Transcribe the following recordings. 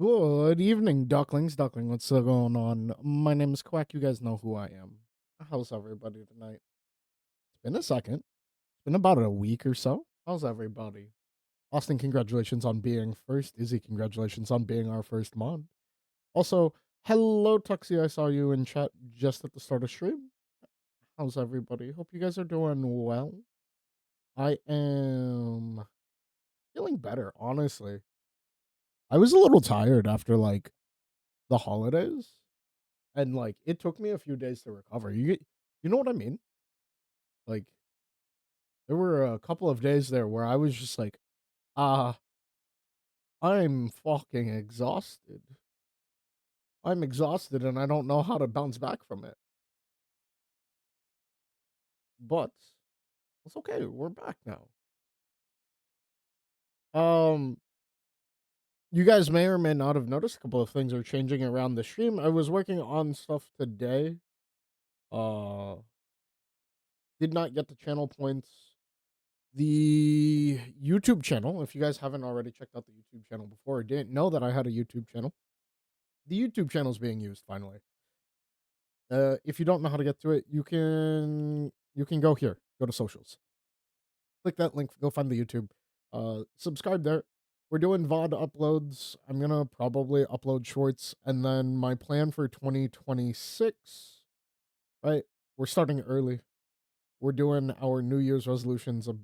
Good evening, ducklings. Duckling, what's going on? My name is Quack. You guys know who I am. How's everybody tonight? It's been a second. It's been about a week or so. How's everybody? Austin, congratulations on being first. Izzy, congratulations on being our first mod. Also, hello, Tuxie. I saw you in chat just at the start of stream. How's everybody? Hope you guys are doing well. I am feeling better, honestly. I was a little tired after the holidays. And, it took me a few days to recover. You know what I mean? Like, there were a couple of days there where I was just like, "Ah, I'm fucking exhausted. I'm exhausted and I don't know how to bounce back from it." But it's okay. We're back now. Um, you guys may or may not have noticed a couple of things are changing around the stream. I was working on stuff today. Uh, did not get the channel points. The YouTube channel, if you guys haven't already checked out the YouTube channel before or didn't know that I had a YouTube channel, the YouTube channel is being used finally. If you don't know how to get to it, you can go here, go to socials, click that link, go find the YouTube, subscribe there. We're doing VOD uploads. I'm gonna probably upload shorts, and then my plan for 2026, right? We're starting early. We're doing our New Year's resolutions a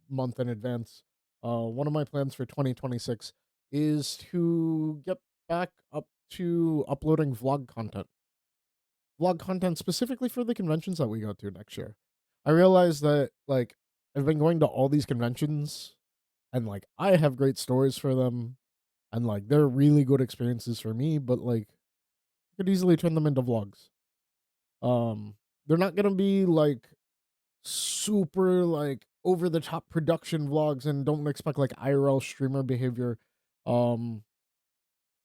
month in advance. One of my plans for 2026 is to get back up to uploading vlog content specifically for the conventions that we go to next year. I realize that I've been going to all these conventions and I have great stories for them and they're really good experiences for me, but I could easily turn them into vlogs. Um they're not going to be super over the top production vlogs and don't expect IRL streamer behavior. Um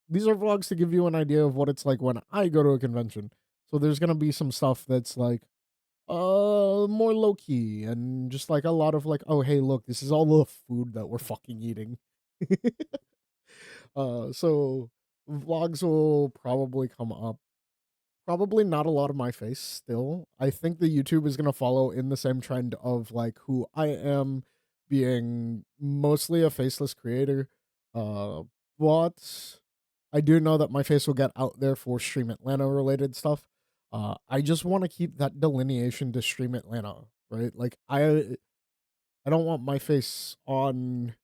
these are vlogs to give you an idea of what it's like when I go to a convention. So there's going to be some stuff that's more low key and just a lot of oh hey look, this is all the food that we're fucking eating. So vlogs will probably come up. Probably not a lot of my face still. I think the YouTube is gonna follow in the same trend of who I am, being mostly a faceless creator. Uh but I do know that my face will get out there for Stream Atlanta related stuff. I just want to keep that delineation to Stream Atlanta, right? I don't want my face on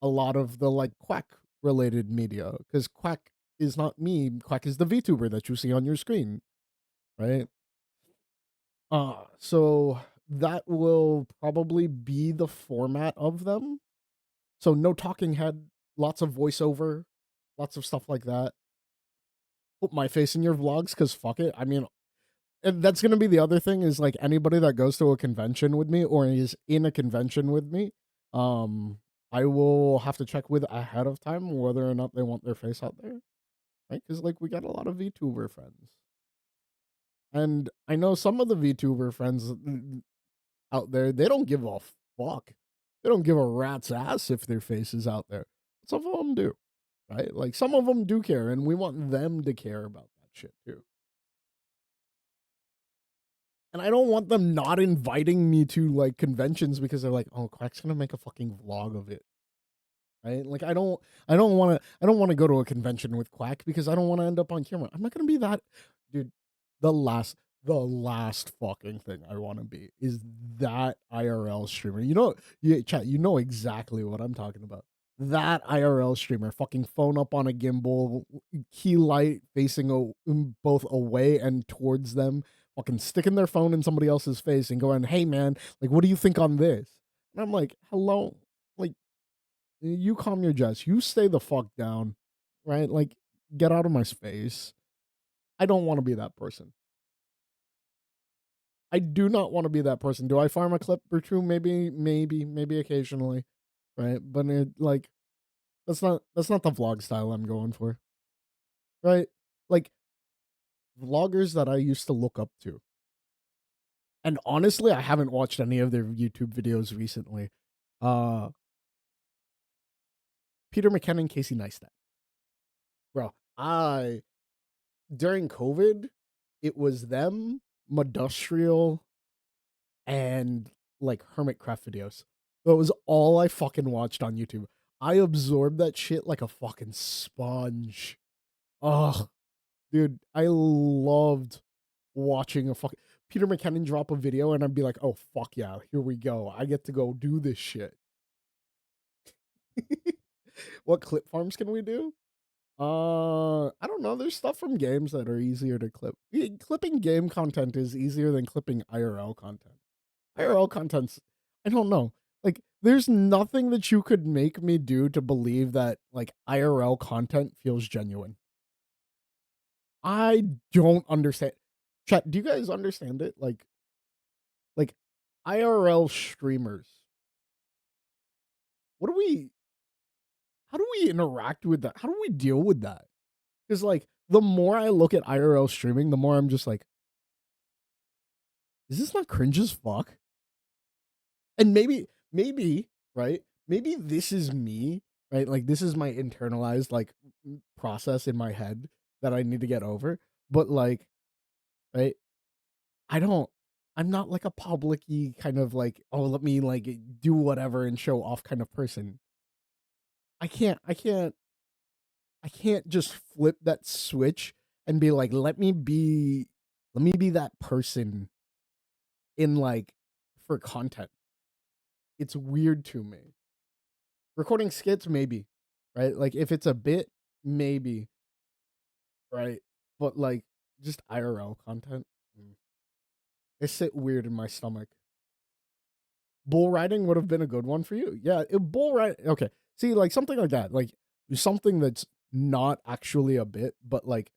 a lot of the Quack related media because Quack is not me. Quack is the VTuber that you see on your screen, right? So that will probably be the format of them. So no talking head, lots of voiceover, lots of stuff like that. Put my face in your vlogs because fuck it. I mean, and that's gonna be the other thing is anybody that goes to a convention with me or is in a convention with me, um, I will have to check with ahead of time whether or not they want their face out there, right? Because we got a lot of VTuber friends, and I know some of the VTuber friends out there they don't give a fuck, they don't give a rat's ass if their face is out there. Some of them do, right? Some of them do care, and we want them to care about that shit too. And I don't want them not inviting me to conventions because they're like, "Oh, Quack's gonna make a fucking vlog of it." Right? I don't want to go to a convention with Quack because I don't want to end up on camera. I'm not gonna be that dude. The last the last fucking thing I want to be is that IRL streamer. You know, chat, you know exactly what I'm talking about. That IRL streamer, fucking phone up on a gimbal, key light facing both away and towards them, fucking sticking their phone in somebody else's face and going, "Hey man, what do you think on this?" And I'm like, "Hello, like you calm your jets. You stay the fuck down, right? Get out of my space. I don't want to be that person. I do not want to be that person. Do I farm a clip or two? Maybe occasionally, right? But that's not the vlog style I'm going for, right? Like vloggers that I used to look up to, and honestly, I haven't watched any of their YouTube videos recently. Uh, Peter McKinnon, Casey Neistat, bro. I During COVID, it was them, Modustrial, and like Hermitcraft videos. That was all I fucking watched on YouTube. I absorbed that shit like a fucking sponge. Oh, dude, I loved watching a fucking Peter McKinnon drop a video, and I'd be like, "Oh fuck yeah, here we go! I get to go do this shit." What clip farms can we do? I don't know. There's stuff from games that are easier to clip. Clipping game content is easier than clipping IRL content. IRL content's, I don't know. Like, there's nothing that you could make me do to believe that like IRL content feels genuine. I don't understand. Chat, do you guys understand it? Like IRL streamers. What do we how do we interact with that? How do we deal with that? Because like the more I look at IRL streaming, the more I'm just like, is this not cringe as fuck? And maybe, right? Maybe this is me, right? Like this is my internalized like process in my head that I need to get over. But like, right? I don't I'm not like a public-y kind of like, oh, let me like do whatever and show off kind of person. I can't just flip that switch and be like, let me be that person in like for content. It's weird to me. Recording skits, maybe, right? Like if it's a bit, maybe, right? But like just IRL content, it sit weird in my stomach. Bull riding would have been a good one for you. Yeah, bull ride. Okay, see, like something like that, like something that's not actually a bit, but like,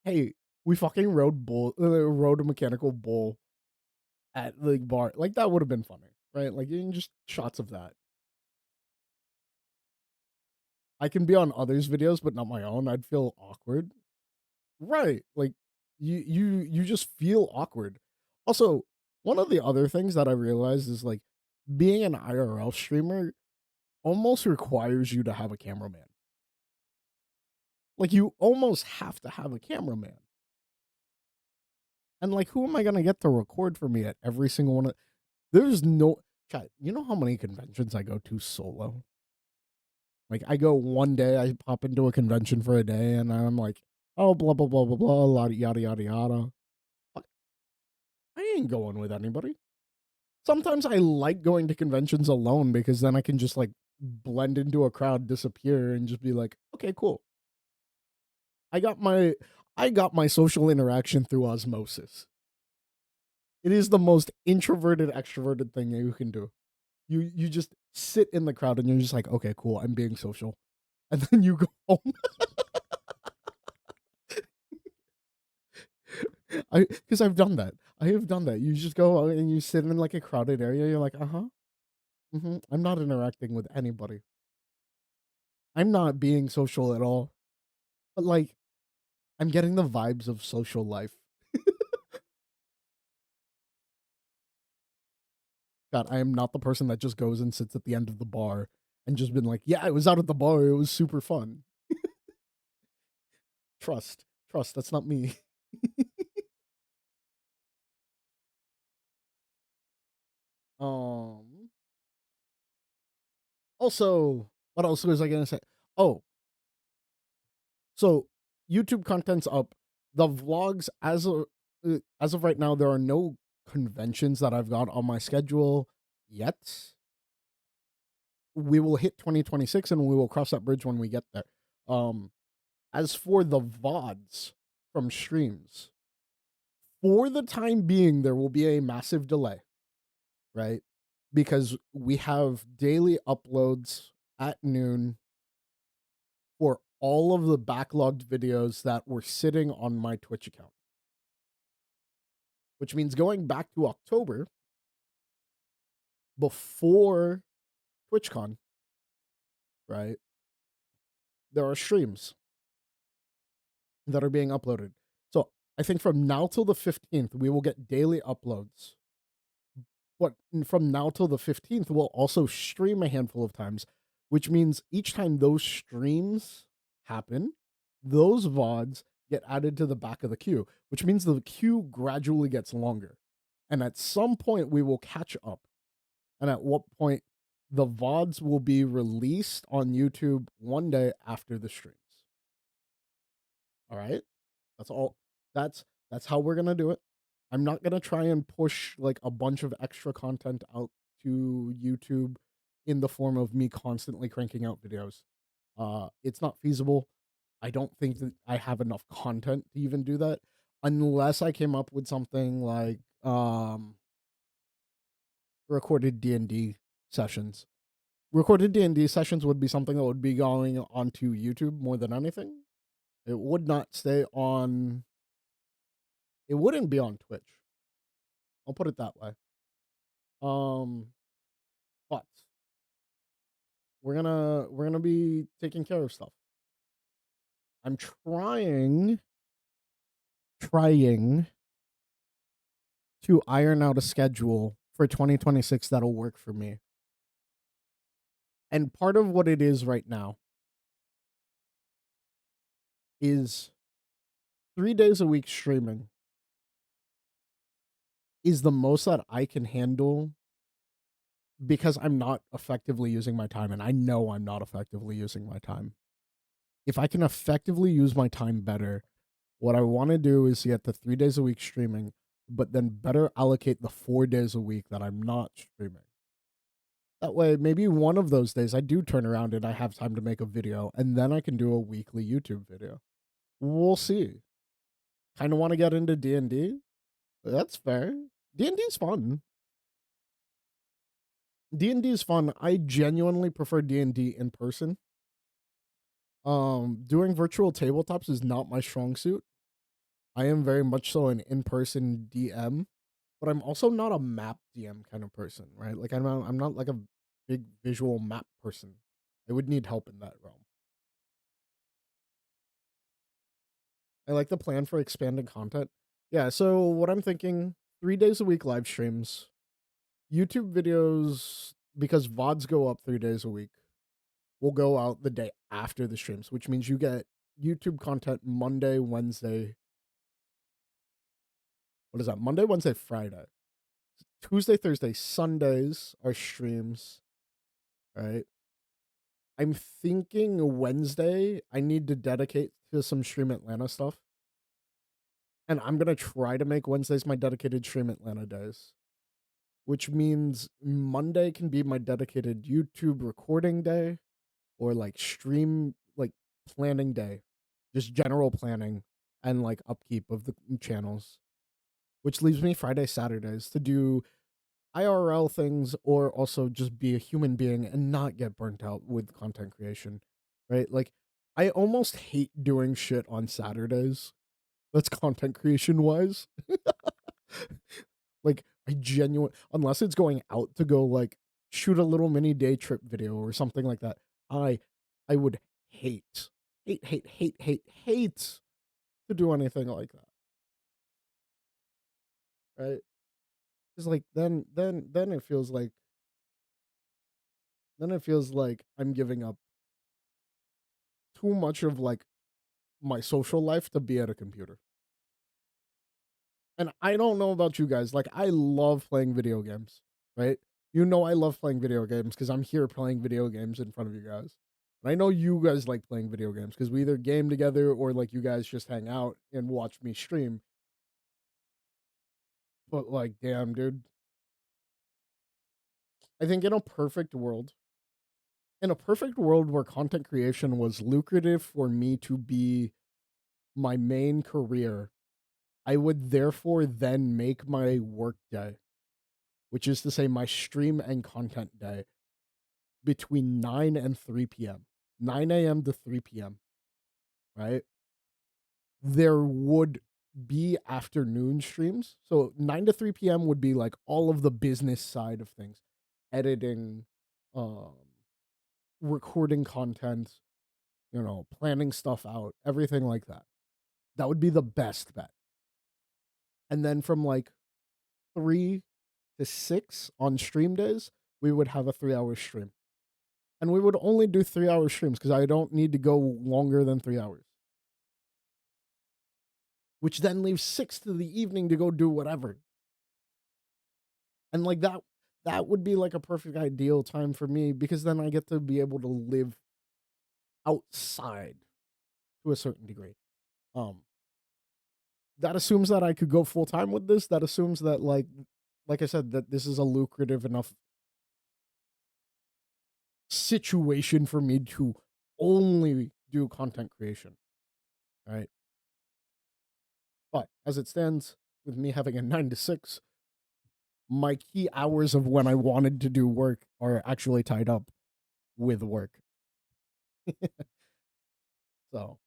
hey, we fucking rode a mechanical bull at the bar. Like that would have been funny, right? Like just shots of that. I can be on others' videos, but not my own. I'd feel awkward. Right. Like you just feel awkward. Also, one of the other things that I realized is like being an IRL streamer almost requires you to have a cameraman. Like you almost have to have a cameraman. And like who am I going to get to record for me at every single one of There's no chat. You know how many conventions I go to solo? Like I go one day, I pop into a convention for a day and I'm like, "Oh, blah blah blah blah blah, yada yada yada." I ain't going with anybody. Sometimes I like going to conventions alone because then I can just like blend into a crowd, disappear, and just be like, okay, cool. I got my I got my social interaction through osmosis. It is the most introverted, extroverted thing you can do. You just sit in the crowd and you're just like, okay, cool, I'm being social. And then you go home. I Because I've done that. I have done that. You just go and you sit in like a crowded area. You're like, uh-huh. I'm not interacting with anybody. I'm not being social at all. But like I'm getting the vibes of social life. God, I am not the person that just goes and sits at the end of the bar and just been like, yeah, I was out at the bar. It was super fun. Trust. Trust. That's not me. um Also, what else was I gonna say? Oh, so YouTube content's up. The vlogs as of right now, there are no conventions that I've got on my schedule yet. We will hit 2026 and we will cross that bridge when we get there. Um, as for the VODs from streams, for the time being, there will be a massive delay, right? Because we have daily uploads at noon for all of the backlogged videos that were sitting on my Twitch account, which means going back to October before TwitchCon, right? There are streams that are being uploaded. So I think from now till the 15th, we will get daily uploads. But from now till the 15th, we'll also stream a handful of times, which means each time those streams happen, those VODs get added to the back of the queue, which means the queue gradually gets longer. And at some point, we will catch up. And at what point, the VODs will be released on YouTube one day after the streams. All right? That's all. That's how we're gonna do it. I'm not gonna try and push like a bunch of extra content out to YouTube in the form of me constantly cranking out videos. It's not feasible. I don't think that I have enough content to even do that unless I came up with something like recorded D&D sessions. Recorded D&D sessions would be something that would be going onto YouTube more than anything. It would not stay on it wouldn't be on Twitch. I'll put it that way. Um but we're gonna be taking care of stuff. I'm trying to iron out a schedule for 2026 that'll work for me. And part of what it is right now is 3 days a week streaming is the most that I can handle because I'm not effectively using my time. And I know I'm not effectively using my time. If I can effectively use my time better, what I want to do is get to 3 days a week streaming, but then better allocate the 4 days a week that I'm not streaming. That way, maybe one of those days I do turn around and I have time to make a video, and then I can do a weekly YouTube video. We'll see. Kind of want to get into D&D? That's fair. D&D is fun. D&D is fun. I genuinely prefer D&D in person. Doing virtual tabletops is not my strong suit. I am very much so an in-person DM, but I'm also not a map DM kind of person, right? Like I'm not like a big visual map person. I would need help in that realm. I like the plan for expanding content. Yeah, so what I'm thinking, 3 days a week live streams, YouTube videos, because VODs go up 3 days a week, will go out the day after the streams, which means you get YouTube content Monday, Wednesday. What is that? Monday, Wednesday, Friday. Tuesday, Thursday, Sundays are streams, right? I'm thinking Wednesday I need to dedicate to some Stream Atlanta stuff. And I'm going to try to make Wednesdays my dedicated Stream Atlanta days, which means Monday can be my dedicated YouTube recording day or like stream, like planning day, just general planning and like upkeep of the channels, which leaves me Friday, Saturdays to do IRL things or also just be a human being and not get burnt out with content creation, right? Like, I almost hate doing shit on Saturdays. That's content creation wise. Like, I genuinely, unless it's going out to go like shoot a little mini day trip video or something like that, I, I would hate to do anything like that, right? Because like then it feels like I'm giving up too much of like my social life to be at a computer. And I don't know about you guys, like I love playing video games, right? You know I love playing video games because I'm here playing video games in front of you guys. And I know you guys like playing video games because we either game together or like you guys just hang out and watch me stream. But like, damn, dude. I think in a perfect world where content creation was lucrative for me to be my main career, I would therefore then make my work day, which is to say my stream and content day, between 9 and 3 p.m. 9 a.m. to 3 p.m., right? There would be afternoon streams. So 9 to 3 p.m. would be like all of the business side of things, editing, um, recording content, planning stuff out, everything like that. That would be the best bet. And then from like 3 to 6 on stream days, we would have a 3 hour stream. And we would only do 3 hour streams because I don't need to go longer than 3 hours. which then leaves 6 to the evening to go do whatever. And like that would be like a perfect ideal time for me because then I get to be able to live outside to a certain degree. Um that assumes that I could go full time with this. That assumes that like I said that this is a lucrative enough situation for me to only do content creation, right? But as it stands with me having a 9 to 6, my key hours of when I wanted to do work are actually tied up with work. So,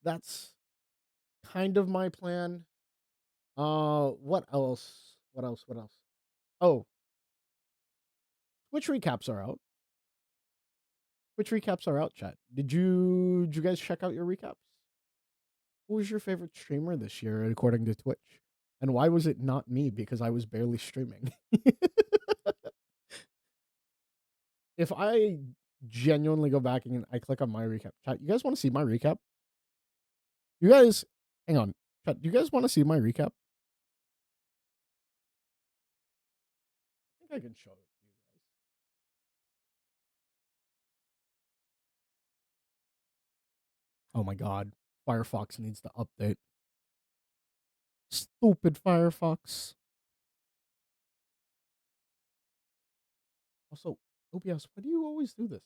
that's kind of my plan. What else? What else? What else? Oh, Twitch recaps are out. Twitch recaps are out, chat. Did you guys check out your recaps? Who was your favorite streamer this year according to Twitch? And why was it not me because I was barely streaming? If I genuinely go back and I click on my recap, chat, you guys want to see my recap? You guys, hang on, chat, do you guys want to see my recap? I think I can show it to you guys. Oh my god, Firefox needs to update. Stupid Firefox. Also, OBS, why do you always do this?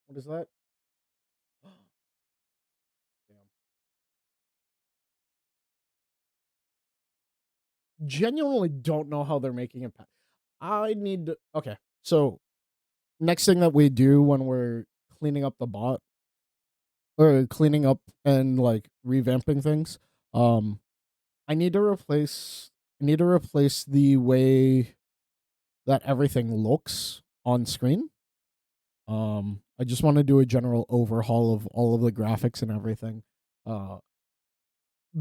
What is that? Damn. Genuinely don't know how they're making it. I need to. Okay, so next thing that we do when we're cleaning up the bot or cleaning up and like revamping things, um, I need to replace. I need to replace the way that everything looks on screen. I just want to do a general overhaul of all of the graphics and everything. Uh,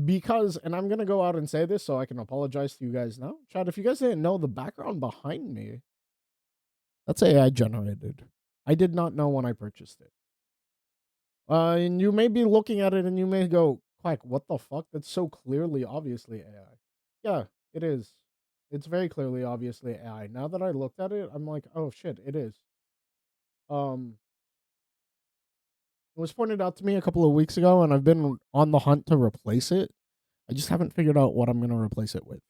because, and I'm gonna go out and say this so I can apologize to you guys now. Chad, if you guys didn't know, the background behind me, that's AI generated. I did not know when I purchased it. And you may be looking at it and you may go, Quack, what the fuck? That's so clearly, obviously AI. Yeah, it is. It's very clearly, obviously AI. Now that I looked at it, I'm like, oh shit, it is. Um, it was pointed out to me a couple of weeks ago, and I've been on the hunt to replace it. I just haven't figured out what I'm going to replace it with.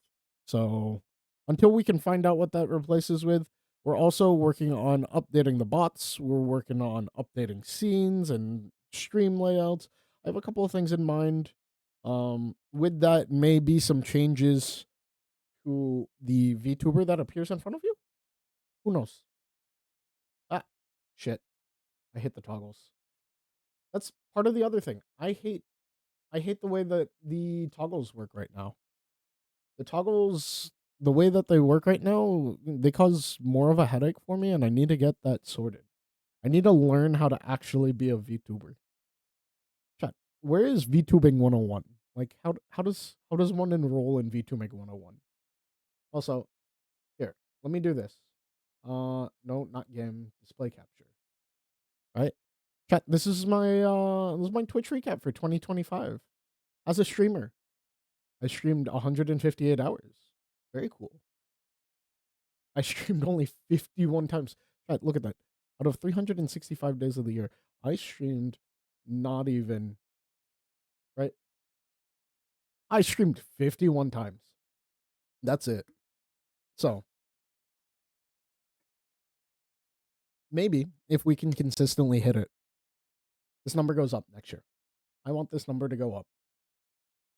So until we can find out what that replaces with, we're also working on updating the bots. We're working on updating scenes and stream layouts. I have a couple of things in mind. With that, may be some changes to the VTuber that appears in front of you. Who knows? Ah, shit! I hit the toggles. That's part of the other thing. I hate the way that the toggles work right now. The toggles, the way that they work right now, they cause more of a headache for me, and I need to get that sorted. I need to learn how to actually be a VTuber. Chat, where is VTubing 101? Like, how does one enroll in VTubing 101? Also, here, let me do this. No, not game, display capture. Right? Chat, this is my Twitch recap for 2025. As a streamer, I streamed 158 hours. Very cool. I streamed only 51 times. Chat, look at that. Out of 365 days of the year, I streamed not even, right? I streamed 51 times. That's it. So, maybe if we can consistently hit it, this number goes up next year. I want this number to go up.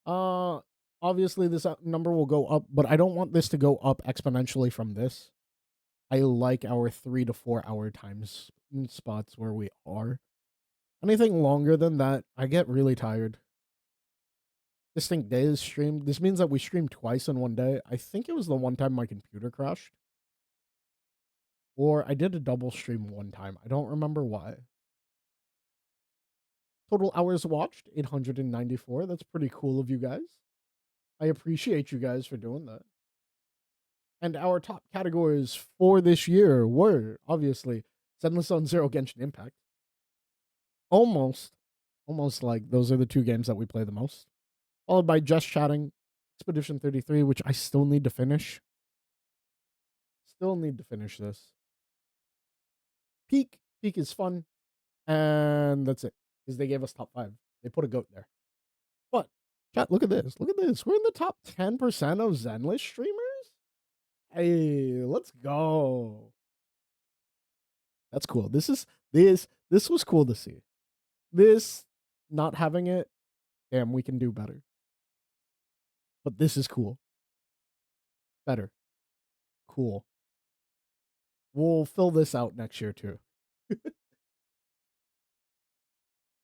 Uh Obviously this number will go up, but I don't want this to go up exponentially from this. I like our 3 to 4 hour times spots where we are. Anything longer than that, I get really tired. Distinct days streamed. This means that we streamed twice in one day. I think it was the one time my computer crashed. Or I did a double stream one time. I don't remember why. Total hours watched 894. That's pretty cool of you guys. I appreciate you guys for doing that. And our top categories for this year were obviously Zenless Zone Zero, Genshin Impact. Almost, almost like those are the two games that we play the most. Followed by Just Chatting, Expedition 33, which I still need to finish. Still need to finish this. Peak. Peak is fun. And that's it. Because they gave us top 5. They put a goat there. But, chat, look at this. Look at this. We're in the top 10% of Zenless streamers. Hey, let's go. That's cool. This was cool to see. This not having it, damn, we can do better. But this is cool. Better. Cool. We'll fill this out next year too.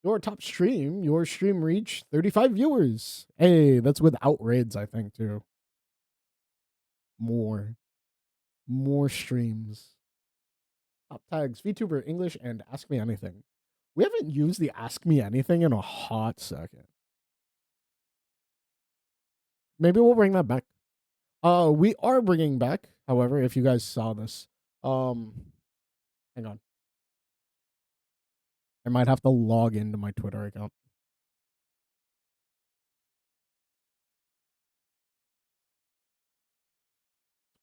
Your top stream, your stream reached 35 viewers. Hey, that's without raids, I think, too. More streams. Top tags, VTuber, English, and Ask Me Anything. We haven't used the Ask Me Anything in a hot second. Maybe we'll bring that back. We are bringing back, however, if you guys saw this. Hang on. I might have to log into my Twitter account.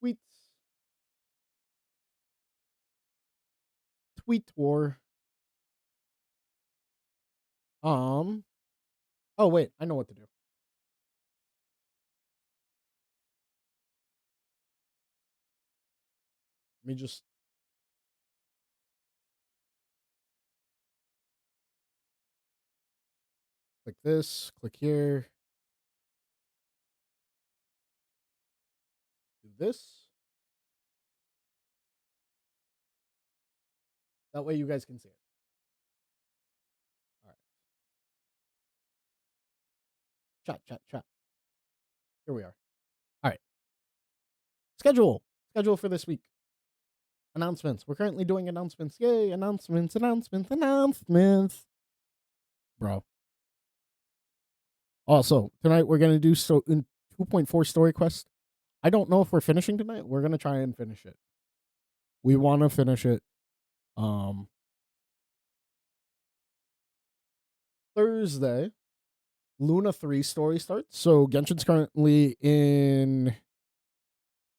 Tweets. Tweet war. Oh wait, I know what to do. Let me just click this, click here. Do this. That way you guys can see it. All right. Chat. Here we are. All right. Schedule for this week. Announcements. We're currently doing announcements. Yay, announcements. Bro. Also, tonight we're going to do 2.4 story quest. I don't know if we're finishing tonight. We're going to try and finish it. We want to finish it. Thursday, Luna 3 story starts. So Genshin's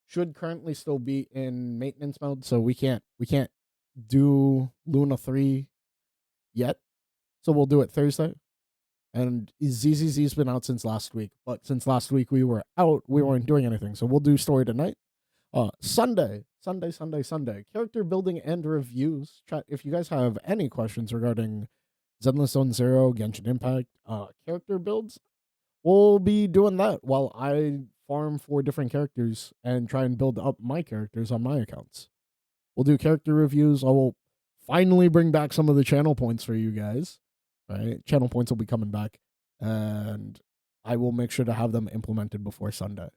should currently still be in maintenance mode, so we can't do Luna 3 yet. So we'll do it Thursday. And ZZZ's been out since last week, but since last week we were out, we weren't doing anything. So we'll do story tonight. Sunday. Character building and reviews. Chat, if you guys have any questions regarding Zenless Zone Zero, Genshin Impact, character builds, we'll be doing that while I farm 4 different characters and try and build up my characters on my accounts. We'll do character reviews. I will finally bring back some of the channel points for you guys. Right? Channel points will be coming back, and I will make sure to have them implemented before Sunday.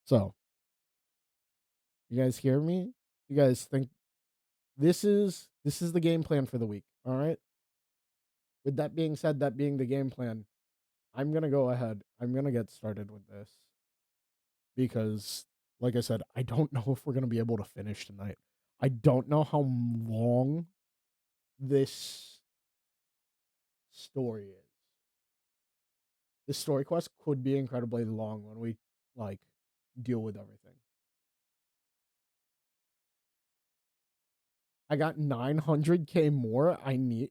So, you guys hear me? You guys think this is the game plan for the week, all right? With that being said, that being the game plan, I'm going to go ahead. I'm going to get started with this because like I said, I don't know if we're going to be able to finish tonight. I don't know how long this story is. This story quest could be incredibly long when we like deal with everything. I got 900k more. I need.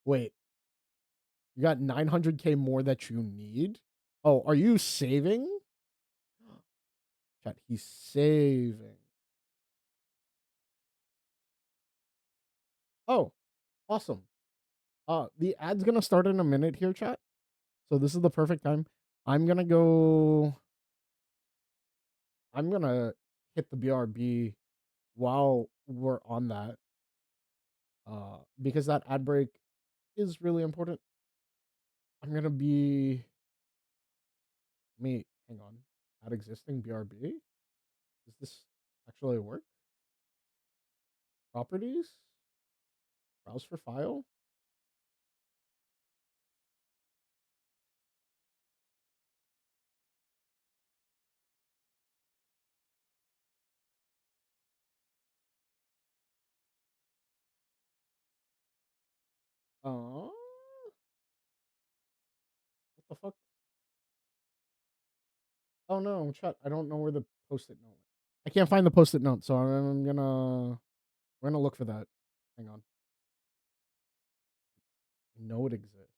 Wait. You got 900k more that you need? Oh, are you saving? Chat, he's saving. Oh, awesome. The ad's gonna start in a minute here, chat. So this is the perfect time. I'm gonna hit the BRB while we're on that. Because that ad break is really important. I'm gonna be hang on. Add existing BRB. Does this actually work? Properties? Browse for file? the fuck? Oh no, chat. I don't know where the post-it note. I can't find the post-it note, so we're gonna look for that. Hang on. I know it exists.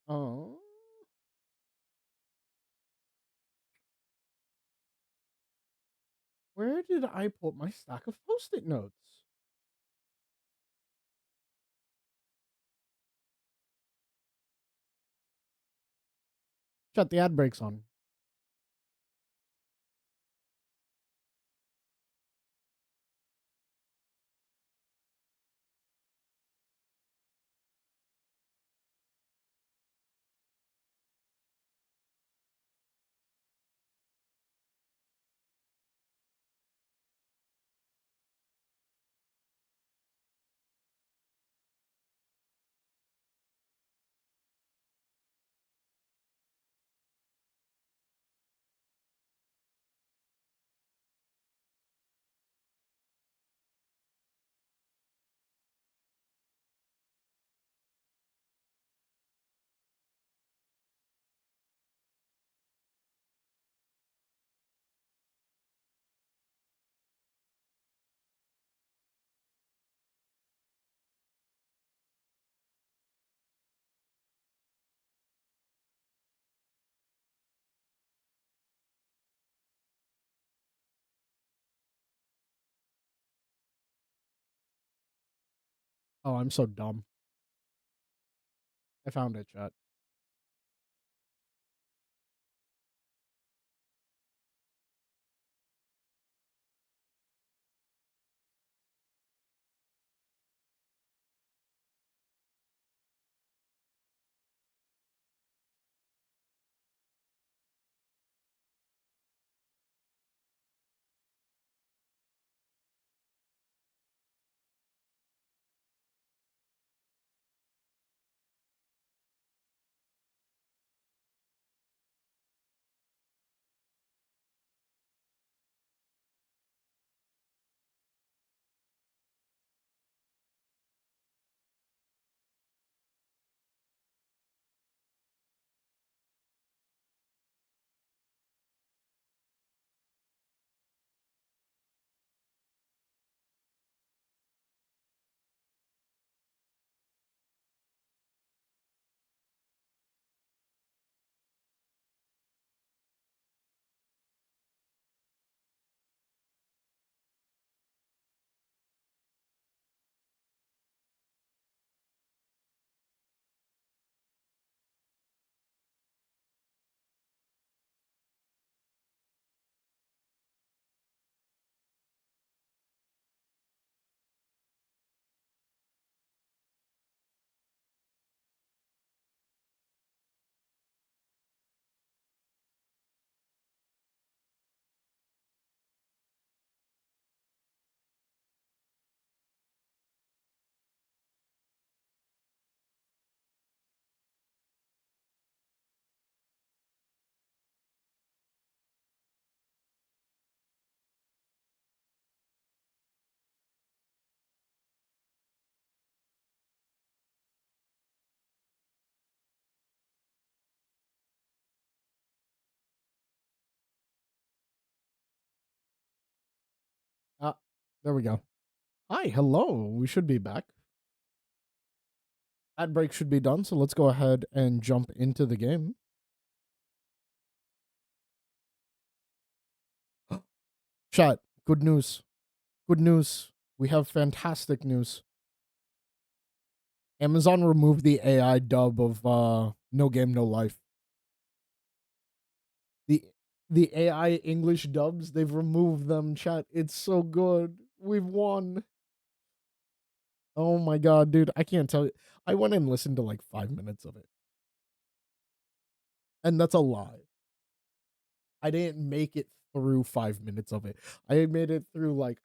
Oh, where did I put my stack of post-it notes? Chat, the ad breaks on. Oh, I'm so dumb. I found it, chat. Ah, there we go. Hi, hello. We should be back. Ad break should be done, so let's go ahead and jump into the game. Chat, good news. Good news. We have fantastic news. Amazon removed the AI dub of No Game No Life. The the AI English dubs, they've removed them, chat. It's so good. We've won. Oh my god, dude. I can't tell you. I went and listened to like 5 minutes of it. And that's a lie. I didn't make it through 5 minutes of it. I made it through like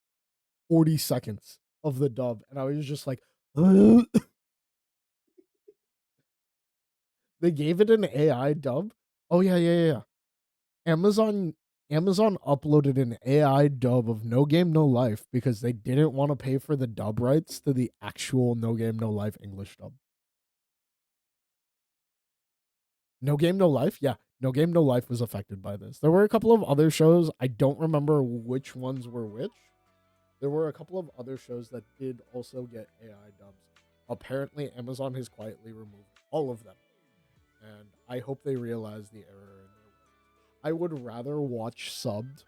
40 seconds of the dub, and I was just like, they gave it an AI dub. Oh yeah, yeah, yeah. Amazon Amazon uploaded an AI dub of No Game No Life because they didn't want to pay for the dub rights to the actual No Game No Life English dub. No Game No Life, yeah, No Game No Life was affected by this. There were a couple of other shows. I don't remember which ones were which. There were a couple of other shows that did also get AI dubs. Apparently, Amazon has quietly removed all of them. And I hope they realize the error in their ways. I would rather watch subbed.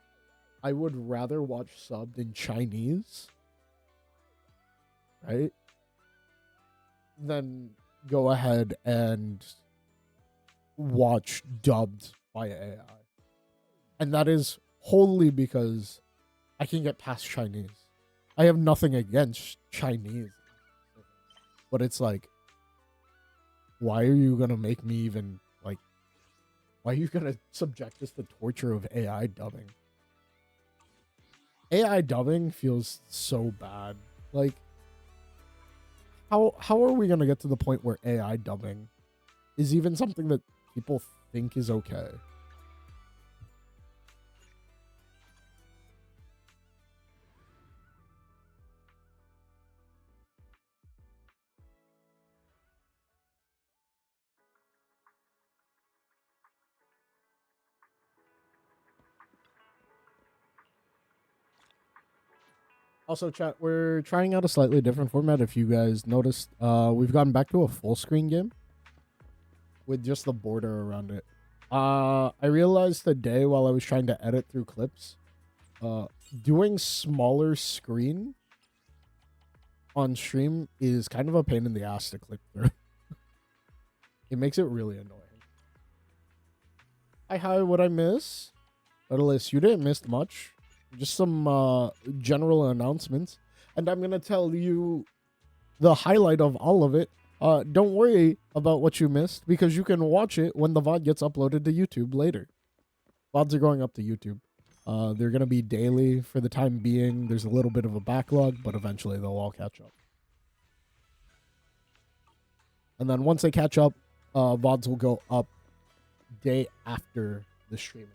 I would rather watch subbed in Chinese, right? Than go ahead and watch dubbed by AI. And that is wholly because I can get past Chinese. I have nothing against Chinese. But it's like, why are you going to make me even, like, why are you going to subject us to torture of AI dubbing? AI dubbing feels so bad. Like, how are we going to get to the point where AI dubbing is even something that people think is okay? Also, chat, we're trying out a slightly different format. If you guys noticed, we've gone back to a full screen game with just the border around it. I realized today while I was trying to edit through clips, doing smaller screen on stream is kind of a pain in the ass to click through. It makes it really annoying. Hi, what I miss? Atlas, you didn't miss much. Just some general announcements. And I'm going to tell you the highlight of all of it. Don't worry about what you missed because you can watch it when the VOD gets uploaded to YouTube later. VODs are going up to YouTube. They're going to be daily for the time being. There's a little bit of a backlog, but eventually they'll all catch up. And then once they catch up, VODs will go up day after the stream.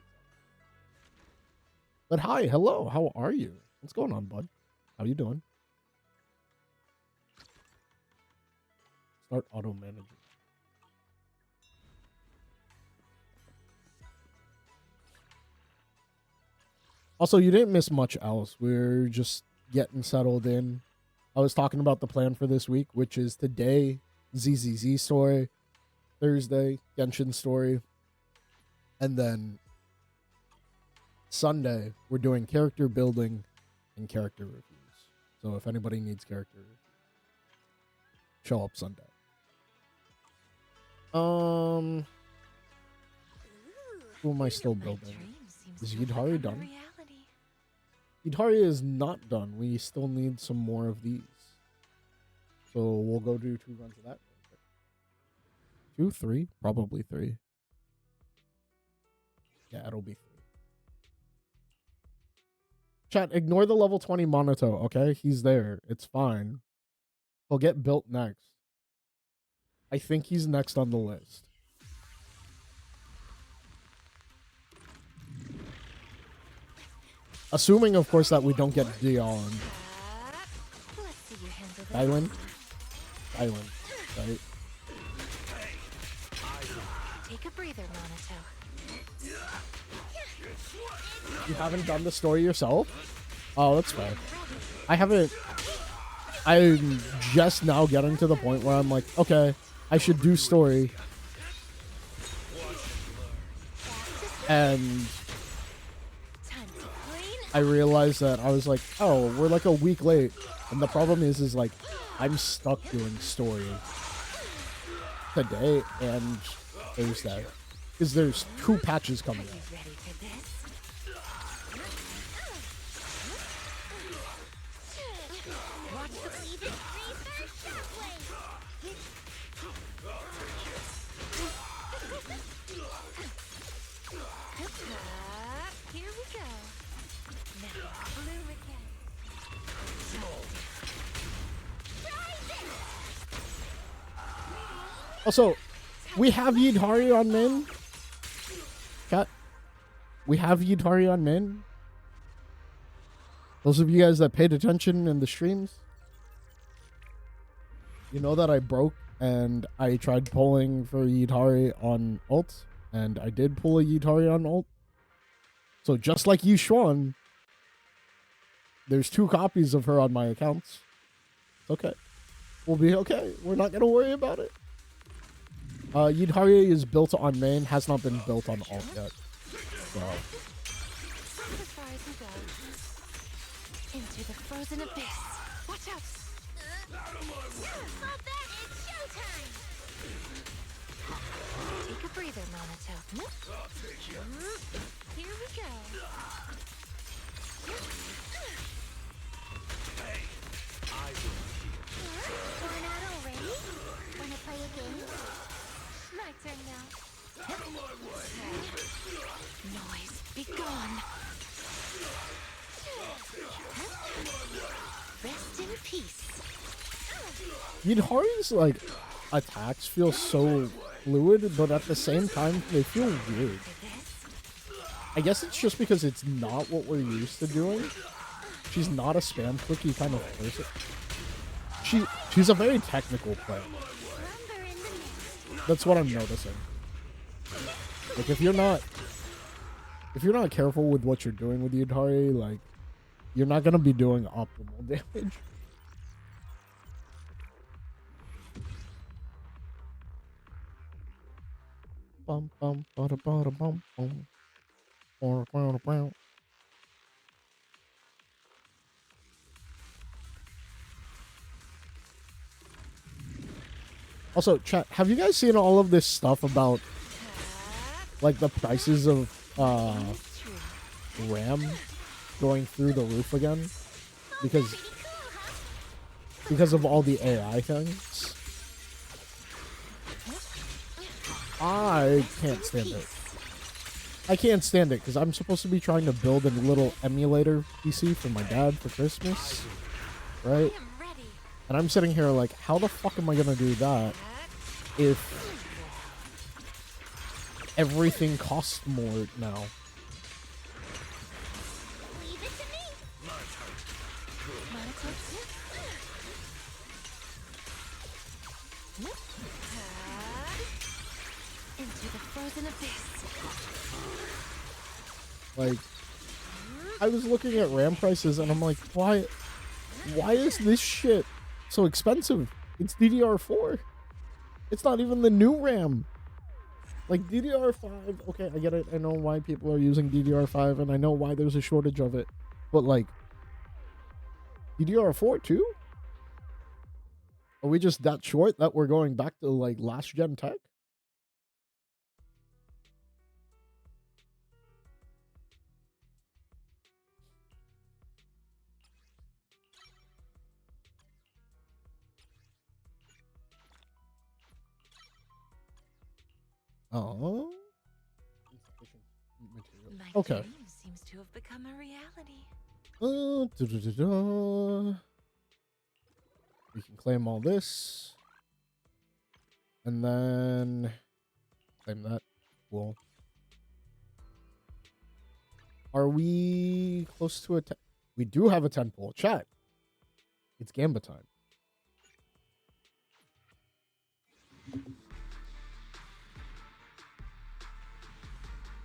But hi, hello, how are you? What's going on, bud? How you doing? Start auto managing. Also, you didn't miss much else. We're just getting settled in. I was talking about the plan for this week, which is today, ZZZ story, Thursday, Genshin story, and then Sunday, we're doing character building and character reviews. So if anybody needs character reviews, show up Sunday. Who am I still building? Is Yidhari done? Yidhari is not done. We still need some more of these. So we'll go do 2 runs of that. 2, 3? Probably 3. Yeah, it'll be 3. Chat, ignore the level 20 Monoto, okay? He's there. It's fine. He'll get built next. I think he's next on the list. Assuming, of course, that we don't get Dion. Island? Island, right? Take a breather, Monato. You haven't done the story yourself? Oh, that's fair. I haven't. I'm just now getting to the point where I'm like, okay, I should do story. And I realized that I was like, oh, we're like a week late. And the problem is like, I'm stuck doing story today and Thursday. Because there's 2 patches coming out. Here we go. Now, bloom again. Also, we have Yidhari on main. Cat. We have Yutari on main. Those of you guys that paid attention in the streams, you know that I broke and I tried pulling for Yutari on ult, and I did pull a Yutari on ult. So just like you, Schwan, there's 2 copies of her on my accounts. It's okay. We'll be okay. We're not gonna worry about it. Yutari is built on main, has not been built on ult yet. So As far as you go. Into the frozen abyss. Watch out! Stop that! It's showtime! Take a breather, Monato. Here we go. Going out already? Wanna play a game? My turn now. Noise, be gone. Rest in peace. Yutari's like attacks feel so fluid, but at the same time they feel weird. I guess it's just because it's not what we're used to doing. She's not a spam clicky kind of person. She's a very technical player. Lumber in the nest. That's what I'm noticing. Like if you're not careful with what you're doing with Yutari, like you're not gonna be doing optimal damage. Bum bum bada bada bum bum. Bada bada bada. Also, chat, have you guys seen all of this stuff about like the prices of It's true. RAM going through the roof again? Because Pretty cool, huh? of all the AI things. I can't stand it. I can't stand it because I'm supposed to be trying to build a little emulator PC for my dad for Christmas, I right? am ready. And I'm sitting here like, how the fuck am I gonna do that if everything costs more now? Leave it to me. Monaco. Into the frozen abyss. Like, I was looking at RAM prices and I'm like, why is this shit so expensive? It's DDR4. It's not even the new RAM. Like DDR5, okay, I get it. I know why people are using DDR5 and I know why there's a shortage of it. But like DDR4 too? Are we just that short that we're going back to like last gen tech? Oh. My Okay. dream seems to have become a reality. Da-da-da-da. We can claim all this. And then claim that. Cool. Are we close to a 10? We do have a 10 pull. Chat. It's Gamba time.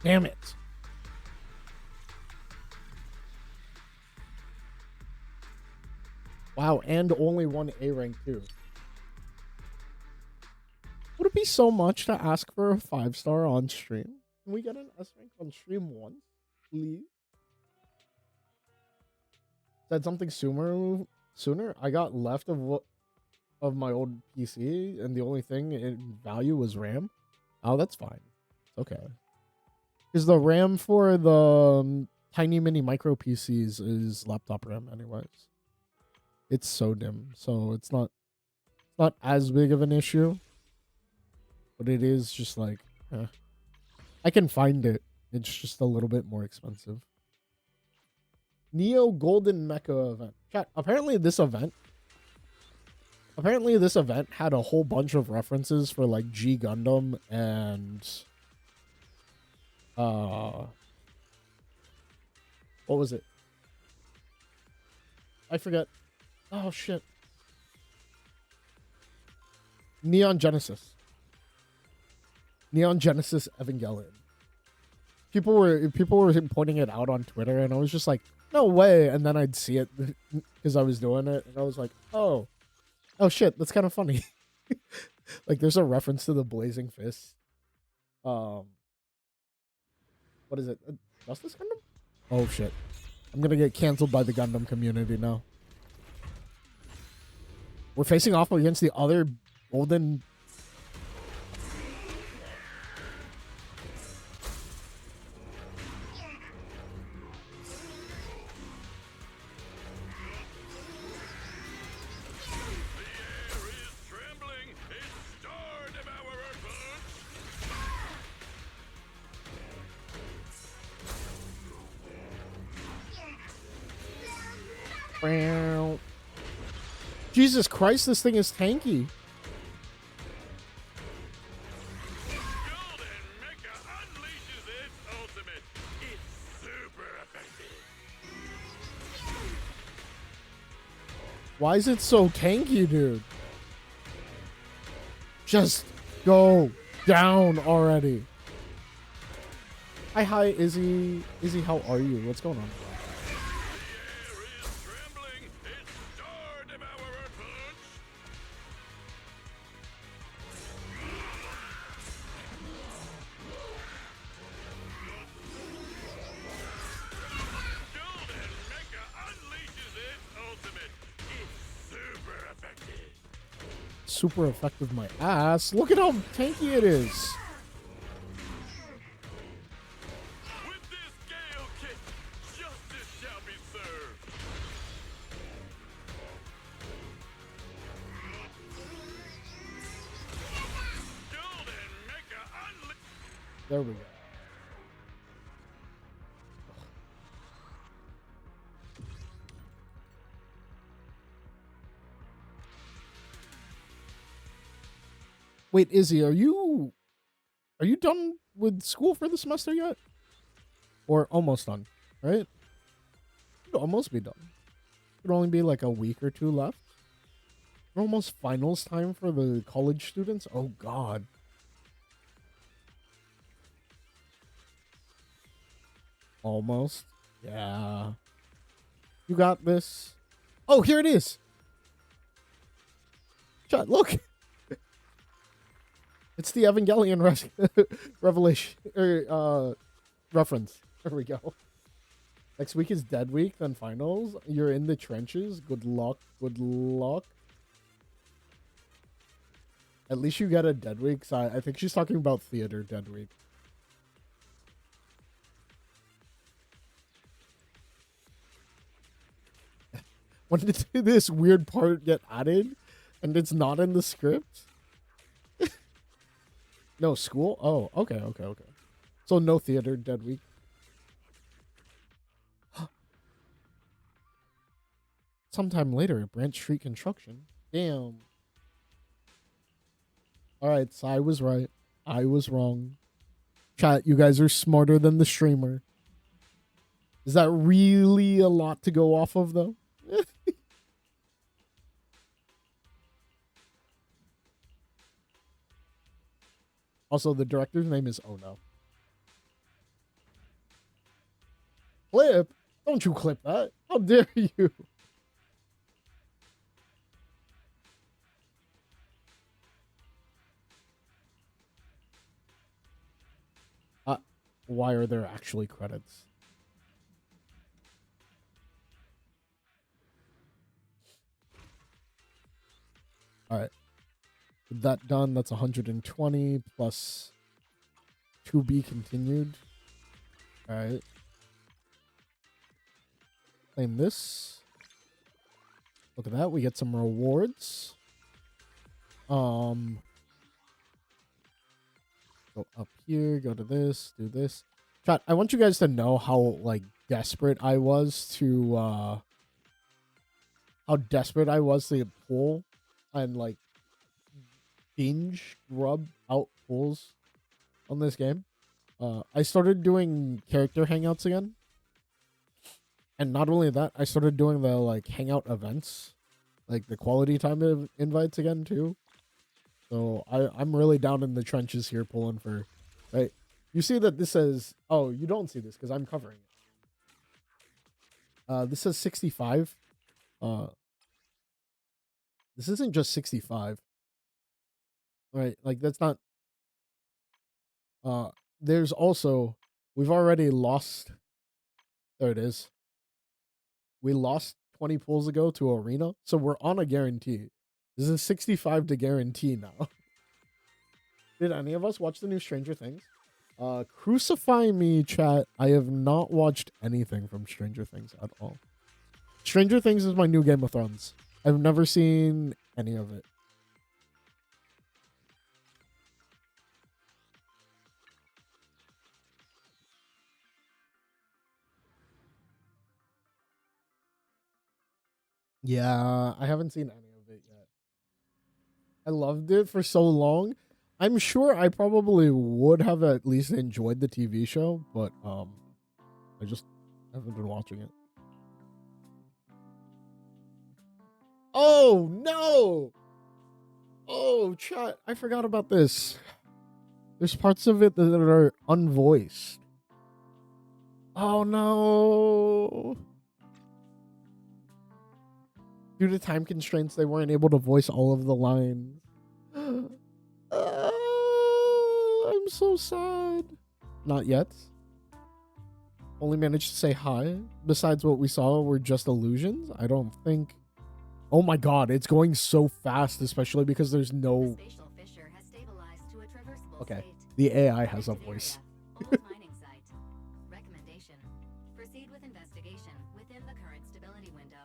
Damn it. Wow, and only one A rank too. Would it be so much to ask for a 5-star on stream? Can we get an S rank on stream once, please? Said something sooner. I got left of my old PC, and the only thing in value was RAM. Oh, that's fine. It's okay. Because the RAM for the tiny mini micro PCs is laptop RAM, anyways. It's so dim, so it's not as big of an issue. But it is just like, I can find it. It's just a little bit more expensive. Neo Golden Mecha event. Chat, apparently this event had a whole bunch of references for like G Gundam and What was it? I forget. Oh shit. Neon Genesis. Neon Genesis Evangelion. People were pointing it out on Twitter, and I was just like, no way. And then I'd see it because I was doing it, and I was like, oh shit, that's kind of funny. Like, there's a reference to the Blazing Fist. What is it? Justice Gundam? Oh shit, I'm gonna get canceled by the Gundam community now. We're facing off against the other golden. Jesus Christ, this thing is tanky. Why is it so tanky, dude? Just go down already. Hi, Izzy. Izzy, how are you? What's going on? Super effective, my ass. Look at how tanky it is. With this Gale kit, justice shall be served. Golden Mecha Unleashed. There we go. Wait, Izzy, are you done with school for the semester yet? Or almost done, right? You'd almost be done. It'd only be like a week or two left. We're almost finals time for the college students. Oh god. Almost. Yeah. You got this. Oh, here it is. Chat, look. It's the Evangelion revelation reference. There we go. Next week is Dead Week, then finals. You're in the trenches. Good luck. Good luck. At least you get a Dead Week. So I think she's talking about theater Dead Week. When did this weird part get added and it's not in the script? No, school? Oh, okay. So no theater Dead Week. Sometime later at Branch Street Construction. Damn. Alright, so I was right. I was wrong. Chat, you guys are smarter than the streamer. Is that really a lot to go off of, though? Also, the director's name is Ono. Clip? Don't you clip that. How dare you? Why are there actually credits? Alright. With that done, that's 120 plus to be continued. Alright. Claim this. Look at that. We get some rewards. Go up here, go to this, do this. Chat, I want you guys to know how like desperate I was to pull and like binge rub out pulls on this game. I started doing character hangouts again. And not only that, I started doing the like hangout events, like the quality time invites again too. So I'm really down in the trenches here pulling for, right? You see that this says, oh, you don't see this because I'm covering it. This says 65. Uh, this isn't just 65, right? Like that's not. There's also, we've already lost. There it is. We lost 20 pulls ago to Arena, so we're on a guarantee. This is 65 to guarantee now. Did any of us watch the new Stranger Things? Crucify me, chat. I have not watched anything from Stranger Things at all. Stranger Things is my new Game of Thrones. I've never seen any of it. Yeah, I haven't seen any of it yet. I loved it for so long. I'm sure I probably would have at least enjoyed the TV show, but I just haven't been watching it. Oh no! Oh, chat, I forgot about this. There's parts of it that are unvoiced. Oh no! Due to time constraints, they weren't able to voice all of the lines. I'm so sad. Not yet. Only managed to say hi. Besides what we saw were just illusions. I don't think. Oh my god, it's going so fast, especially because there's no. Okay, the AI has a voice. Recommendation: proceed with investigation within the current stability window.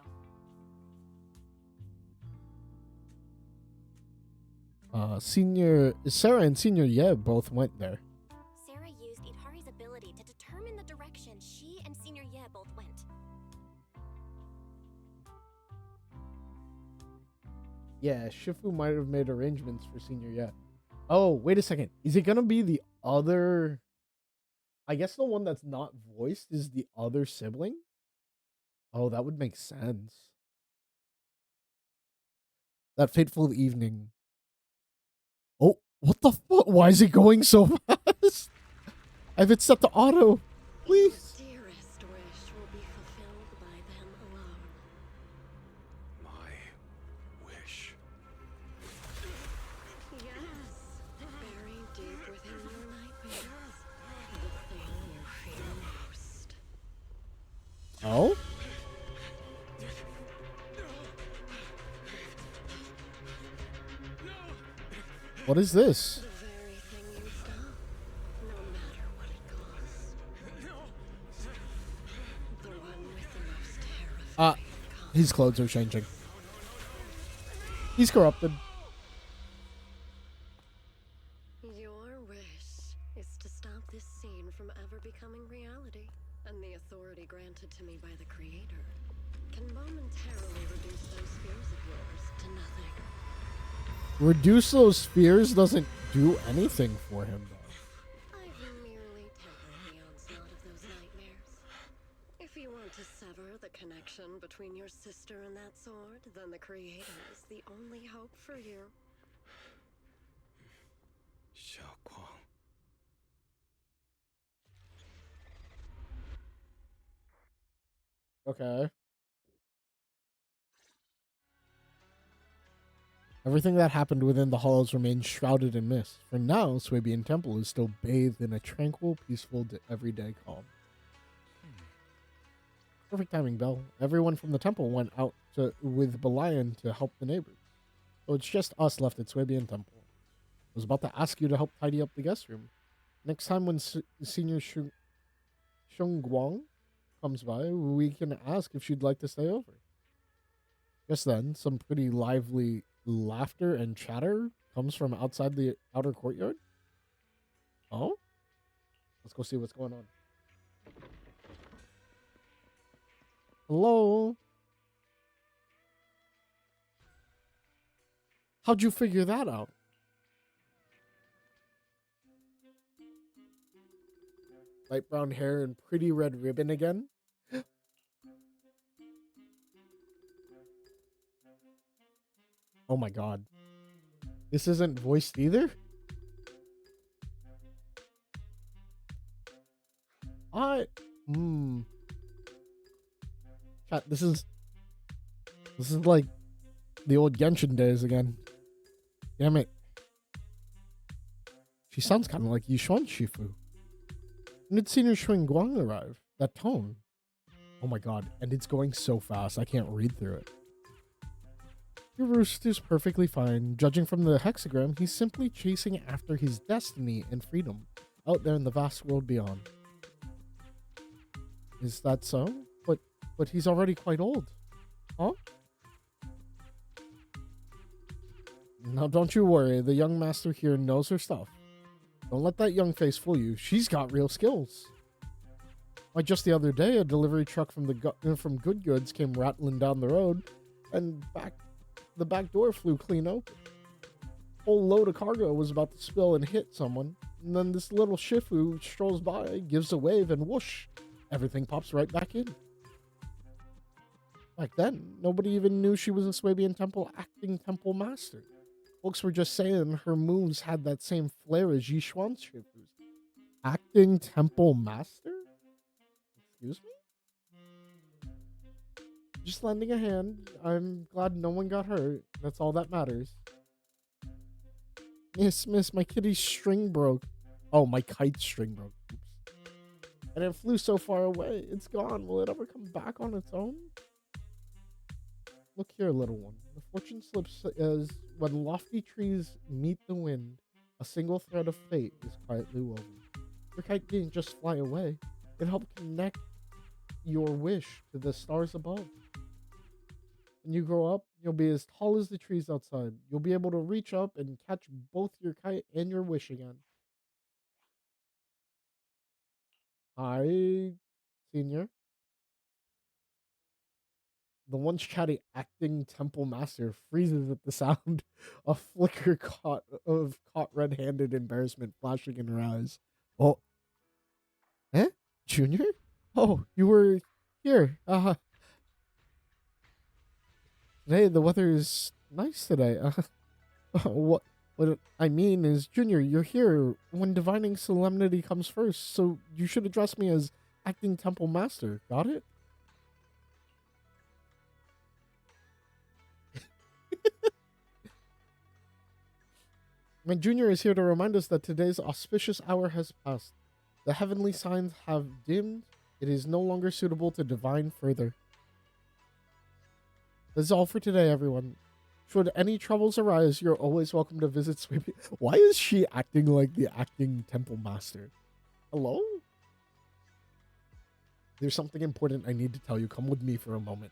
Senior Sarah and Senior Yeb both went there. Sarah used Idhari's ability to determine the direction she and Senior Ye both went. Yeah, Shifu might have made arrangements for Senior Yeb. Oh, wait a second. Is it gonna be the other? I guess the one that's not voiced is the other sibling. Oh, that would make sense. That fateful evening. Oh, what the fuck? Why is it going so fast? I have it set to auto. Please. Dearest wish will be fulfilled by them alone. My wish. Yes, buried deep within your nightmares, the thing you fear most. Oh? What is this? The very thing you stop, no matter what it costs. The one with the most terrifying His clothes are changing. He's corrupted. Your wish is to stop this scene from ever becoming reality, and the authority granted to me by the Creator can momentarily reduce those fears of yours to nothing. Reduce those fears doesn't do anything for him, though. I've merely tempered the onslaught of those nightmares. If you want to sever the connection between your sister and that sword, then the Creator is the only hope for you. Xiao Guang. Okay. Everything that happened within the halls remains shrouded in mist. For now, Swabian Temple is still bathed in a tranquil, peaceful, everyday calm. Perfect timing, Belle. Everyone from the temple went out with Belian to help the neighbors. So it's just us left at Swabian Temple. I was about to ask you to help tidy up the guest room. Next time when Senior Shung Guang comes by, we can ask if she'd like to stay over. Just then, some pretty lively laughter and chatter comes from outside the outer courtyard. Oh? Let's go see what's going on. Hello? How'd you figure that out? Light brown hair and pretty red ribbon again? Oh my god. This isn't voiced either? I Chat, this is like the old Genshin days again. Damn it. She sounds kind of like Yishuan Shifu. And it's senior Shuing Guang arrive. That tone. Oh my god, and it's going so fast, I can't read through it. Your rooster's perfectly fine. Judging from the hexagram, he's simply chasing after his destiny and freedom out there in the vast world beyond. Is that so? But he's already quite old. Huh? Now don't you worry, the young master here knows her stuff. Don't let that young face fool you. She's got real skills. Like just the other day, a delivery truck from from Good Goods came rattling down the road, and the back door flew clean open. Whole load of cargo was about to spill and hit someone, and then this little Shifu strolls by, gives a wave, and whoosh, everything pops right back in. Back then, nobody even knew she was a Swabian Temple acting temple master. Folks were just saying her moves had that same flair as Yishuan Shifu's. Acting temple master? Excuse me? Just lending a hand. I'm glad no one got hurt. That's all that matters. Miss, my kitty's string broke. Oh, my kite's string broke. Oops. And it flew so far away. It's gone. Will it ever come back on its own? Look here, little one. The fortune slips as when lofty trees meet the wind, a single thread of fate is quietly woven. Your kite didn't just fly away. It helped connect your wish to the stars above. When you grow up, you'll be as tall as the trees outside. You'll be able to reach up and catch both your kite and your wish again. Hi, senior. The once chatty acting temple master freezes at the sound, a flicker caught red-handed embarrassment flashing in her eyes. Oh, eh, Junior? Oh, you were here. Today the weather is nice today. What I mean is, Junior, you're here when divining solemnity comes first, so you should address me as acting temple master. Got it? My Junior is here to remind us that today's auspicious hour has passed. The heavenly signs have dimmed. It is no longer suitable to divine further. This is all for today, everyone. Should any troubles arise, you're always welcome to visit Sweepy. Why is she acting like the acting temple master? Hello? There's something important I need to tell you. Come with me for a moment.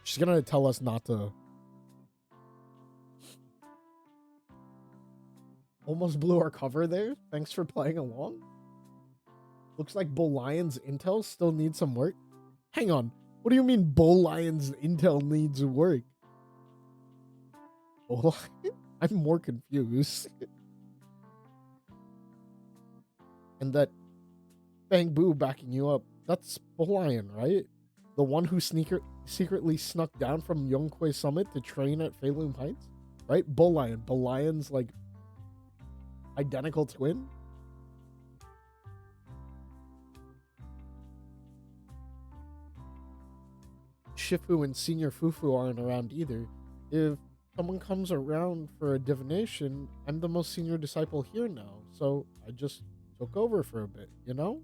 She's gonna tell us not to. Almost blew our cover there. Thanks for playing along. Looks like Bull Lion's intel still needs some work. Hang on. What do you mean Bull Lion's intel needs work? Bull Lion? I'm more confused. And that Bang Boo backing you up, that's Bull Lion, right? The one who secretly snuck down from Yongquei Summit to train at Feilun Heights? Right? Bull Lion. Bull Lion's like identical twin? Shifu and Senior Fufu aren't around either. If someone comes around for a divination, I'm the most senior disciple here now, so I just took over for a bit, you know?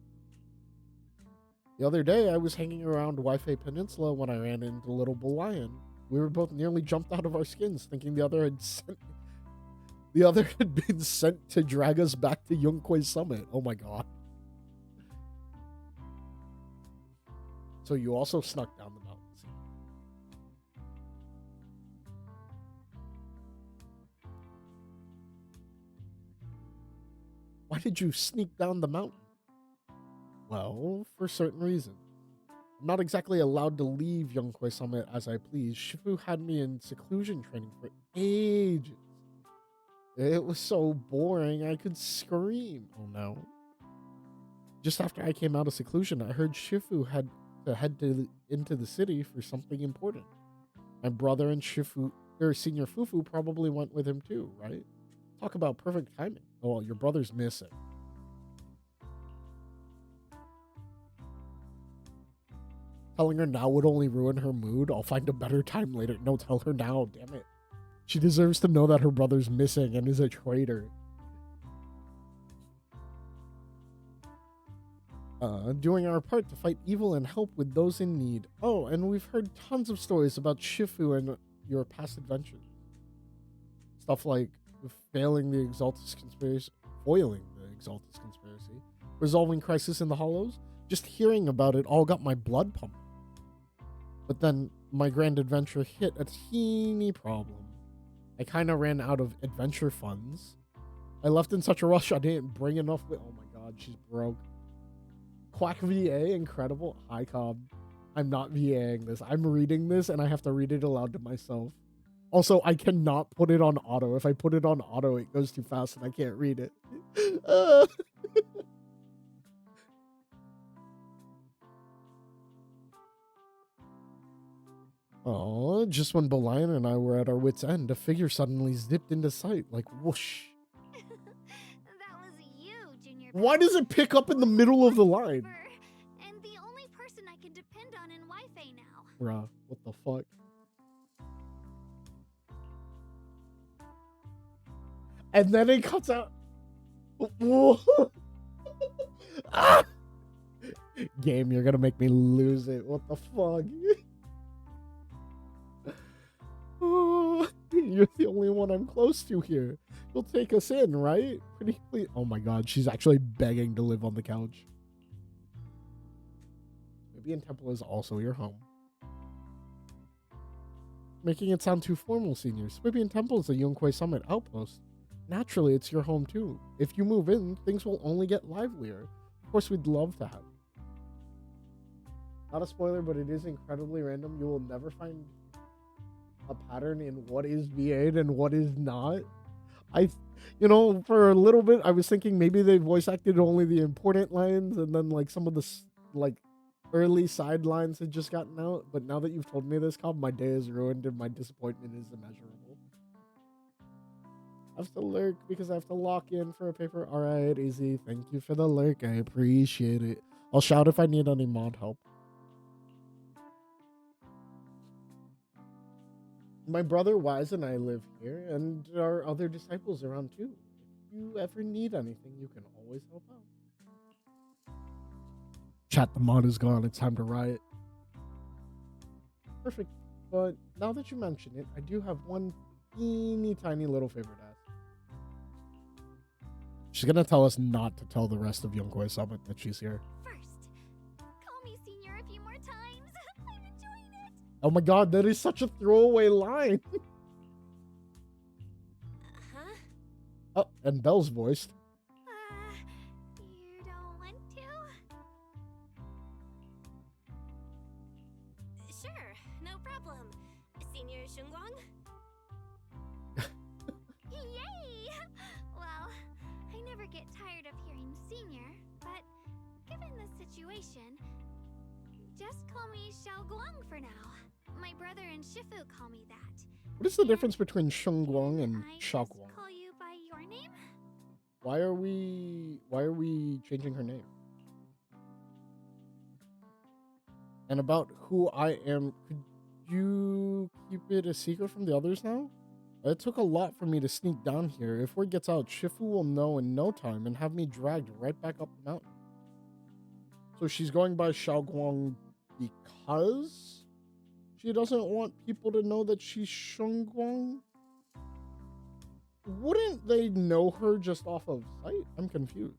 The other day, I was hanging around Wi-Fi Peninsula when I ran into Little Bull Lion. We were both nearly jumped out of our skins, thinking the other had been sent to drag us back to Yongquei Summit. Oh my god. So you also snuck down the mountains. Why did you sneak down the mountain? Well, for certain reasons. I'm not exactly allowed to leave Yongquei Summit as I please. Shifu had me in seclusion training for ages. It was so boring, I could scream. Oh no. Just after I came out of seclusion, I heard Shifu had to head into the city for something important. My brother and Shifu, or Senior Fufu, probably went with him too, right? Talk about perfect timing. Oh, well, your brother's missing. Telling her now would only ruin her mood. I'll find a better time later. No, tell her now, damn it. She deserves to know that her brother's missing and is a traitor. Doing our part to fight evil and help with those in need. Oh, and we've heard tons of stories about Shifu and your past adventures. Stuff like foiling the Exaltus conspiracy, resolving crisis in the Hollows. Just hearing about it all got my blood pumping. But then my grand adventure hit a teeny problem. I kind of ran out of adventure funds. I left in such a rush I didn't bring enough with. Oh my god, she's broke. Quack VA, incredible. Hi, Cobb. I'm not VAing this. I'm reading this and I have to read it aloud to myself. Also, I cannot put it on auto. If I put it on auto, it goes too fast and I can't read it. Oh, just when Belian and I were at our wits' end, a figure suddenly zipped into sight, like whoosh. That was you, Junior. Why does it pick up in the middle of the line? And the only person I can depend on in Wi-Fi now. Bruh, what the fuck? And then it cuts out. Whoa. Ah! Game, you're gonna make me lose it. What the fuck? Oh, you're the only one I'm close to here. You'll take us in, right? Pretty please. Oh my god, she's actually begging to live on the couch. Swibian Temple is also your home. Making it sound too formal, Senior. Swibian Temple is a Yunquei Summit outpost. Naturally, it's your home too. If you move in, things will only get livelier. Of course, we'd love to have. Not a spoiler, but it is incredibly random. You will never find a pattern in what is VA'd and what is not. For a little bit, I was thinking maybe they voice acted only the important lines and then like some of the early side lines had just gotten out. But now that you've told me this, Cobb, my day is ruined and my disappointment is immeasurable. I have to lurk because I have to lock in for a paper. All right, easy. Thank you for the lurk. I appreciate it. I'll shout if I need any mod help. My brother Wise and I live here, and our other disciples around too. If you ever need anything, you can always help out. Chat, the mod is gone. It's time to riot. Perfect. But now that you mention it, I do have one teeny tiny little favor to ask. She's gonna tell us not to tell the rest of Yunquei Summit that she's here. First, call me Senior a few more times. I'm enjoying it. Oh my god, that is such a throwaway line. Huh? Oh, and Belle's voiced. You don't want to? Sure, no problem. Senior Shunguang? Yay! Well, I never get tired of hearing Senior, but given the situation, just call me Xiaoguang for now. My brother and Shifu call me that. What is the difference between Shunguang and I just Xiaoguang? call you by your name? Why are we changing her name? And about who I am, could you keep it a secret from the others now? It took a lot for me to sneak down here. If word gets out, Shifu will know in no time and have me dragged right back up the mountain. So she's going by Xiaoguang because she doesn't want people to know that she's Shunguang? Wouldn't they know her just off of sight? I'm confused.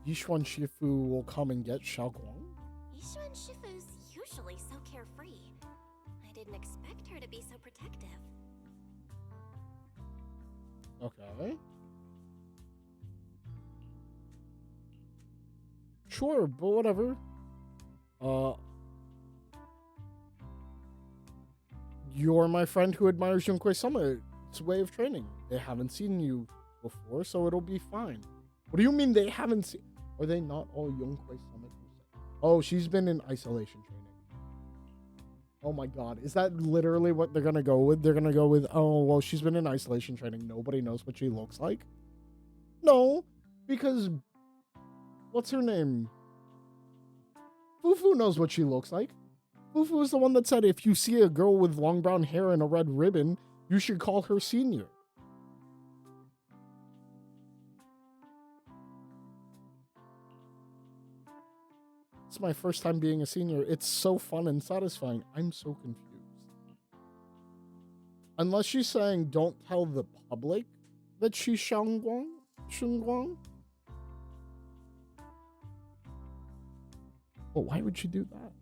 Yishuan Shifu will come and get Xiaoguang? Yishuan Shifu's usually so carefree. I didn't expect her to be so protective. Okay. Sure, but whatever. You're my friend who admires Yunquei Summit. It's a way of training. They haven't seen you before, so it'll be fine. What do you mean they haven't seen? Are they not all Yunquist Summit? Oh, she's been in isolation training. Oh my god. Is that literally what they're gonna go with? They're gonna go with, oh, well, she's been in isolation training. Nobody knows what she looks like? No, because what's her name? Fufu knows what she looks like. Fufu is the one that said if you see a girl with long brown hair and a red ribbon, you should call her senior. It's my first time being a senior. It's so fun and satisfying. I'm so confused. Unless she's saying don't tell the public that she's Shunguang? Well, why would she do that?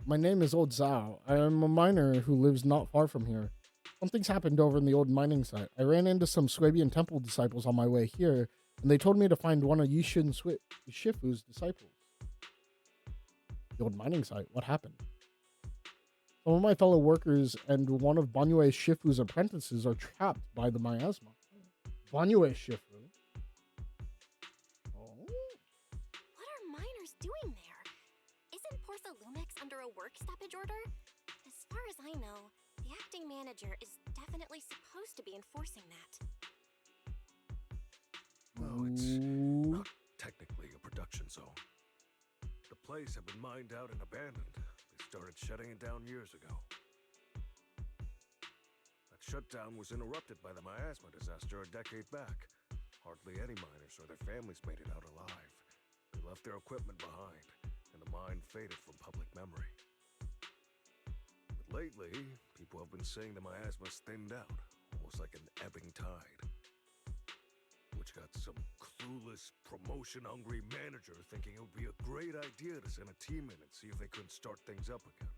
My name is Old Zhao. I am a miner who lives not far from here. Something's happened over in the old mining site. I ran into some Swabian temple disciples on my way here, and they told me to find one of Yishin Shifu's disciples. The old mining site? What happened? Some of my fellow workers and one of Banyue Shifu's apprentices are trapped by the miasma. Banyue Shifu? Oh? What are miners doing there? Isn't Portha Lumix under a work stoppage order? As far as I know, the acting manager is definitely supposed to be enforcing that. No, it's Ooh. not technically a production zone. The place had been mined out and abandoned. They started shutting it down years ago. That shutdown was interrupted by the miasma disaster a decade back. Hardly any miners or their families made it out alive. They left their equipment behind, and the mine faded from public memory. But lately, people have been saying the miasma's thinned out, almost like an ebbing tide. Which got some clueless, promotion-hungry manager thinking it would be a great idea to send a team in and see if they couldn't start things up again.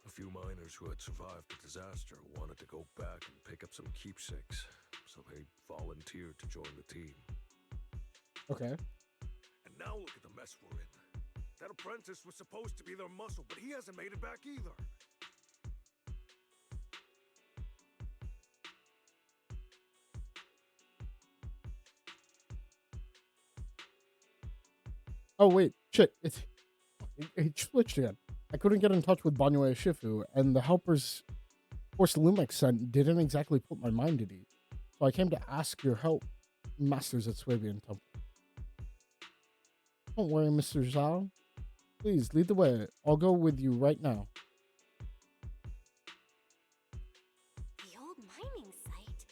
A few miners who had survived the disaster wanted to go back and pick up some keepsakes, so they volunteered to join the team. Okay. And now look at the mess we're in. That apprentice was supposed to be their muscle, but he hasn't made it back either. Oh, wait. Shit. It switched again. I couldn't get in touch with Banyue Shifu, and the helpers Force Lumix sent didn't exactly put my mind at ease. So I came to ask your help, Masters at Swabian Temple. Don't worry, Mr. Zhao. Please, lead the way. I'll go with you right now. The old mining site?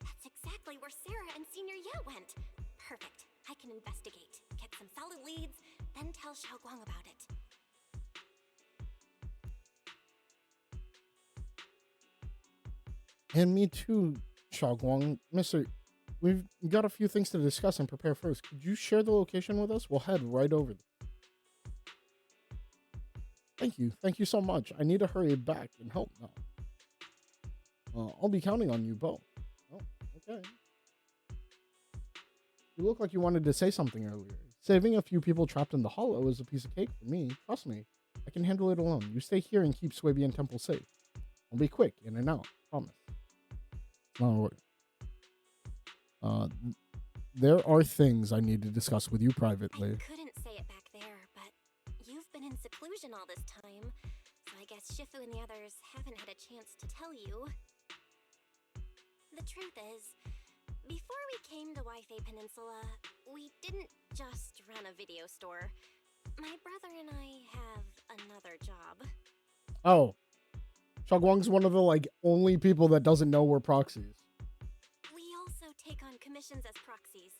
That's exactly where Sarah and Senior Ye went. Perfect. I can investigate, get some solid leads, then tell Xiaoguang about it. And me too, Xiaoguang. Mister, we've got a few things to discuss and prepare first. Could you share the location with us? We'll head right over there. Thank you. Thank you so much. I need to hurry back and help now. I'll be counting on you both. Oh, okay. You look like you wanted to say something earlier. Saving a few people trapped in the hollow is a piece of cake for me. Trust me. I can handle it alone. You stay here and keep Swabian Temple safe. I'll be quick, in and out. Promise. No, there are things I need to discuss with you privately. I couldn't say it back there, but you've been in seclusion all this time, so I guess Shifu and the others haven't had a chance to tell you. The truth is, before we came to Waifei Peninsula, we didn't just run a video store. My brother and I have another job. Oh. Xiaoguang's one of the, only people that doesn't know we're proxies. We also take on commissions as proxies.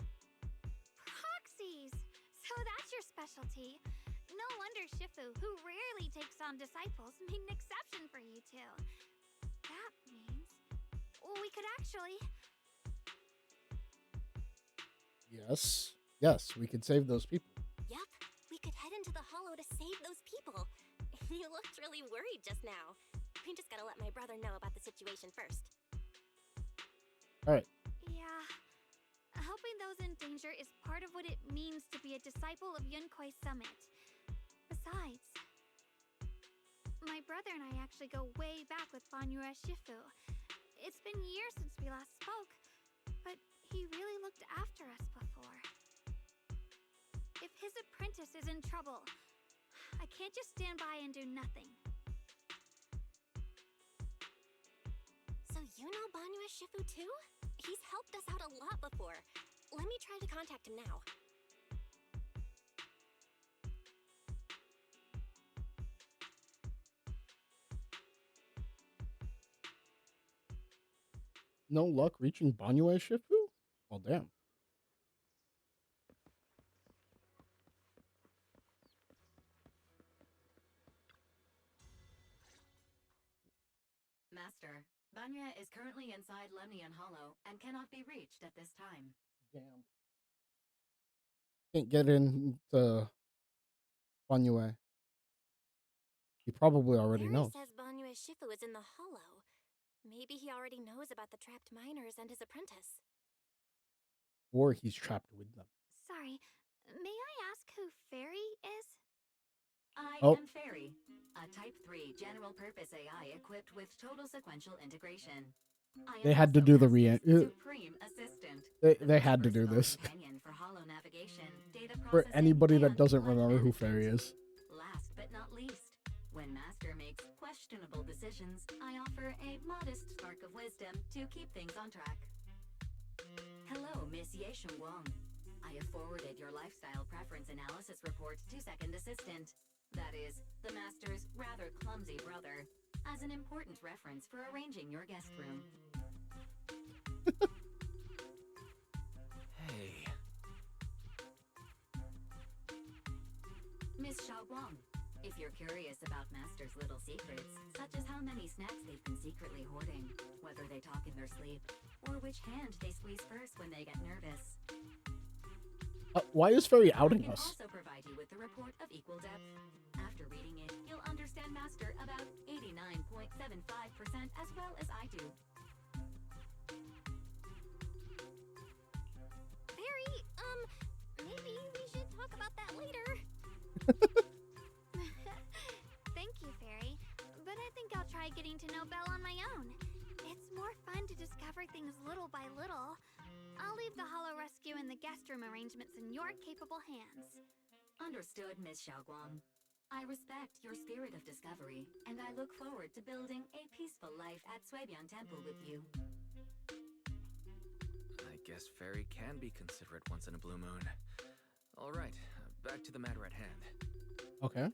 Proxies! So that's your specialty. No wonder Shifu, who rarely takes on disciples, made an exception for you two. That means we could actually... Yes. Yes, we could save those people. Yup, we could head into the hollow to save those people. You looked really worried just now. We just gotta let my brother know about the situation first. Alright. Yeah. Helping those in danger is part of what it means to be a disciple of Yunquist Summit. Besides, My brother and I actually go way back with Banyue Shifu. It's been years since we last spoke, but he really looked after us before. If his apprentice is in trouble, I can't just stand by and do nothing. So you know Banyue Shifu too? He's helped us out a lot before. Let me try to contact him now. No luck reaching Banyue Shifu? Well, damn. Master, Banya is currently inside Lemnian Hollow and cannot be reached at this time. Damn. Can't get into Banyue. He probably already Barry knows. says Banyue Shifu is in the hollow. Maybe he already knows about the trapped miners and his apprentice. Or he's trapped with them. Sorry, may I ask who Fairy is? I Oh. am Fairy, a Type 3 general-purpose AI equipped with total sequential integration. I am They had to also do the Master's Supreme Assistant. They had to the do first this. companion for hollow navigation, data For processing, anybody that and doesn't life remember who management. Fairy is. Last but not least, when Master makes questionable decisions, I offer a modest spark of wisdom to keep things on track. Hello, Miss Yeshun Wong. I have forwarded your lifestyle preference analysis report to Second Assistant. That is, the Master's rather clumsy brother, as an important reference for arranging your guest room. Hey. Miss Xiaoguang, if you're curious about Master's little secrets, such as how many snacks they've been secretly hoarding, whether they talk in their sleep, or which hand they squeeze first when they get nervous, Why is Fairy I outing can us? also provide you with the report of equal depth. After reading it, you'll understand Master about 89.75% as well as I do. Barry, maybe we should talk about that later. Thank you, Fairy, but I think I'll try getting to know Belle on my own. It's more fun to discover things little by little. I'll leave the Hollow Rescue and the guest room arrangements in your capable hands. Understood, Miss Xiaoguang. I respect your spirit of discovery, and I look forward to building a peaceful life at Suibian Temple with you. I guess Fairy can be considerate once in a blue moon. Alright, back to the matter at hand. Okay.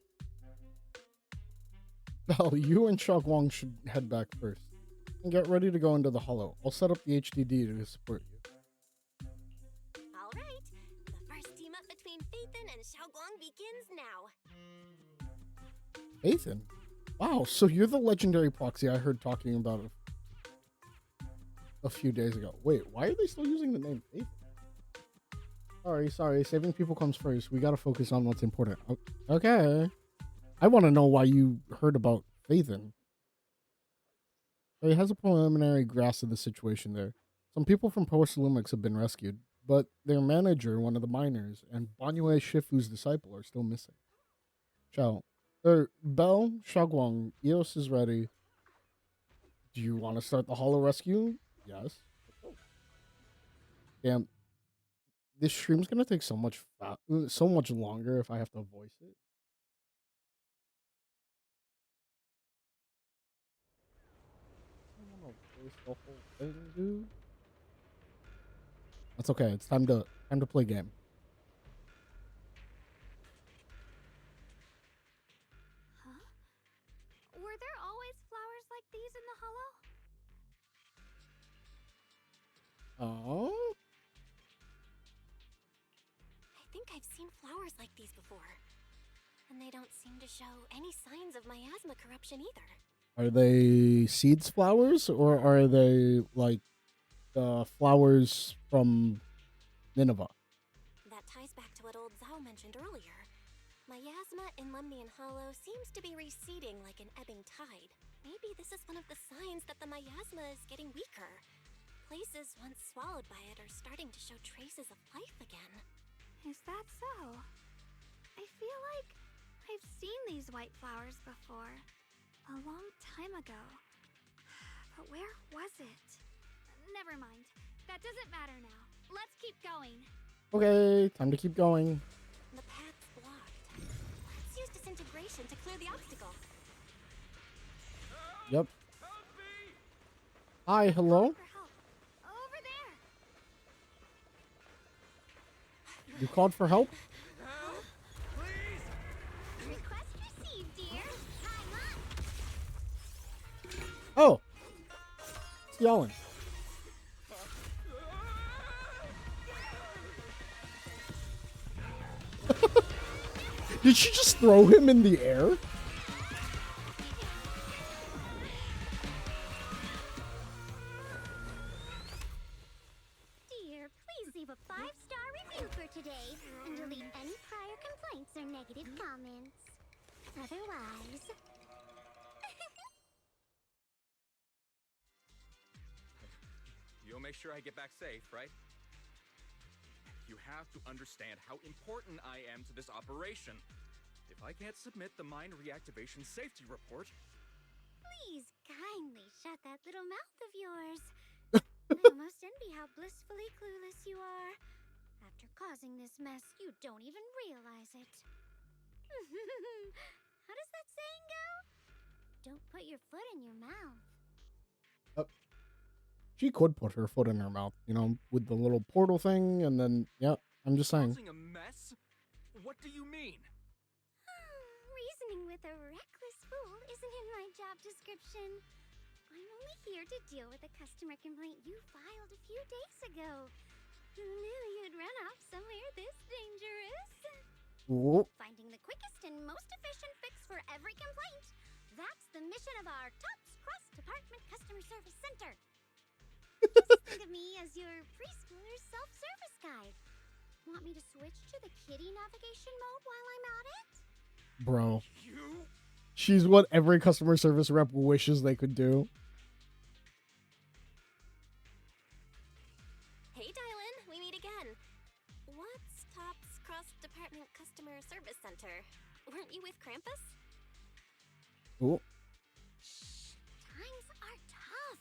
Well, you and Xiaoguang should head back first. And get ready to go into the hollow. I'll set up the HDD to support you. Alright, the first team up between Phaethon and Xiaoguang begins now. Phaethon? Wow, so you're the legendary proxy I heard talking about a few days ago. Wait, why are they still using the name Phaethon? Sorry. Saving people comes first. We gotta focus on what's important. Okay. I want to know why you heard about Phaethon. He has a preliminary grasp of the situation there. Some people from Post Lumix have been rescued, but their manager, one of the miners, and Banyue Shifu's disciple are still missing. Belle, Xiaoguang, Eos is ready. Do you want to start the hollow rescue? Yes. Damn. This stream's gonna take so much longer if I have to voice it. I don't wanna voice the whole thing, dude. That's okay. It's time to play game. Huh? Were there always flowers like these in the hollow? Oh. I think I've seen flowers like these before. And they don't seem to show any signs of miasma corruption either. Are they seeds flowers or are they like flowers from Nineveh? That ties back to what old Zhao mentioned earlier. Miasma in Lemnian Hollow seems to be receding like an ebbing tide. Maybe this is one of the signs that the miasma is getting weaker. Places once swallowed by it are starting to show traces of life again. Is that so? I feel like I've seen these white flowers before. a long time ago. But where was it? Never mind. That doesn't matter now. Let's keep going. Okay, time to keep going. The path's blocked. Let's use disintegration to clear the obstacle. Yep. Hi, hello? For help. Over there. You called for help? Request received, dear. Time up. Oh! It's yelling. Did she just throw him in the air? Dear, please leave a 5-star review for today and delete any prior complaints or negative comments. Otherwise... You'll make sure I get back safe, right? You have to understand how important I am to this operation. If I can't submit the mine reactivation safety report, Please kindly shut that little mouth of yours. I almost envy how blissfully clueless you are. After causing this mess, you don't even realize it. How does that saying go? Don't put your foot in your mouth. She could put her foot in her mouth, you know, with the little portal thing, and then, yeah, I'm just saying. causing a mess? What do you mean? Reasoning with a reckless fool isn't in my job description. I'm only here to deal with a customer complaint you filed a few days ago. Who knew you'd run off somewhere this dangerous? Ooh. Finding the quickest and most efficient fix for every complaint. That's the mission of our TOPS Cross-Department Customer Service Center. Just think of me as your preschooler self-service guide. Want me to switch to the kiddie navigation mode while I'm at it? Bro. You? She's what every customer service rep wishes they could do. Hey, Dylan, we meet again. What's TOPS Cross-Department Customer Service Center? Weren't you with Krampus? Ooh. Times are tough.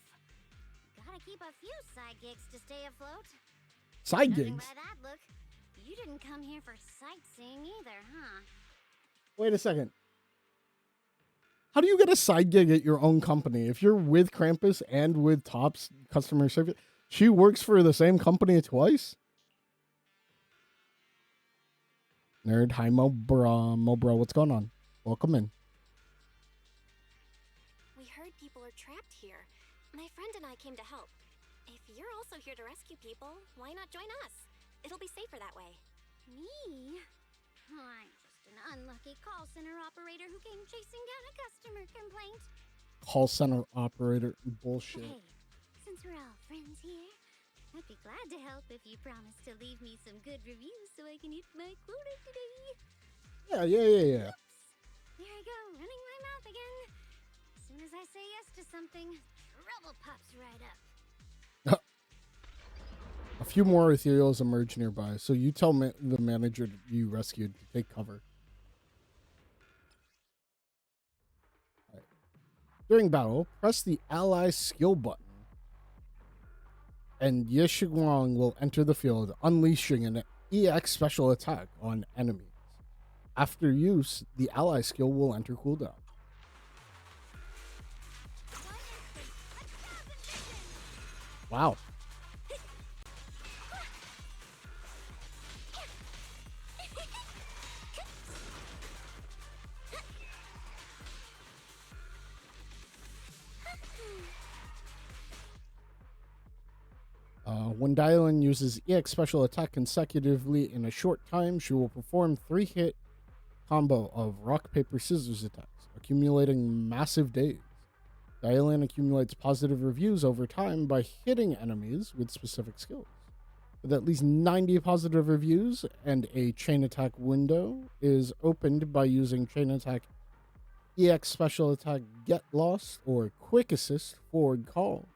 Gotta keep a few side gigs to stay afloat. Side Judging gigs. by that look, you didn't come here for sightseeing either, huh? Wait a second. How do you get a side gig at your own company? If you're with Krampus and with TOPS customer service, she works for the same company twice? Nerd, hi Mobra, what's going on? Welcome in. We heard people are trapped here. My friend and I came to help. If you're also here to rescue people, why not join us? It'll be safer that way. Me? I'm just an unlucky call center operator who came chasing down a customer complaint. Call center operator bullshit. Hey, since we're all friends here, I'd be glad to help if you promise to leave me some good reviews so I can hit my quota today. Yeah. There I go, running my mouth again. As soon as I say yes to something, trouble pops right up. A few more ethereals emerge nearby, so you tell the manager you rescued to take cover. Right. During battle, press the ally skill button, and Yeshiguang will enter the field, unleashing an EX special attack on enemies. After use, the ally skill will enter cooldown. Wow. When Dylan uses EX special attack consecutively in a short time, she will perform 3-hit combo of rock, paper, scissors attacks, accumulating massive days. Dylan accumulates positive reviews over time by hitting enemies with specific skills. With at least 90 positive reviews, and a chain attack window is opened by using chain attack EX special attack Get Lost or Quick Assist Forward Call.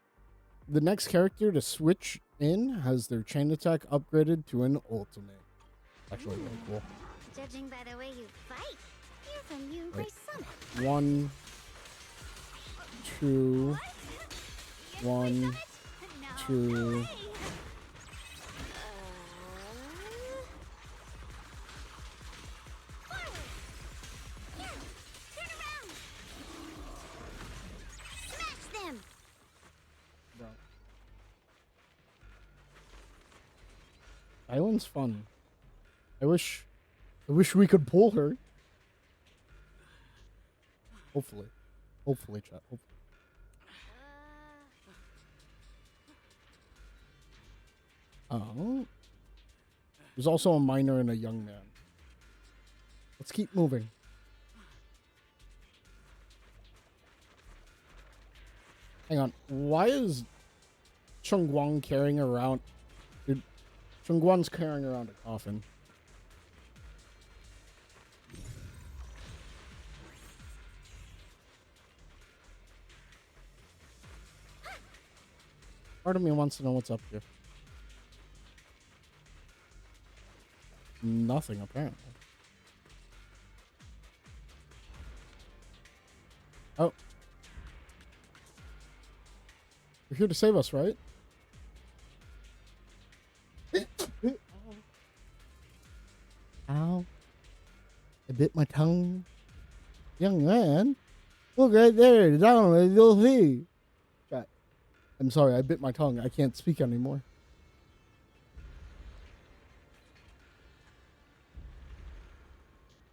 The next character to switch in has their chain attack upgraded to an ultimate. Actually, really cool. Judging by the way you fight, you're from Yungray Right. Summit. 1, 2, Yes, 1, we got it. Now 2. hurry. Forward. Here, turn around. Smash them. Bro. Island's fun. I wish we could pull her. Hopefully. Hopefully, chat. Hopefully. Oh. There's also a minor and a young man. Let's keep moving. Hang on. Why is Chungguang carrying around... Dude, Chungguang's carrying around a coffin. Part of me wants to know what's up here. Nothing, apparently. Oh. You're here to save us, right? Ow. I bit my tongue. Young man. Look right there. Down, you'll see. God. I'm sorry, I bit my tongue. I can't speak anymore.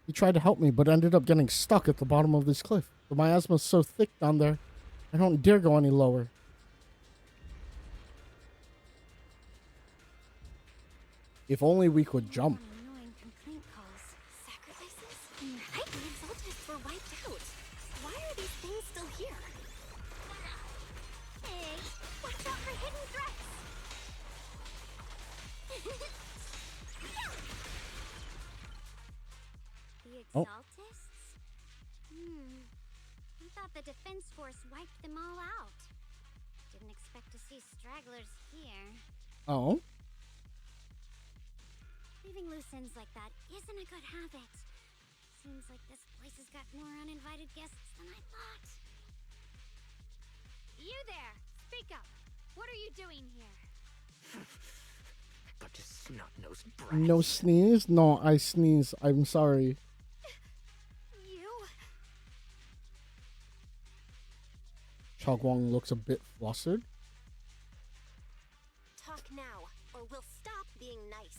He tried to help me, but ended up getting stuck at the bottom of this cliff. The miasma's so thick down there, I don't dare go any lower. If only we could jump. Annoying complaint calls. Sacrifices? Right? The Exaltists were wiped out. Why are these things still here? Hey, watch out for hidden threats. The Oh. Exaltists? I thought the Defense Force wiped them all out. Didn't expect to see stragglers here. Oh? Leaving loose ends like that isn't a good habit. Seems like this place has got more uninvited guests than I thought. You there! Speak up! What are you doing here? But a snot-nosed brat. No sneeze? No, I sneeze. I'm sorry. You? Chongguang looks a bit flustered. Talk now, or we'll stop being nice.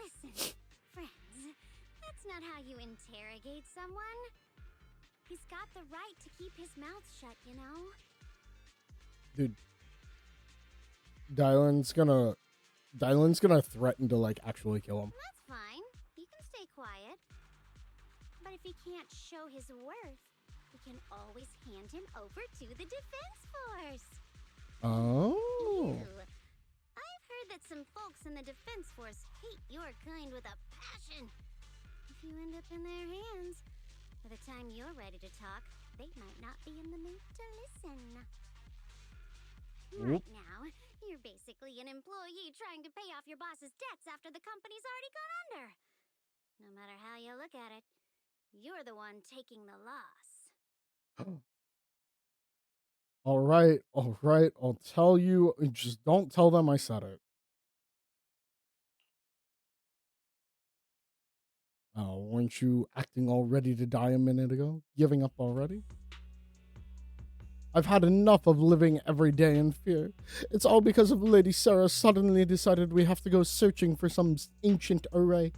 Listen, friends, that's not how you interrogate someone. He's got the right to keep his mouth shut, you know? Dude. Dylan's gonna threaten to, like, actually kill him. That's fine. He can stay quiet. But if he can't show his worth, we can always hand him over to the Defense Force. Oh. Ew. I've heard that some folks in the Defense Force hate your kind with a passion. If you end up in their hands, by the time you're ready to talk, they might not be in the mood to listen. Right now, you're basically an employee trying to pay off your boss's debts after the company's already gone under. No matter how you look at it, you're the one taking the loss. All right. I'll tell you. Just don't tell them I said it. Oh, weren't you acting all ready to die a minute ago? Giving up already? I've had enough of living every day in fear. It's all because of Lady Sarah suddenly decided we have to go searching for some ancient array.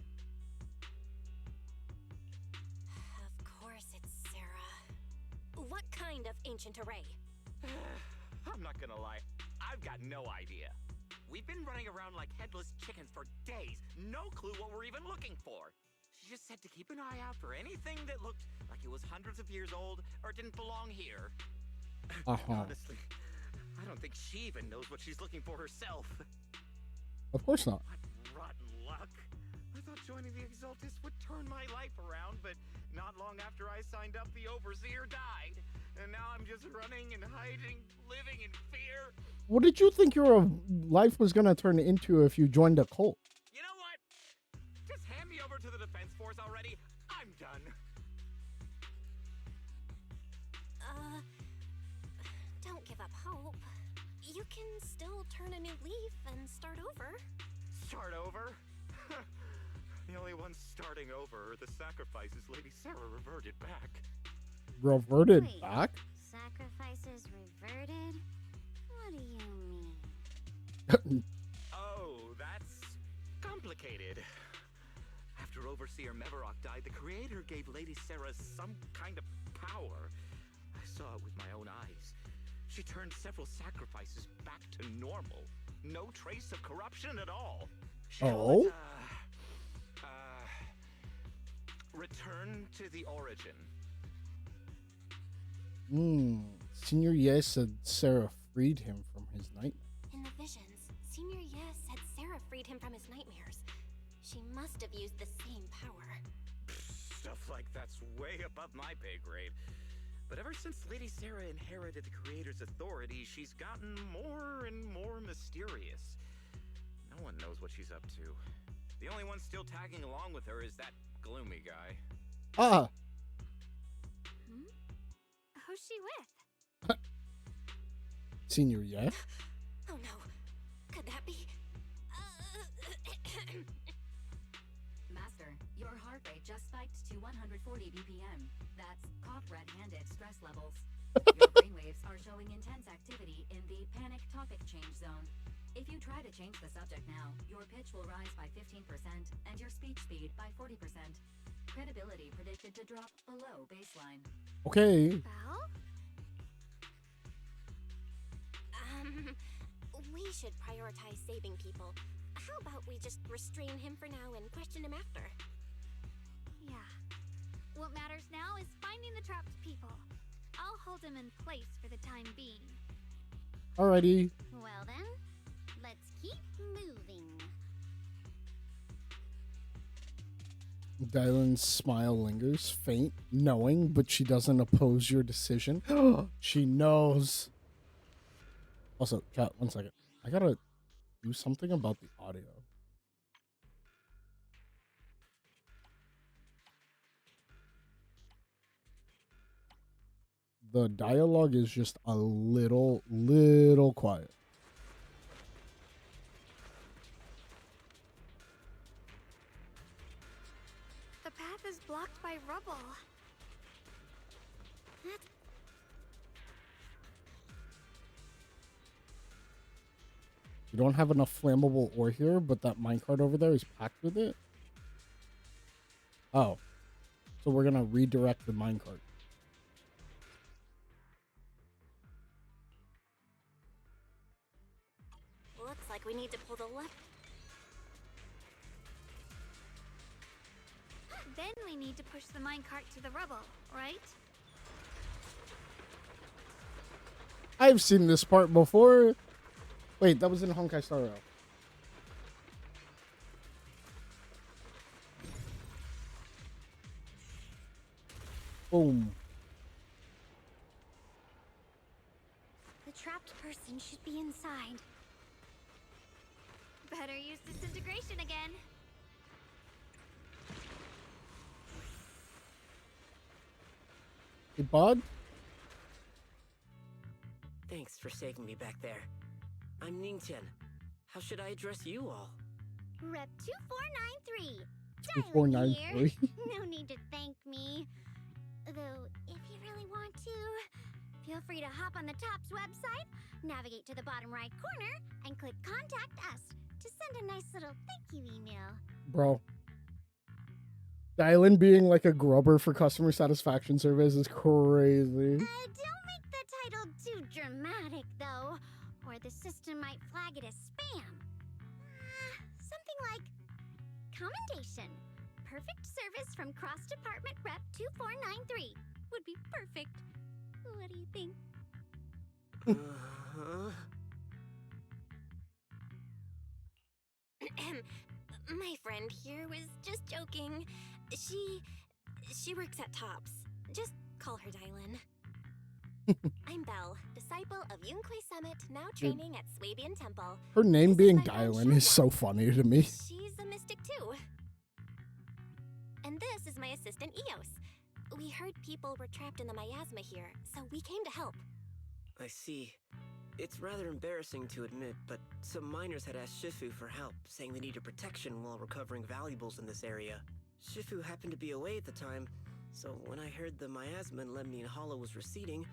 Of course it's Sarah. What kind of ancient array? I'm not gonna lie, I've got no idea. We've been running around like headless chickens for days. No clue what we're even looking for. She just said to keep an eye out for anything that looked like it was hundreds of years old or didn't belong here. Honestly, I don't think she even knows what she's looking for herself. Of course not. What rotten luck. I thought joining the Exaltists would turn my life around, but not long after I signed up, the Overseer died. And now I'm just running and hiding, living in fear. What did you think your life was gonna turn into if you joined a cult? You know what? Just hand me over to the Defense Force already. still turn a new leaf and start over. Start over? The only ones starting over are the sacrifices Lady Sarah reverted back. Reverted Wait. back? Sacrifices reverted? What do you mean? Oh, that's complicated. After Overseer Mevarok died, the Creator gave Lady Sarah some kind of power. I saw it with my own eyes. She turned several sacrifices back to normal. No trace of corruption at all. She Oh? would, return to the origin. Senior Yes said Sarah freed him from his nightmare. In the visions, Senior Yes said Sarah freed him from his nightmares. She must have used the same power. Stuff like that's way above my pay grade. But ever since Lady Sarah inherited the Creator's authority, she's gotten more and more mysterious. No one knows what she's up to. The only one still tagging along with her is that gloomy guy. Ah! Who's she with? Senior Yes? Oh no. Could that be? Master, your heart rate just spiked to 140 BPM. That's caught red-handed stress levels. Your brainwaves are showing intense activity in the panic topic change zone. If you try to change the subject now, your pitch will rise by 15% and your speech speed by 40%. Credibility predicted to drop below baseline. Okay. Well, We should prioritize saving people. How about we just restrain him for now and question him after? yeah. What matters now is finding the trapped people. I'll hold him in place for the time being. Alrighty. Well then, let's keep moving. Dylan's smile lingers, faint, knowing, but she doesn't oppose your decision. She knows. Also, chat, 1 second. I gotta do something about the audio. The dialogue is just a little quiet. The path is blocked by rubble. You don't have enough flammable ore here, but that minecart over there is packed with it. Oh. So we're gonna redirect the minecart. Looks like we need to pull the left. Then we need to push the minecart to the rubble, right? I've seen this part before. Wait, that was in Honkai Star Rail. Boom. The trapped person should be inside. Better use disintegration again. Hey, bud? Thanks for saving me back there. I'm Ningtian. How should I address you all? Rep 2493. 2493. No need to thank me. Though, if you really want to, feel free to hop on the TOPS website, navigate to the bottom right corner, and click Contact Us to send a nice little thank you email. Bro. Dylan being like a grubber for customer satisfaction surveys is crazy. Don't make the title too dramatic, though, or the system might flag it as spam. Something like commendation. Perfect service from Cross Department Rep 2493 would be perfect. What do you think? My friend here was just joking. She works at TOPS. Just call her Dylan. I'm Belle, disciple of Yunque Summit, now training at Swabian Temple. Her name This being is my friend Dylan is so Sharon. funny to me. She's a mystic too. And this is my assistant Eos. We heard people were trapped in the miasma here, so we came to help. I see. It's rather embarrassing to admit, but some miners had asked Shifu for help, saying they needed protection while recovering valuables in this area. Shifu happened to be away at the time, so when I heard the miasma in Lemnian Hollow was receding,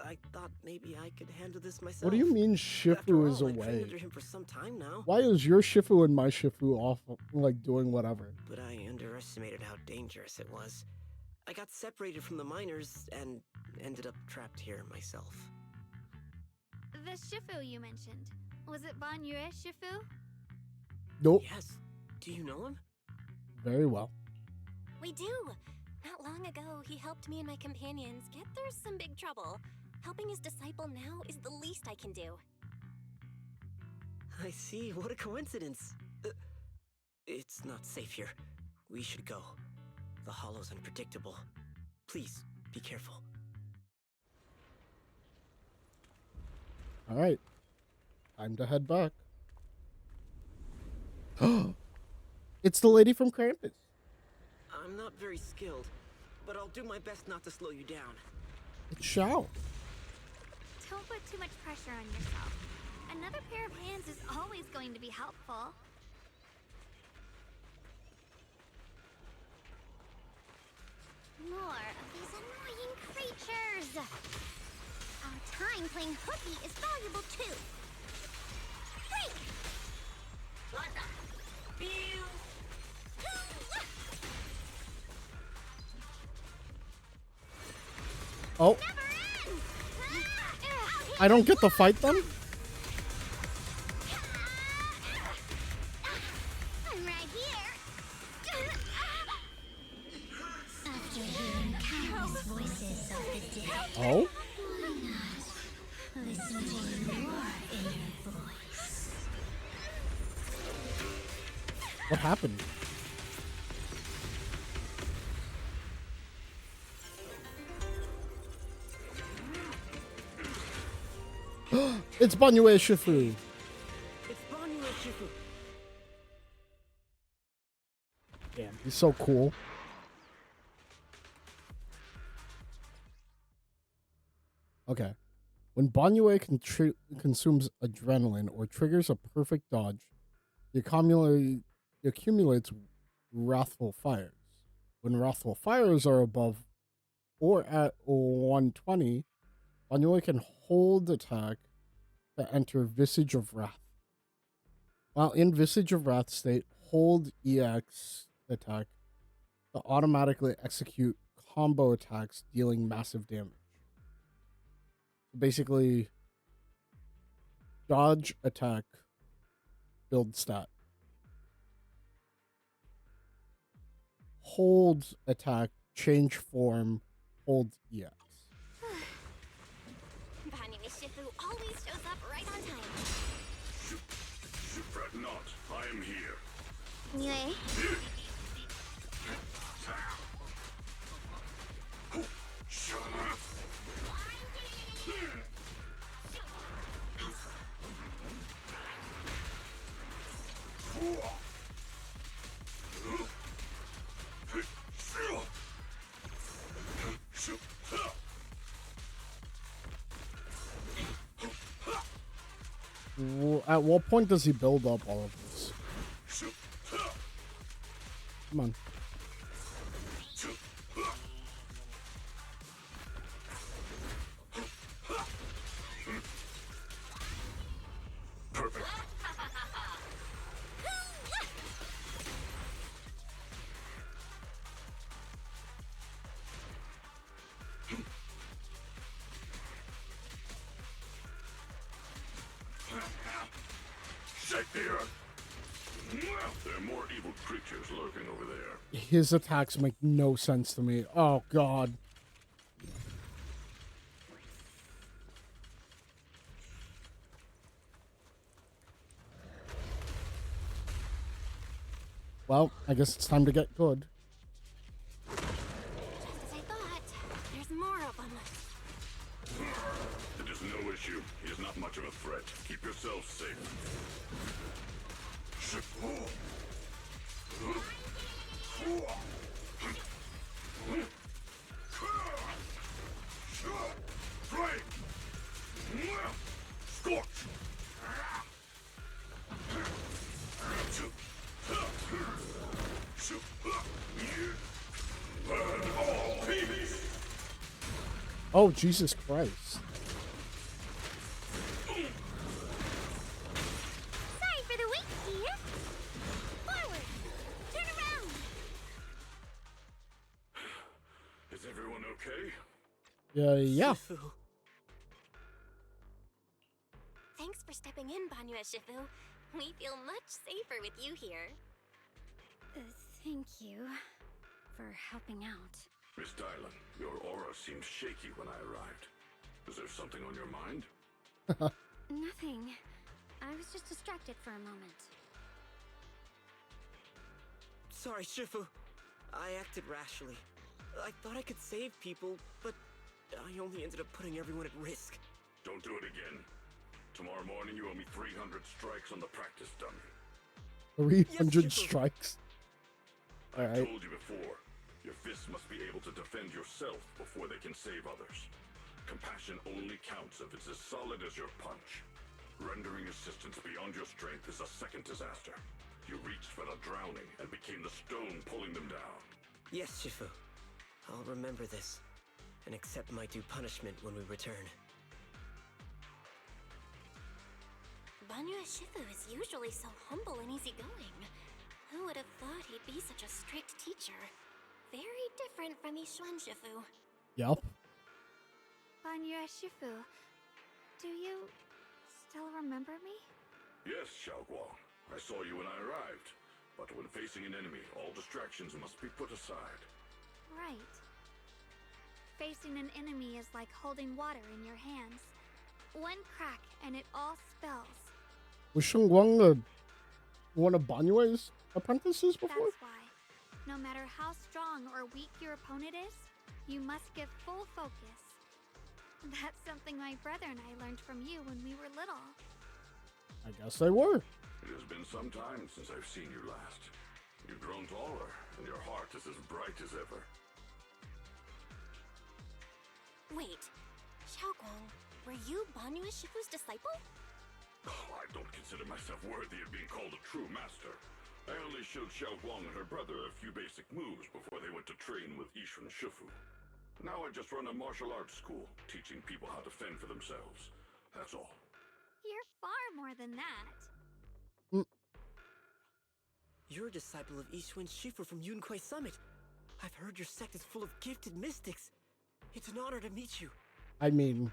I thought maybe I could handle this myself. What do you mean After Shifu is all, I've trained away? under him for some time now. Why is your Shifu and my Shifu off, like, doing whatever? But I underestimated how dangerous it was. I got separated from the miners and ended up trapped here myself. The Shifu you mentioned. Was it Banyue Shifu? Nope. Yes. Do you know him? Very well. We do. Not long ago, he helped me and my companions get through some big trouble. Helping his disciple now is the least I can do. I see. What a coincidence. It's not safe here. We should go. The hollow's unpredictable. Please, be careful. All right. Time to head back. It's the lady from Krampus. I'm not very skilled, but I'll do my best not to slow you down. It's Xiao. Don't put too much pressure on yourself. Another pair of hands is always going to be helpful. More of these annoying creatures! Our time playing hooky is valuable too. Break! What the? Pew! Oh. I don't get to fight them? I'm right here. After hearing countless voices of the dead, Oh? listen to your inner voice. What happened? It's Banyue Shifu. It's Banyue Shifu. Damn, he's so cool. Okay. When Banyue consumes adrenaline or triggers a perfect dodge, he accumulates wrathful fires. When wrathful fires are above or at 120, Banyue can hold attack to enter Visage of Wrath. While in Visage of Wrath state, hold EX attack to automatically execute combo attacks dealing massive damage. Basically, dodge, attack, build stat. Hold, attack, change form, hold EX. Banyue Shifu always shows up right on time. Fret not, I am here. Yay. At what point does he build up all of this? Come on. Perfect. Shake the earth. There are more evil creatures lurking over there. His attacks make no sense to me. Oh, God. Well, I guess it's time to get good. Just as I thought, there's more of them. It is no issue. He is not much of a threat. Keep yourself safe. Strike! Score! Oh, Jesus Christ. Sorry for the wait, dear. Forward. Turn around. Is everyone okay? Yeah. Shifu. Thanks for stepping in, Banyue Shifu. We feel much safer with you here. Thank you for helping out. Miss Dylan, your aura seemed shaky when I arrived. Is there something on your mind? Nothing. I was just distracted for a moment. Sorry, Shifu. I acted rashly. I thought I could save people, but I only ended up putting everyone at risk. Don't do it again. Tomorrow morning you owe me 300 strikes on the practice dummy. 300 Yes, Shifu. strikes. I Alright. told you before, your fists must be able to defend yourself before they can save others. Compassion only counts if it's as solid as your punch. Rendering assistance beyond your strength is a second disaster. You reached for the drowning and became the stone pulling them down. Yes, Shifu. I'll remember this and accept my due punishment when we return. Banyue Shifu is usually so humble and easygoing. Who would have thought he'd be such a strict teacher? Very different from Yishuan Shifu. Yup. Banyue Shifu, do you still remember me? Yes, Xiaoguang. I saw you when I arrived. But when facing an enemy, all distractions must be put aside. Right. Facing an enemy is like holding water in your hands. One crack and it all spills. Was Sheng Guang one of Banyue's apprentices before? That's why, no matter how strong or weak your opponent is, you must give full focus. That's something my brother and I learned from you when we were little. I guess they were. It has been some time since I've seen you last. You've grown taller, and your heart is as bright as ever. Wait, Xiaoguang, were you Banyue Shifu's disciple? Oh, I don't consider myself worthy of being called a true master. I only showed Xiaoguang and her brother a few basic moves before they went to train with Yishuan Shifu. Now I just run a martial arts school, teaching people how to fend for themselves. That's all. You're far more than that. You're a disciple of Yishuan Shifu from Yunquei Summit. I've heard your sect is full of gifted mystics. It's an honor to meet you. I mean,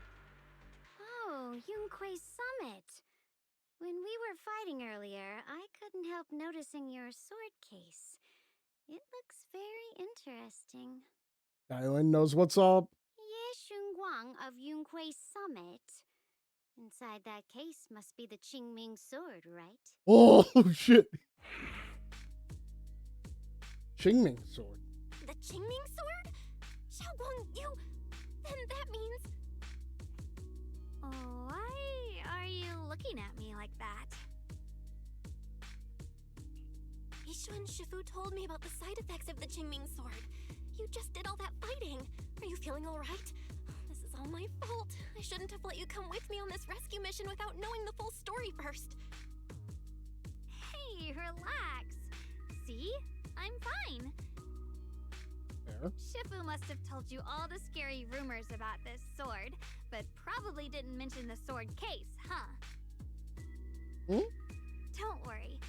Oh, Yunquei Summit. When we were fighting earlier, I couldn't help noticing your sword case. It looks very interesting. Dylan knows what's up. Ye Shunguang of Yunquei Summit. Inside that case must be the Qingming sword, right? Oh, shit. Qingming sword. The Qingming sword? Xiaoguang, you... Then that means... Why are you looking at me like that? Yishuan Shifu told me about the side effects of the Qingming sword. You just did all that fighting. Are you feeling alright? This is all my fault. I shouldn't have let you come with me on this rescue mission without knowing the full story first. Hey, relax. See? I'm fine. Fair. Shifu must have told you all the scary rumors about this sword, but probably didn't mention the sword case, huh? Don't worry.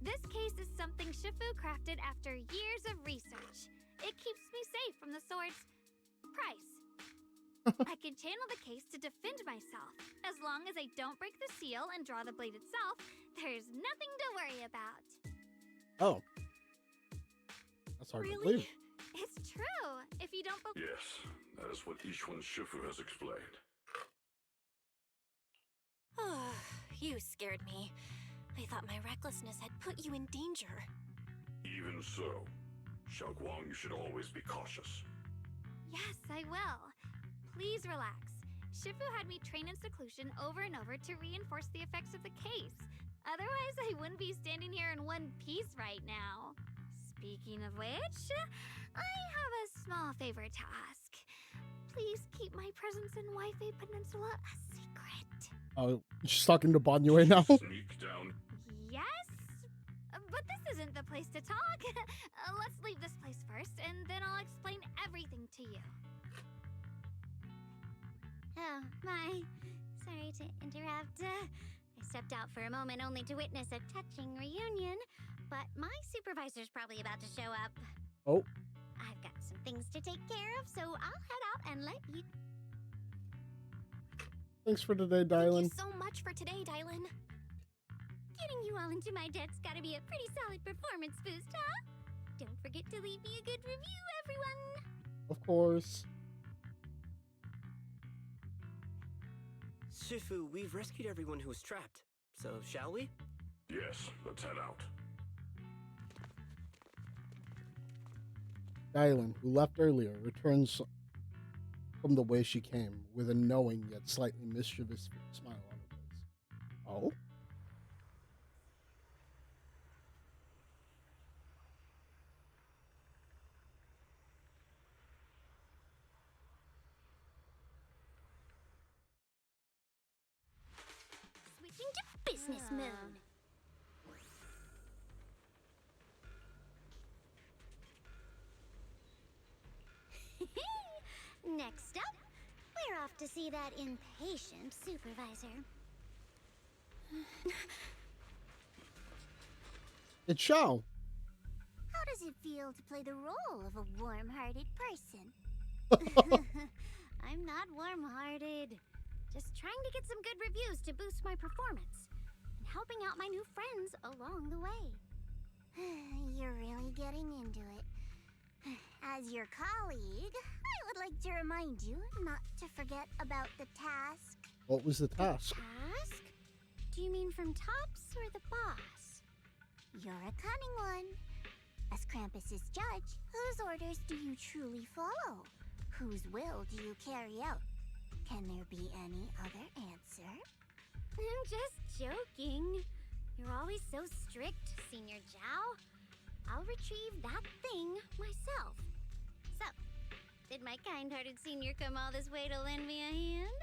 This case is something Shifu crafted after years of research. It keeps me safe from the sword's price. I can channel the case to defend myself. As long as I don't break the seal and draw the blade itself, there's nothing to worry about. Oh. That's hard to believe. It's true. If you don't believe... Yes, that is what Yishuan Shifu has explained. Oh, you scared me. I thought my recklessness had put you in danger. Even so, Xiaoguang, you should always be cautious. Yes, I will. Please relax. Shifu had me train in seclusion over and over to reinforce the effects of the case. Otherwise, I wouldn't be standing here in one piece right now. Speaking of which, I have a small favor to ask. Please keep my presence in Waifei Peninsula a secret. Oh, she's talking to Banyue now. Sneak down. Yes? But this isn't the place to talk. Let's leave this place first, and then I'll explain everything to you. Oh, my. Sorry to interrupt. I stepped out for a moment only to witness a touching reunion, but my supervisor's probably about to show up. Oh. I've got some things to take care of, so I'll head out and let you... Thanks for today, Thank Dylan. you so much for today, Dylan. Getting you all into my debt's gotta be a pretty solid performance boost, huh? Don't forget to leave me a good review, everyone! Of course. Shifu, we've rescued everyone who was trapped. So, shall we? Yes, let's head out. Dylan, who left earlier, returns from the way she came, with a knowing yet slightly mischievous smile on her face. Oh? Switching to business mode. Next up, we're off to see that impatient supervisor. It's Xiao. How does it feel to play the role of a warm-hearted person? I'm not warm-hearted. Just trying to get some good reviews to boost my performance. And helping out my new friends along the way. You're really getting into it. As your colleague, I would like to remind you not to forget about the task. What was the task? Task? Do you mean from Tops or the boss? You're a cunning one. As Krampus's judge, whose orders do you truly follow? Whose will do you carry out? Can there be any other answer? I'm just joking. You're always so strict, Senior Zhao. I'll retrieve that thing myself. So, did my kind-hearted senior come all this way to lend me a hand?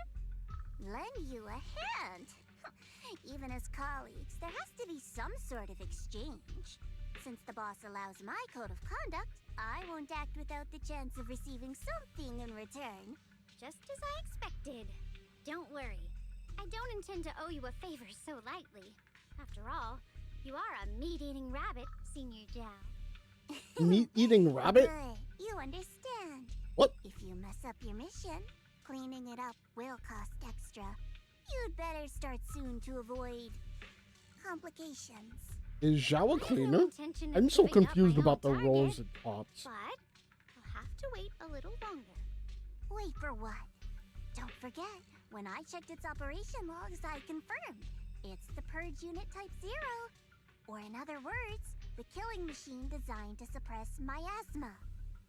Lend you a hand? Even as colleagues, there has to be some sort of exchange. Since the boss allows my code of conduct, I won't act without the chance of receiving something in return. Just as I expected. Don't worry. I don't intend to owe you a favor so lightly. After all, you are a meat-eating rabbit, Senior Zhao. Meat-eating rabbit? Good. You understand. What? If you mess up your mission, cleaning it up will cost extra. You'd better start soon to avoid complications. Is Zhao a cleaner? intention of I'm so giving up confused my about the own roles target, at Pops. But I'll have to wait a little longer. Wait for what? Don't forget, when I checked its operation logs, I confirmed. It's the Purge Unit Type 0. Or in other words, the killing machine designed to suppress miasma.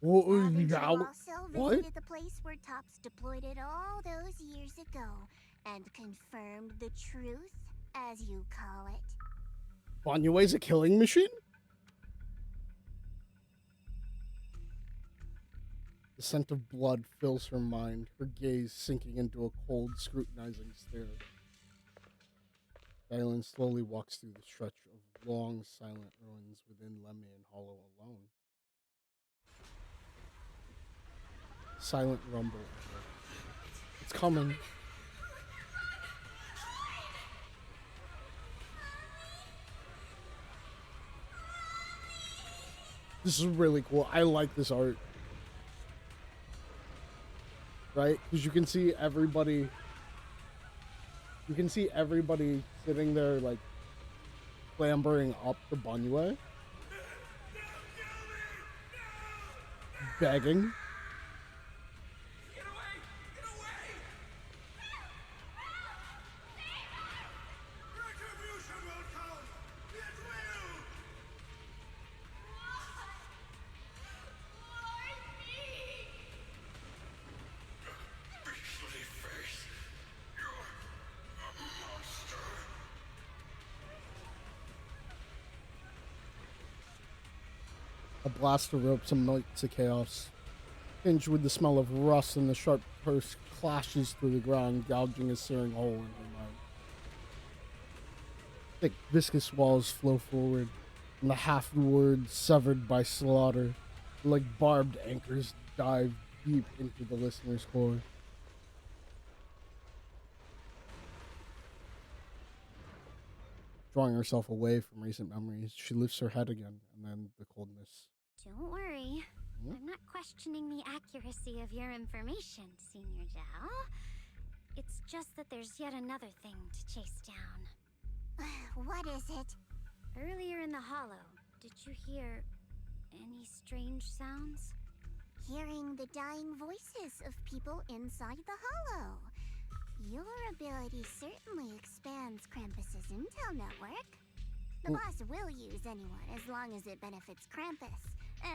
Haven't you also What? visited the place where Tops deployed it all those years ago and confirmed the truth, as you call it? Banyue's a killing machine? The scent of blood fills her mind, her gaze sinking into a cold, scrutinizing stare. Dylan slowly walks through the stretch of long, silent ruins within Lemian Hollow alone. Silent rumble. It's coming. This is really cool. I like this art. Right? Because you can see everybody. You can see everybody sitting there, like, clambering up the Banyue. Begging. A blaster rope some knights of chaos. Tinged with the smell of rust and the sharp purse clashes through the ground, gouging a searing hole in her mind. Thick, viscous walls flow forward, and the half-word severed by slaughter, like barbed anchors, dive deep into the listener's core. drawing herself away from recent memories. She lifts her head again, and then the coldness. Don't worry. Hmm? I'm not questioning the accuracy of your information, Senior Zhao. It's just that there's yet another thing to chase down. What is it? Earlier in the hollow, did you hear any strange sounds? Hearing the dying voices of people inside the hollow. Your ability certainly expands Krampus's intel network. The boss will use anyone as long as it benefits Krampus,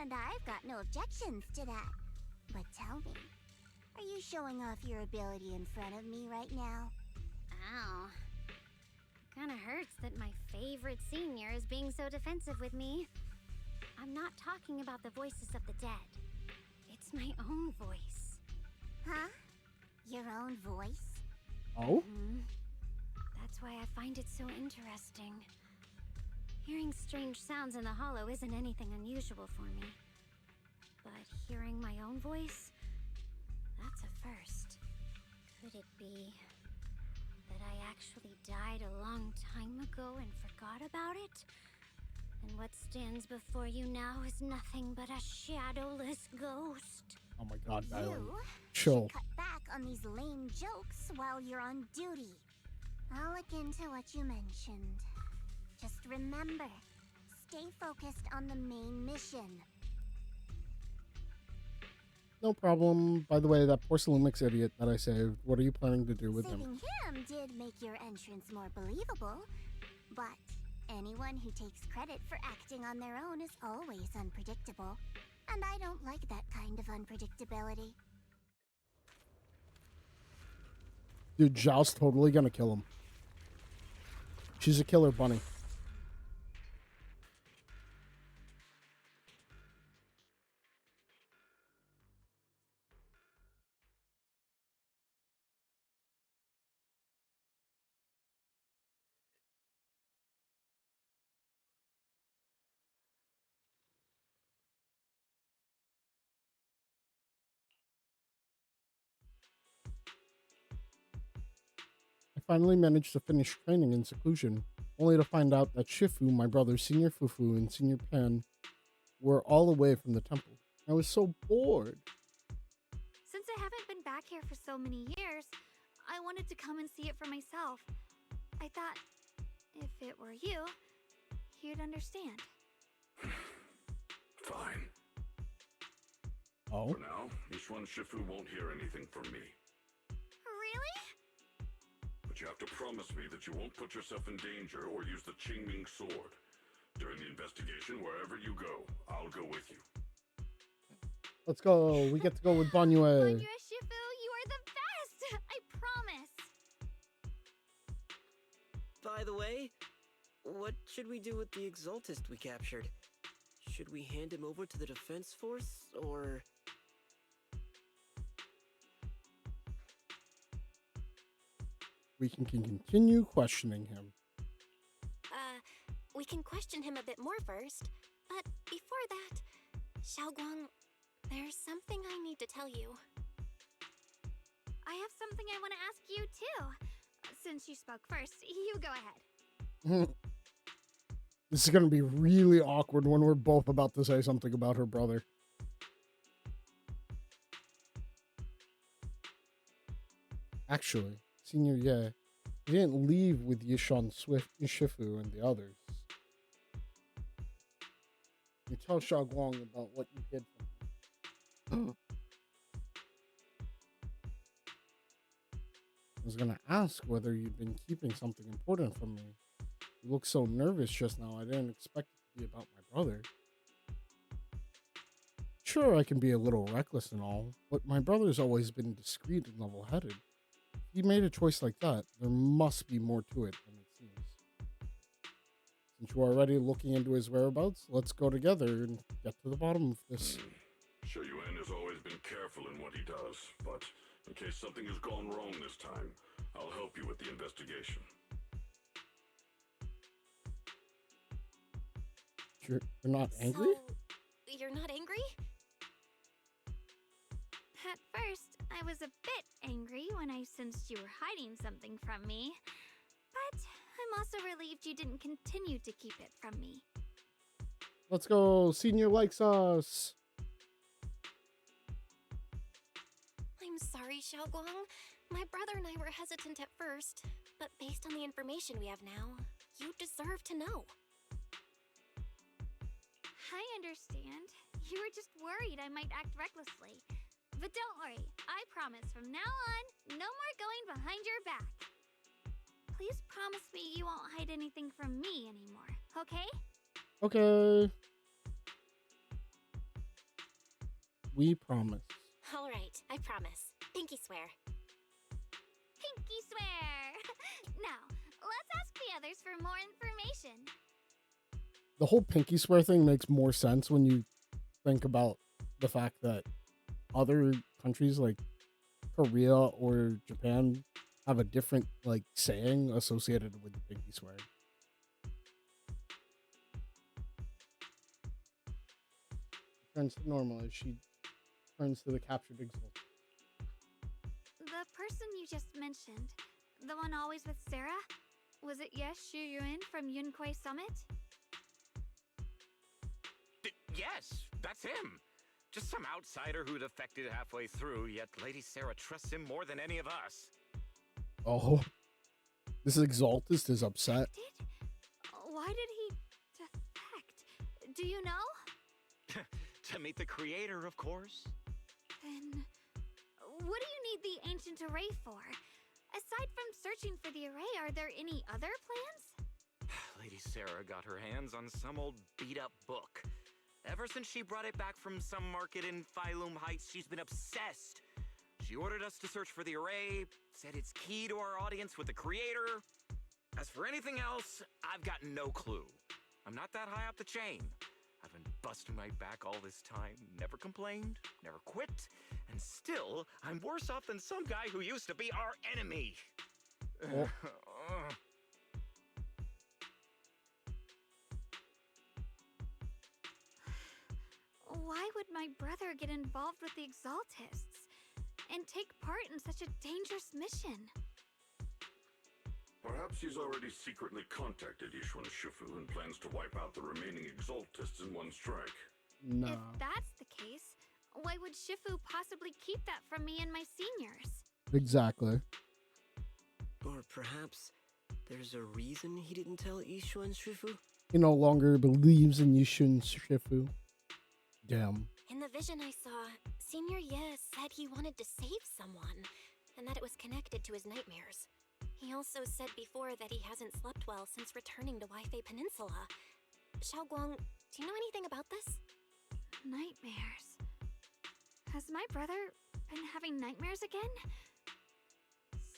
and I've got no objections to that. But tell me, are you showing off your ability in front of me right now? Ow. Kinda hurts that my favorite senior is being so defensive with me. I'm not talking about the voices of the dead. It's my own voice. Huh? Your own voice? Oh? That's why I find it so interesting. Hearing strange sounds in the hollow isn't anything unusual for me. But hearing my own voice, that's a first. Could it be that I actually died a long time ago and forgot about it? And what stands before you now is nothing but a shadowless ghost. Oh my god, Dylan. You Chill. should cut back on these lame jokes while you're on duty. I'll look into what you mentioned. Just remember, stay focused on the main mission. No problem. By the way, that porcelain mix idiot that I saved, what are you planning to do with him? Saving him did make your entrance more believable, but anyone who takes credit for acting on their own is always unpredictable. And I don't like that kind of unpredictability. Dude, Zhao's totally gonna kill him. She's a killer bunny. I finally managed to finish training in seclusion, only to find out that Shifu, my brother Senior Fufu, and Senior Pan were all away from the temple. I was so bored. Since I haven't been back here for so many years, I wanted to come and see it for myself. I thought, if it were you, you'd understand. Fine. Oh? For now, Yishuan Shifu won't hear anything from me. Really? But you have to promise me that you won't put yourself in danger or use the Qingming sword. During the investigation, wherever you go, I'll go with you. Let's go. We get to go with Banyue. Banyue Shifu, you are the best! I promise! By the way, what should we do with the Exaltist we captured? Should we hand him over to the defense force, or... We can continue questioning him. We can question him a bit more first. But before that, Xiaoguang, there's something I need to tell you. I have something I want to ask you, too. Since you spoke first, you go ahead. This is going to be really awkward when we're both about to say something about her brother. Actually, Senior Ye, he didn't leave with Yishuan Shifu and the others. You tell Xiaoguang about what you hid from him. I was gonna ask whether you'd been keeping something important from me. You look so nervous just now. I didn't expect it to be about my brother. Sure, I can be a little reckless and all, but my brother's always been discreet and level-headed. If he made a choice like that, there must be more to it than it seems. Since you are already looking into his whereabouts, let's go together and get to the bottom of this. Shu Yuan has always been careful in what he does, but in case something has gone wrong this time, I'll help you with the investigation. You're not angry? So, you're not angry? At first, I was a bit angry when I sensed you were hiding something from me. But I'm I'm also relieved you didn't continue to keep it from me. Let's go. Senior likes us. I'm sorry, Xiaoguang. My brother and I were hesitant at first, but based on the information we have now, you deserve to know. I understand. You were just worried I might act recklessly. But don't worry, I promise from now on, no more going behind your back. Please promise me you won't hide anything from me anymore, okay? Okay. We promise. All right, I promise. Pinky swear. Pinky swear! Now, let's ask the others for more information. The whole pinky swear thing makes more sense when you think about the fact that other countries like Korea or Japan have a different like saying associated with the pinky swear. Turns to normal as she turns to the captured exalt. The person you just mentioned, the one always with Sarah? Was it Yes Shuyuin from Yunquei Summit? Yes, that's him. Just some outsider who defected halfway through, yet Lady Sarah trusts him more than any of us. Oh, this exaltist is upset. Why did he defect? Do you know? To meet the creator, of course. Then, what do you need the ancient array for? Aside from searching for the array, are there any other plans? Lady Sarah got her hands on some old beat-up book. Ever since she brought it back from some market in Phylum Heights, she's been obsessed. She ordered us to search for the array, said it's key to our audience with the creator. As for anything else, I've got no clue. I'm not that high up the chain. I've been busting my back all this time, never complained, never quit, and still, I'm worse off than some guy who used to be our enemy. Oh. Why would my brother get involved with the Exaltists and take part in such a dangerous mission? Perhaps he's already secretly contacted Yishuan Shifu and plans to wipe out the remaining Exaltists in one strike. No. If that's the case, why would Shifu possibly keep that from me and my seniors? Exactly. Or perhaps there's a reason he didn't tell Yishuan Shifu? He no longer believes in Yishun Shifu. Damn. In the vision I saw, Senior Ye said he wanted to save someone, and that it was connected to his nightmares. He also said before that he hasn't slept well since returning to Waifei Peninsula. Xiaoguang, do you know anything about this? Nightmares. Has my brother been having nightmares again?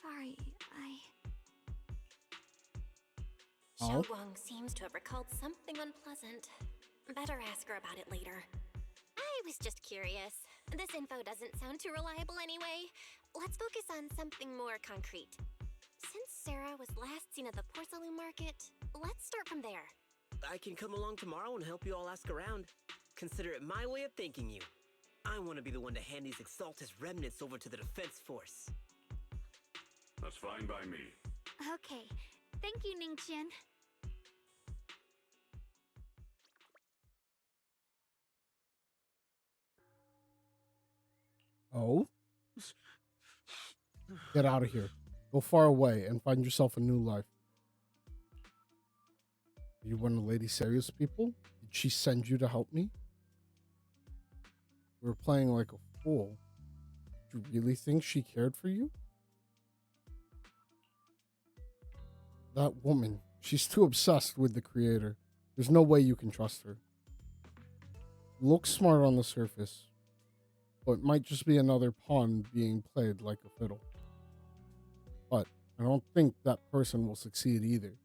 Sorry, Xiaoguang seems to have recalled something unpleasant. Better ask her about it later. I was just curious. This info doesn't sound too reliable anyway. Let's focus on something more concrete. Since Sarah was last seen at the Porcelain Market, let's start from there. I can come along tomorrow and help you all ask around. Consider it my way of thanking you. I want to be the one to hand these Exaltus remnants over to the defense force. That's fine by me. Okay. Thank you, Ningqian. Oh? Get out of here. Go far away and find yourself a new life. Are you one of Lady Sarah's people? Did she send you to help me? We were playing like a fool. Do you really think she cared for you? That woman, she's too obsessed with the creator. There's no way you can trust her. Looks smart on the surface, but might just be another pawn being played like a fiddle. But I don't think that person will succeed either.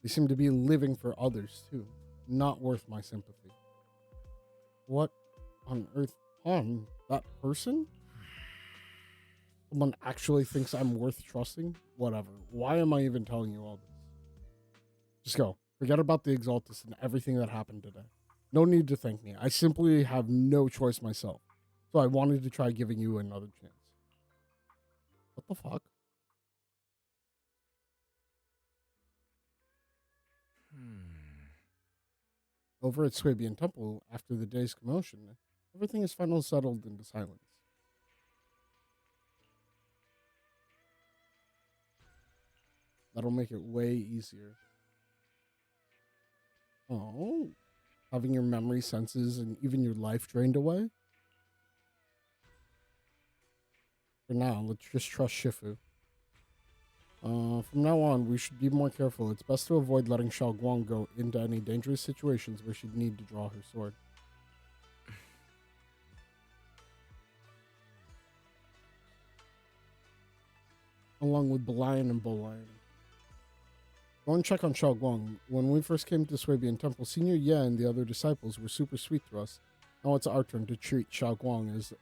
They seem to be living for others too. Not worth my sympathy. What on earth, pawn? That person? Someone actually thinks I'm worth trusting? Whatever. Why am I even telling you all this? Just go. Forget about the Exaltus and everything that happened today. No need to thank me. I simply have no choice myself. So I wanted to try giving you another chance. What the fuck? Over at Swabian Temple, after the day's commotion, everything is finally settled into silence. That'll make it way easier. Oh, having your memory, senses, and even your life drained away? For now, let's just trust Shifu. From now on, we should be more careful. It's best to avoid letting Xiao Guang go into any dangerous situations where she'd need to draw her sword. Along with Belian and Bolian. Go and check on Xiao Guang. When we first came to Swabian Temple, Senior Ye and the other disciples were super sweet to us. Now it's our turn to treat Xiao Guang as...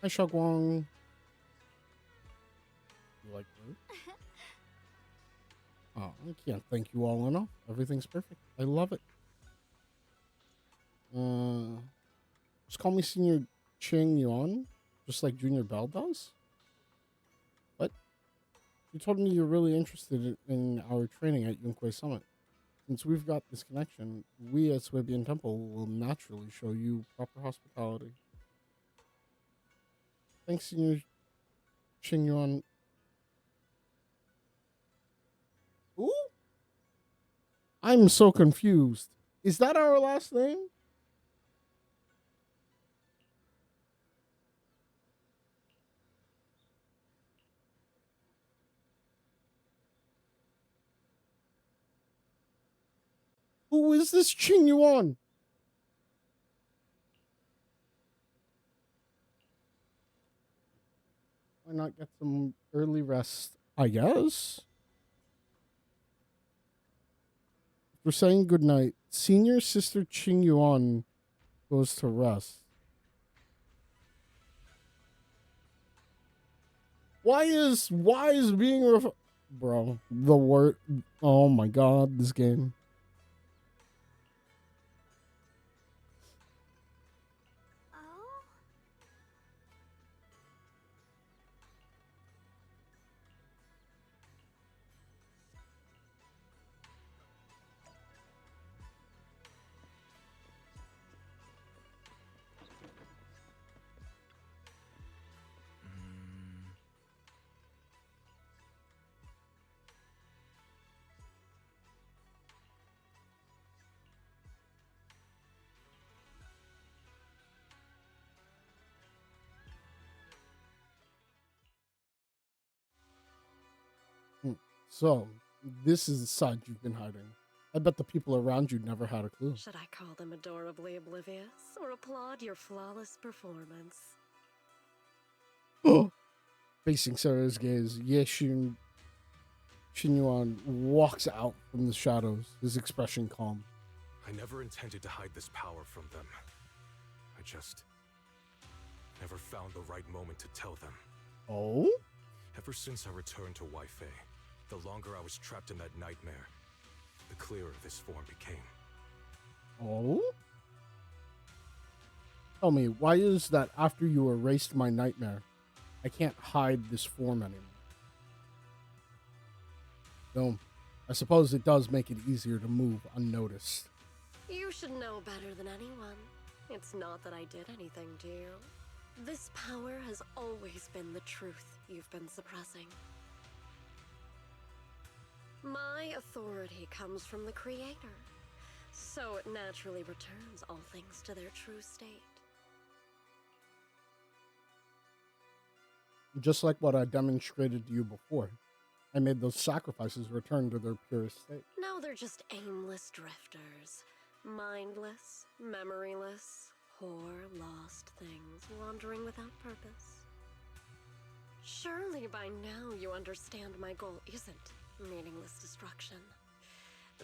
Hi, Xiao Guang. You like her? Oh, I can't thank you all enough. Everything's perfect. I love it. Just call me Senior Ching Yuan, just like Junior Bell does? What? You told me you're really interested in our training at Yunque Summit. Since we've got this connection, we at Swabian Temple will naturally show you proper hospitality. Thanks, Senior Ching Yuan. Ooh? I'm so confused. Is that our last name? Who is this Ching Yuan? Why not get some early rest, I guess? We're saying goodnight. Senior Sister Ching Yuan goes to rest. Why is being bro, the word, oh my god, this game. So, this is the side you've been hiding. I bet the people around you never had a clue. Should I call them adorably oblivious or applaud your flawless performance? Facing Sarah's gaze, Ye Xinyuan walks out from the shadows, his expression calm. I never intended to hide this power from them. I just never found the right moment to tell them. Oh? Ever since I returned to Weifei, the longer I was trapped in that nightmare, the clearer this form became. Oh? Tell me, why is that after you erased my nightmare, I can't hide this form anymore? Though, I suppose it does make it easier to move unnoticed. You should know better than anyone. It's not that I did anything to you. This power has always been the truth you've been suppressing. My authority comes from the Creator, so it naturally returns all things to their true state. Just like what I demonstrated to you before. I made those sacrifices return to their purest state. Now they're just aimless drifters, mindless, memoryless, poor, lost things wandering without purpose. Surely by now you understand my goal isn't meaningless destruction.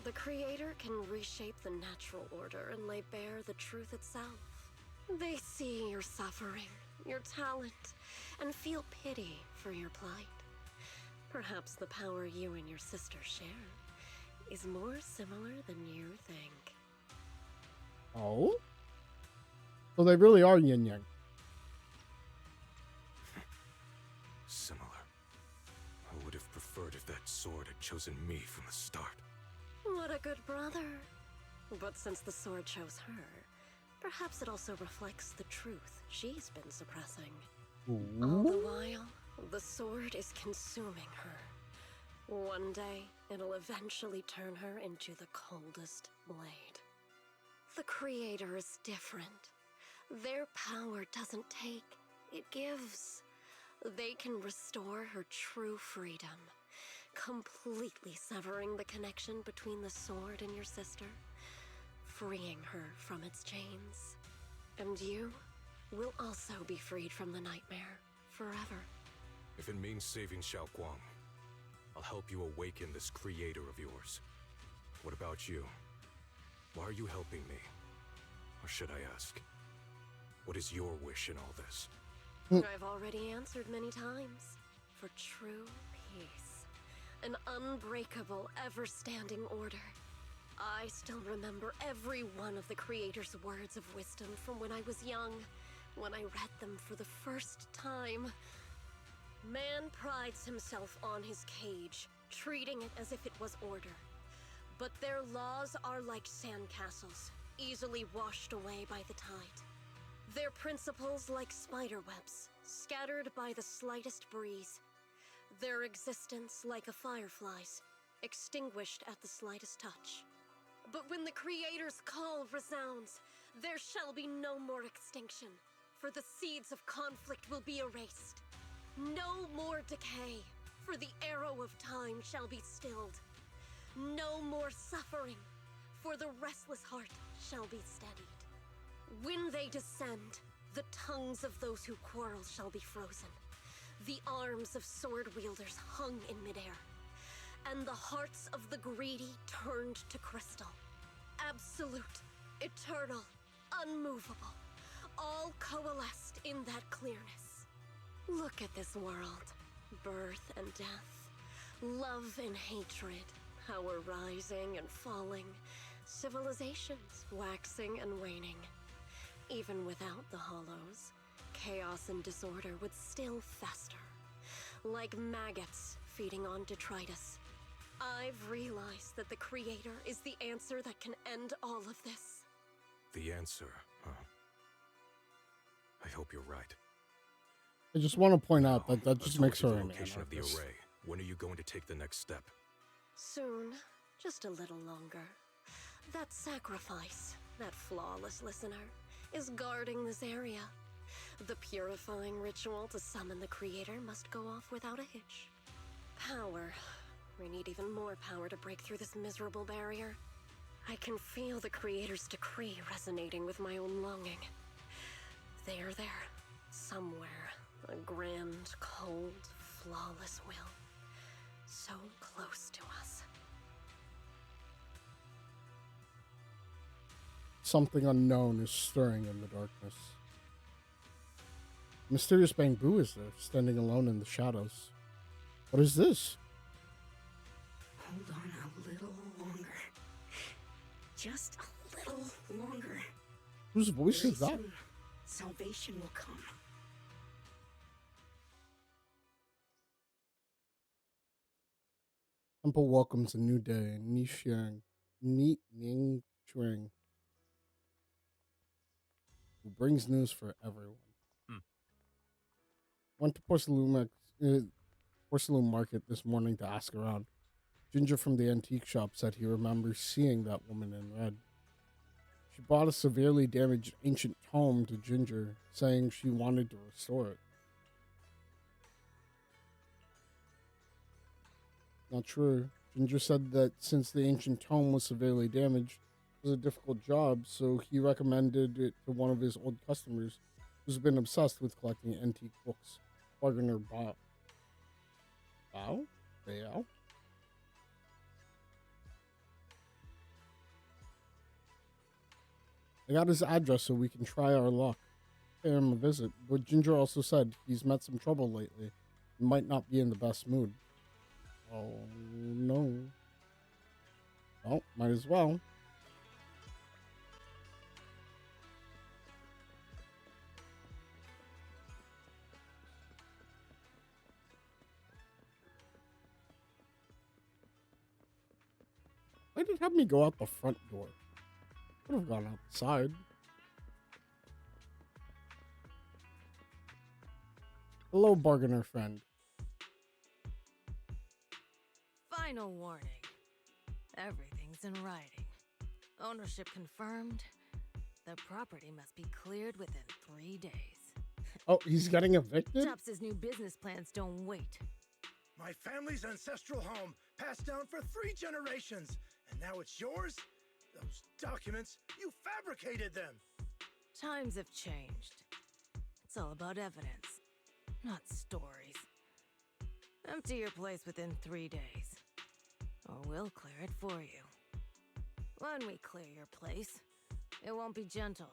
The Creator can reshape the natural order and lay bare the truth itself. They see your suffering, your talent, and feel pity for your plight. Perhaps the power you and your sister share is more similar than you think. Oh? So they really are yin yang. Similar. that sword had chosen me from the start. What a good brother. But since the sword chose her, perhaps it also reflects the truth she's been suppressing. All the while, the sword is consuming her. One day, it'll eventually turn her into the coldest blade. The Creator is different. Their power doesn't take, it gives. They can restore her true freedom, completely severing the connection between the sword and your sister, freeing her from its chains. And you will also be freed from the nightmare forever. If it means saving Xiaoguang, I'll help you awaken this creator of yours. What about you? Why are you helping me? Or should I ask, what is your wish in all this? I've already answered many times. For true peace. An unbreakable, ever-standing order. I still remember every one of the Creator's words of wisdom from when I was young, when I read them for the first time. Man prides himself on his cage, treating it as if it was order. But their laws are like sandcastles, easily washed away by the tide. Their principles like spider webs, scattered by the slightest breeze. Their existence like a firefly's, extinguished at the slightest touch. But when the Creator's call resounds, there shall be no more extinction, for the seeds of conflict will be erased. No more decay, for the arrow of time shall be stilled. No more suffering, for the restless heart shall be steadied. When they descend, the tongues of those who quarrel shall be frozen. The arms of sword wielders hung in midair, and the hearts of the greedy turned to crystal. Absolute, eternal, unmovable, all coalesced in that clearness. Look at this world. Birth and death, love and hatred, power rising and falling, civilizations waxing and waning. Even without the Hollows, chaos and disorder would still fester, like maggots feeding on detritus. I've realized that the Creator is the answer that can end all of this. The answer, huh? I hope you're right. I just want to point out that just Let's makes look her at an the location of the anarchist. array. When are you going to take the next step? Soon, just a little longer. That sacrifice, that flawless listener, is guarding this area. The purifying ritual to summon the Creator must go off without a hitch. Power. We need even more power to break through this miserable barrier. I can feel the Creator's decree resonating with my own longing. They are there, somewhere. A grand, cold, flawless will. So close to us. Something unknown is stirring in the darkness. Mysterious bamboo is there, standing alone in the shadows. What is this? Hold on a little longer. Just a little longer. Whose voice Very is that? soon, salvation will come. Temple welcomes a new day. Ni Ning Chuang, who brings news for everyone. Went to porcelain market this morning to ask around. Ginger from the antique shop said he remembers seeing that woman in red. She bought a severely damaged ancient tome to Ginger, saying she wanted to restore it. Not true. Ginger said that since the ancient tome was severely damaged, it was a difficult job, so he recommended it to one of his old customers who's been obsessed with collecting antique books. Bargainer Bao? Bao? I got his address so we can try our luck. Pay him a visit, but Ginger also said he's met some trouble lately and might not be in the best mood. Oh no. Well, might as well. Why did it have me go out the front door? Could have gone outside. Hello, bargainer friend. Final warning. Everything's in writing. Ownership confirmed. The property must be cleared within 3 days. Oh, he's getting evicted? Tubbs' new business plans don't wait. My family's ancestral home, passed down for 3 generations, and now it's yours? Those documents, you fabricated them! Times have changed. It's all about evidence, not stories. Empty your place within 3 days, or we'll clear it for you. When we clear your place, it won't be gentle.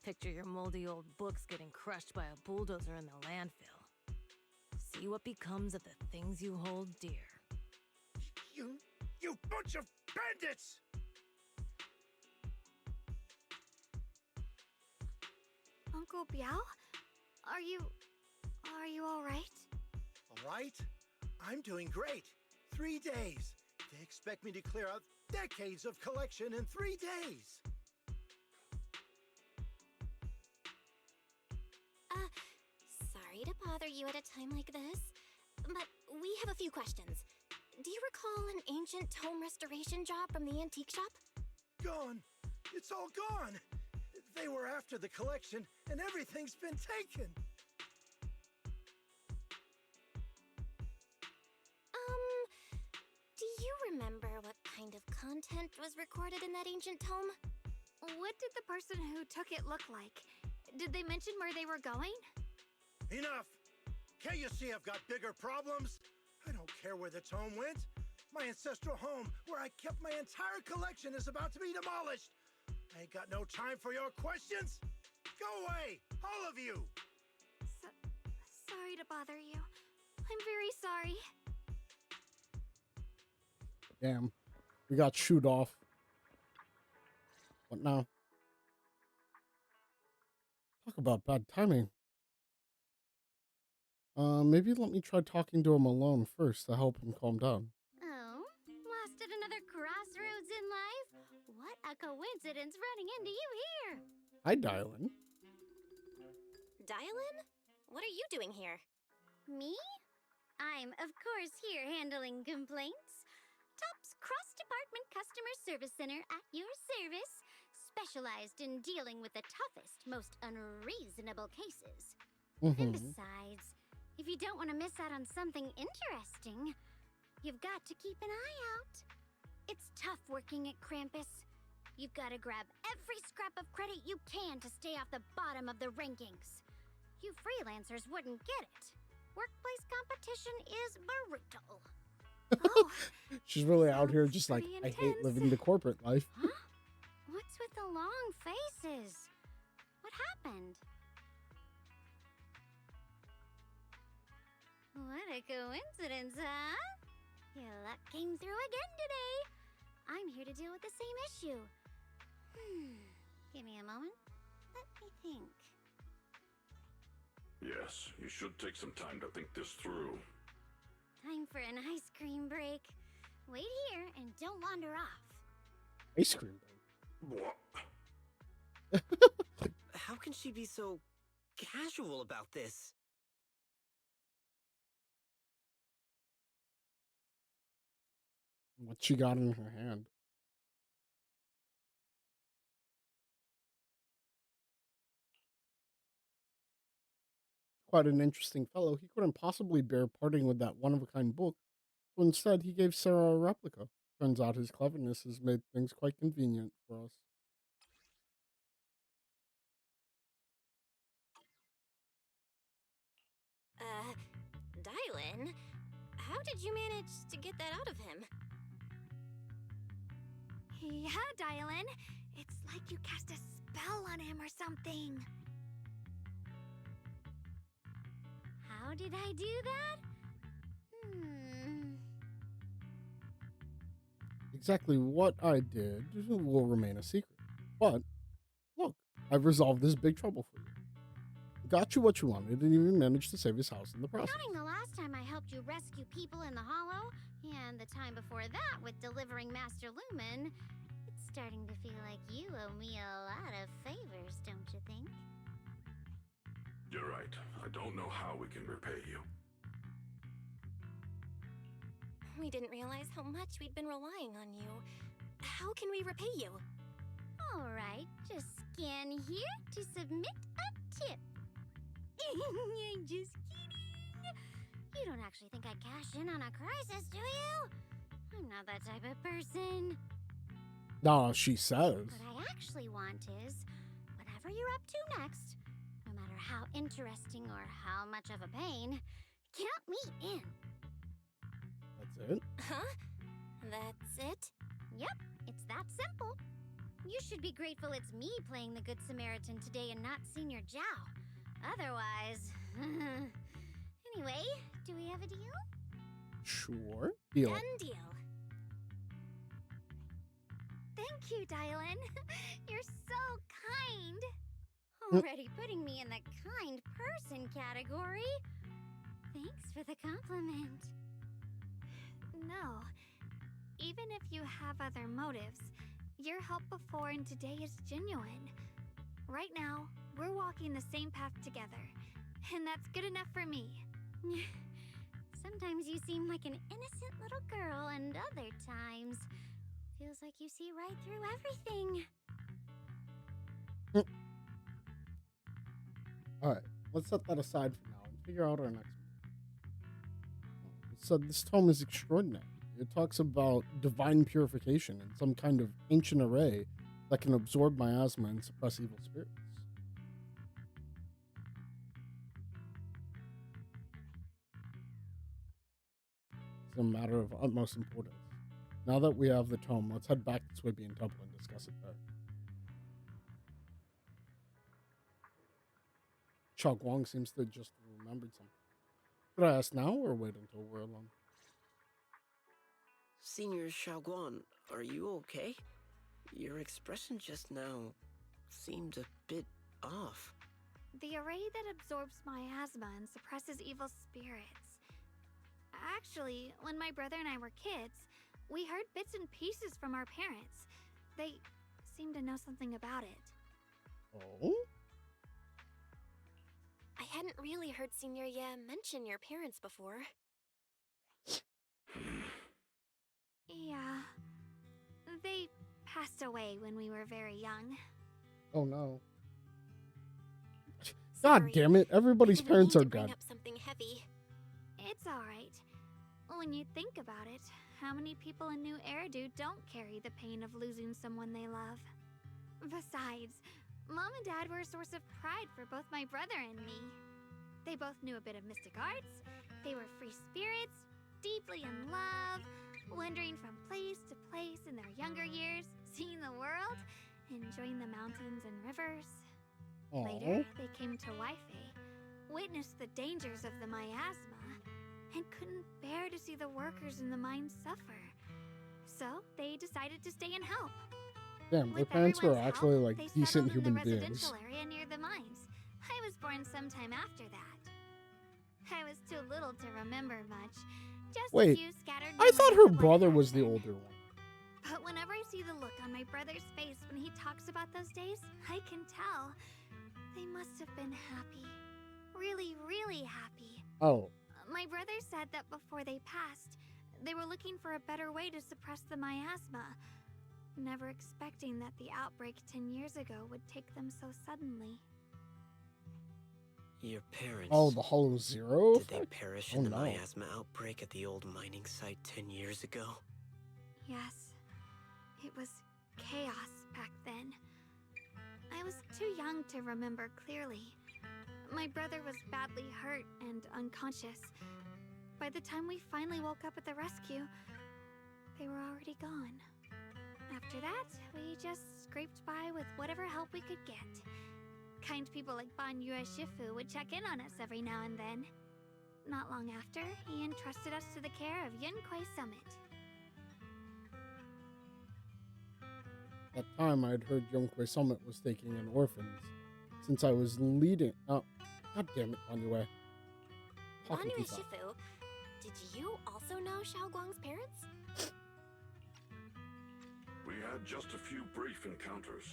Picture your moldy old books getting crushed by a bulldozer in the landfill. See what becomes of the things you hold dear. You bunch of bandits! Uncle Biao? Are you all right? All right? I'm doing great. 3 days. They expect me to clear out decades of collection in 3 days. Sorry to bother you at a time like this, but we have a few questions. Do you recall an ancient tome restoration job from the antique shop? Gone. It's all gone. They were after the collection, and everything's been taken. Do you remember what kind of content was recorded in that ancient tome? What did the person who took it look like? Did they mention where they were going? Enough! Can't you see I've got bigger problems? I don't care where the tome went. My ancestral home, where I kept my entire collection, is about to be demolished. I ain't got no time for your questions. Go away, all of you! Sorry to bother you. I'm very sorry. Damn. We got shoot off. What now? Talk about bad timing. Maybe let me try talking to him alone first to help him calm down. Oh, lost at another crossroads in life? What a coincidence running into you here! Hi, Dylan. Dylan? What are you doing here? Me? I'm, of course, here handling complaints. Top's cross-department customer service center at your service, specialized in dealing with the toughest, most unreasonable cases. And besides, if you don't want to miss out on something interesting, you've got to keep an eye out. It's tough working at Krampus. You've got to grab every scrap of credit you can to stay off the bottom of the rankings. You freelancers wouldn't get it. Workplace competition is brutal. She's really out here just like, I hate living the corporate life. Huh? What's with the long faces? What happened? What a coincidence, huh? Your luck came through again today. I'm here to deal with the same issue. Give me a moment. Let me think. Yes, you should take some time to think this through. Time for an ice cream break. Wait here and don't wander off. Ice cream. What? How can she be so casual about this? What she got in her hand? Quite an interesting fellow. He couldn't possibly bear parting with that one-of-a-kind book, so instead he gave Sarah a replica. Turns out his cleverness has made things quite convenient for us. Dylan? How did you manage to get that out of him? Yeah, Dylan. It's like you cast a spell on him or something. How did I do that? Exactly what I did will remain a secret. But, look, I've resolved this big trouble for you. Got you what you wanted and even managed to save his house in the process. Counting the last time I helped helped you rescue people in the Hollow, and the time before that with delivering Master Lumen, it's starting to feel like you owe me a lot of favors, don't you think? You're right. I don't know how we can repay you. We didn't realize how much we'd been relying on you. How can we repay you? Alright, just scan here to submit a tip. I'm just kidding. You don't actually think I'd cash in on a crisis, do you? I'm not that type of person. No, she says. What I actually want is, whatever you're up to next, no matter how interesting or how much of a pain, count me in. That's it? Huh? That's it? Yep, it's that simple. You should be grateful it's me playing the Good Samaritan today and not Senior Zhao. Otherwise... Anyway, do we have a deal? Sure. Deal. Done deal. Thank you, Dylan. You're so kind. Already putting me in the kind person category. Thanks for the compliment. No. Even if you have other motives, your help before and today is genuine. Right now, we're walking the same path together, and that's good enough for me. Sometimes you seem like an innocent little girl, and other times, feels like you see right through everything. Alright, let's set that aside for now and figure out our next move. So this tome is extraordinary. It talks about divine purification and some kind of ancient array that can absorb miasma and suppress evil spirits. It's a matter of utmost importance. Now that we have the tome, let's head back to Swabian Temple and discuss it there. Xiao Guang seems to just remembered something. Should I ask now or wait until we're alone? Senior Xiaoguan, are you okay? Your expression just now seemed a bit off. The array that absorbs miasma and suppresses evil spirits. Actually, when my brother and I were kids, we heard bits and pieces from our parents. They seemed to know something about it. Oh? I hadn't really heard Senior Ye mention your parents before. Yeah. They passed away when we were very young. Oh no. God damn it, everybody's parents are dead. Up something heavy. It's alright. When you think about it, how many people in New Eridu don't carry the pain of losing someone they love? Besides, Mom and Dad were a source of pride for both my brother and me. They both knew a bit of mystic arts, they were free spirits, deeply in love, wandering from place to place in their younger years, seeing the world, enjoying the mountains and rivers. Aww. Later, they came to Waifei, witnessed the dangers of the miasma, and couldn't bear to see the workers in the mines suffer. So, they decided to stay and help. Damn, their With parents were everyone's actually help, like they decent settled in human the beings. residential area near the mines. I was born sometime after that. I was too little to remember much. Just a Wait, few scattered I thought memories her of what brother happened. was the older one. But whenever I see the look on my brother's face when he talks about those days, I can tell. They must have been happy. Really, really happy. Oh. My brother said that before they passed, they were looking for a better way to suppress the miasma, never expecting that the outbreak 10 years ago would take them so suddenly. Your parents... Oh, the Hollow Zero? Did they perish Oh, in the no. miasma outbreak at the old mining site 10 years ago? Yes, it was chaos back then. I was too young to remember clearly. My brother was badly hurt and unconscious. By the time we finally woke up at the rescue, they were already gone. After that, we just scraped by with whatever help we could get. Kind people like Ban Yue Shifu would check in on us every now and then. Not long after, he entrusted us to the care of Yunquei Summit. At that time, I'd heard Yonquei Summit was taking in orphans. Since I was leading... Oh, god damn it, Anue. Banyu Shifu, Did you also know Xiaoguang's parents? We had just a few brief encounters.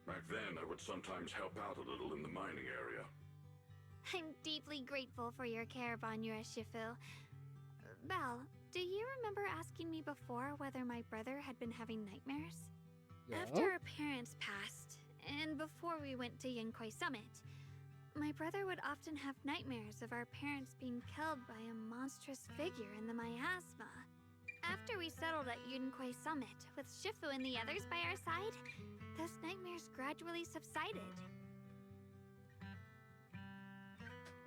Back then, I would sometimes help out a little in the mining area. I'm deeply grateful for your care, Banyue Shifu. Belle, do you remember asking me before whether my brother had been having nightmares? Yeah. After our parents passed, and before we went to Yinkui Summit, my brother would often have nightmares of our parents being killed by a monstrous figure in the miasma. After we settled at Yinkui Summit, with Shifu and the others by our side, those nightmares gradually subsided.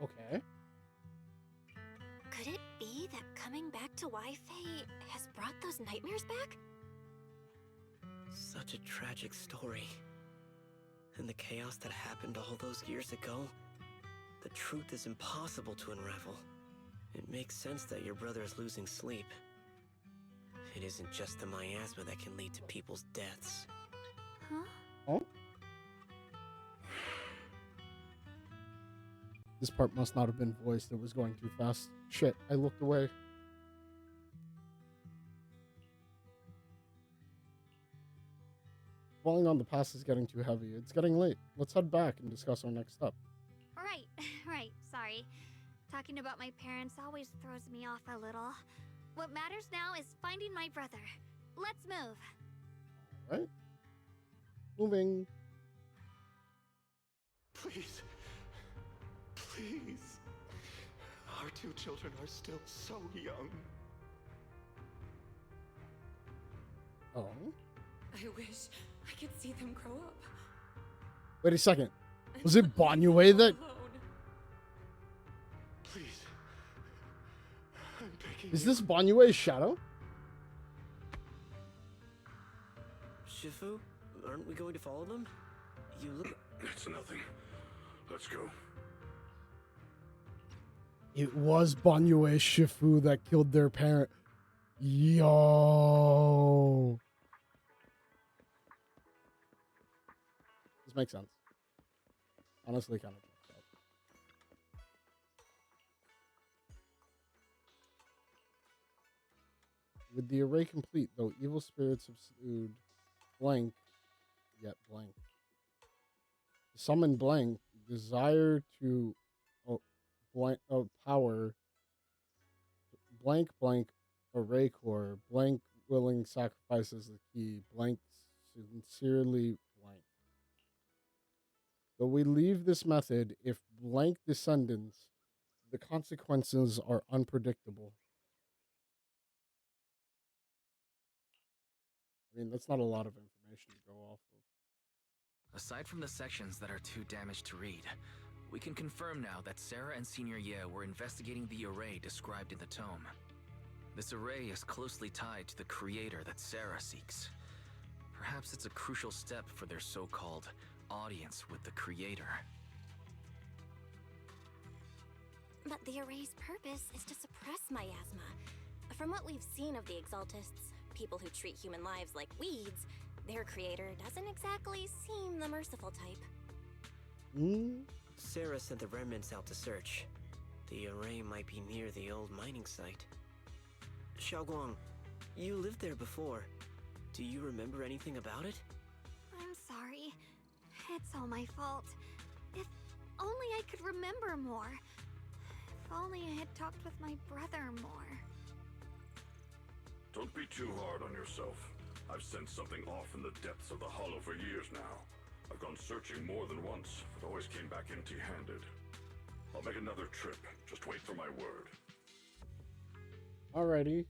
Okay. Could it be that coming back to Wi-Fi has brought those nightmares back? Such a tragic story. And the chaos that happened all those years ago, the truth is impossible to unravel. It makes sense that your brother is losing sleep. It isn't just the miasma that can lead to people's deaths. Huh? Oh? This part must not have been voiced. It was going too fast. Shit, I looked away. Falling on the pass is getting too heavy. It's getting late. Let's head back and discuss our next step. Right, right, sorry. Talking about my parents always throws me off a little. What matters now is finding my brother. Let's move. Right? Moving. Please. Please. Our two children are still so young. Oh. I wish I could see them grow up. Wait a second. Was it Banyue that... Please. I'm begging Is you. this Banyue's shadow? Shifu, aren't we going to follow them? You look... It's nothing. Let's go. It was Banyue Shifu that killed their parent. Yo. This makes sense. Honestly, kind of. With the array complete, though evil spirits have subdued blank, yet blank. To summon blank, desire to blank power, blank blank array core, blank willing sacrifices the key, blank sincerely blank. Though we leave this method, if blank descendants, the consequences are unpredictable. I mean, that's not a lot of information to go off of. Aside from the sections that are too damaged to read, we can confirm now that Sarah and Senior Ye were investigating the array described in the tome. This array is closely tied to the creator that Sarah seeks. Perhaps it's a crucial step for their so-called audience with the creator. But the array's purpose is to suppress miasma. From what we've seen of the Exaltists, people who treat human lives like weeds, their creator doesn't exactly seem the merciful type. Sarah sent the remnants out to search. The array might be near the old mining site. Xiaoguang, you lived there before. Do you remember anything about it? I'm sorry. It's all my fault. If only I could remember more. If only I had talked with my brother more. Don't be too hard on yourself. I've sensed something off in the depths of the hollow for years now. I've gone searching more than once, but always came back empty-handed. I'll make another trip. Just wait for my word. Alrighty.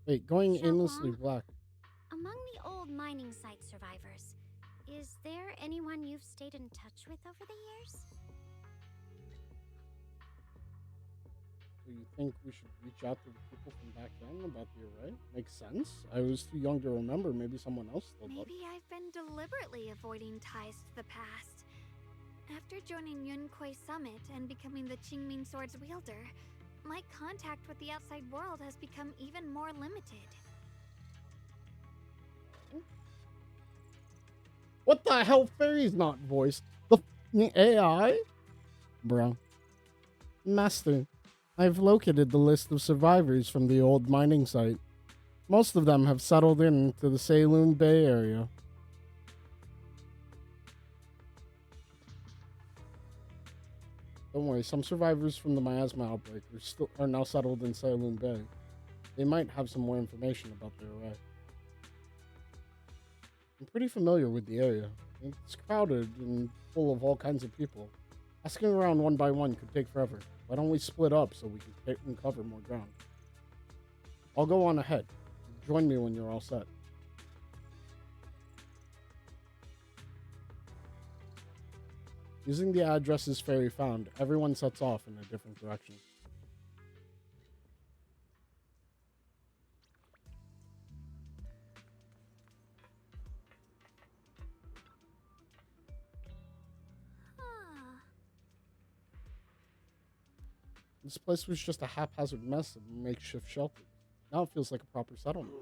Wait, going aimlessly black. Among the old mining site survivors, is there anyone you've stayed in touch with over the years? So you think we should reach out to the people from back then about the array? Makes sense. I was too young to remember. Maybe someone else still does. Maybe I've been deliberately avoiding ties to the past. After joining Yinkui Summit and becoming the Qingming Sword's wielder, my contact with the outside world has become even more limited. What the hell? Fairy's not voiced. The AI? Bro. Master, I've located the list of survivors from the old mining site. Most of them have settled into the Saloon Bay area. Don't worry, some survivors from the miasma outbreak are now settled in Saloon Bay. They might have some more information about their array. I'm pretty familiar with the area. It's crowded and full of all kinds of people. Asking around one by one could take forever. Why don't we split up so we can cover more ground? I'll go on ahead. Join me when you're all set. Using the addresses Fairy found, everyone sets off in a different direction. This place was just a haphazard mess of makeshift shelters. Now it feels like a proper settlement.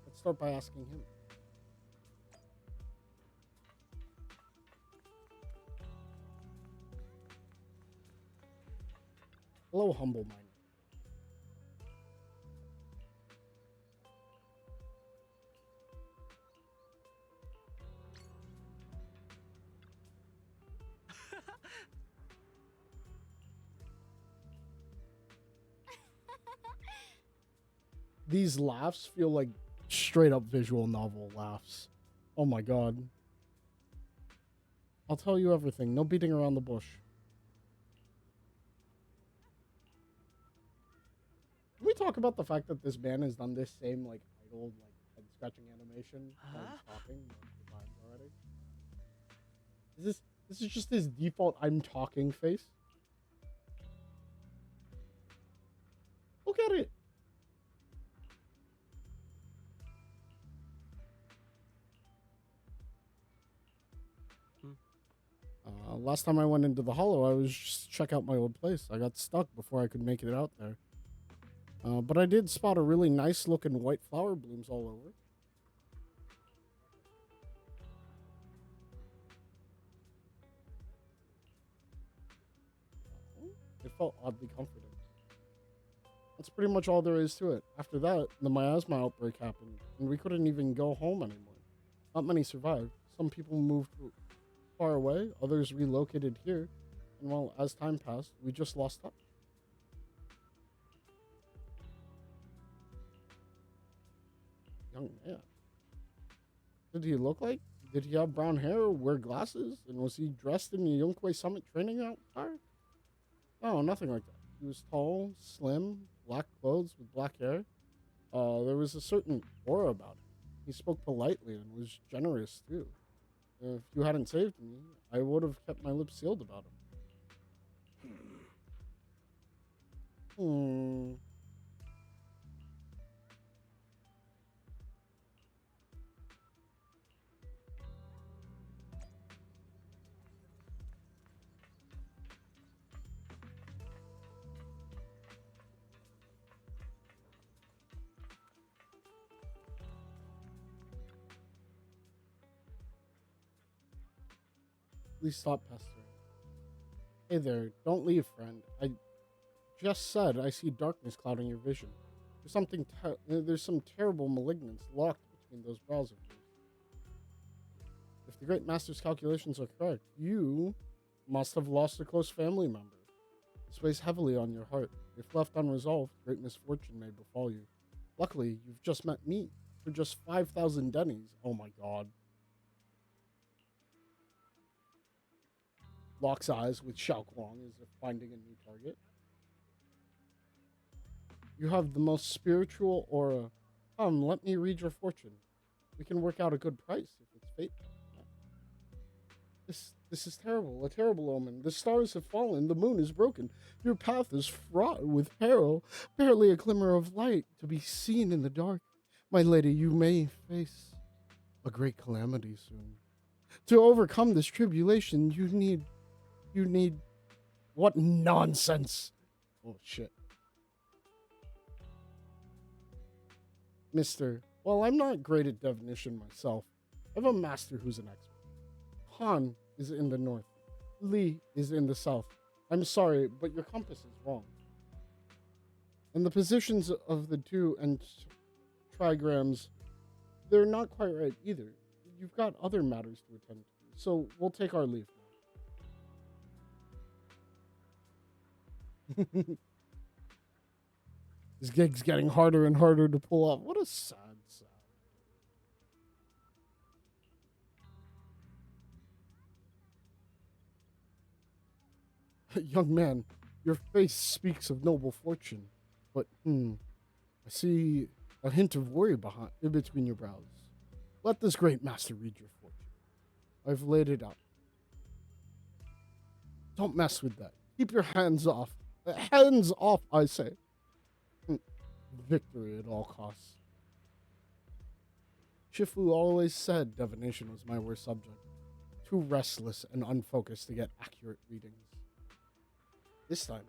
Let's start by asking him. Hello, humble miner. These laughs feel like straight up visual novel laughs. Oh my god. I'll tell you everything. No beating around the bush. Can we talk about the fact that this man has done this same like idle like head scratching animation while he's talking multiple times already? This is just his default I'm talking face? Look at it. Last time I went into the Hollow, I was just check out my old place. I got stuck before I could make it out there. But I did spot a really nice looking white flower blooms all over. It felt oddly comforting. That's pretty much all there is to it. After that, the miasma outbreak happened, and we couldn't even go home anymore. Not many survived. Some people moved far away, others relocated here, and well, as time passed, we just lost touch. Young man. Did he look like? Did he have brown hair, wear glasses, and was he dressed in the Yunque Summit training attire? No, nothing like that. He was tall, slim, black clothes with black hair. There was a certain aura about him. He spoke politely and was generous too. If you hadn't saved me, I would have kept my lips sealed about him. Please stop pestering. Hey there, don't leave, friend. I just said I see darkness clouding your vision. There's some terrible malignance locked between those brows of yours. If the Great Master's calculations are correct, you must have lost a close family member. This weighs heavily on your heart. If left unresolved, great misfortune may befall you. Luckily, you've just met me for just 5,000 dennies. Oh my god. Locks eyes with Xiao Guang as if finding a new target. You have the most spiritual aura. Come, let me read your fortune. We can work out a good price if it's fate. This is terrible, a terrible omen. The stars have fallen, the moon is broken. Your path is fraught with peril, barely a glimmer of light to be seen in the dark. My lady, you may face a great calamity soon. To overcome this tribulation, you need... What nonsense! Oh, shit. Mister, well, I'm not great at definition myself, I have a master who's an expert. Han is in the north. Li is in the south. I'm sorry, but your compass is wrong. And the positions of the two and trigrams, they're not quite right either. You've got other matters to attend to, so we'll take our leave now. This gig's getting harder and harder to pull off. What a sad sound. Young man, your face speaks of noble fortune, but I see a hint of worry in between your brows. Let this great master read your fortune. I've laid it out. Don't mess with that. Keep your hands off. Hands off, I say. Victory at all costs. Shifu always said divination was my worst subject. Too restless and unfocused to get accurate readings. This time,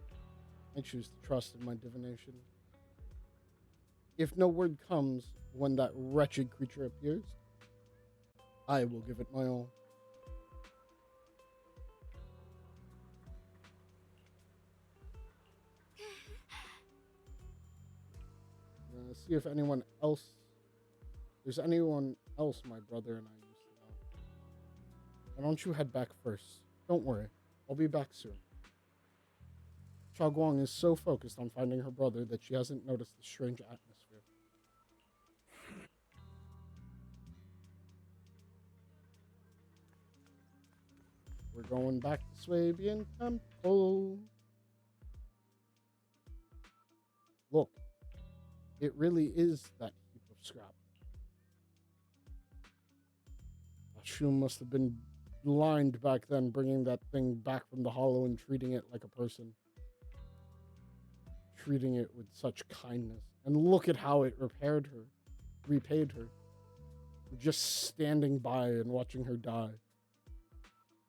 I choose to trust in my divination. If no word comes when that wretched creature appears, I will give it my all. See if anyone else, there's anyone else my brother and I used to know. Why don't you head back first? Don't worry, I'll be back soon. Xiaoguang is so focused on finding her brother that she hasn't noticed the strange atmosphere. We're going back to Swabian Temple. Look. It really is that heap of scrap. Ashum must have been blind back then, bringing that thing back from the hollow and treating it like a person. Treating it with such kindness. And look at how it repaid her. Just standing by and watching her die.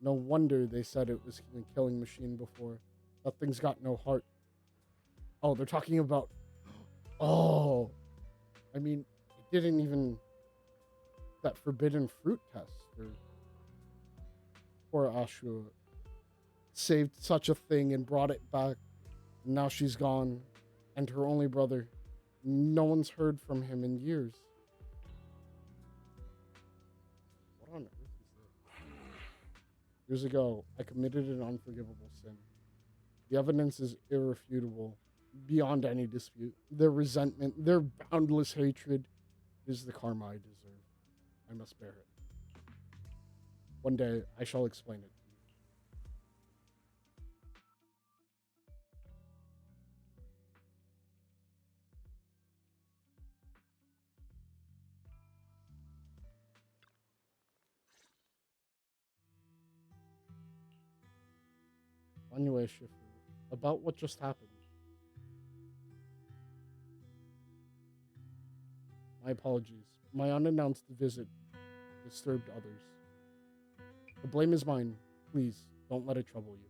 No wonder they said it was a killing machine before. That thing's got no heart. Oh, they're talking about... Oh, I mean, it didn't even that forbidden fruit test. Poor Ashura saved such a thing and brought it back. Now she's gone, and her only brother. No one's heard from him in years. What on earth is this? Years ago, I committed an unforgivable sin. The evidence is irrefutable. Beyond any dispute. Their resentment, their boundless hatred is the karma I deserve. I must bear it. One day, I shall explain it to you. Anyway, Shifu, about what just happened. My apologies. My unannounced visit disturbed others. The blame is mine. Please, don't let it trouble you.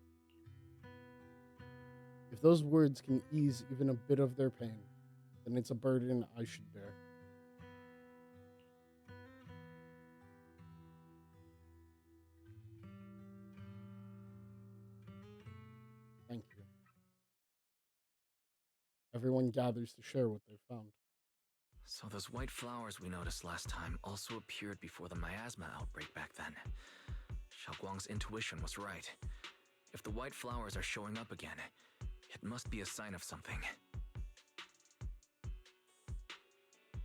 If those words can ease even a bit of their pain, then it's a burden I should bear. Thank you. Everyone gathers to share what they've found. So those white flowers we noticed last time also appeared before the miasma outbreak back then. Xiaoguang's intuition was right. If the white flowers are showing up again, it must be a sign of something.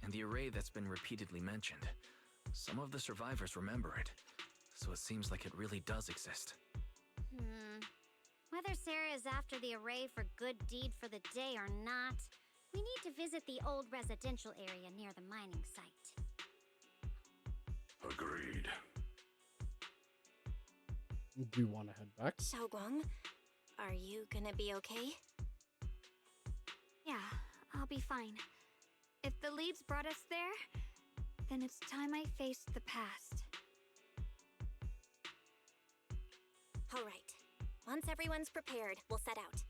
And the array that's been repeatedly mentioned, some of the survivors remember it, so it seems like it really does exist. Whether Sarah is after the array for good deed for the day or not, we need to visit the old residential area near the mining site. Agreed. Do you want to head back? Xiaoguang, are you gonna be okay? Yeah, I'll be fine. If the leads brought us there, then it's time I faced the past. All right. Once everyone's prepared, we'll set out.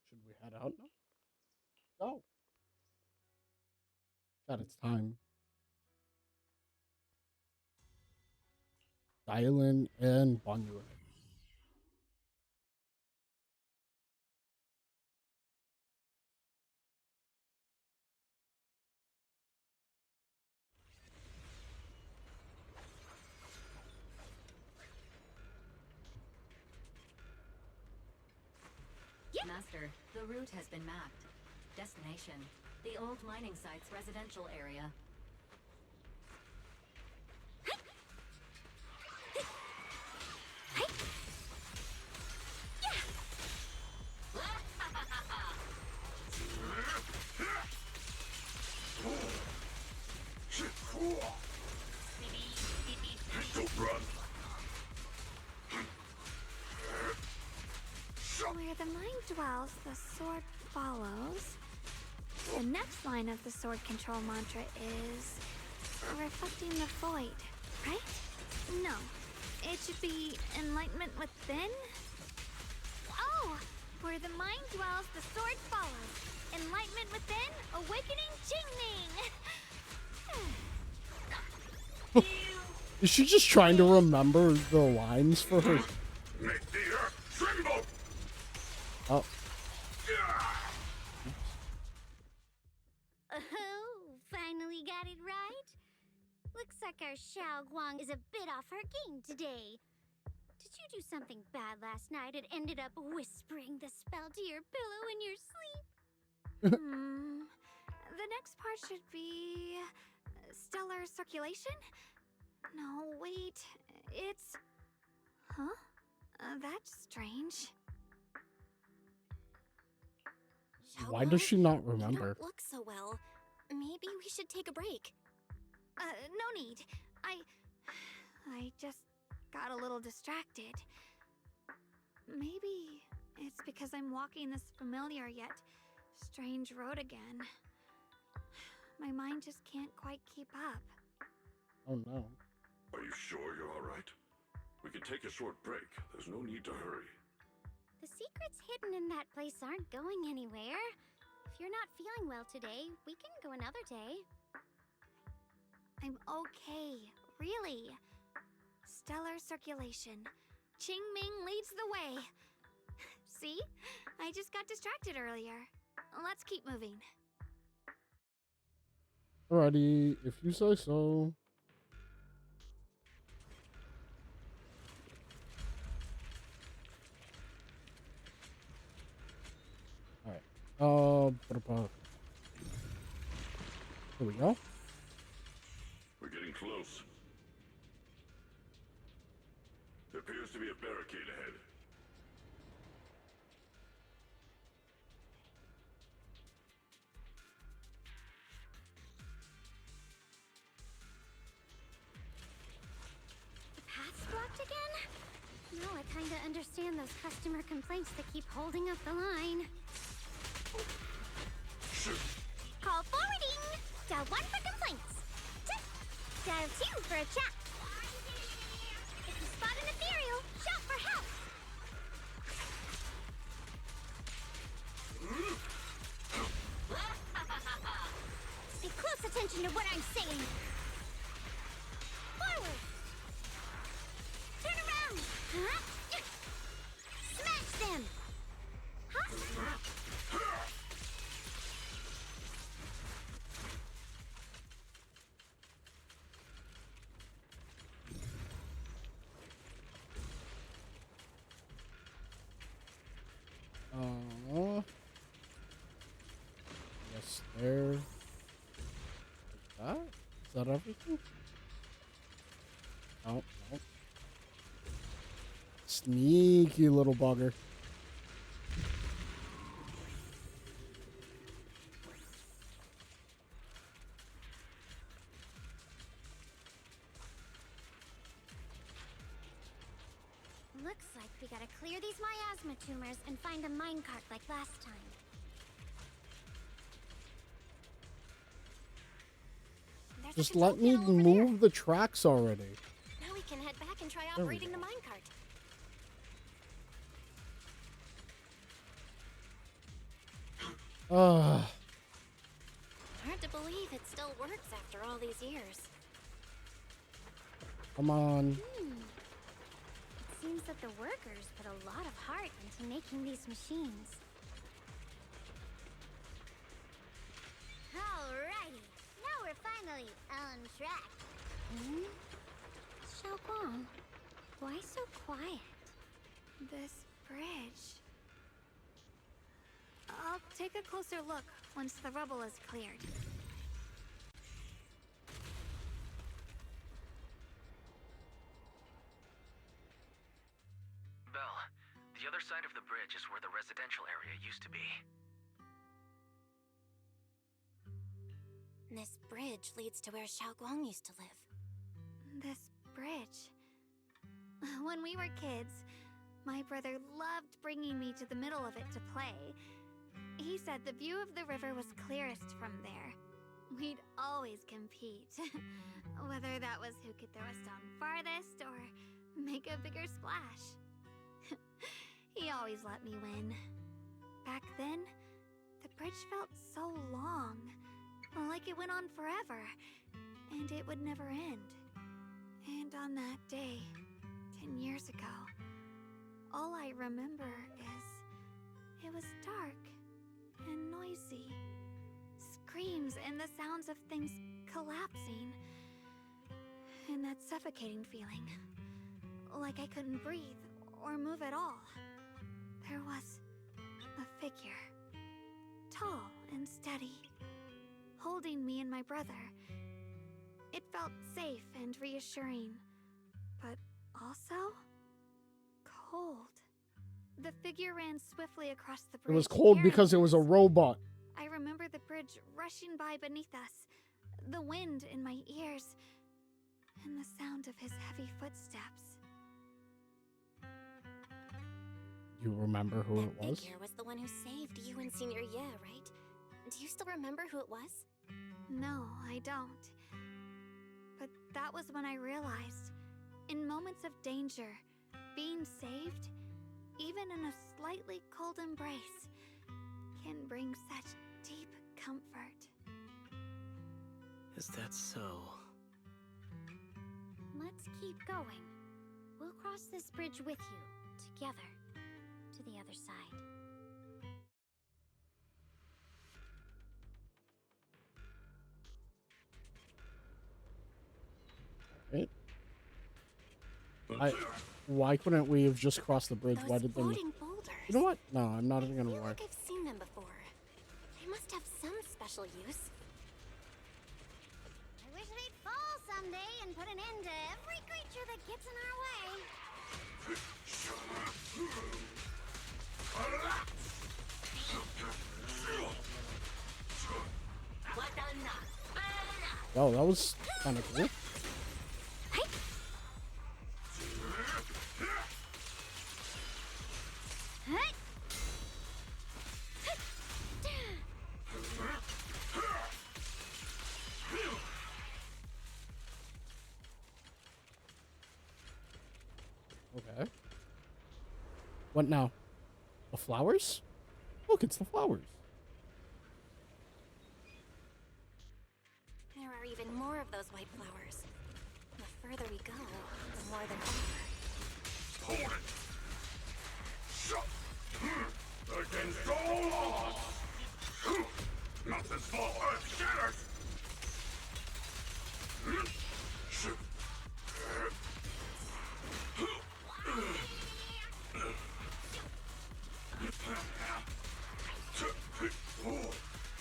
Should we head out now? Go. God, it's time. Dylan and Bonnuet. Master, the route has been mapped. Destination, the old mining site's residential area. Don't run. Where the mind dwells, the sword follows. The next line of the sword control mantra is reflecting the void, right? No, it should be enlightenment within. Oh, where the mind dwells, the sword follows. Enlightenment within, awakening Jingming. Is she just trying to remember the lines for her? Make the earth tremble. Oh. Oh, finally got it right. Looks like our Xiao Guang is a bit off her game today. Did you do something bad last night and ended up whispering the spell to your pillow in your sleep? The next part should be stellar circulation? No, wait. It's... Huh? That's strange. Why does she not You remember? don't look so well. Maybe we should take a break. No need. I just got a little distracted. Maybe it's because I'm walking this familiar yet strange road again. My mind just can't quite keep up. Oh no. Are you sure you're all right? We can take a short break. There's no need to hurry. The secrets hidden in that place aren't going anywhere. If you're not feeling well today, we can go another day. I'm okay, really. Stellar circulation. Qingming leads the way. See? I just got distracted earlier. Let's keep moving. Alrighty, if you say so. Alright. Here we go. We're getting close. There appears to be a barricade ahead. The path's blocked again? Now I kinda understand those customer complaints that keep holding up the line. Call forwarding! Dial 1 for complaints. Dial 2 for a chat. If you spot an ethereal, shout for help! Pay close attention to what I'm saying. Forward! Turn around! Huh? Smash them! Huh? Yes, there. Like that? Is that everything? Oh, no. Sneaky little bugger. Looks like we gotta clear these miasma tumors and find a minecart like last time. There's Just a let me control panel over move the tracks already. there. Now we can head back and try There we operating the go. minecart. Ah, Hard to believe believe it still works after all these years. Come on. It seems that the workers put a lot of heart into making these machines. Alrighty, now we're finally on track. Xiaoguang, why so quiet? This bridge. I'll take a closer look once the rubble is cleared. Belle, the other side of the bridge is where the residential area used to be. This bridge leads to where Xiaoguang used to live. This bridge. When we were kids, my brother loved bringing me to the middle of it to play. He said the view of the river was clearest from there. We'd always compete. Whether that was who could throw a stone farthest or make a bigger splash. He always let me win. Back then, the bridge felt so long. Like it went on forever. And it would never end. And on that day, 10 years ago, all I remember is it was dark and noisy. Screams and the sounds of things collapsing. And that suffocating feeling. Like I couldn't breathe or move at all. There was a figure. Tall and steady. Holding me and my brother. It felt safe and reassuring. But also cold. The figure ran swiftly across the bridge. It was cold carrying because it was a us. robot. I remember the bridge rushing by beneath us, the wind in my ears, and the sound of his heavy footsteps. You remember who it was? Figure was the one who saved you and Senior Ye, right? Do you still remember who it was? No, I don't. But that was when I realized, in moments of danger, being saved, even in a slightly cold embrace, can bring such deep comfort. Is that so? Let's keep going. We'll cross this bridge with you, together, to the other side. Right. Why couldn't we have just crossed the bridge? Those Why did they? floating boulders. You know what? No, I'm not even gonna I feel work. like I've seen them before. They must have some special use. I wish they'd fall someday and put an end to every creature that gets in our way. Oh, that was kind of cool. Okay. What now? The flowers? Look, it's the flowers. There are even more of those white flowers. The further we go, the more there are. Hold it! Shut! Against all odds! Nothing's fall earth shatters!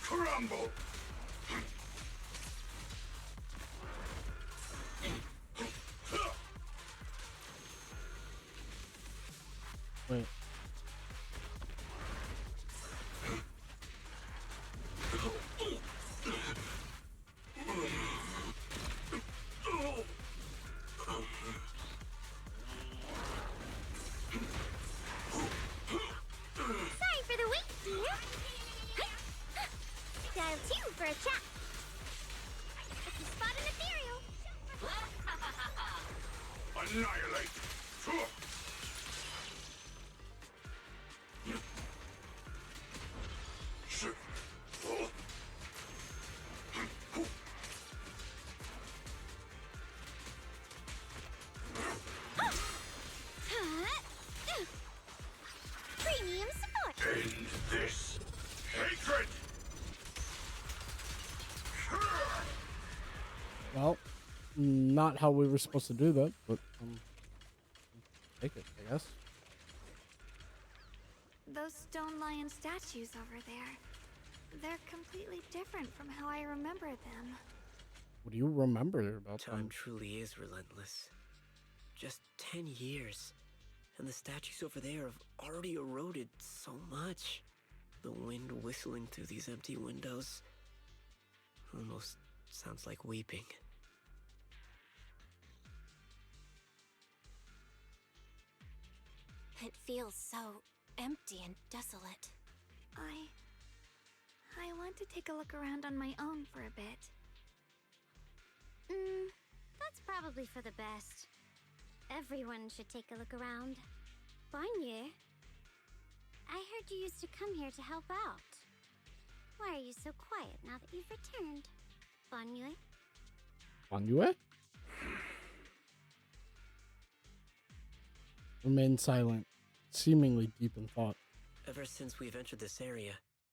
Crumble! Wait. Sorry for the wait, dear. Dial 2 for a chat. If you spot an ethereal. Annihilate! Well, not how we were supposed to do that, but take it, I guess. Those stone lion statues over there, they're completely different from how I remember them. What do you remember about Time them? truly is relentless. Just 10 years, and the statues over there have already eroded so much. The wind whistling through these empty windows almost sounds like weeping. It feels so empty and desolate. I want to take a look around on my own for a bit. That's probably for the best. Everyone should take a look around. Banyu, I heard you used to come here to help out. Why are you so quiet now that you've returned? Banyu? Banyu? Remain silent, seemingly deep in thought. Ever since we've entered this area,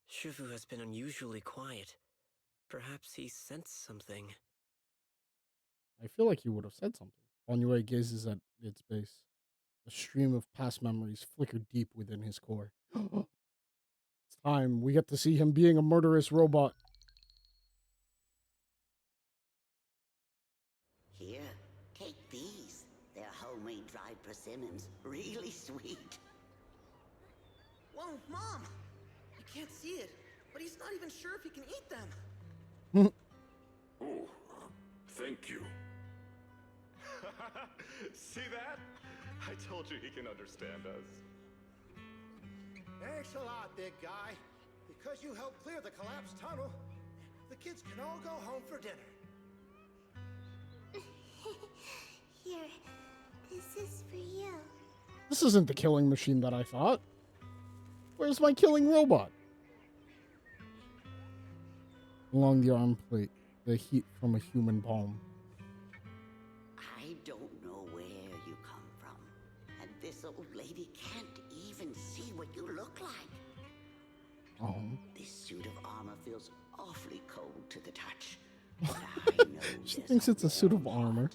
Shifu has been unusually quiet. Perhaps he sensed something. I feel like you would have said something. Banyu gazes at its base. A stream of past memories flicker deep within his core. It's time. We get to see him being a murderous robot. Here, take these. They're homemade dried persimmons. Really sweet. Whoa, Mom! You can't see it, but he's not even sure if he can eat them. Oh, thank you. See that? I told you he can understand us. Thanks a lot, big guy. Because you helped clear the collapsed tunnel, the kids can all go home for dinner. Here, this is for you. This isn't the killing machine that I thought. Where's my killing robot? Along the arm plate, the heat from a human palm. I don't know where you come from, and this old lady can't even see what you look like. Oh. This suit of armor feels awfully cold to the touch. But I know She thinks it's a suit of armor.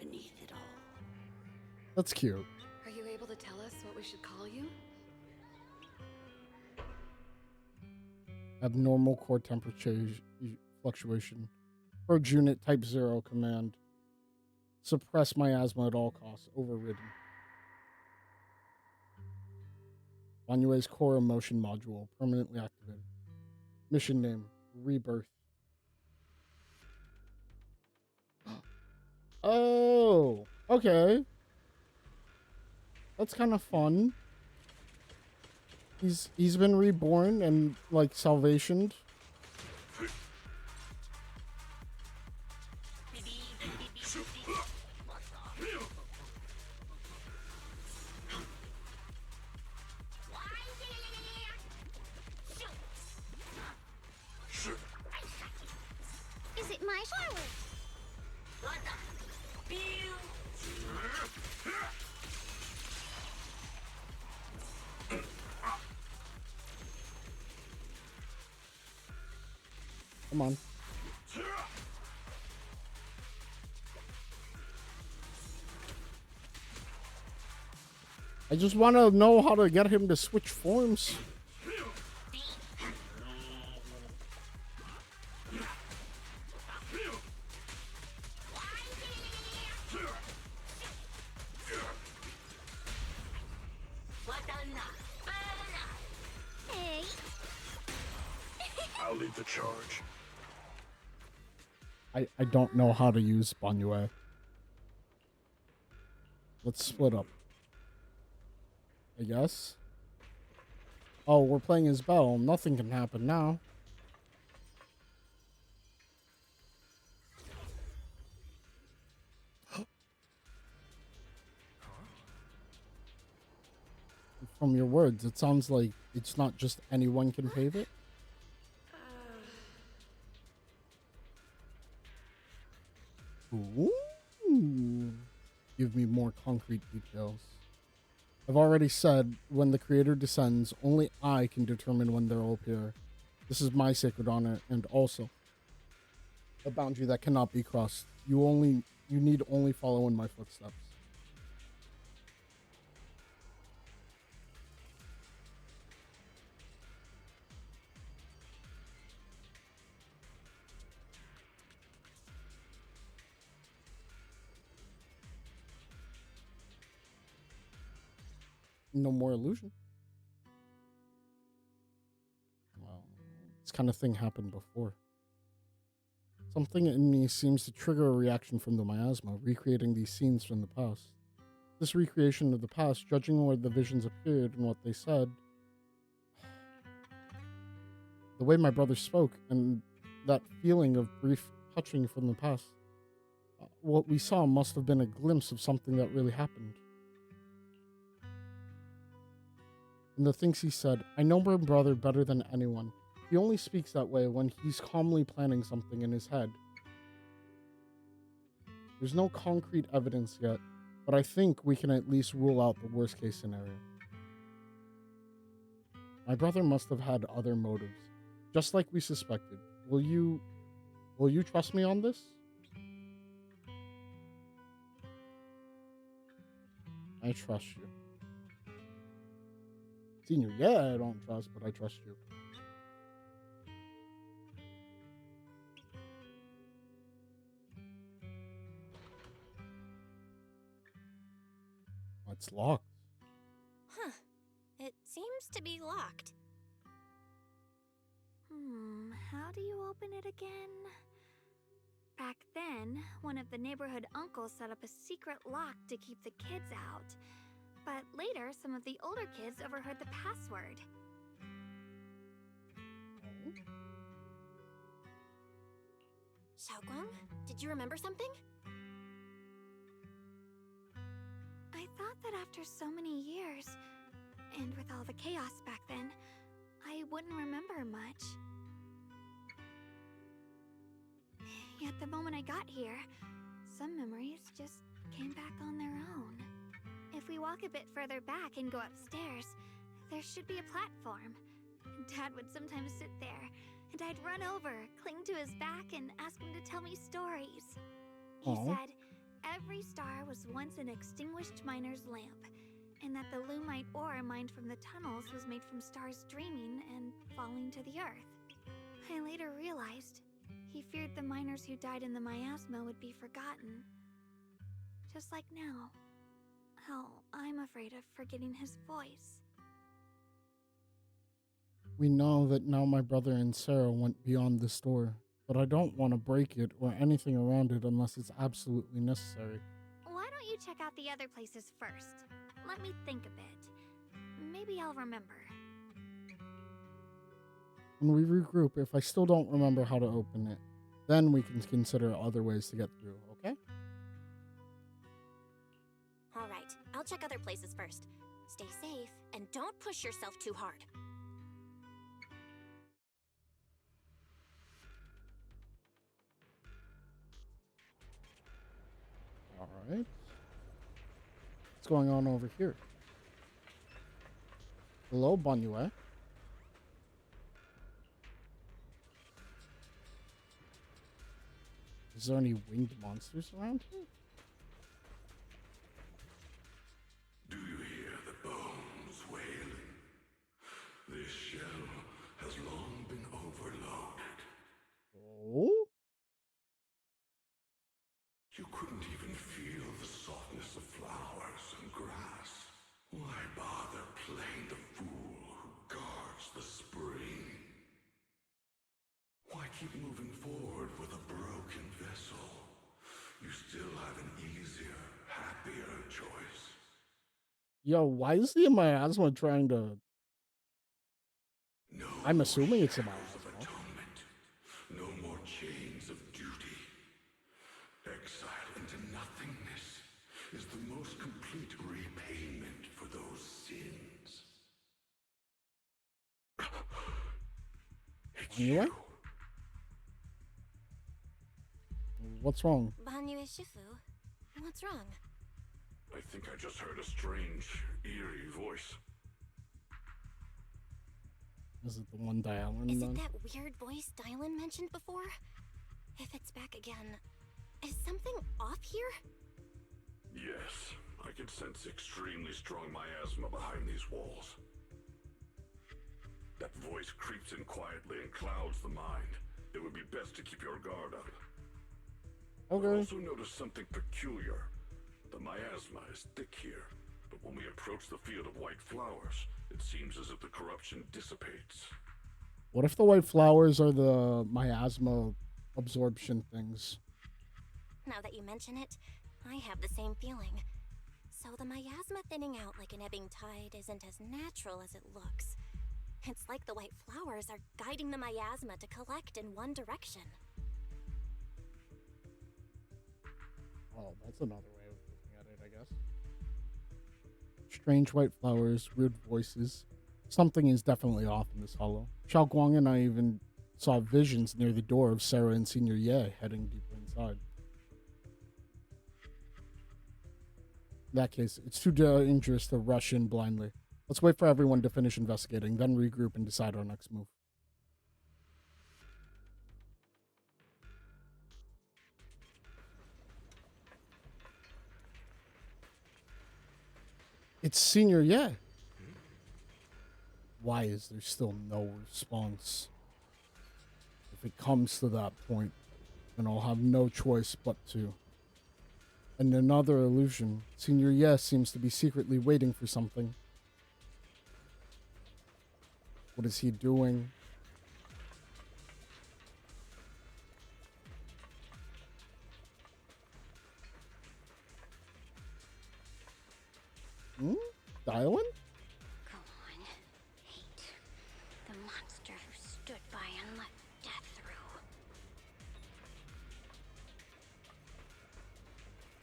beneath it all. That's cute. Are you able to tell us what we should call you? Abnormal core temperature fluctuation. Purge unit type 0 command. Suppress miasma at all costs. Overridden. Banyue's core emotion module. Permanently activated. Mission name. Rebirth. Oh, okay. That's kind of fun. He's been reborn and like salvationed. Is it my shower? Come on. I just want to know how to get him to switch forms. Hey. I'll lead the charge. I don't know how to use Banyu. Let's split up. I guess. Oh, we're playing as Belle. Nothing can happen now. From your words, it sounds like it's not just anyone can pave it. Ooh. Give me more concrete details. I've already said, when the creator descends, only I can determine when they'll appear. This is my sacred honor, and also... A boundary that cannot be crossed. You need only follow in my footsteps. No more illusion. Well, this kind of thing happened before. Something in me seems to trigger a reaction from the miasma, recreating these scenes from the past. This recreation of the past, judging where the visions appeared and what they said, the way my brother spoke, and that feeling of brief touching from the past, what we saw must have been a glimpse of something that really happened. And the things he said, I know my brother better than anyone. He only speaks that way when he's calmly planning something in his head. There's no concrete evidence yet, but I think we can at least rule out the worst case scenario. My brother must have had other motives, just like we suspected. Will you trust me on this? I trust you. Senior, yeah, I don't trust, but I trust you. It's locked. Huh. It seems to be locked. How do you open it again? Back then, one of the neighborhood uncles set up a secret lock to keep the kids out. But later, some of the older kids overheard the password. Xiaoguang, did you remember something? I thought that after so many years, and with all the chaos back then, I wouldn't remember much. Yet the moment I got here, some memories just came back on their own. If we walk a bit further back and go upstairs, there should be a platform. Dad would sometimes sit there, and I'd run over, cling to his back, and ask him to tell me stories. He said every star was once an extinguished miner's lamp, and that the Lumite ore mined from the tunnels was made from stars dreaming and falling to the earth. I later realized he feared the miners who died in the miasma would be forgotten. Just like now. How I'm afraid of forgetting his voice. We know that now my brother and Sarah went beyond this door, but I don't want to break it or anything around it unless it's absolutely necessary. Why don't you check out the other places first? Let me think a bit. Maybe I'll remember. When we regroup, if I still don't remember how to open it, then we can consider other ways to get through, okay? Alright, I'll check other places first. Stay safe, and don't push yourself too hard. Alright. What's going on over here? Hello, Banyue. Is there any winged monsters around here? Do you hear the bones wailing? This shell has long been overloaded. Oh? You couldn't even feel the softness of flowers and grass. Why bother playing the fool who guards the spring? Why keep moving forward with a broken vessel? You still have an easier, happier choice. Yo, why is the miasma trying to... No, I'm assuming it's a miasma. no more chains of duty. Exile into nothingness is the most complete repayment for those sins. Anyway? What's wrong? Banyue Shifu, what's wrong? I think I just heard a strange, eerie voice. Is it the one Dialan Is then? it that weird voice Dylan mentioned before? If it's back again, is something off here? Yes, I can sense extremely strong miasma behind these walls. That voice creeps in quietly and clouds the mind. It would be best to keep your guard up. Okay. I also noticed something peculiar. The miasma is thick here, but when we approach the field of white flowers, it seems as if the corruption dissipates. What if the white flowers are the miasma absorption things? Now that you mention it, I have the same feeling. So the miasma thinning out like an ebbing tide isn't as natural as it looks. It's like the white flowers are guiding the miasma to collect in one direction. Oh, that's another way of looking at it, I guess. Strange white flowers, weird voices. Something is definitely off in this hollow. Xiao Guang and I even saw visions near the door of Sarah and Senior Ye heading deeper inside. In that case, it's too dangerous to rush in blindly. Let's wait for everyone to finish investigating, then regroup and decide our next move. It's Senior Ye. Why is there still no response? If it comes to that point, then I'll have no choice but to. And another illusion. Senior Ye seems to be secretly waiting for something. What is he doing? Dialing? Go on. Hate. The monster who stood by and let death through.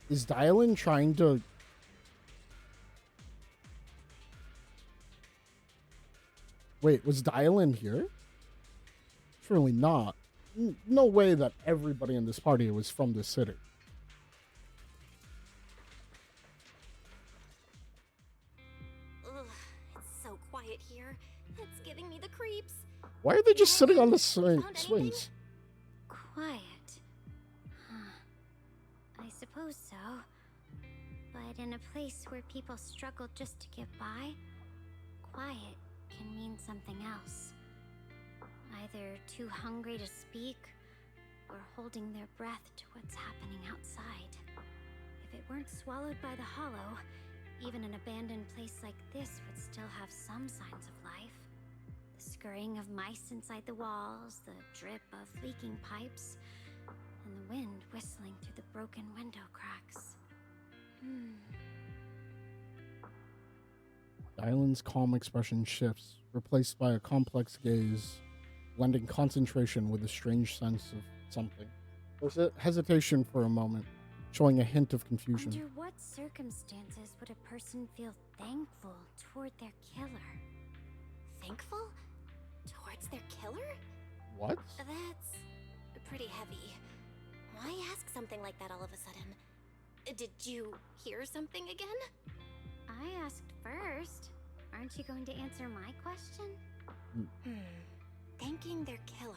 Is Dialin trying to... Wait, was Dialin here? Surely not. No way that everybody in this party was from this city. Ugh, it's so quiet here. It's giving me the creeps. Why are they just sitting on the Found swings? Quiet. Huh. I suppose so. But in a place where people struggle just to get by, quiet can mean something else. Either too hungry to speak, or holding their breath to what's happening outside. If it weren't swallowed by the hollow, even an abandoned place like this would still have some signs of life. The scurrying of mice inside the walls, the drip of leaking pipes, and the wind whistling through the broken window cracks. Dylan's calm expression shifts, replaced by a complex gaze, blending concentration with a strange sense of something. There's a hesitation for a moment, showing a hint of confusion. Under what circumstances would a person feel thankful toward their killer? Thankful? Towards their killer? What? That's pretty heavy. Why ask something like that all of a sudden? Did you hear something again? I asked first. Aren't you going to answer my question? Thanking their killer.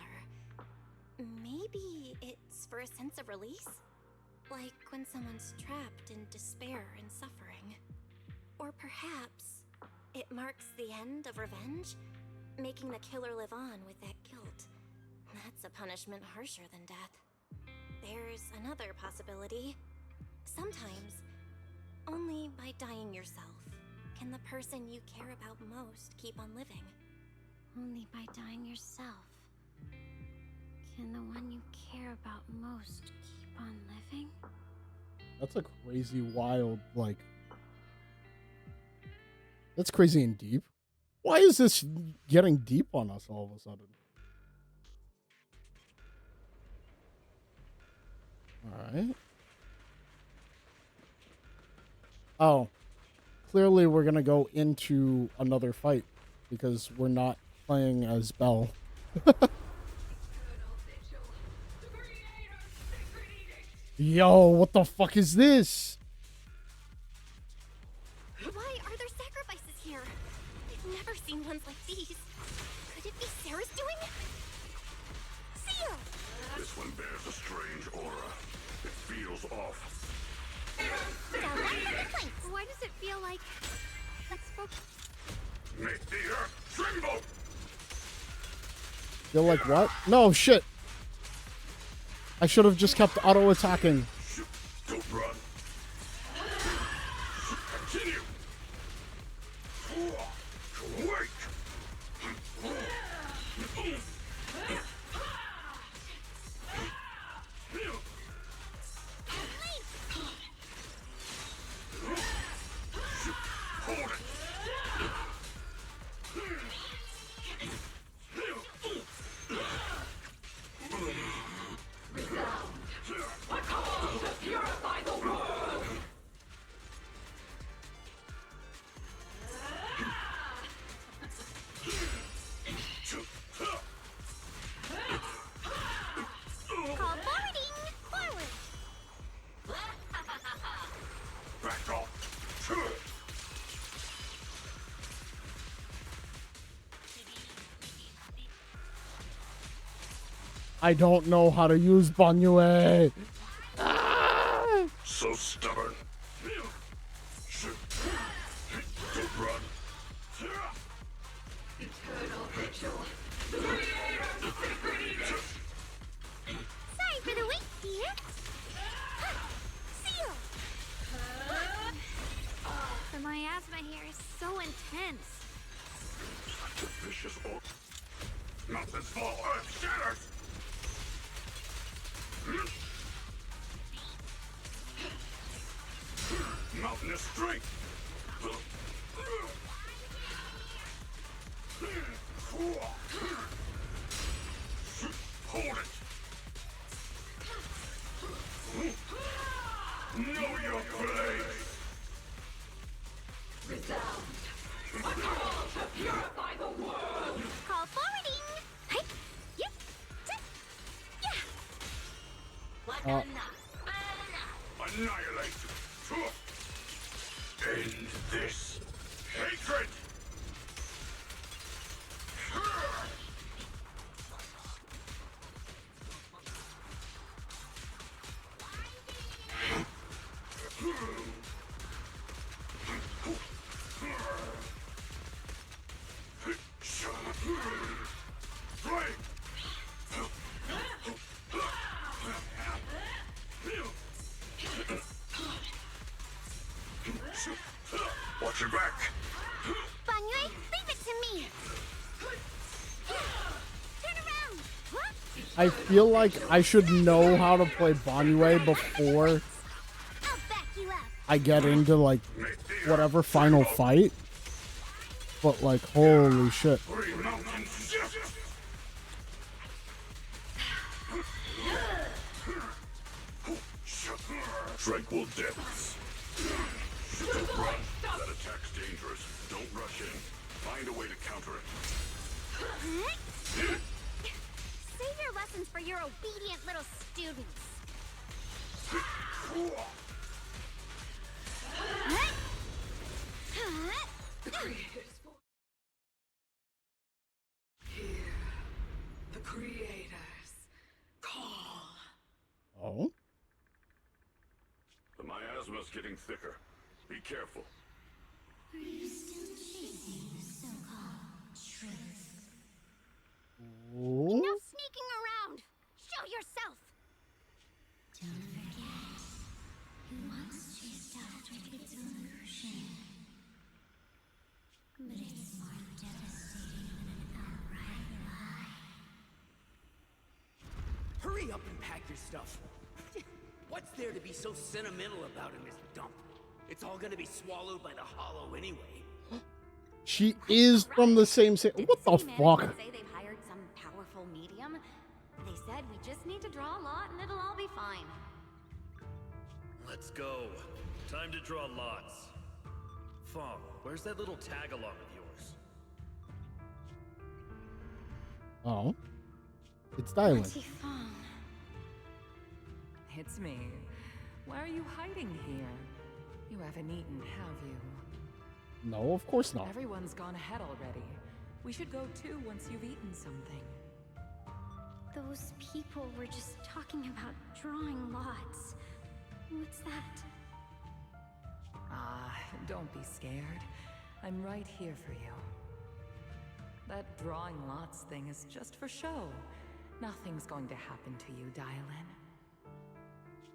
Maybe it's for a sense of release? Like when someone's trapped in despair and suffering. Or perhaps it marks the end of revenge, making the killer live on with that guilt. That's a punishment harsher than death. There's another possibility. Sometimes, only by dying yourself can the person you care about most keep on living. Only by dying yourself can the one you care about most keep on living? That's a crazy, wild, like... That's crazy and deep. Why is this getting deep on us all of a sudden? Alright. Oh. Clearly we're gonna go into another fight because we're not playing as Belle. Yo, what the fuck is this? Why are there sacrifices here? I've never seen ones like these. Could it be Sarah's doing? Seal! This This one bears a strange aura. It feels off. Why does it feel like it's focused? Make the earth tremble! Feel like what? No, shit. I should have just kept auto-attacking. Don't run. Continue. Wait. Hold it. Call forwarding! Forward! Back off. I don't know how to use Banyue. So stubborn. Don't run. Eternal vigil. Sorry for the wait, dear. Seal! The miasma here is so intense. Such a vicious orb. Mountains fall, earth shatters. Mountainous strength. Hold it. Know your place. Resound. A call to purify the world. Call forwarding. Hey, yep. Yeah. Annihilate. End this hatred. Watch your back. Banyue, leave it to me. Turn around. What? I feel like I should know how to play Banyue before I'll back you up. I get into, like, whatever final fight. But, like, holy shit. Tranquil depths. Don't run. That attack's dangerous. Don't rush in. Find a way to counter it. Save your lessons for your obedient little students. The creators call. Oh? The miasma's getting thicker. Be careful. Are you still chasing the so-called truth? Enough sneaking around. Show yourself. Don't forget, you once chased after its illusion. But it's more devastating than an outright lie. Hurry up and pack your stuff. What's there to be so sentimental about in this dump? It's all gonna be swallowed by the hollow anyway. She is from the same city. What the fuck? Say they've hired some powerful medium. They said we just need to draw a lot and it'll all be fine. Let's go. Time to draw lots. Fong, where's that little tag-along of yours? Oh. It's dialing. It's me. Why are you hiding here? You haven't eaten, have you? No, of course not. Everyone's gone ahead already. We should go too once you've eaten something. Those people were just talking about drawing lots. What's that? Ah, don't be scared. I'm right here for you. That drawing lots thing is just for show. Nothing's going to happen to you, Dylan.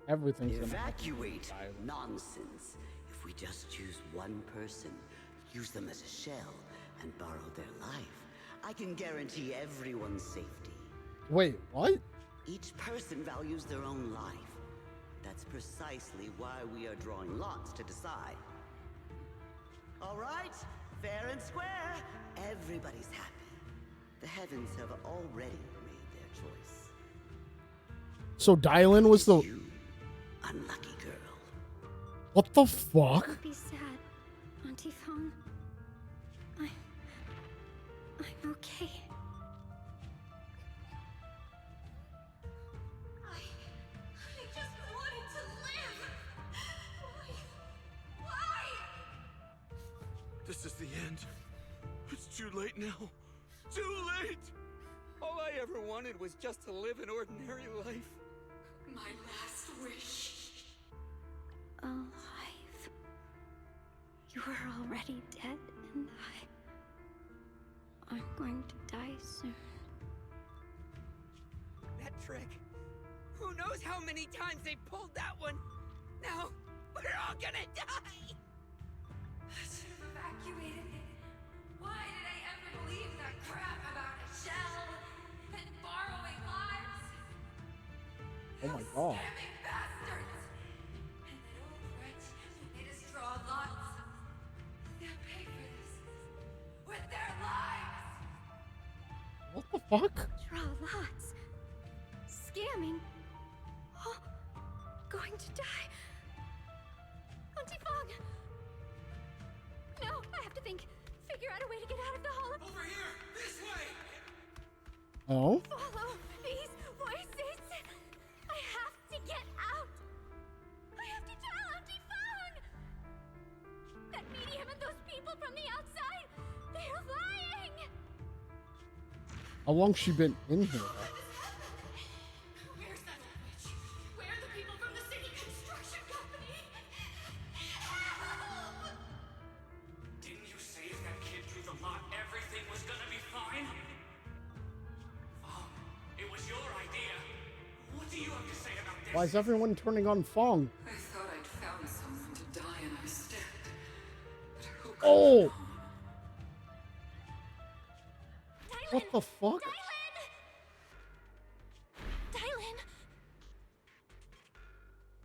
Everything's gonna happen. Evacuate? Nonsense. If we just choose one person, use them as a shell, and borrow their life, I can guarantee everyone's safety. Wait, what? Each person values their own life. That's precisely why we are drawing lots to decide. All right, fair and square. Everybody's happy. The heavens have already made their choice. So Dylan was the unlucky girl. What the fuck? Don't be sad, Auntie Fong. I'm okay. I just wanted to live! Why? This is the end. It's too late now. Too late! All I ever wanted was just to live an ordinary life. My last wish. Alive. You were already dead, and I'm going to die soon. That trick. Who knows how many times they pulled that one? Now, we're all gonna die! I should have evacuated. Why did I ever believe that crap about a shell and borrowing lives? Oh my god. Scamming bastards! And that old wretch made us draw lots. They'll pay for this with their lives! What the fuck? Draw lots. Scamming. Oh, going to die. Auntie Fong! No, I have to think. Figure out a way to get out of the hall. Over here! This way! Oh? Follow these voices. I have to get out. I have to tell Auntie Fong. That medium and those people from the outside, they're lying. How long she been in here? Where's that old witch? Where are the people from the city construction company? Help! Didn't you say if that kid drew the lot, everything was gonna be fine? It was your idea. What do you have to say about this? Why is everyone turning on Fong? I thought I'd found someone to die in our stead. But who could Oh! What the fuck? Dylan!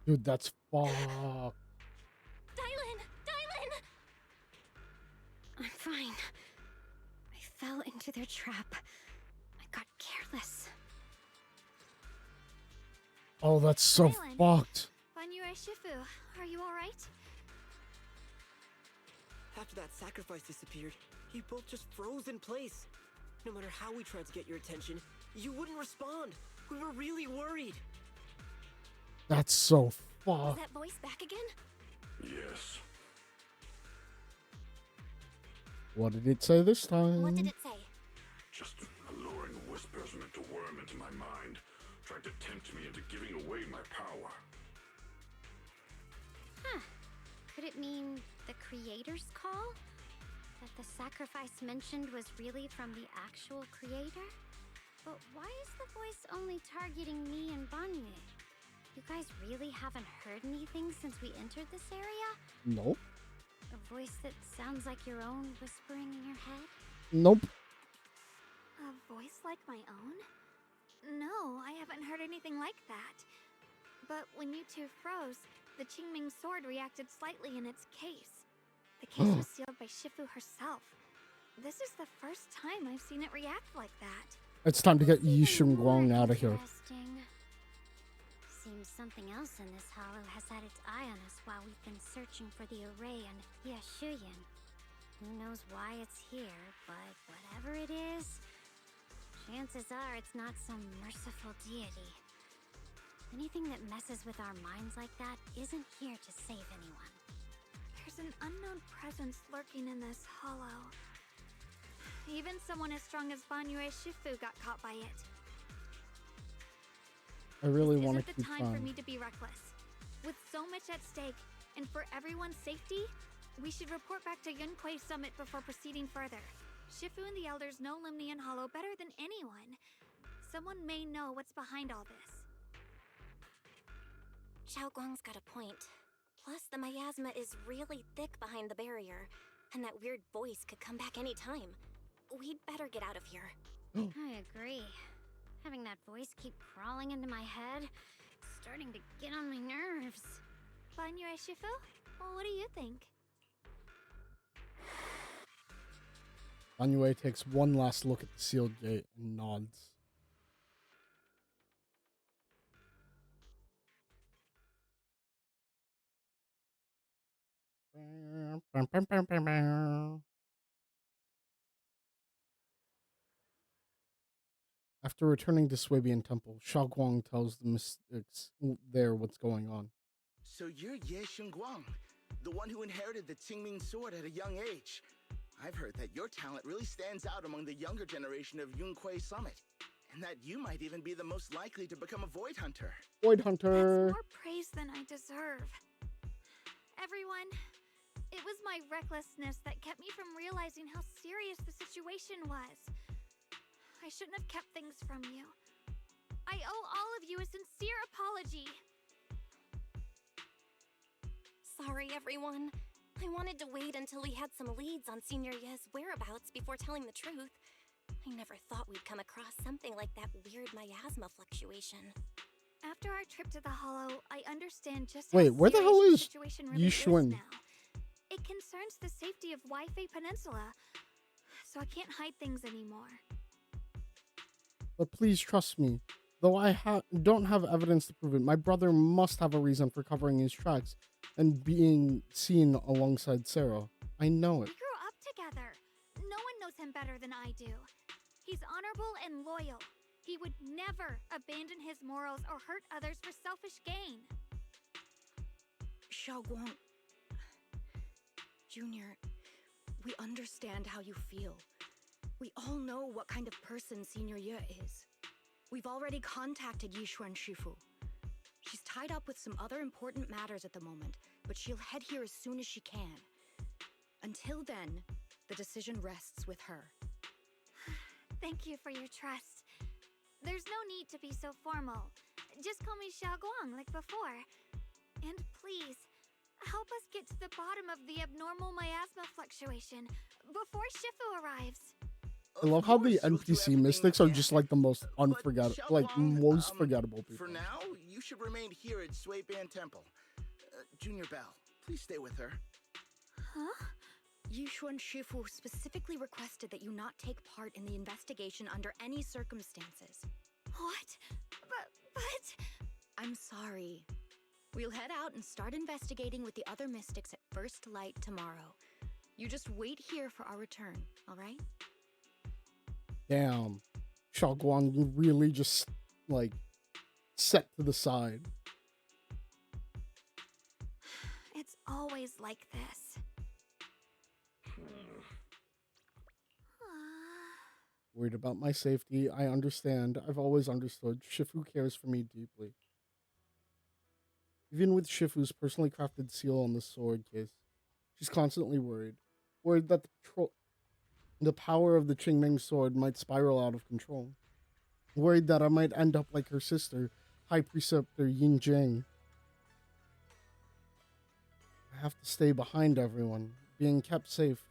Dude, that's fucked. Dylan! Dylan! I'm fine. I fell into their trap. I got careless. Oh, that's so Dylan. fucked. Banyue Shifu, are you alright? After that sacrifice disappeared, you both just froze in place. No matter how we tried to get your attention, you wouldn't respond. We were really worried. That's so Is fucked. that voice back again? Yes. What did it say this time? What did it say? Just alluring whispers meant to worm into my mind, tried to tempt me into giving away my power. Huh. Could it mean the creator's call? That the sacrifice mentioned was really from the actual creator? But why is the voice only targeting me and Banyue? You guys really haven't heard anything since we entered this area? Nope. A voice that sounds like your own whispering in your head? Nope. A voice like my own? No, I haven't heard anything like that. But when you two froze, the Qingming sword reacted slightly in its case. The case was sealed by Shifu herself. This is the first time I've seen it react like that. It's time to get Yi Shun Guang out of here. Interesting. Seems something else in this hollow has had its eye on us while we've been searching for the array on Yashuyan. Who knows why it's here, but whatever it is, chances are it's not some merciful deity. Anything that messes with our minds like that isn't here to save anyone. There's an unknown presence lurking in this hollow. Even someone as strong as Banyue Shifu got caught by it. I really This want isn't to the keep time trying. for me to be reckless. With so much at stake, and for everyone's safety, we should report back to Yunquei Summit before proceeding further. Shifu and the Elders know Limnian Hollow better than anyone. Someone may know what's behind all this. Xiao Guang's got a point. Plus, the miasma is really thick behind the barrier, and that weird voice could come back any time. We'd better get out of here. I agree. Having that voice keep crawling into my head, it's starting to get on my nerves. Banyue Shifu? Well, what do you think? Banyue takes one last look at the sealed gate and nods. After returning to Swabian Temple, Xiao Guang tells the mystics there what's going on. So you're Ye Xingguang, the one who inherited the Qingming sword at a young age. I've heard that your talent really stands out among the younger generation of Yunquei Summit, and that you might even be the most likely to become a Void Hunter. Void Hunter! More praise than I deserve. Everyone, it was my recklessness that kept me from realizing how serious the situation was. I shouldn't have kept things from you. I owe all of you a sincere apology. Sorry, everyone. I wanted to wait until we had some leads on Senior Ye's whereabouts before telling the truth. I never thought we'd come across something like that weird miasma fluctuation. After our trip to the Hollow, I understand just Wait, how where the hell serious is the situation really is Yishuan? now. It concerns the safety of Waifei Peninsula, so I can't hide things anymore. But please trust me. Though I don't have evidence to prove it, my brother must have a reason for covering his tracks and being seen alongside Sarah. I know it. We grew up together. No one knows him better than I do. He's honorable and loyal. He would never abandon his morals or hurt others for selfish gain. Xiao Guang, Junior, we understand how you feel. We all know what kind of person Senior Ye is. We've already contacted Yishuan Shifu. She's tied up with some other important matters at the moment, but she'll head here as soon as she can. Until then, the decision rests with her. Thank you for your trust. There's no need to be so formal. Just call me Xiao Guang like before. And please, help us get to the bottom of the abnormal miasma fluctuation before Shifu arrives. I love how the NPC mystics are just like the most unforgettable, most forgettable people. For now, you should remain here at Swabian Temple. Junior Bell, please stay with her. Huh? Yishuan Shifu specifically requested that you not take part in the investigation under any circumstances. What? But... I'm sorry. We'll head out and start investigating with the other mystics at first light tomorrow. You just wait here for our return, all right? Damn. Xiao Guang, you really just, like, set to the side. It's always like this. Worried about my safety, I understand. I've always understood. Shifu cares for me deeply. Even with Shifu's personally crafted seal on the sword case, she's constantly worried. Worried that the power of the Qingming sword might spiral out of control. Worried that I might end up like her sister, High Preceptor Yin Jing. I have to stay behind everyone, being kept safe,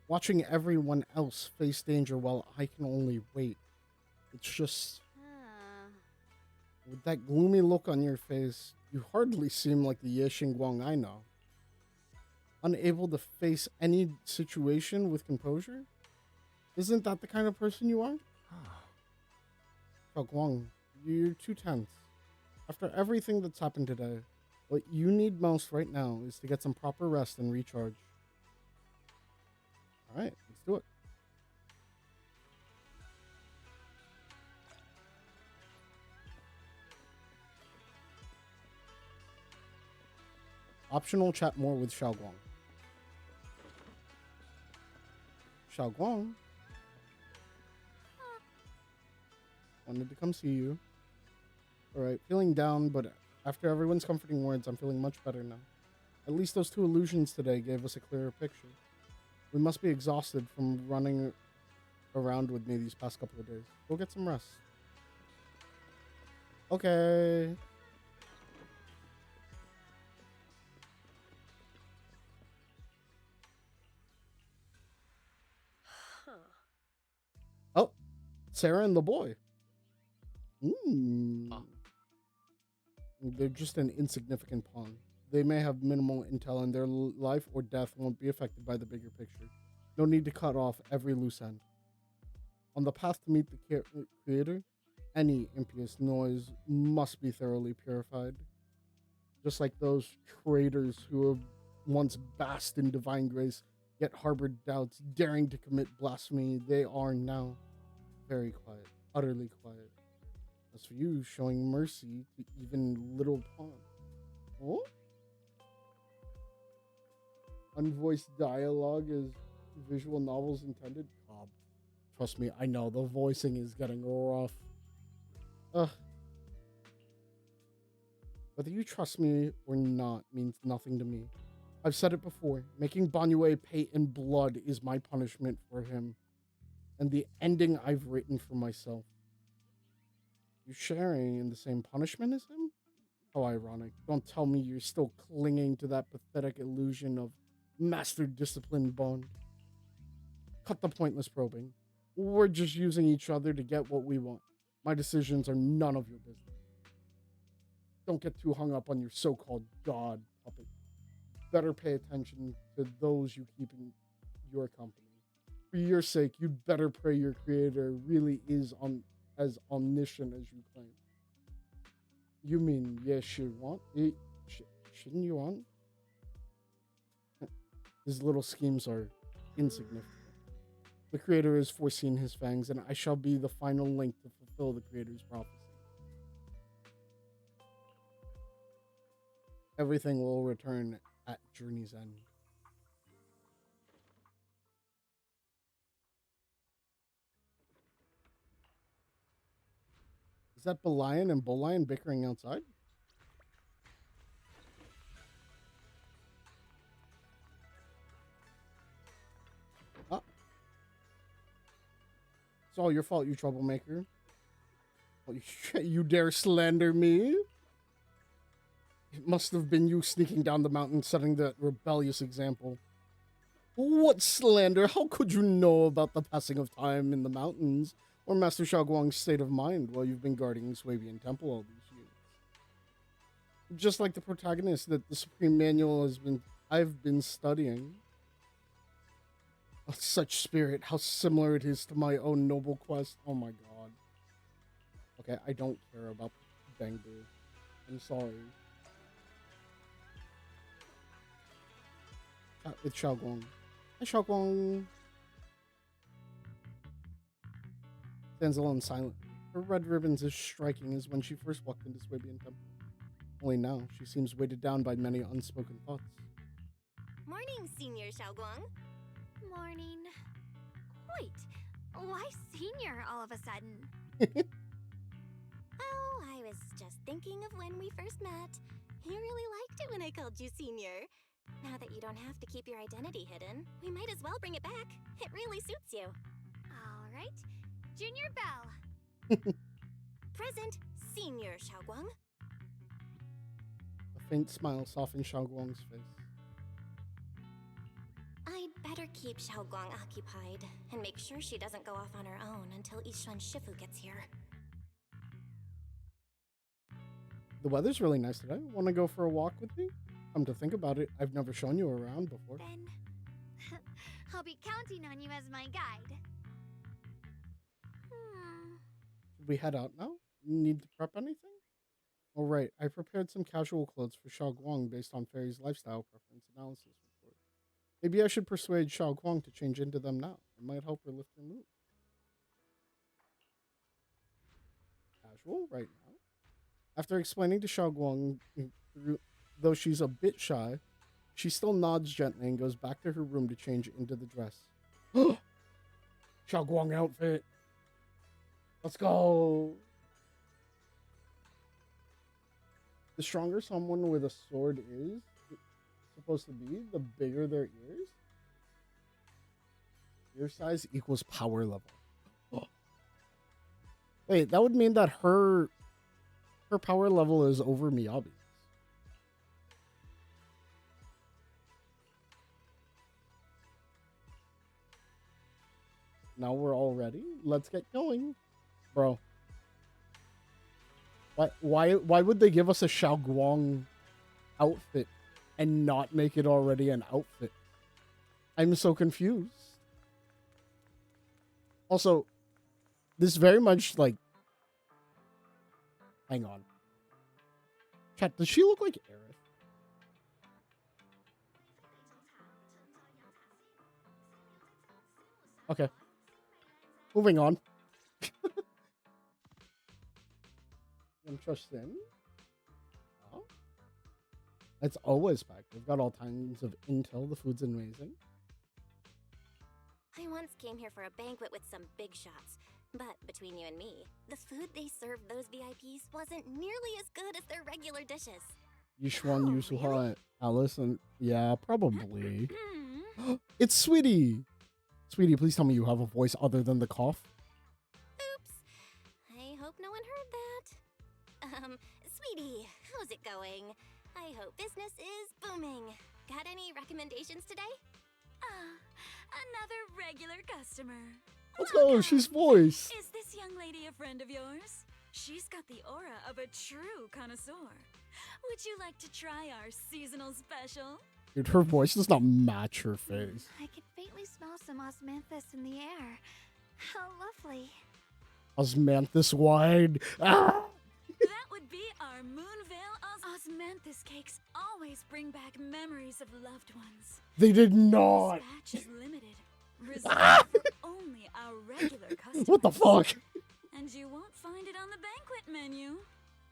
watching everyone else face danger while I can only wait. It's just... With that gloomy look on your face, you hardly seem like the Ye Xingguang I know. Unable to face any situation with composure? Isn't that the kind of person you are? Xiao Guang, you're too tense. After everything that's happened today, what you need most right now is to get some proper rest and recharge. Alright, let's do it. Optional chat more with Xiao Guang. Xiao Guang. Wanted to come see you. Alright, feeling down, but after everyone's comforting words, I'm feeling much better now. At least those 2 illusions today gave us a clearer picture. We must be exhausted from running around with me these past couple of days. Go get some rest. Okay. Oh, Sarah and the boy. They're just an insignificant pawn. They may have minimal intel and their life or death won't be affected by the bigger picture. No need to cut off every loose end. On the path to meet the creator, any impious noise must be thoroughly purified. Just like those traitors who have once basked in divine grace, yet harbored doubts, daring to commit blasphemy, they are now very quiet, utterly quiet. As for you, showing mercy to even little pawn. Oh? Unvoiced dialogue is visual novels intended? Cobb. Trust me, I know, the voicing is getting rough. Ugh. Whether you trust me or not means nothing to me. I've said it before, making Banyue pay in blood is my punishment for him, and the ending I've written for myself. You sharing in the same punishment as him? How ironic. Don't tell me you're still clinging to that pathetic illusion of master discipline bond. Cut the pointless probing. We're just using each other to get what we want. My decisions are none of your business. Don't get too hung up on your so-called god puppet. Better pay attention to those you keep in your company. For your sake, you'd better pray your creator really is as omniscient as you claim. You mean yes, shouldn't you want? His little schemes are insignificant. The creator has foreseen his fangs, and I shall be the final link to fulfill the creator's prophecy. Everything will return at journey's end. Is that Belian and Bolian bickering outside? Ah. It's all your fault, you troublemaker. Oh, you dare slander me? It must have been you sneaking down the mountain, setting that rebellious example. What slander? How could you know about the passing of time in the mountains, or Master Xiaoguang's state of mind while you've been guarding Swabian Temple all these years? Just like the protagonist that the Supreme Manual I've been studying. Such spirit, how similar it is to my own noble quest. Oh my god. Okay, I don't care about Bangbu. I'm sorry. It's Xiaoguang. Hi, Xiaoguang. Stands alone silently. Her red ribbons as striking as when she first walked into Swabian Temple. Only now, she seems weighted down by many unspoken thoughts. Morning, Senior Xiaoguang. Morning. Wait, why senior all of a sudden? Oh, I was just thinking of when we first met. You really liked it when I called you Senior. Now that you don't have to keep your identity hidden, we might as well bring it back. It really suits you. All right, Junior Bell. Present, Senior Xiaoguang. A faint smile softened Xiaoguang's face. I'd better keep Xiaoguang occupied and make sure she doesn't go off on her own until Yishuan Shifu gets here. The weather's really nice today. Want to go for a walk with me? Come to think about it, I've never shown you around before. Then I'll be counting on you as my guide. Should we head out now? Need to prep anything? All right, I prepared some casual clothes for Xiaoguang based on Fairy's lifestyle preference analysis report. Maybe I should persuade Xiaoguang to change into them now. It might help her lift her mood. Casual, right now. After explaining to Xiaoguang, though she's a bit shy, she still nods gently and goes back to her room to change into the dress. Xiaoguang outfit. Let's go. The stronger someone with a sword is supposed to be, the bigger their ears. Ear size equals power level. Oh. Wait, that would mean that her power level is over Miyabi's. Now we're all ready. Let's get going, bro. Why would they give us a Xiaoguang outfit and not make it already an outfit? I'm so confused. Also, this very much like... Hang on. Chat, does she look like Aerith? Okay. Moving on. Interesting. Oh. It's always back. They've got all kinds of intel. The food's amazing. I once came here for a banquet with some big shots, but between you and me, the food they served those VIPs wasn't nearly as good as their regular dishes. Yishuan, Yusuha, Alice, and yeah, probably. It's Sweetie. Sweetie, please tell me you have a voice other than the cough. Oops. I hope no one heard that. Sweetie, how's it going? I hope business is booming. Got any recommendations today? Another regular customer. Let's go, she's voice. Is this young lady a friend of yours? She's got the aura of a true connoisseur. Would you like to try our seasonal special? Dude, her voice does not match her face. I could faintly smell some osmanthus in the air. How lovely. Osmanthus wine. Ah! That would be our Moonvale Osmanthus cakes. Always bring back memories of loved ones. They did not. This batch is limited. Reserved for only our regular customers. What the fuck? And you won't find it on the banquet menu.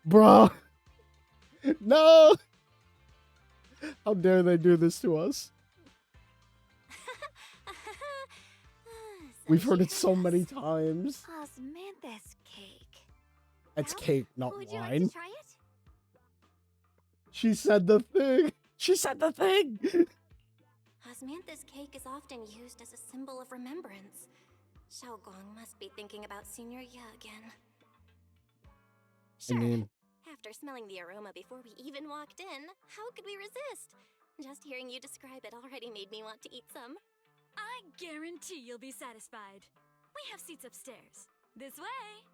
Bruh. No. How dare they do this to us? We've heard it so many times. Osmanthus cake. It's cake, not Would you like wine. to try it? She said the thing. She said the thing. Osmanthus cake is often used as a symbol of remembrance. Xiaoguang must be thinking about Senior Ye again. Sure. I mean, After smelling the aroma before we even walked in, how could we resist? Just hearing you describe it already made me want to eat some. I guarantee you'll be satisfied. We have seats upstairs. This way.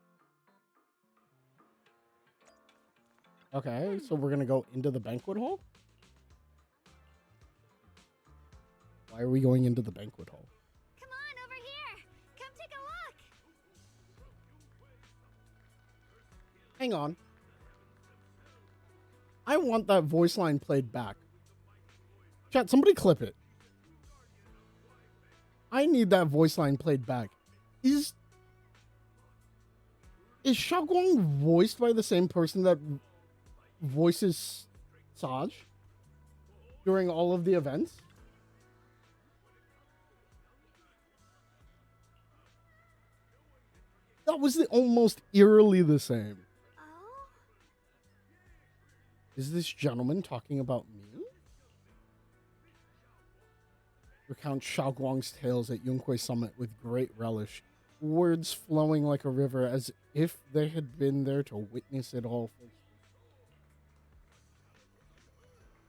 okay, so we're gonna go into the banquet hall? Why are we going into the banquet hall? Come on, over here. Come take a look. Hang on. I want that voice line played back. Chat, somebody clip it. I need that voice line played back. Is Xiaoguang voiced by the same person that voices Saj during all of the events? That was almost eerily the same. Oh? Is this gentleman talking about me? Recount Xiaoguang's tales at Yunque Summit with great relish, words flowing like a river as if they had been there to witness it all.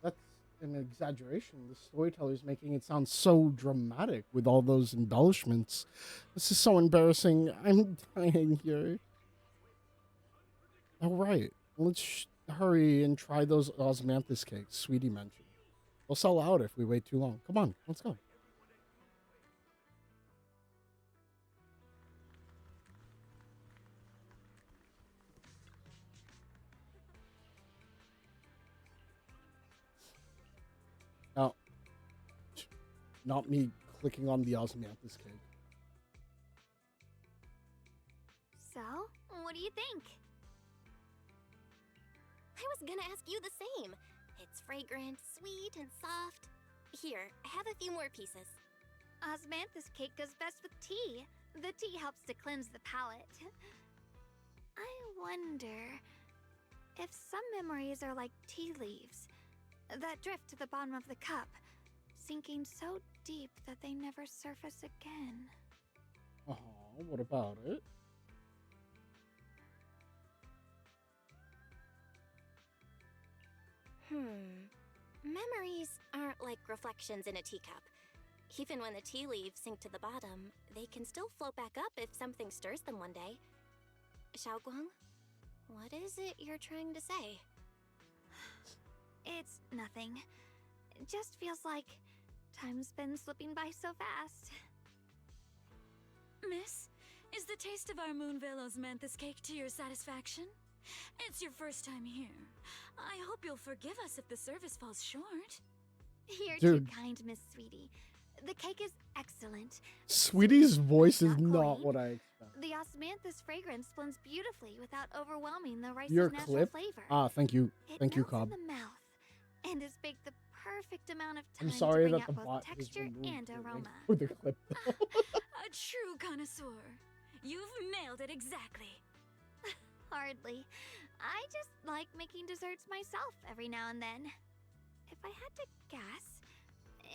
That's an exaggeration. The storyteller's making it sound so dramatic with all those embellishments. This is so embarrassing. I'm dying here. All right, let's hurry and try those osmanthus cakes Sweetie mentioned. They'll sell out if we wait too long. Come on, let's go. Now, not me clicking on the osmanthus cake. So, what do you think? I was gonna ask you the same. It's fragrant, sweet, and soft. Here, have a few more pieces. Osmanthus cake goes best with tea. The tea helps to cleanse the palate. I wonder... if some memories are like tea leaves that drift to the bottom of the cup, sinking so deep that they never surface again. Oh, what about it? Memories aren't like reflections in a teacup. Even when the tea leaves sink to the bottom, they can still float back up if something stirs them one day. Xiaoguang, what is it you're trying to say? It's nothing. It just feels like time's been slipping by so fast. Miss, is the taste of our Moonvale Osmanthus cake to your satisfaction? It's your first time here. I hope you'll forgive us if the service falls short. You're Dude. too kind, Miss Sweetie. The cake is excellent. Sweetie's voice is not what I expect. The osmanthus fragrance blends beautifully without overwhelming the rice's Your natural clip? flavor. Ah, thank you. It Thank you, melts Cobb. in the mouth and is baked the perfect amount of time I'm sorry to bring that out the both bot is texture removed and the link aroma. for the clip. A true connoisseur. You've nailed it exactly. Hardly. I just like making desserts myself every now and then. If I had to guess,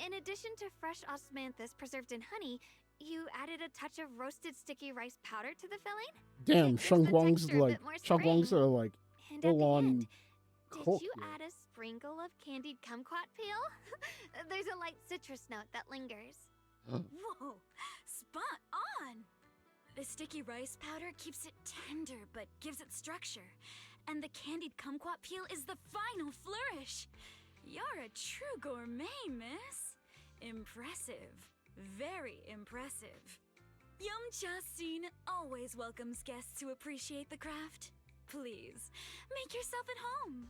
in addition to fresh osmanthus preserved in honey, you added a touch of roasted sticky rice powder to the filling? Damn, Shangguang's texture a like bit more Shangguang's are like And at full the on end, cook. did you add a sprinkle of candied kumquat peel? There's a light citrus note that lingers. Whoa, spot on! The sticky rice powder keeps it tender but gives it structure. And the candied kumquat peel is the final flourish. You're a true gourmet, miss. Impressive. Very impressive. Yum-Cha Scene always welcomes guests who appreciate the craft. Please, make yourself at home.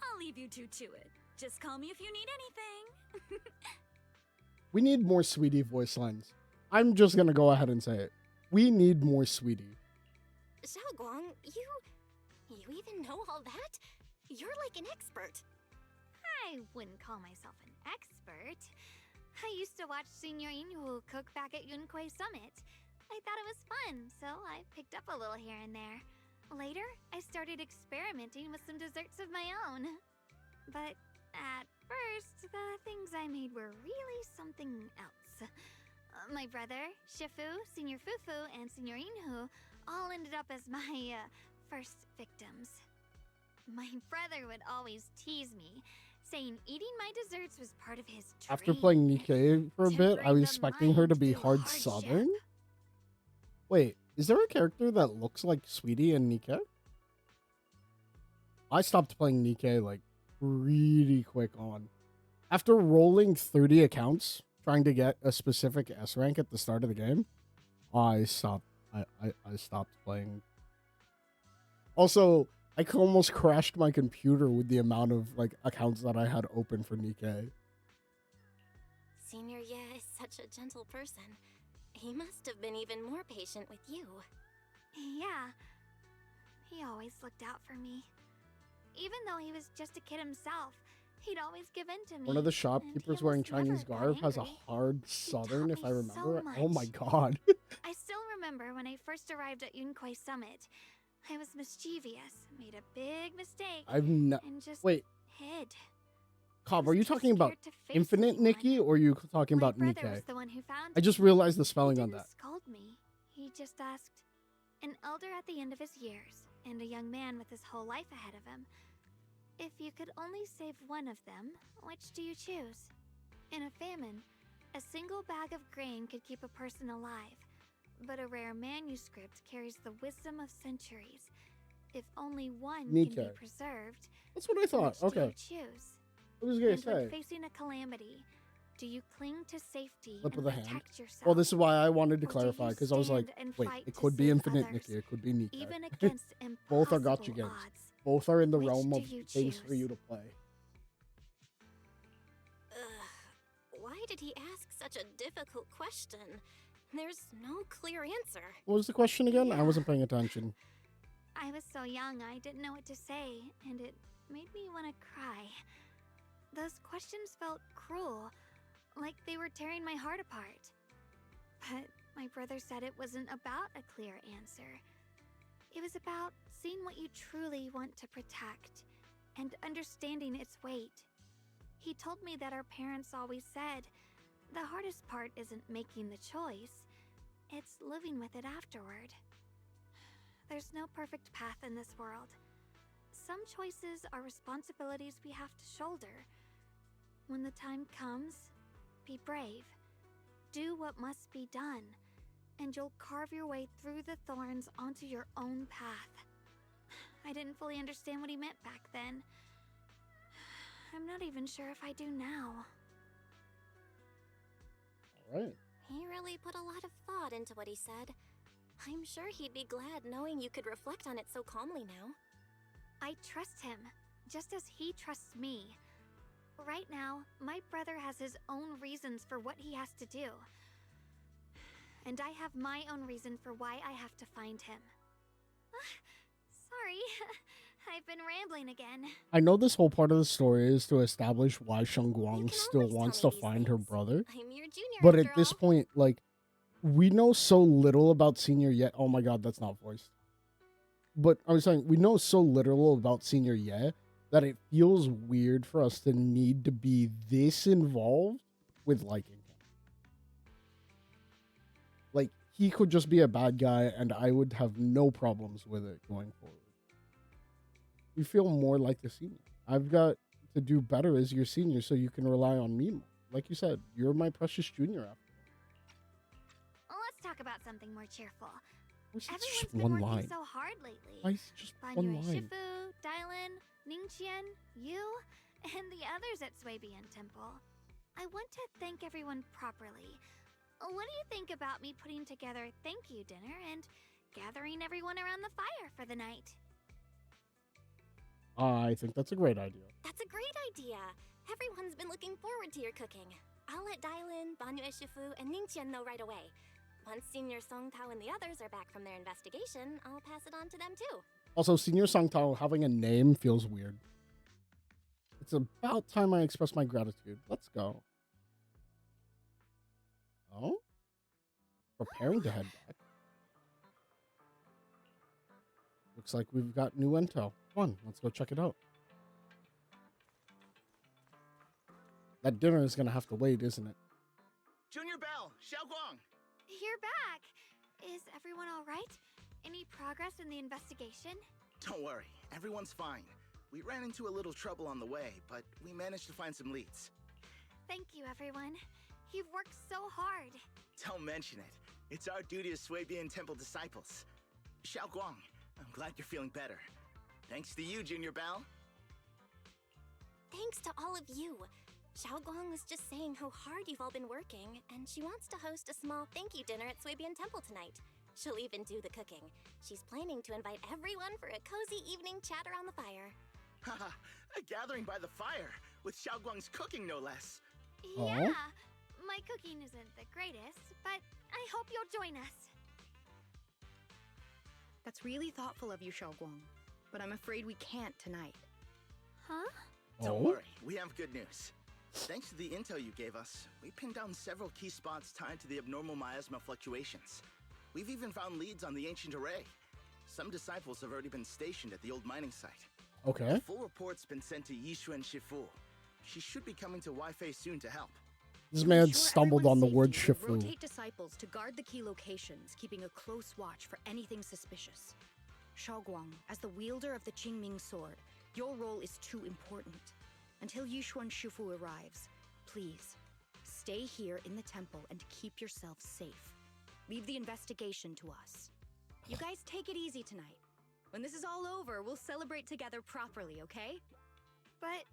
I'll leave you two to it. Just call me if you need anything. We need more Sweetie voice lines. I'm just gonna go ahead and say it. We need more Sweetie. Xiaoguang, you even know all that? You're like an expert. I wouldn't call myself an expert. I used to watch Senior Inhu cook back at Yunquei Summit. I thought it was fun, so I picked up a little here and there. Later, I started experimenting with some desserts of my own. But at first, the things I made were really something else. My brother, Shifu, Senior Fufu, and Senior Inhu all ended up as my first victims. My brother would always tease me, saying eating my desserts was part of his dream. After playing Nikkei for a bit, I was bring the expecting her to be mind to hard hardship. Southern. Wait, is there a character that looks like Sweetie in Nikkei? I stopped playing Nikkei like really quick on. After rolling 30 accounts trying to get a specific S rank at the start of the game, I stopped. I stopped playing. Also, I almost crashed my computer with the amount of like accounts that I had open for Nikkei. Senior Ye is such a gentle person. He must have been even more patient with you. Yeah. He always looked out for me. Even though he was just a kid himself, he'd always give in to me. One of the and he shopkeepers wearing almost never Chinese got garb has a angry. hard Southern, if I me remember. so Oh my much. god. I still remember when I first arrived at Yunquei Summit. I was mischievous, made a big mistake, I've no. and just Wait, hid. Cobb, are you talking about scared to face Infinite Nikki or are you talking about My brother Nikkei? was the one who found I just me. realized the He spelling on didn't that. scold me. He just asked, an elder at the end of his years, and a young man with his whole life ahead of him. If you could only save one of them, which do you choose? In a famine, a single bag of grain could keep a person alive, but a rare manuscript carries the wisdom of centuries. If only one can be Nikkei. preserved, That's what I thought. which do you Okay. choose? I was gonna And when say. facing a calamity, do you cling to safety Flip and of the hand. protect yourself? Well, this is why I wanted to Or do clarify, you because I was like, stand and wait, fight it to could be save Infinite others, Nikki, it could be Nikkei. even against Both are gotcha impossible games. odds? Both are in the Which realm do of you things for choose? you to play. Why did he ask such a difficult question? There's no clear answer. What was the question again? I wasn't paying attention. I was so young, I didn't know what to say, and it made me want to cry. Those questions felt cruel, like they were tearing my heart apart. But my brother said it wasn't about a clear answer. It was about seeing what you truly want to protect and understanding its weight. He told me that our parents always said, the hardest part isn't making the choice, it's living with it afterward. There's no perfect path in this world. Some choices are responsibilities we have to shoulder. When the time comes, be brave. Do what must be done, and you'll carve your way through the thorns onto your own path. I didn't fully understand what he meant back then. I'm not even sure if I do now. Alright. He really put a lot of thought into what he said. I'm sure he'd be glad knowing you could reflect on it so calmly now. I trust him, just as he trusts me. Right now, my brother has his own reasons for what he has to do. And I have my own reason for why I have to find him. Sorry, I've been rambling again. I know this whole part of the story is to establish why Shengguang still wants to find her brother. I'm your junior But after at this all. point, like, we know so little about Senior yet. Oh my god, that's not voiced. But I was saying, we know so little about Senior yet that it feels weird for us to need to be this involved with liking him. Like, he could just be a bad guy and I would have no problems with it going forward. We feel more like the senior. I've got to do better as your senior so you can rely on me more. Like you said, you're my precious junior after all. Let's talk about something more cheerful. What's that Everyone's just been one working line? so hard lately. Why is it just one Banyu line? Shifu, Dylan, Ningqian, you, and the others at Swabian Temple. I want to thank everyone properly. What do you think about me putting together a thank you dinner and gathering everyone around the fire for the night? I think that's a great idea. That's a great idea. Everyone's been looking forward to your cooking. I'll let Dylan, Banyu Shifu, and Ningqian know right away. Once Senior Song Tao and the others are back from their investigation, I'll pass it on to them too. Also, Senior Sangtao having a name feels weird. It's about time I express my gratitude. Let's go. Oh? Preparing to head back. Looks like we've got new intel. Come on, let's go check it out. That dinner is gonna have to wait, isn't it? Junior Bell, Xiaoguang. You're back! Is everyone alright? Any progress in the investigation? Don't worry, everyone's fine. We ran into a little trouble on the way, but we managed to find some leads. Thank you, everyone. You've worked so hard. Don't mention it. It's our duty as Swabian Temple disciples. Xiaoguang, I'm glad you're feeling better. Thanks to you, Junior Bell. Thanks to all of you. Xiaoguang was just saying how hard you've all been working, and she wants to host a small thank you dinner at Swabian Temple tonight. She'll even do the cooking. She's planning to invite everyone for a cozy evening chat around the fire. Haha, a gathering by the fire, with Xiaoguang's cooking no less. Yeah, my cooking isn't the greatest, but I hope you'll join us. That's really thoughtful of you, Xiaoguang. But I'm afraid we can't tonight. Huh? Don't worry, we have good news. Thanks to the intel you gave us, we pinned down several key spots tied to the abnormal miasma fluctuations. We've even found leads on the ancient array. Some disciples have already been stationed at the old mining site. Okay. A full report's been sent to Yixuan Shifu. She should be coming to Weifei soon to help. This man Ensure stumbled on everyone's the word safety and Shifu. Rotate disciples to guard the key locations, keeping a close watch for anything suspicious. Xiaoguang, as the wielder of the Qingming sword, your role is too important. Until Yixuan Shifu arrives, please, stay here in the temple and keep yourself safe. Leave the investigation to us. You guys take it easy tonight. When this is all over, we'll celebrate together properly, okay? But...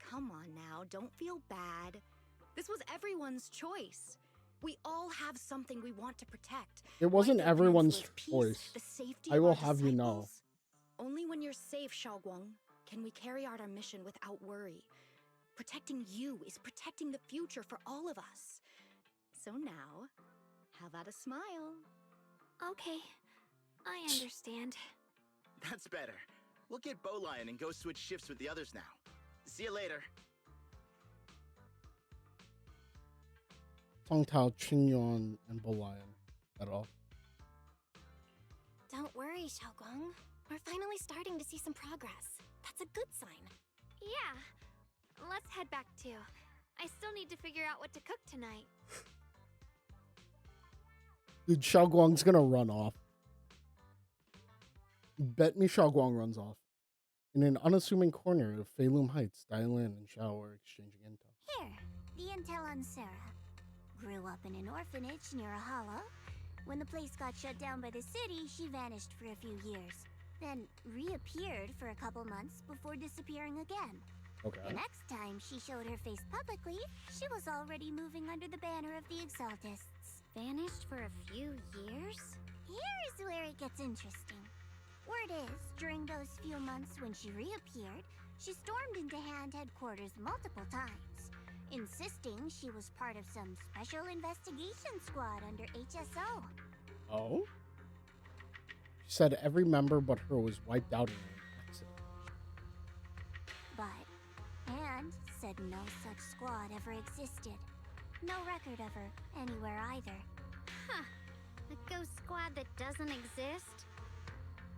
Come on now, don't feel bad. This was everyone's choice. We all have something we want to protect. It wasn't Why the everyone's peninsula's peace, choice. the safety I of will our have you know. disciples. Only when you're safe, Xiaoguang, can we carry out our mission without worry. Protecting you is protecting the future for all of us. So now, how about a smile? Okay, I understand. That's better. We'll get Bowlion and go switch shifts with the others now. See you later. Tong Tao, Qingyuan, and Bolian at all. Don't worry, Hey, Xiaoguang. We're finally starting to see some progress. That's a good sign. Yeah. Let's head back too. I still need to figure out what to cook tonight. Dude, Xiaoguang's gonna run off. Bet me Xiaoguang runs off. In an unassuming corner of Feilum Heights, Dylan and Xiao are exchanging intel. Here, the intel on Sarah. Grew up in an orphanage near a hollow. When the place got shut down by the city, she vanished for a few years. Then reappeared for a couple months before disappearing again. Okay. The next time she showed her face publicly, she was already moving under the banner of the Exaltists. Vanished for a few years? Here's where it gets interesting. Word is, during those few months when she reappeared, she stormed into Hand headquarters multiple times, insisting she was part of some special investigation squad under HSO. Oh? She said every member but her was wiped out in an accident. But Hand said no such squad ever existed. No record of her anywhere either. Huh. A ghost squad that doesn't exist?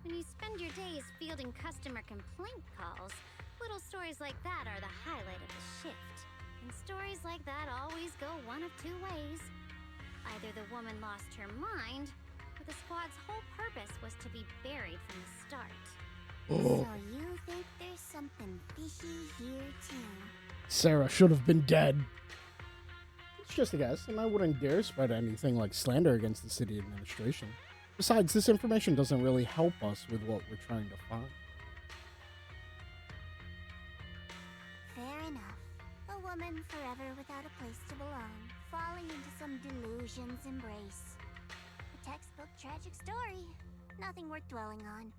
When you spend your days fielding customer complaint calls, little stories like that are the highlight of the shift. And stories like that always go one of two ways. Either the woman lost her mind, or the squad's whole purpose was to be buried from the start. Oh. So you think there's something fishy here too? Sarah should have been dead. It's just a guess, and I wouldn't dare spread anything like slander against the city administration. Besides, this information doesn't really help us with what we're trying to find. Fair enough. A woman forever without a place to belong, falling into some delusion's embrace. A textbook tragic story. Nothing worth dwelling on.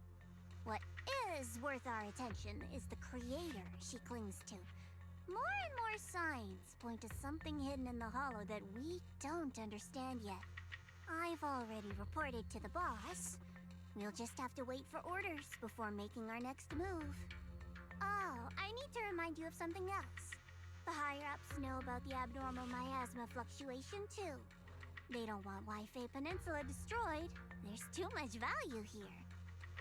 What is worth our attention is the creator she clings to. More and more signs point to something hidden in the hollow that we don't understand yet. I've already reported to the boss. We'll just have to wait for orders before making our next move. Oh, I need to remind you of something else. The higher-ups know about the abnormal miasma fluctuation, too. They don't want Waifei Peninsula destroyed. There's too much value here.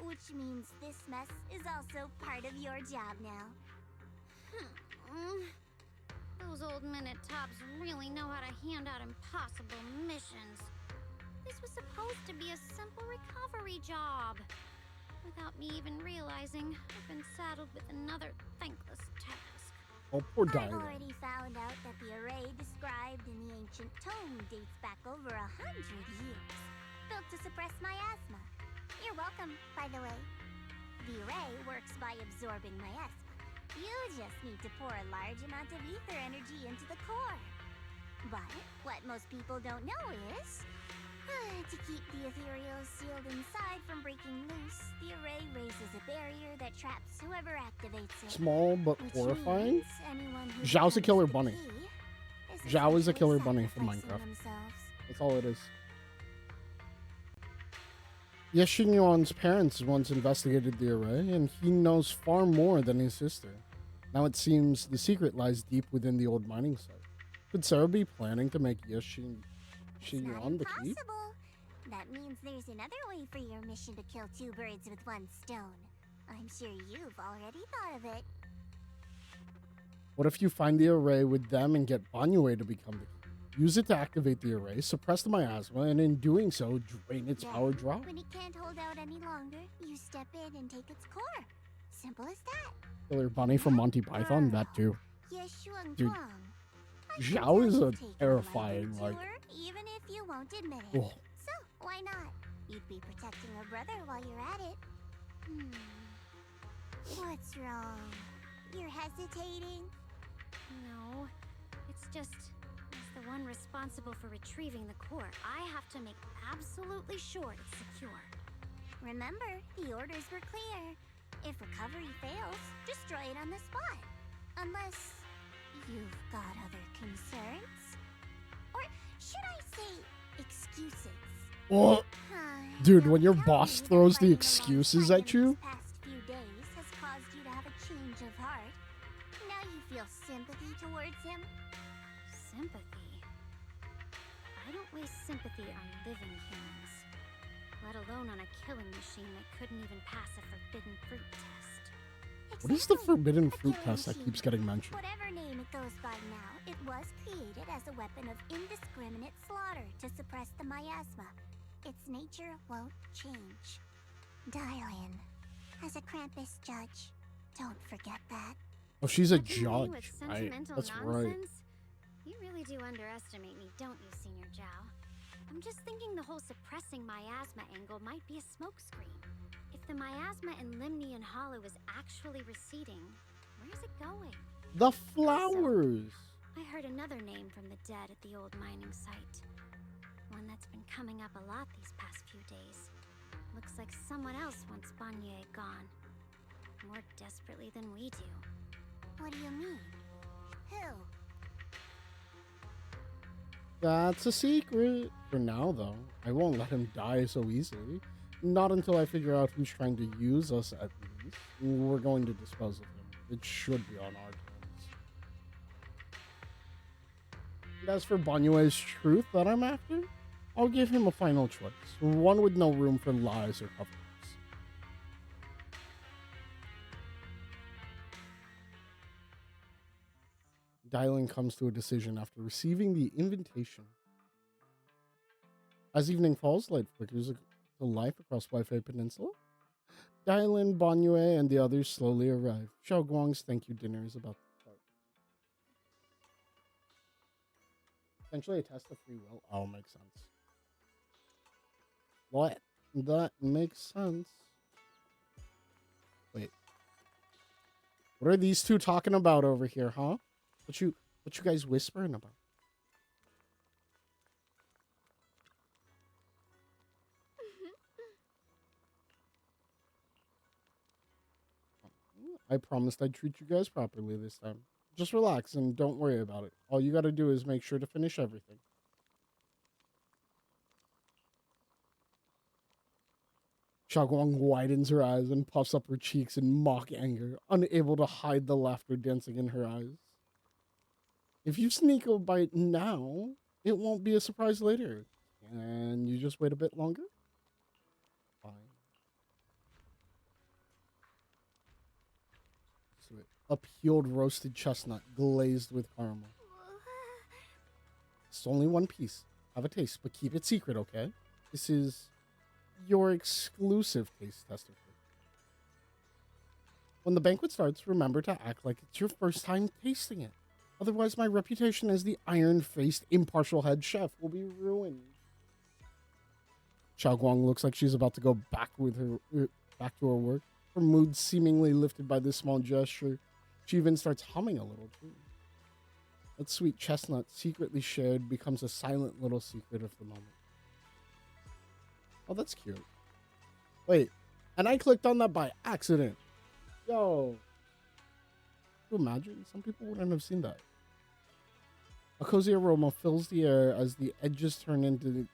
Which means this mess is also part of your job now. Those old minute tops really know how to hand out impossible missions. This was supposed to be a simple recovery job. Without me even realizing, I've been saddled with another thankless task. Oh, poor I've Dylan. already found out that the array described in the ancient tome dates back over 100 years. Built to suppress miasma. You're welcome, by the way. The array works by absorbing miasma. You just need to pour a large amount of ether energy into the core. But what most people don't know is, to keep the ethereals sealed inside from breaking loose, the array raises a barrier that traps whoever activates it. Small but Which horrifying. means anyone who Zhao's a becomes killer the bunny. key Zhao is a essentially killer bunny from sacrificing Minecraft. themselves. That's all it is. Yes, Xingyuan's parents once investigated the array, and he knows far more than his sister. Now it seems the secret lies deep within the old mining site. Could Sarah be planning to make Yes Xingyuan the key? Impossible. That means there's another way for your mission to kill two birds with one stone. I'm sure you've already thought of it. What if you find the array with them and get Banyue to become the key? Use it to activate the array, suppress the miasma, and in doing so, drain its power dry. When it can't hold out any longer, you step in and take its core. Simple as that. Killer Bunny from Monty Python, that too. Yeshuang Dude, Guang. Zhao is a Take a terrifying, liking like, to her, even if you won't admit it. oh. So, why not? You'd be protecting her brother while you're at it. What's wrong? You're hesitating? No, it's just, as the one responsible for retrieving the core, I have to make absolutely sure it's secure. Remember, the orders were clear. If recovery fails, destroy it on the spot. Unless you've got other concerns. Or should I say, excuses? Oh. Dude, when your boss throws the excuses at you, Past few days has caused you to have a change of heart. Now you feel sympathy towards him? Sympathy? I don't waste sympathy on living humans. let alone on a killing machine that couldn't even pass a forbidden fruit test. What is the forbidden fruit test that keeps getting mentioned? Whatever name it goes by now, it was created as a weapon of indiscriminate slaughter to suppress the miasma. Its nature won't change. Dial in. As a Krampus judge, don't forget that. Oh, she's a Looking at me with judge. Right. sentimental That's right. nonsense? You really do underestimate me, don't you, Senior Zhao? I'm just thinking the whole suppressing miasma angle might be a smokescreen. If the miasma in Limnian Hollow is actually receding, where's it going? The flowers. I heard another name from the dead at the old mining site. One that's been coming up a lot these past few days. Looks like someone else wants Banye gone. More desperately than we do. What do you mean? Who? That's a secret. For now, though, I won't let him die so easily. Not until I figure out who's trying to use us, at least. We're going to dispose of him. It should be on our terms. And as for Banyue's truth that I'm after, I'll give him a final choice. One with no room for lies or cover-ups. Dylan comes to a decision after receiving the invitation. As evening falls, light flickers to life across Wi-Fi Peninsula. Dylan, Banyue, and the others slowly arrive. Xiao Guang's thank you dinner is about to start. Essentially a test of free will. Oh, makes sense. What? That makes sense. Wait. What are these two talking about over here, huh? What you guys whispering about? I promised I'd treat you guys properly this time. Just relax and don't worry about it. All you gotta do is make sure to finish everything. Xiaoguang widens her eyes and puffs up her cheeks in mock anger, unable to hide the laughter dancing in her eyes. If you sneak a bite now, it won't be a surprise later. And you just wait a bit longer? Fine. Sweet. A peeled roasted chestnut glazed with caramel. It's only one piece. Have a taste, but keep it secret, okay? This is your exclusive taste tester. When the banquet starts, remember to act like it's your first time tasting it. Otherwise, my reputation as the iron-faced, impartial head chef will be ruined. Xiao Guang looks like she's about to go back to her work. Her mood seemingly lifted by this small gesture. She even starts humming a little too. That sweet chestnut, secretly shared, becomes a silent little secret of the moment. Oh, that's cute. Wait, and I clicked on that by accident. Yo. Can you imagine? Some people wouldn't have seen that. A cozy aroma fills the air as the edges turn into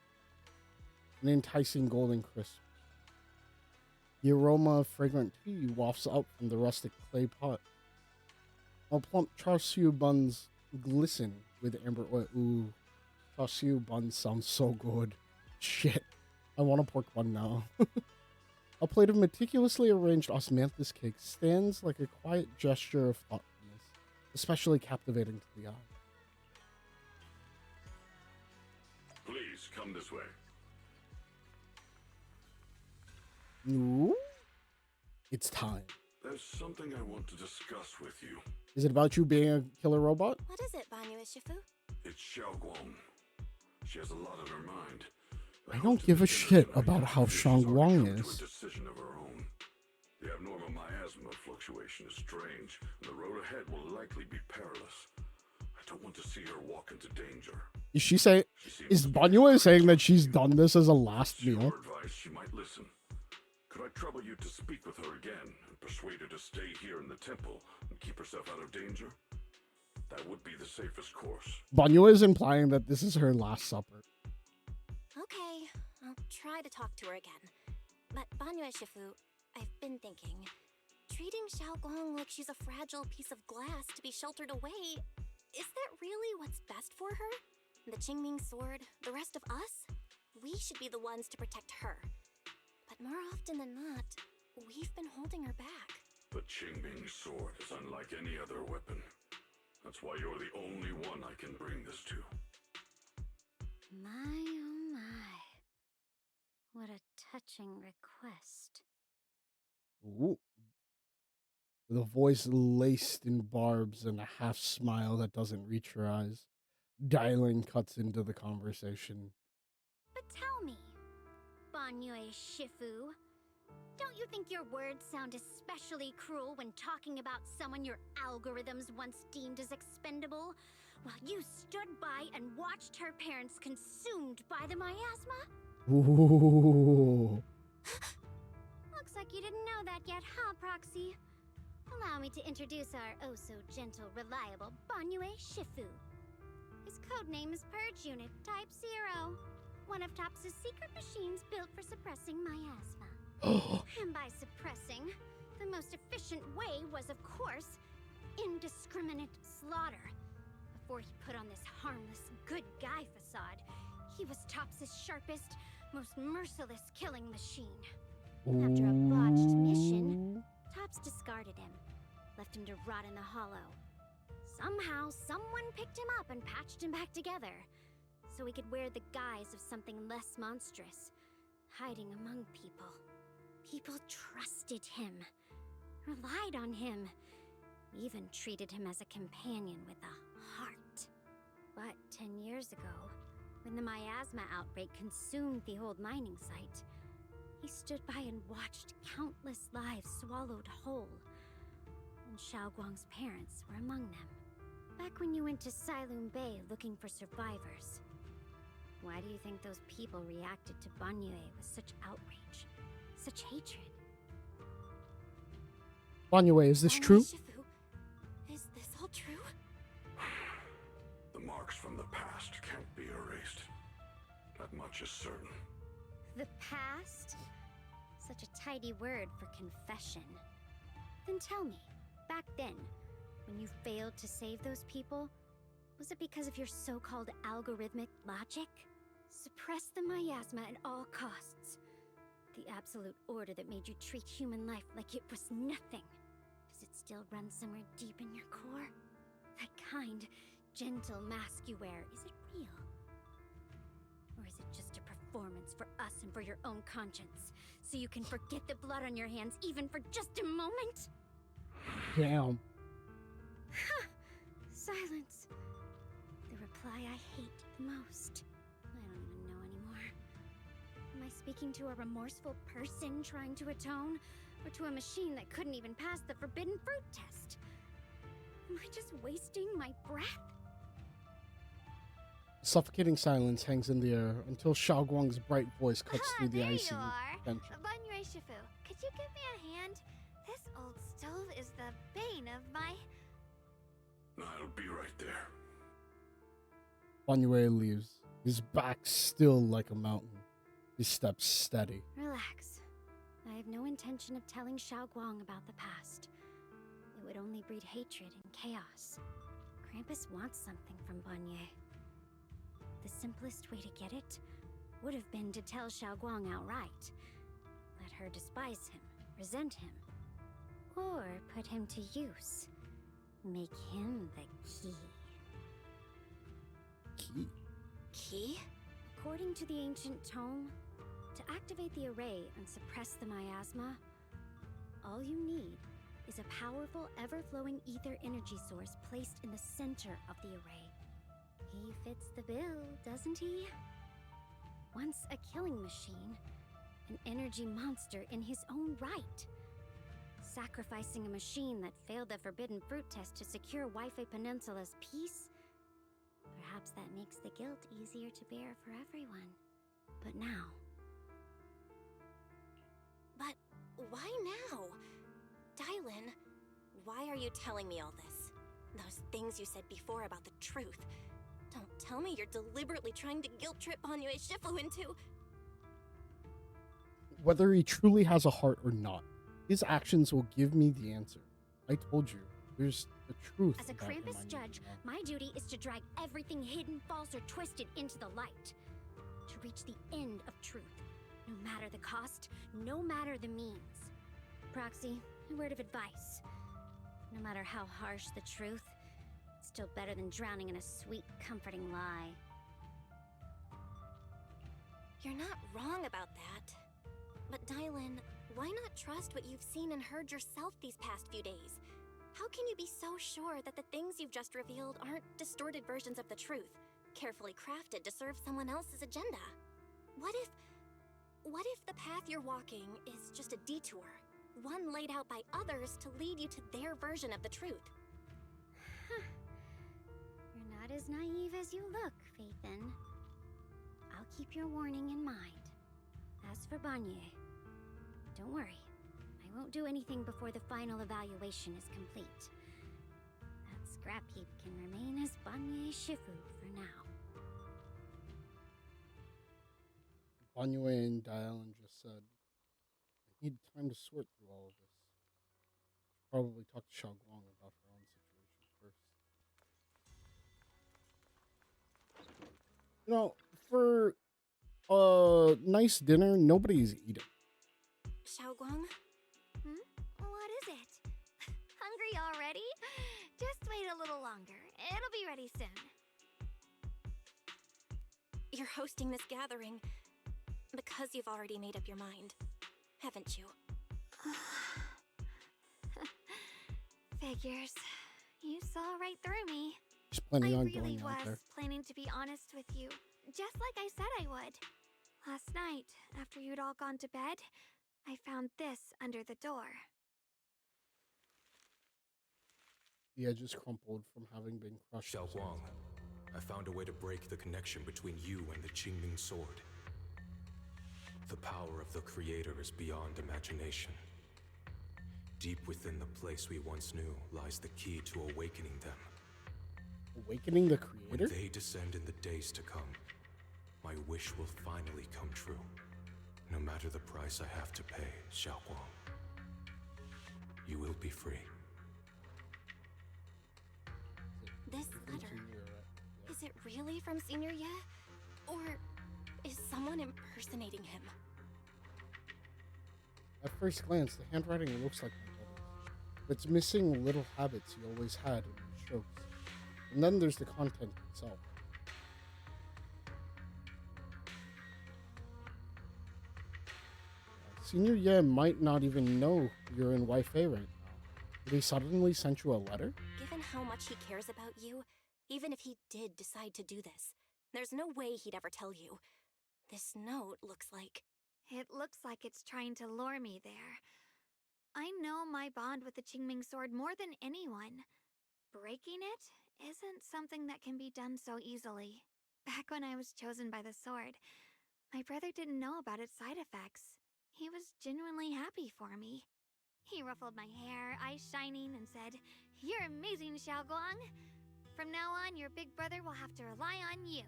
an enticing golden crisp. The aroma of fragrant tea wafts up from the rustic clay pot. While plump char siu buns glisten with amber oil. Ooh, char siu buns sound so good. Shit, I want a pork bun now. A plate of meticulously arranged osmanthus cake stands like a quiet gesture of thoughtfulness, especially captivating to the eye. Please come this way. Ooh, it's time. There's something I want to discuss with you. Is it about you being a killer robot? What is it, Banyue Shifu? It's Xiao Guang. She has a lot on her mind. I don't give a shit about how Shangguang is. Decision of her own. The abnormal miasma fluctuation is strange, and the road ahead will likely be perilous. I don't want to see her walk into danger. Is she saying? Is Banyue saying that she's done this as a last meal? Your advice, she might listen. Could I trouble you to speak with her again and persuade her to stay here in the temple and keep herself out of danger? That would be the safest course. Banyue is implying that this is her last supper. Okay, I'll try to talk to her again. But Banyue Shifu, I've been thinking. Treating Xiao Guang like she's a fragile piece of glass to be sheltered away, is that really what's best for her? The Qingming sword, the rest of us? We should be the ones to protect her. But more often than not, we've been holding her back. The Qingming sword is unlike any other weapon. That's why you're the only one I can bring this to. My oh my. What a touching request. Ooh. With a voice laced in barbs and a half smile that doesn't reach her eyes, Dylan cuts into the conversation. But tell me, Banyue Shifu, don't you think your words sound especially cruel when talking about someone your algorithms once deemed as expendable, while you stood by and watched her parents consumed by the miasma? Ooh. Looks like you didn't know that yet, huh, Proxy? Allow me to introduce our oh-so-gentle, reliable Banyue Shifu. His codename is Purge Unit Type 0, one of TOPS' secret machines built for suppressing miasma. And by suppressing, the most efficient way was, of course, indiscriminate slaughter. Before he put on this harmless, good guy facade, he was TOPS' sharpest, most merciless killing machine. After a botched mission, TOPS discarded him, left him to rot in the hollow. Somehow, someone picked him up and patched him back together, so he could wear the guise of something less monstrous, hiding among people. People trusted him, relied on him, even treated him as a companion with a heart. But 10 years ago, when the miasma outbreak consumed the old mining site, he stood by and watched countless lives swallowed whole. And Xiaoguang's parents were among them. Back when you went to Silum Bay looking for survivors, why do you think those people reacted to Banyue with such outrage, such hatred? Banyue, is this true? Shifu, is this all true? The marks from the past can't be erased. That much is certain. The past? Such a tidy word for confession. Then tell me, back then, when you failed to save those people, was it because of your so-called algorithmic logic? Suppress the miasma at all costs. The absolute order that made you treat human life like it was nothing. Does it still run somewhere deep in your core? That kind, gentle mask you wear, is it real? Or is it just a performance for us and for your own conscience? So you can forget the blood on your hands even for just a moment? Damn. Silence. The reply I hate most. I don't even know anymore. Am I speaking to a remorseful person trying to atone? Or to a machine that couldn't even pass the forbidden fruit test? Am I just wasting my breath? Suffocating silence hangs in the air until Xiaoguang's bright voice cuts through the There icy you are. tension. Banyue Shifu, could you give me a hand? This old stove is the bane of my... I'll be right there. Banyue leaves, his back still like a mountain, his steps steady. Relax. I have no intention of telling Xiaoguang about the past. It would only breed hatred and chaos. Krampus wants something from Banyue. The simplest way to get it would have been to tell Xiaoguang outright. Let her despise him, resent him, or put him to use. Make him the key. Key? Key? According to the ancient tome, to activate the array and suppress the miasma, all you need is a powerful, ever-flowing ether energy source placed in the center of the array. He fits the bill, doesn't he? Once a killing machine, an energy monster in his own right. Sacrificing a machine that failed the forbidden fruit test to secure Waifei Peninsula's peace? Perhaps that makes the guilt easier to bear for everyone. But now... But why now? Dylan, why are you telling me all this? Those things you said before about the truth. Don't tell me you're deliberately trying to guilt trip Banyue Shifu into... Whether he truly has a heart or not, his actions will give me the answer. I told you, there's the truth. As a about him I Krampus need judge, to know. my duty is to drag everything hidden, false, or twisted into the light. To reach the end of truth. No matter the cost, no matter the means. Proxy, a word of advice. No matter how harsh the truth, it's still better than drowning in a sweet, comforting lie. You're not wrong about that. But Dylan, why not trust what you've seen and heard yourself these past few days? How can you be so sure that the things you've just revealed aren't distorted versions of the truth, carefully crafted to serve someone else's agenda? What if the path you're walking is just a detour, one laid out by others to lead you to their version of the truth? You're not as naive as you look, Phaethon. I'll keep your warning in mind. As for Banye, don't worry. I won't do anything before the final evaluation is complete. That scrap heap can remain as Banye Shifu for now. Banyue and Dylan just said, I need time to sort through all of this. Should probably talk to Xiaoguang about her own situation first. You know, for a nice dinner, nobody's eating. Xiaoguang? What is it? Hungry already? Just wait a little longer. It'll be ready soon. You're hosting this gathering because you've already made up your mind, haven't you? Figures. You saw right through me. She's planning on I really going out was there. planning to be honest with you, just like I said I would. Last night, after you'd all gone to bed, I found this under the door. The edges crumpled from having been crushed. Xiaoguang, I found a way to break the connection between you and the Qingming sword. The power of the Creator is beyond imagination. Deep within the place we once knew lies the key to awakening them. Awakening the When Creator? they descend in the days to come, my wish will finally come true. No matter the price I have to pay, Xiaoguang. You will be free. This letter, is it really from Senior Ye? Or is someone impersonating him? At first glance, the handwriting looks like my brother's. But it's missing little habits he always had in his strokes. And then there's the content itself. Senior Ye might not even know you're in Wi-Fi right now. Did he suddenly send you a letter? Given how much he cares about you, even if he did decide to do this, there's no way he'd ever tell you. This note looks like... It looks like it's trying to lure me there. I know my bond with the Qingming sword more than anyone. Breaking it isn't something that can be done so easily. Back when I was chosen by the sword, my brother didn't know about its side effects. He was genuinely happy for me. He ruffled my hair, eyes shining, and said, "You're amazing, Xiaoguang. From now on, your big brother will have to rely on you."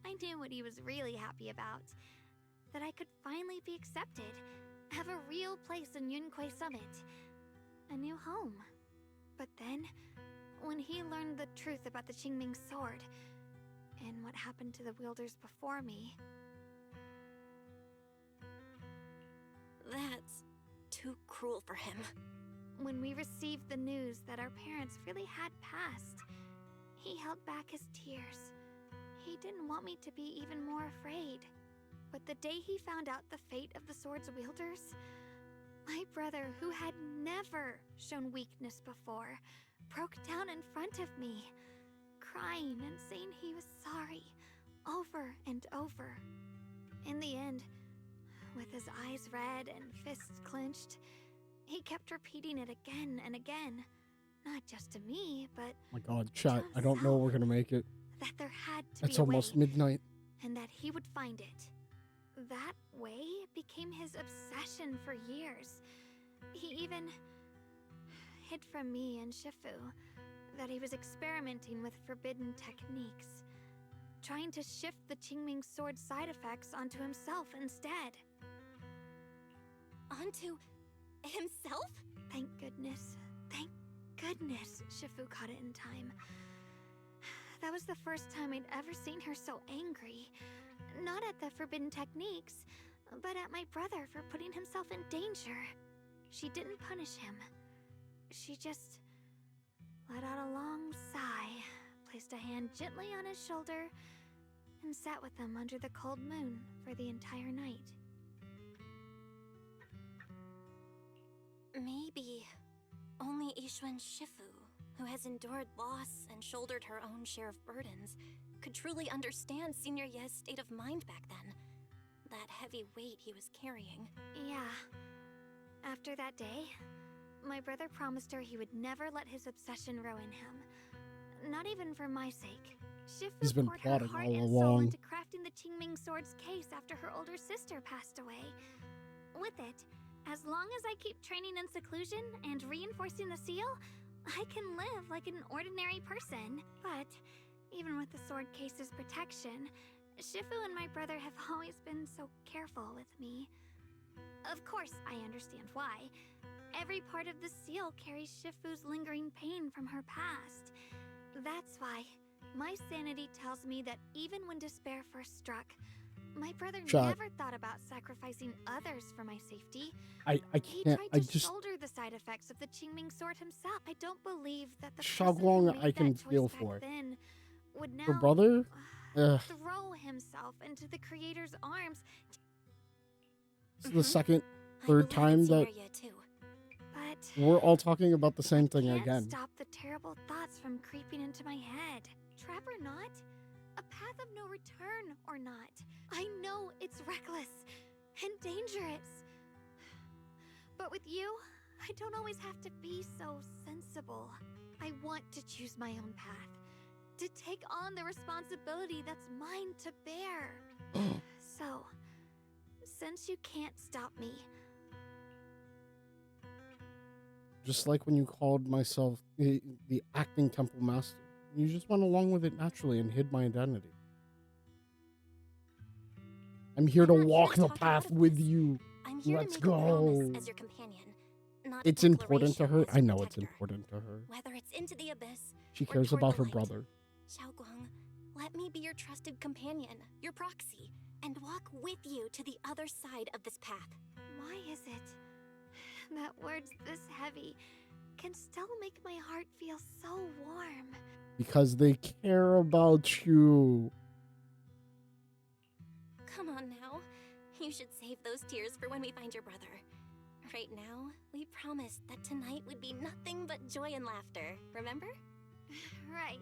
I knew what he was really happy about. That I could finally be accepted, have a real place in Yunquei Summit, a new home. But then, when he learned the truth about the Qingming sword, and what happened to the wielders before me... That's too cruel for him. When we received the news that our parents really had passed, he held back his tears. He didn't want me to be even more afraid. But the day he found out the fate of the sword's wielders, my brother, who had never shown weakness before, broke down in front of me, crying and saying he was sorry, over and over. In the end, with his eyes red and fists clenched, he kept repeating it again and again. Not just to me, but Oh my god, chat, I don't know we're gonna make it. that there had to It's be a almost way, midnight. and that he would find it. That way became his obsession for years. He even hid from me and Shifu that he was experimenting with forbidden techniques, trying to shift the Qingming sword side effects onto himself instead. Onto himself? Thank goodness. Thank goodness Shifu caught it in time. That was the first time I'd ever seen her so angry. Not at the forbidden techniques, but at my brother for putting himself in danger. She didn't punish him. She just let out a long sigh, placed a hand gently on his shoulder, and sat with him under the cold moon for the entire night. Maybe only Yixuan Shifu, who has endured loss and shouldered her own share of burdens, could truly understand Senior Ye's state of mind back then. That heavy weight he was carrying. Yeah. After that day, my brother promised her he would never let his obsession ruin him. Not even for my sake. He's Shifu been poured her plotting heart all and soul along. into crafting the Qingming Sword's case after her older sister passed away. With it, as long as I keep training in seclusion and reinforcing the seal, I can live like an ordinary person. But even with the sword case's protection, Shifu and my brother have always been so careful with me. Of course, I understand why. Every part of the seal carries Shifu's lingering pain from her past. That's why my sanity tells me that even when despair first struck, my brother Shut. never thought about sacrificing others for my safety. I He can't. tried I to just shoulder the side effects of the Qingming Sword himself. I don't believe that the Xiaoguang person who I made can that choice feel back for. then would now Her brother. Ugh. throw himself into the Creator's arms. It's the second, third time that But we're all talking about the same thing can't again. stop the terrible thoughts from creeping into my head. Trap or not, a path of no return or not, I know it's reckless and dangerous. But with you, I don't always have to be so sensible. I want to choose my own path, to take on the responsibility that's mine to bear. So, since you can't stop me, Just like when you called myself the acting temple master. You just went along with it naturally and hid my identity. I'm here to walk the path with you. I'm here Let's to make a promise go. as your companion, not It's a important to her. declaration as I your know it's protector. important to her. Whether it's into the abyss, She or cares toward about the her light. brother. Xiaoguang, let me be your trusted companion, your proxy, and walk with you to the other side of this path. why is it that words this heavy can still make my heart feel so warm? Because they care about you. Come on now. You should save those tears for when we find your brother. Right now, we promised that tonight would be nothing but joy and laughter, remember? Right.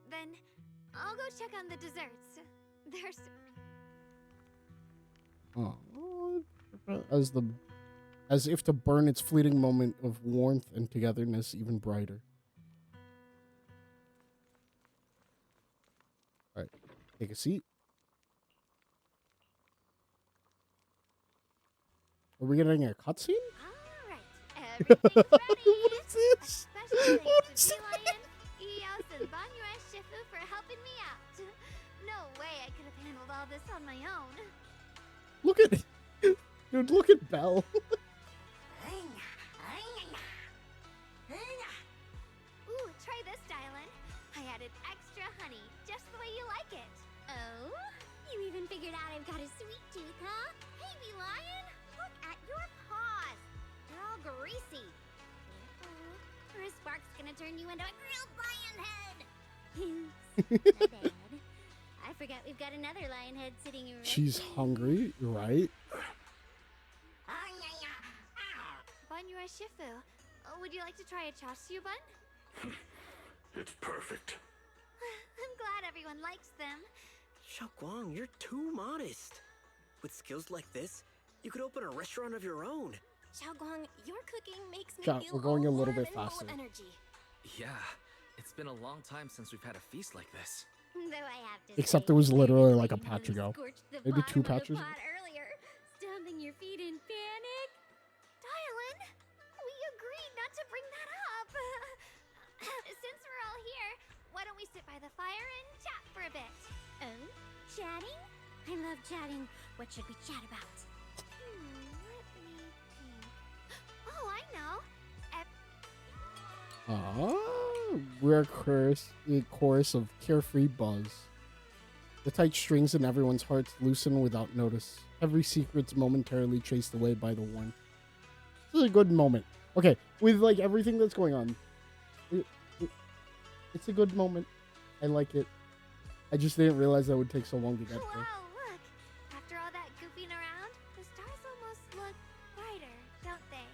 Then I'll go check on the desserts. There's Oh, as if to burn its fleeting moment of warmth and togetherness even brighter. All right, take a seat. Are we getting a cutscene? everything's ready. What is this? Especially What thanks is to Lion, Eos, and Banyue Shifu for helping me out. No way I could have handled all this on my own. Look at dude. Look at Belle. Ooh, try this, Dylan. I added extra honey, just the way you like it. Oh? You even figured out I've got a sweet tooth, huh? Hey, Bee Lion! Look at your paws! They're all greasy. Or a spark's gonna turn you into a grilled lion head! Oops, my bad. I forgot we've got another lion head sitting right She's here. hungry, right? Banyue Shifu, would you like to try a chashu bun? It's perfect. I'm glad everyone likes them. Xiaoguang, you're too modest. With skills like this, you could open a restaurant of your own. Xiaoguang, your cooking makes me Chat, feel we're going a little warm bit and full faster. of energy. Yeah, it's been a long time since we've had a feast like this. Though I have to Except say, it was literally like a you patch ago. scorched the Maybe 2 bottom of the patches. pot earlier, stomping your feet in panic. Dylan, we agreed not to bring that up. Since we're all here, why don't we sit by the fire and chat for a bit? Oh, chatting? I love chatting. What should we chat about? Let me think. Oh, I know. We're a chorus of carefree buzz. The tight strings in everyone's hearts loosen without notice. Every secret's momentarily chased away by the warmth. This is a good moment. Okay, with like everything that's going on, it's a good moment. I like it. I just didn't realize that would take so long to get there. Wow, look! After all that goofing around, the stars almost look brighter, don't they?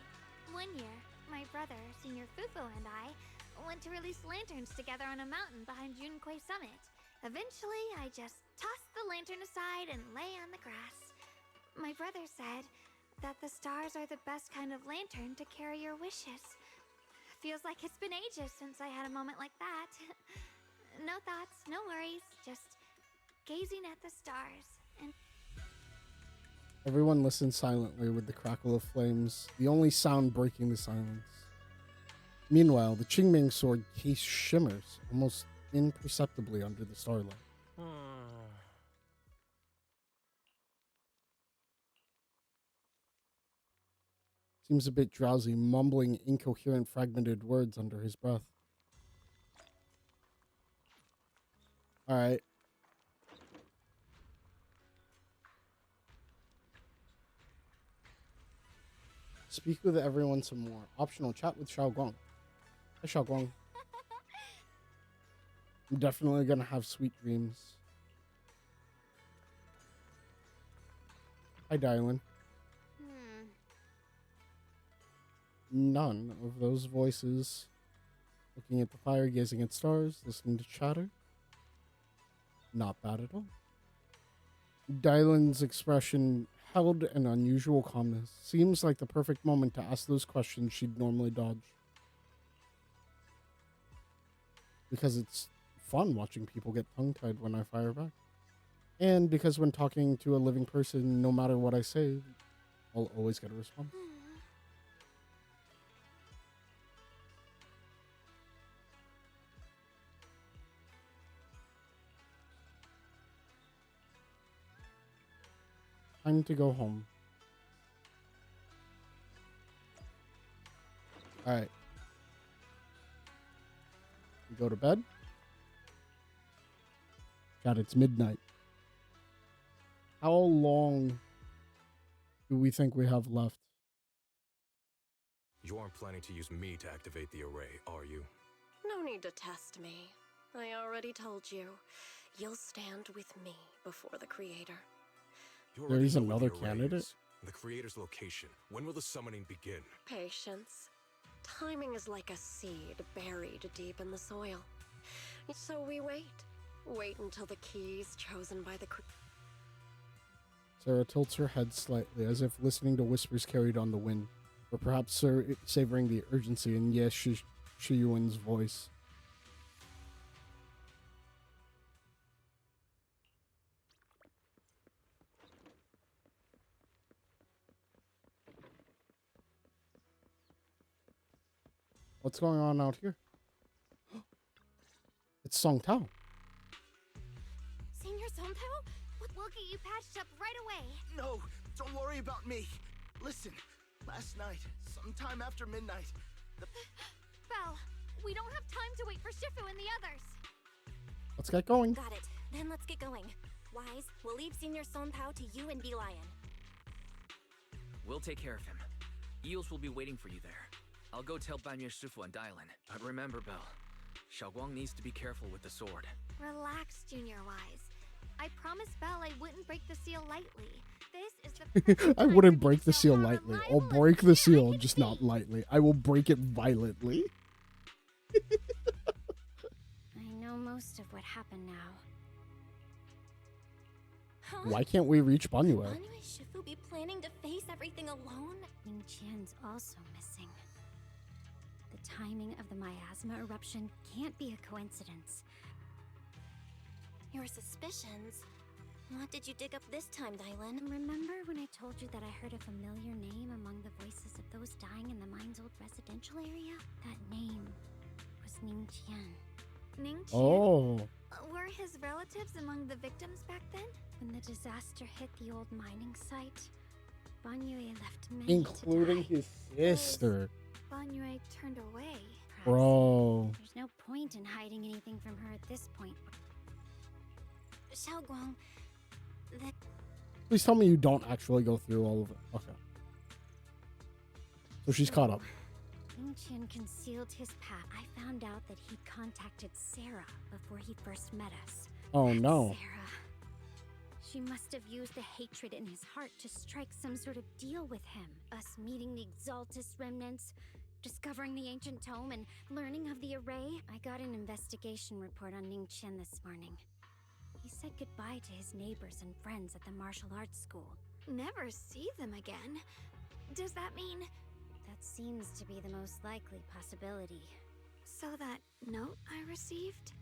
One year, my brother, Senior Fufu, and I went to release lanterns together on a mountain behind Junquei Summit. Eventually, I just tossed the lantern aside and lay on the grass. My brother said that the stars are the best kind of lantern to carry your wishes. Feels like it's been ages since I had a moment like that. No thoughts, no worries, just gazing at the stars and Everyone listened silently with the crackle of flames, the only sound breaking the silence. Meanwhile, the Qingming sword case shimmers, almost imperceptibly under the starlight. Seems a bit drowsy, mumbling incoherent, fragmented words under his breath. Alright. Speak with everyone some more. Optional chat with Xiaoguang. Hi, Xiaoguang. I'm definitely gonna have sweet dreams. Hi, Dylan. None of those voices. Looking at the fire, gazing at stars, listening to chatter. Not bad at all. Dylan's expression held an unusual calmness. Seems like the perfect moment to ask those questions she'd normally dodge. Because it's fun watching people get tongue-tied when I fire back. And because when talking to a living person, no matter what I say, I'll always get a response. Time to go home. Alright. We go to bed. God, it's midnight. How long do we think we have left? You aren't planning to use me to activate the array, are you? No need to test me. I already told you. You'll stand with me before the creator. You There already is know what another the array candidate? is. The creator's location. When will the summoning begin? Patience. Timing is like a seed buried deep in the soil. So we wait. Wait until the key is chosen by the Sarah tilts her head slightly, as if listening to whispers carried on the wind, or perhaps savoring the urgency in Ye Shiyuan's voice. What's going on out here? It's Song Tao. Senior Sontao? We'll get you patched up right away. No, don't worry about me. Listen, last night, sometime after midnight, Belle, we don't have time to wait for Shifu and the others. Let's get going. Got it. Then let's get going. Wise, we'll leave Senior Sontao to you and Lion. We'll take care of him. Eels will be waiting for you there. I'll go tell Banyue Shifu and Dylan. But remember, Belle, Xiaoguang needs to be careful with the sword. Relax, Junior Wise. I promised Belle I wouldn't break the seal lightly. This is the I wouldn't break the seal lightly. I'll break the seal, just not lightly. I will break it violently. I know most of what happened now. Why can't we reach Banyue? Banyue Shifu be planning to face everything alone? Ning Qian's also missing. The timing of the miasma eruption can't be a coincidence. Your suspicions? What did you dig up this time, Dylan? Remember when I told you that I heard a familiar name among the voices of those dying in the mine's old residential area? That name was Ning Qian. Ning Qian? Oh. Were his relatives among the victims back then? When the disaster hit the old mining site, Banyue left many Including to die. his sister. Banyue turned away. Bro. There's no point in hiding anything from her at this point. Xiaoguang, that Please tell me you don't actually go through all of it. Okay. So she's caught up. Ning Qian concealed his path. I found out that he'd contacted Sarah before he first met us. Oh no. Sarah. She must have used the hatred in his heart to strike some sort of deal with him. Us meeting the Exaltus remnants, discovering the ancient tome, and learning of the array. I got an investigation report on Ning Qian this morning. He said goodbye to his neighbors and friends at the martial arts school. Never see them again. Does that mean... That seems to be the most likely possibility. So that note I received?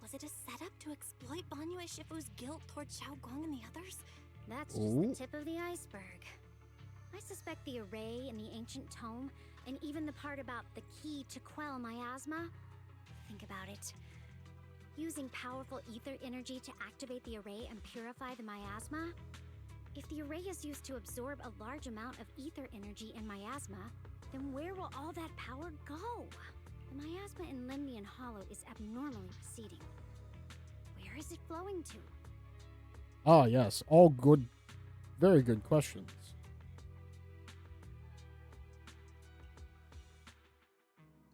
was it a setup to exploit Banyue Shifu's guilt toward Xiaoguang and the others? That's just the tip of the iceberg. I suspect the array and the ancient tome, and even the part about the key to quell miasma. Think about it. Using powerful ether energy to activate the array and purify the miasma? If the array is used to absorb a large amount of ether energy in miasma, then where will all that power go? The miasma in Limnian Hollow is abnormally receding. Where is it flowing to? Ah, yes. All good, very good questions.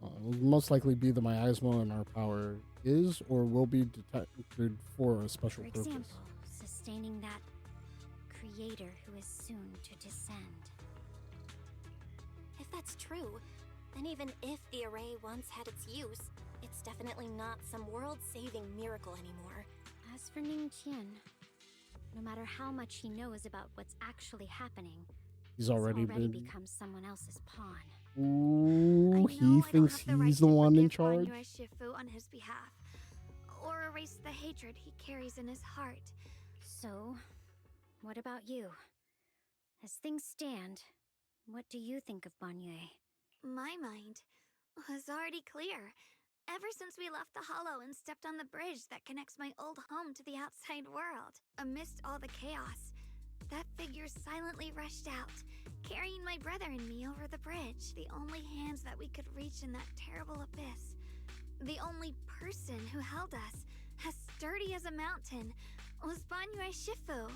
It will most likely be the miasma in our power is or will be detected for a special For purpose. example, sustaining that creator who is soon to descend. If that's true, then even if the array once had its use, it's definitely not some world-saving miracle anymore. As for Ning Qian, no matter how much he knows about what's actually happening, He's already been. become someone else's pawn. Ooh, he thinks he's the one in charge. Banyue Shifu on his behalf, or erase the hatred he carries in his heart. So, what about you? As things stand, what do you think of Banyue? My mind was already clear. Ever since we left the Hollow and stepped on the bridge that connects my old home to the outside world, amidst all the chaos, that figure silently rushed out, carrying my brother and me over the bridge, the only hands that we could reach in that terrible abyss. The only person who held us, as sturdy as a mountain, was Banyue Shifu.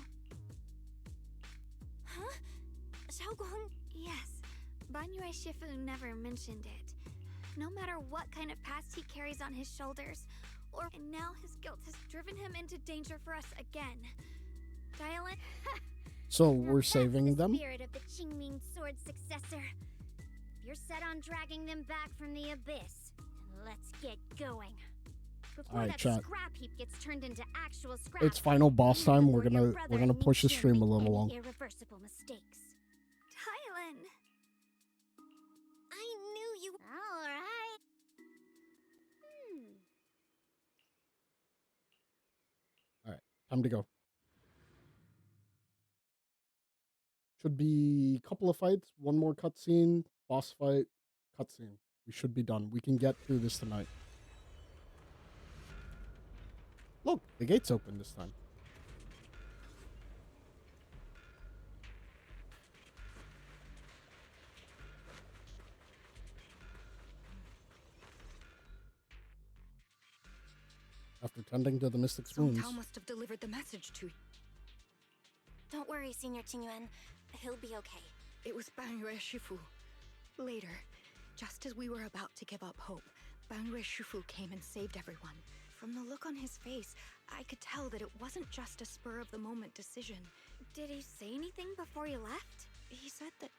Huh? Xiaoguang? Yes, Banyue Shifu never mentioned it. No matter what kind of past he carries on his shoulders, and now his guilt has driven him into danger for us again. Dialin? So we're saving them? Spirit of the Qingming Sword successor. If you're set on dragging them back from the abyss, then let's get going. Before Alright, that chat. scrap heap gets turned into actual scrap. It's final boss time. We're your gonna brother push the Ning Qian stream a make little any long. Irreversible mistakes. Dialin! I knew you. All right. All right, time to go. Should be a couple of fights, one more cutscene, boss fight, cutscene. We should be done. We can get through this tonight. Look, the gate's open this time. After tending to the Mystic's wounds. Tao must have delivered the message to you. Don't worry, Senior Qingyuan. He'll be okay. It was Banyue Shifu. Later, just as we were about to give up hope, Banyue Shifu came and saved everyone. From the look on his face, I could tell that it wasn't just a spur-of-the-moment decision. Did he say anything before he left? He said that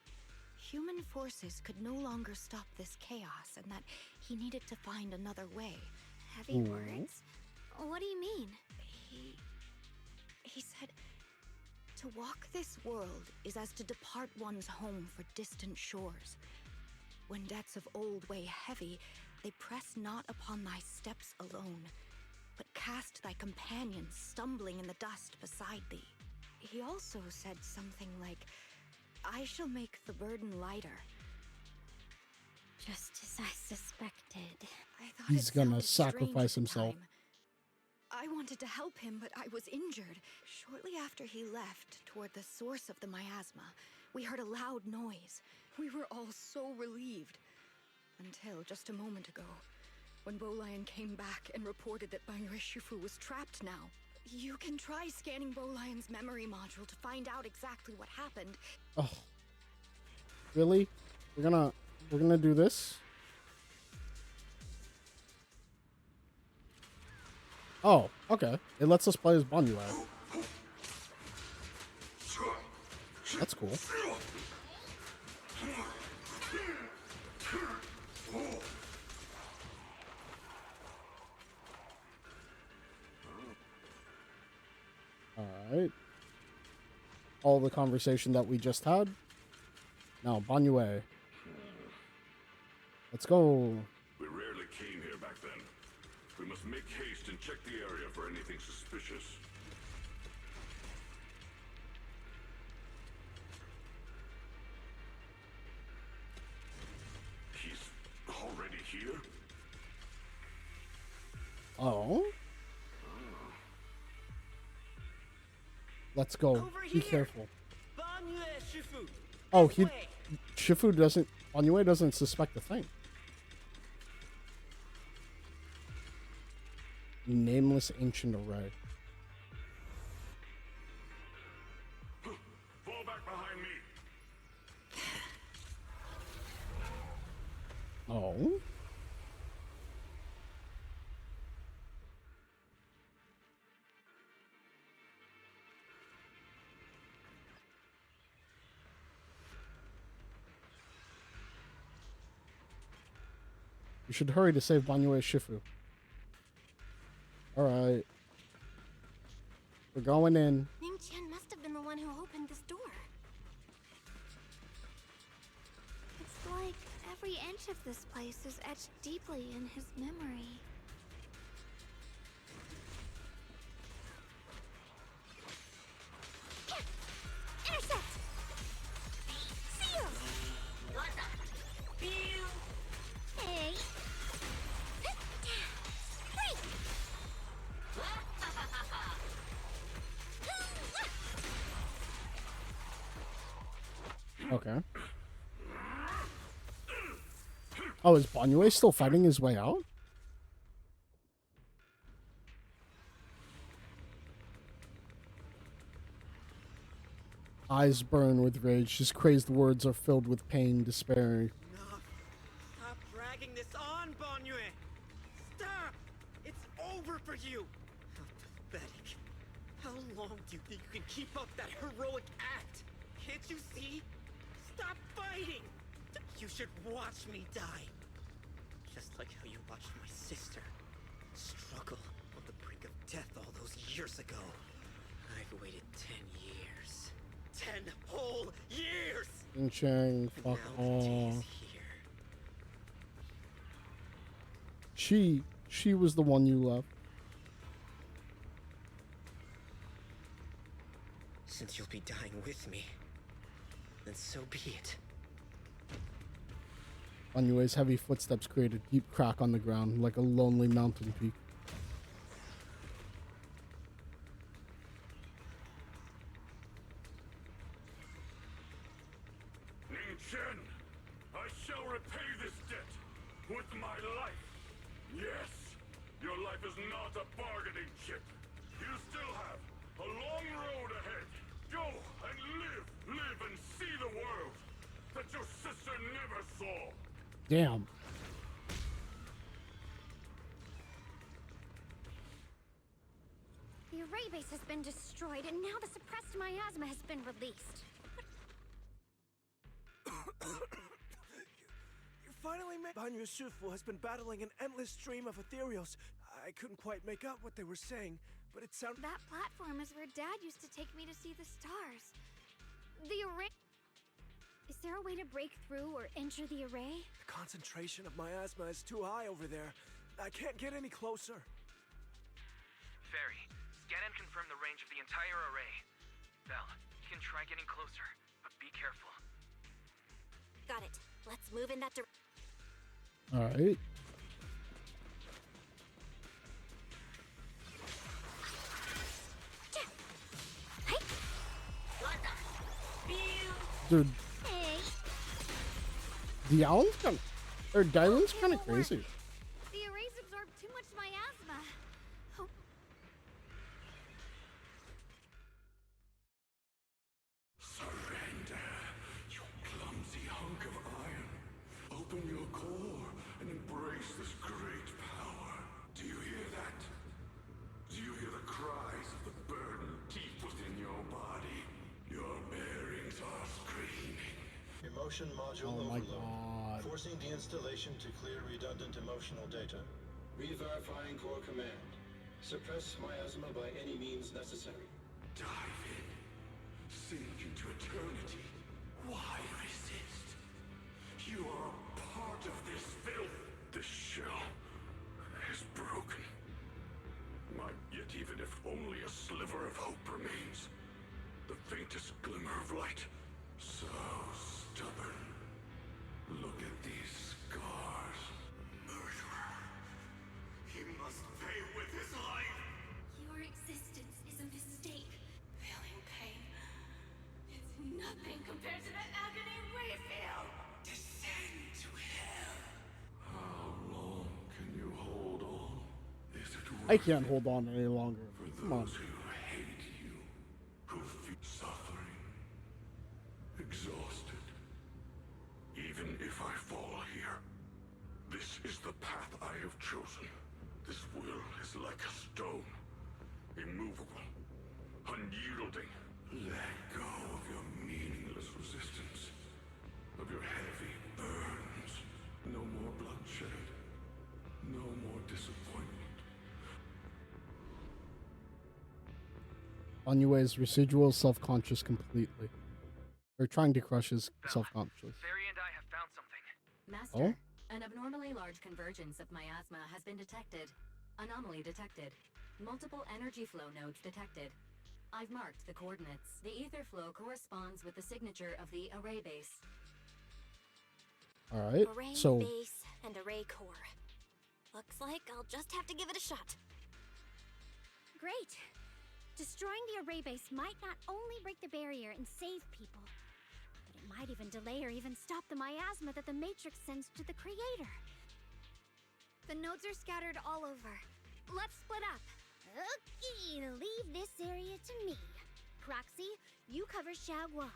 human forces could no longer stop this chaos and that he needed to find another way. Heavy words? What do you mean? He said, to walk this world is as to depart one's home for distant shores. When debts of old weigh heavy, they press not upon thy steps alone, but cast thy companions stumbling in the dust beside thee. He also said something like, I shall make the burden lighter. Just as I suspected. I thought He's it gonna sounded strange sacrifice at the himself. time. I wanted to help him, but I was injured. Shortly after he left, toward the source of the miasma, we heard a loud noise. We were all so relieved. Until just a moment ago, when Bolian came back and reported that Banyue Shifu was trapped now. You can try scanning Bolion's memory module to find out exactly what happened. Oh. Really? We're gonna do this? Oh, okay. It lets us play as Banyue. That's cool. Alright. All the conversation that we just had. Now, Banyue. Let's go. We rarely came here back then. We must make haste and check the area for anything suspicious. He's already here? Oh. Let's go. Be careful. Oh, Shifu doesn't. Banyue doesn't suspect a thing. Nameless ancient array. Fall back behind me. Oh. You should hurry to save Banyue Shifu. Alright. We're going in. Ning Qian must have been the one who opened this door. It's like every inch of this place is etched deeply in his memory. Intercept! Seal! Hey! Okay. Oh, is Banyue still fighting his way out? Eyes burn with rage. His crazed words are filled with pain, despair. Enough. Stop dragging this on, Banyue. Stop! It's over for you. How pathetic. How long do you think you can keep up that heroic act? Can't you see? Stop fighting! You should watch me die. Just like how you watched my sister struggle on the brink of death all those years ago. I've waited 10 years. 10 whole years! Ning Qian, fuck off. She was the one you loved. Since you'll be dying with me, then so be it. Banyue's heavy footsteps create a deep crack on the ground, like a lonely mountain peak. Ning Qian, I shall repay this debt with my life. Yes, your life is not a bargaining chip. You still have a long road ahead. Go and live and see the world that your sister never saw. Damn. The array base has been destroyed, and now the suppressed miasma has been released. You finally made. Banyue Shifu has been battling an endless stream of ethereals. I couldn't quite make out what they were saying, but it sounded. That platform is where Dad used to take me to see the stars. The array. Is there a way to break through or enter the array? The concentration of miasma is too high over there. I can't get any closer. Fairy, scan and confirm the range of the entire array. Belle, you can try getting closer, but be careful. Got it. Let's move in that direction. Alright. Dude. The Owl's kind of, or Dylan's kind of crazy. The array's Emotion module Oh my overload. god. Forcing deinstallation to clear redundant emotional data. Re-verifying core command. Suppress miasma by any means necessary. Dive in. Sink into eternity. Why resist? You are a part of this filth. This shell is broken. Yet even if only a sliver of hope remains, the faintest glimmer of light, so stubborn. Look at these scars. Murderer. He must pay with his life. Your existence is a mistake. Feeling pain. It's nothing compared to the agony we feel. Descend to hell. How long can you hold on? Is it I can't hold on any longer. for Come on. those who hate you, who feel suffering, exhausted? Even if I fall here, this is the path I have chosen. This will is like a stone, immovable, unyielding. Let go of your meaningless resistance, of your heavy burns. No more bloodshed, no more disappointment. Onue's residual self-conscious completely. They're trying to crush his self-conscious. Barry and I have found something. Master, an abnormally large convergence of miasma has been detected. Anomaly detected. Multiple energy flow nodes detected. I've marked the coordinates. The ether flow corresponds with the signature of the array base. Alright, Array so base and array core. Looks like I'll just have to give it a shot. Great! Destroying the array base might not only break the barrier and save people, but it might even delay or even stop the miasma that the Matrix sends to the Creator. The nodes are scattered all over. Let's split up. Okay, leave this area to me. Proxy, you cover Xiaoguang.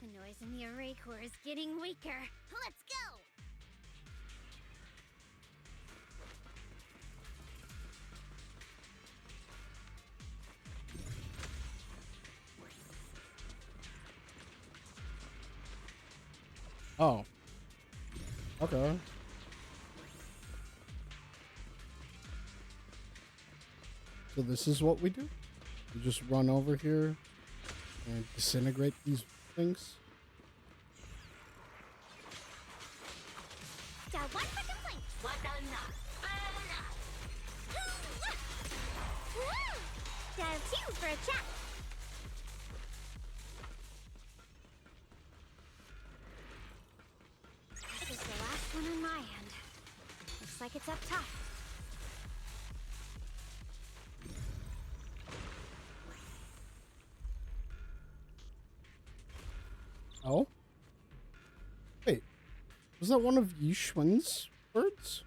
The noise in the array core is getting weaker. Let's go! Oh. Okay. So this is what we do? We just run over here and disintegrate these things? Down one for complaint. Down two for a chat. This is the last one on my end. Looks like it's up top. Oh? Wait. Was that one of Yishun's birds?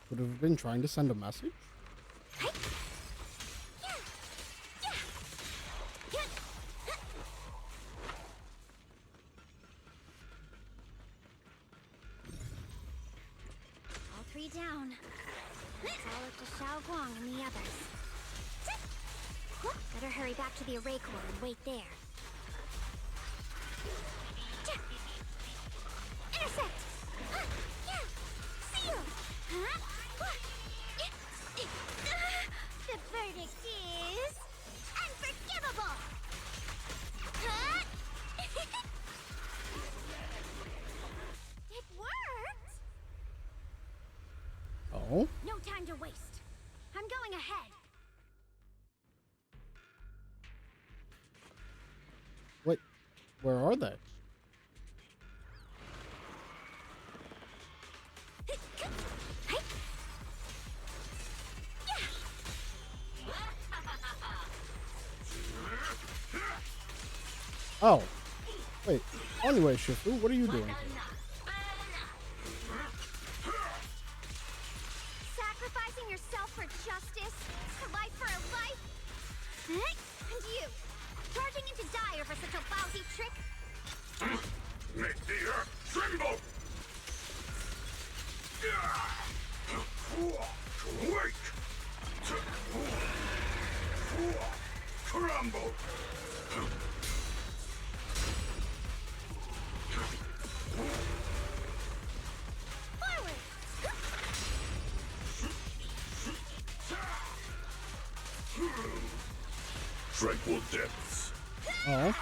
Would have been trying to send a message? All three down. It's all up to Xiaoguang and the others. Better hurry back to the array core and wait there. Intersect! Seal! The verdict is unforgivable! It worked! Oh? No time to waste. I'm going ahead. Wait. Where are they? Oh. Wait. Anyway, Shifu, what are you doing? Sacrificing yourself for justice? A life for a life? And you, charging into dire for such a lousy trick? Make the earth tremble! Wake! Crumble! tranquil depths. Oh.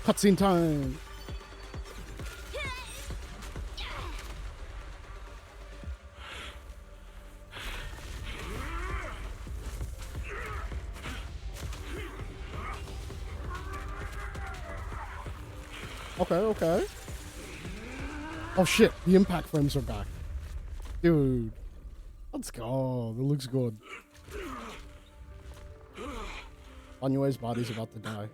Cutscene time. Okay. Oh shit, the impact frames are back. Dude. Let's go. That looks good. Anyue's body's about to die.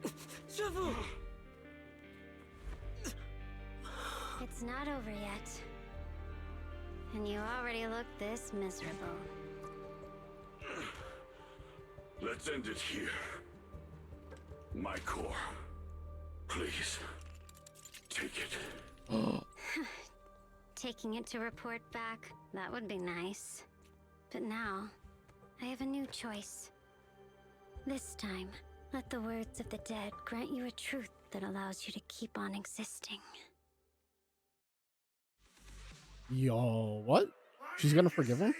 It's not over yet. And you already look this miserable. Let's end it here. My core. Please. Take it. Taking it to report back, that would be nice. But now, I have a new choice. This time, let the words of the dead grant you a truth that allows you to keep on existing. Yo, what? She's gonna forgive him?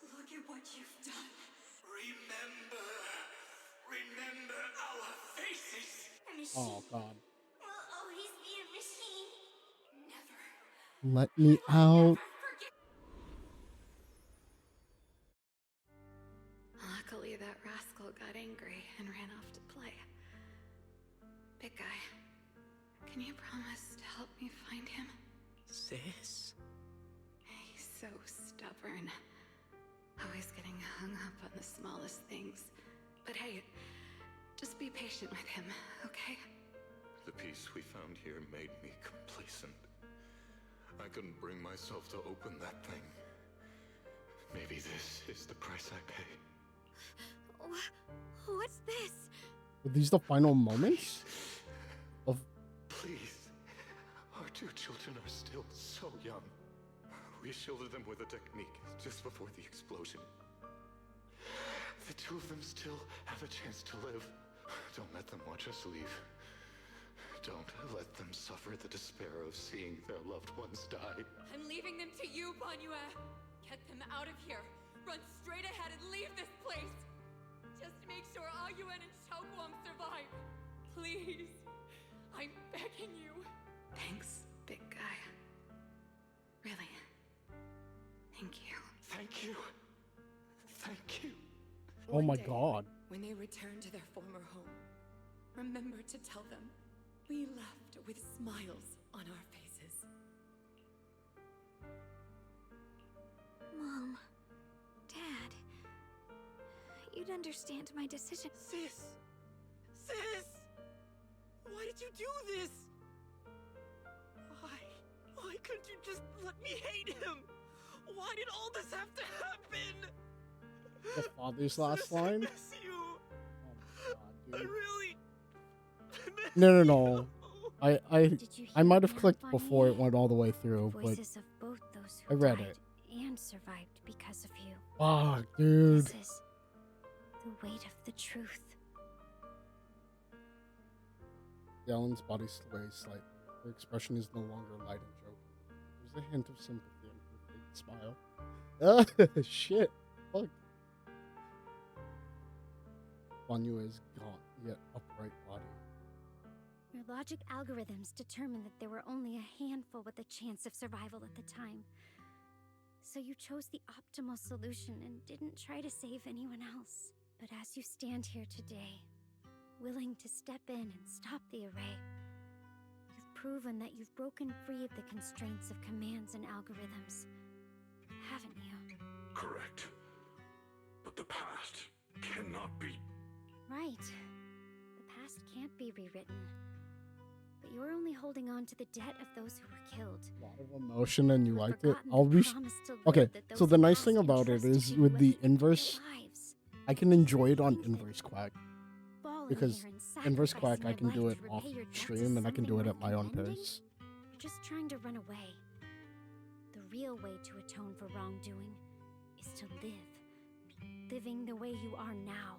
Look at what you've done. Remember our faces. A machine. Oh god. Will always be a machine. Never. Let me out. Luckily, that rascal got angry and ran off to play. Big guy, can you promise to help me find him? Sis? He's so stubborn. Always getting hung up on the smallest things. But hey, just be patient with him, okay? The peace we found here made me complacent. I couldn't bring myself to open that thing. Maybe this is the price I pay. What's this? Are these the final moments? Of Please. Our two children are still so young. We shielded them with a technique just before the explosion. The two of them still have a chance to live. Don't let them watch us leave. Don't let them suffer the despair of seeing their loved ones die. I'm leaving them to you, Banyue. Get them out of here. Run straight ahead and leave this place. Just make sure Ayuan and Xiaoguang survive. Please. I'm begging you. Thanks, big guy. Really. Thank you. Thank you. Thank you. oh my god. When they return to their former home, remember to tell them we left with smiles on our faces. Mom. Dad. You'd understand my decision. Sis! Why did you do this? Why couldn't you just let me hate him? Why did all this have to happen? The father's last line? I miss you. Oh my god, I dude. really No. I might have clicked before it went all the way through, but Voices of both those who I read died it. and survived because of you. Fuck, dude. This is the weight of the truth. Ellen's body sways slightly. Her expression is no longer light and joking. There's a hint of sympathy in her fake smile. Ah, shit. Fuck. Banyue's gaunt, yet upright body. Your logic algorithms determined that there were only a handful with a chance of survival at the time. So you chose the optimal solution and didn't try to save anyone else. But as you stand here today, willing to step in and stop the array, you've proven that you've broken free of the constraints of commands and algorithms, haven't you? Correct. But the past cannot be. Right. The past can't be rewritten. But you're only holding on to the debt of those who were killed. A lot of emotion and you liked it. forgotten I'll the be promise to live okay. that So those the who nice passed thing about it entrusted is you with with the their inverse, lives. I can enjoy it on inverse quack Falling because here and inverse quack sacrificing I your can do life it to off repay your debts stream is and I can do something it at my own worth commending? pace. You're just trying to run away. The real way to atone for wrongdoing is to live. Living the way you are now.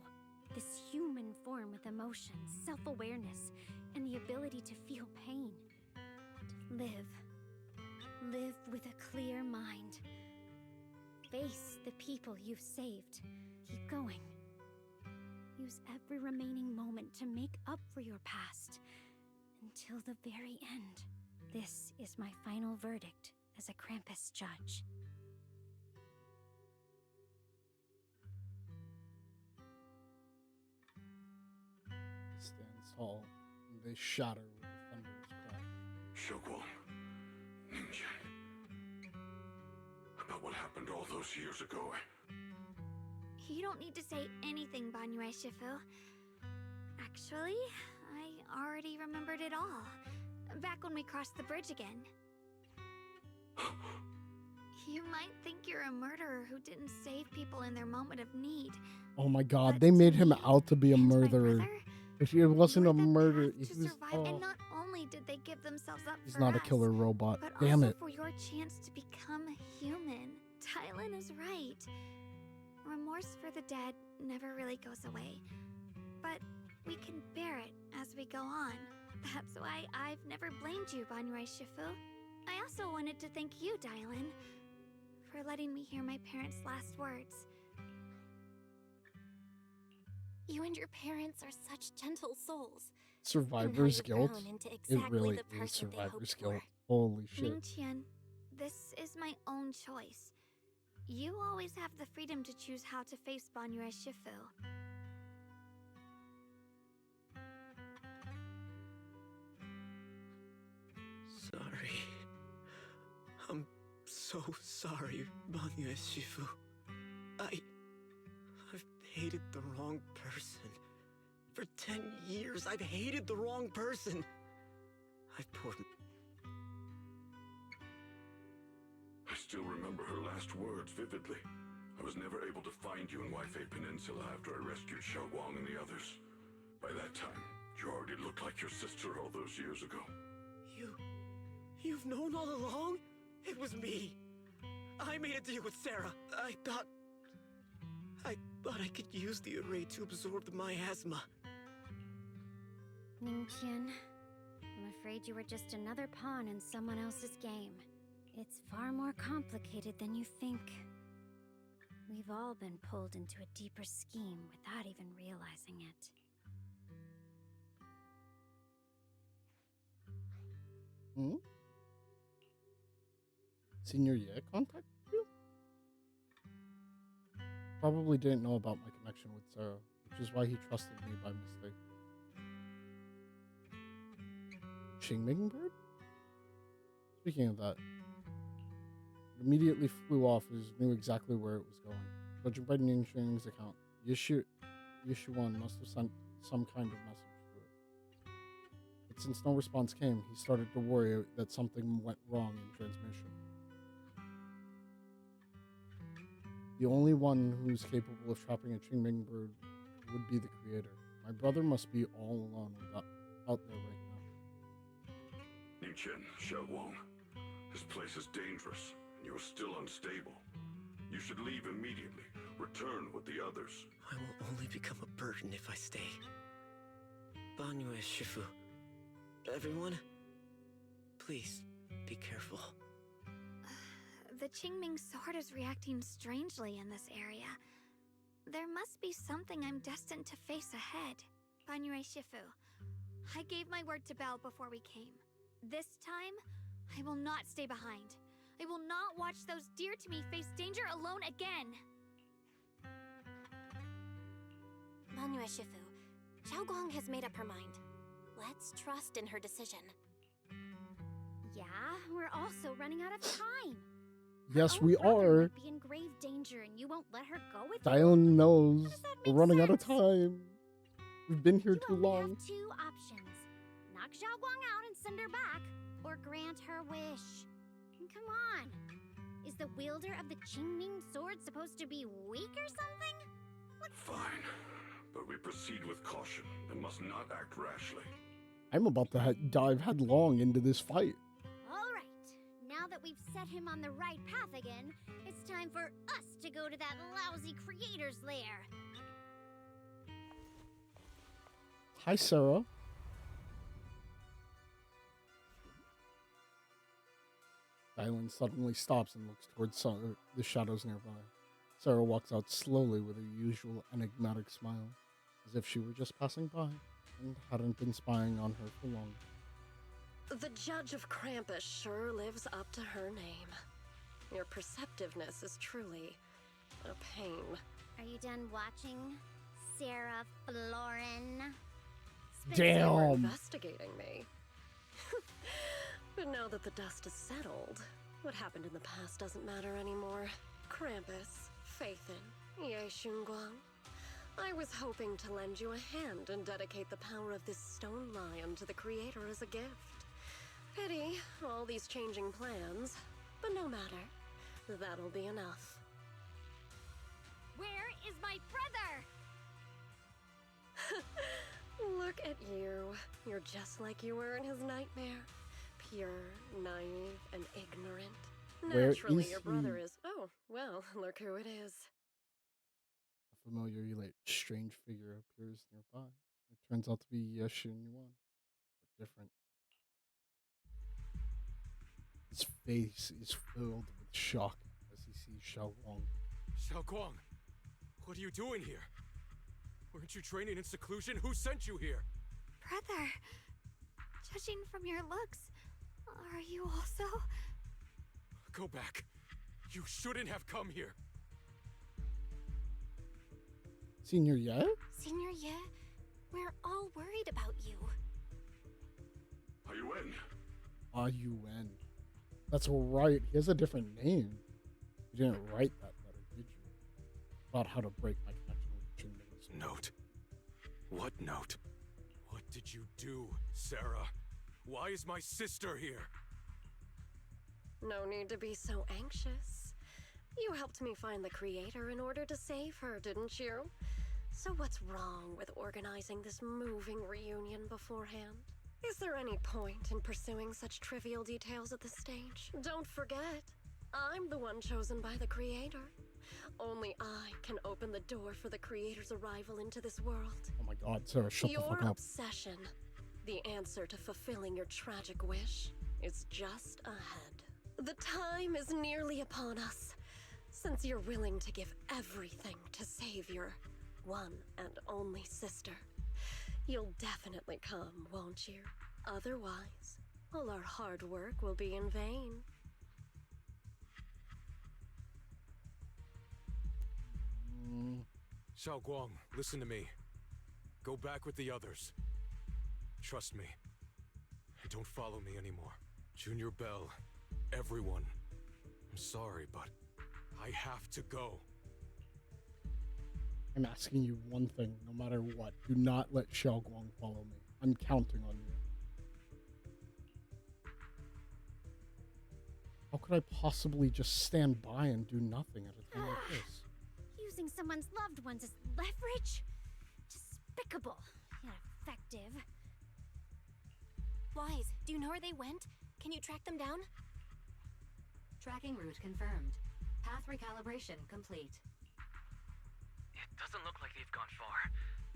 This human form with emotions, self-awareness, and the ability to feel pain. To live. Live with a clear mind. Face the people you've saved. Keep going. Use every remaining moment to make up for your past. Until the very end. This is my final verdict as a Krampus judge. He stands tall, and they shatter with a thunderous crash. Xiaoguang, Ningqian. About what happened all those years ago. You don't need to say anything, Banyue Shifu. Actually, I already remembered it all. Back when we crossed the bridge again. You might think you're a murderer who didn't save people in their moment of need. Oh my god, they made him out to be a murderer. If he wasn't a murderer, he was. And not only did they give themselves up He's for not a us, killer robot. but Damn also it. for your chance to become human. Tylan is right. Remorse for the dead never really goes away. But we can bear it as we go on. That's why I've never blamed you, Banyue Shifu. I also wanted to thank you, Dylan, for letting me hear my parents' last words. You and your parents are such gentle souls. Survivor's guilt? Into It exactly really the is person they survivor's hoped guilt. for. Holy shit. Ningqian, this is my own choice. You always have the freedom to choose how to face Banyue Shifu. Sorry. I'm so sorry, Banyue Shifu. I've hated the wrong person. For 10 years, I've hated the wrong person. I've poured... I still remember her last words vividly. I was never able to find you in Waifei Peninsula after I rescued Xiaoguang and the others. By that time, you already looked like your sister all those years ago. You've known all along? It was me. I made a deal with Sarah. I thought I could use the array to absorb the miasma. Ningqian, I'm afraid you were just another pawn in someone else's game. It's far more complicated than you think. We've all been pulled into a deeper scheme without even realizing it. Hmm? Senior Ye contacted you? Probably didn't know about my connection with Sarah, which is why he trusted me by mistake. Qingming bird? Speaking of that, it immediately flew off as knew exactly where it was going. Judging by Ningqian's account, Yishuan must have sent some kind of message through it. But since no response came, he started to worry that something went wrong in transmission. The only one who's capable of trapping a Qingming bird would be the creator. My brother must be all alone out there right now. Ningqian, Xiaoguang, this place is dangerous, and you are still unstable. You should leave immediately. Return with the others. I will only become a burden if I stay. Banyue Shifu. Everyone, please be careful. The Qingming sword is reacting strangely in this area. There must be something I'm destined to face ahead. Banyue Shifu, I gave my word to Belle before we came. This time, I will not stay behind. I will not watch those dear to me face danger alone again. Banyue Shifu, Xiaoguang has made up her mind. Let's trust in her decision. Yeah, we're also running out of time. Yes, we are. Be in grave danger, and you won't let her go with Dylan knows we're running out of time. We've been here too long. Have two options: knock Xiaoguang out and send her back, or grant her wish. Come on, is the wielder of the Qingming sword supposed to be weak or something? Fine, but we proceed with caution and must not act rashly. I'm about to dive headlong into this fight. All right, now that we've set him on the right path again, it's time for us to go to that lousy creator's lair. Hi, Sarah. Dylan suddenly stops and looks towards the shadows nearby. Sarah walks out slowly with her usual enigmatic smile. As as if she were just passing by and hadn't been spying on her for long. The Judge of Krampus sure lives up to her name. Your perceptiveness is truly a pain. Are you done watching, Sarah Florin? They were Damn. investigating me. But now that the dust is settled, what happened in the past doesn't matter anymore. Krampus, Phaethon, Ye Shunguang. I was hoping to lend you a hand and dedicate the power of this stone lion to the Creator as a gift. Pity, all these changing plans, but no matter. That'll be enough. Where is my brother? Look at you. You're just like you were in his nightmare. Pure, naive, and ignorant. Where Naturally, is your brother he? is. Oh, well, look who it is. A familiar, like, strange figure appears nearby. It turns out to be Yeshin Yuan, but different. His face is filled with shock as he sees Xiao Guang. Xiaoguang, what are you doing here? Weren't you training in seclusion? Who sent you here? Brother, judging from your looks, are you also? Go back. You shouldn't have come here. Senior Ye? Senior Ye, we're all worried about you. Are you in? Ayuan. That's right. He has a different name. You didn't write that letter, did you? About how to break my connection with Qingming's Note? What note? What did you do, Sarah? Why is my sister here? No need to be so anxious. You helped me find the Creator in order to save her, didn't you? So what's wrong with organizing this moving reunion beforehand? Is there any point in pursuing such trivial details at this stage? Don't forget, I'm the one chosen by the Creator. Only I can open the door for the Creator's arrival into this world. Oh my god, Sarah, shut the Your fuck up. obsession, the answer to fulfilling your tragic wish, is just ahead. The time is nearly upon us. Since you're willing to give everything to save your one and only sister, you'll definitely come, won't you? Otherwise, all our hard work will be in vain. Xiao Guang, listen to me. Go back with the others. Trust me. And don't follow me anymore. Junior Bell, everyone. I'm sorry, but I have to go. I'm asking you one thing, no matter what. Do not let Xiao Guang follow me. I'm counting on you. How could I possibly just stand by and do nothing at a time like this? Using someone's loved ones as leverage? Despicable, yet effective. Wise, do you know where they went? Can you track them down? Tracking route confirmed. Path recalibration complete. It doesn't look like they've gone far,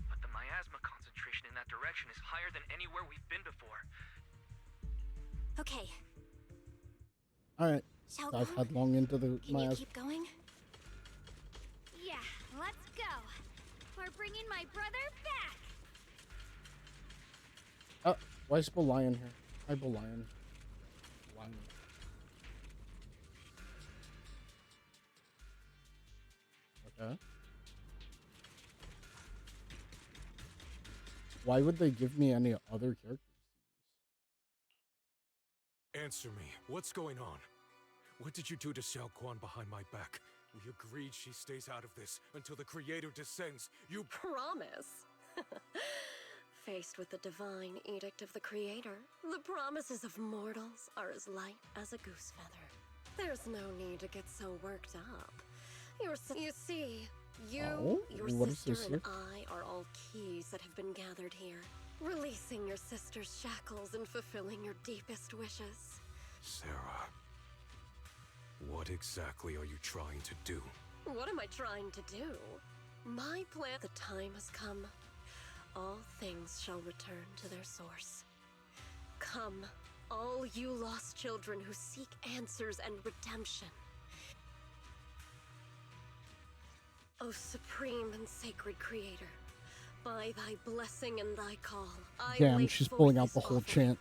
but the miasma concentration in that direction is higher than anywhere we've been before. Okay. Alright, Xiao dive Guang, headlong into the can you miasma. keep going? Yeah, let's go. We're bringing my brother back. Why is Lion here? Hi, Lion. Lion. Okay. Why would they give me any other characters? Answer me. What's going on? What did you do to Xiao Guan behind my back? We agreed she stays out of this until the Creator descends. You Promise? Faced with the divine edict of the Creator, the promises of mortals are as light as a goose feather. There's no need to get so worked up. You see, you, your what is sister, this and here? I are all keys that have been gathered here, releasing your sister's shackles and fulfilling your deepest wishes. Sarah, what exactly are you trying to do? What am I trying to do? My plan. The time has come. All things shall return to their source. Come, all you lost children who seek answers and redemption. O supreme and sacred Creator, By thy blessing and thy call, I Damn, lay she's forth pulling out this the whole offering. chant.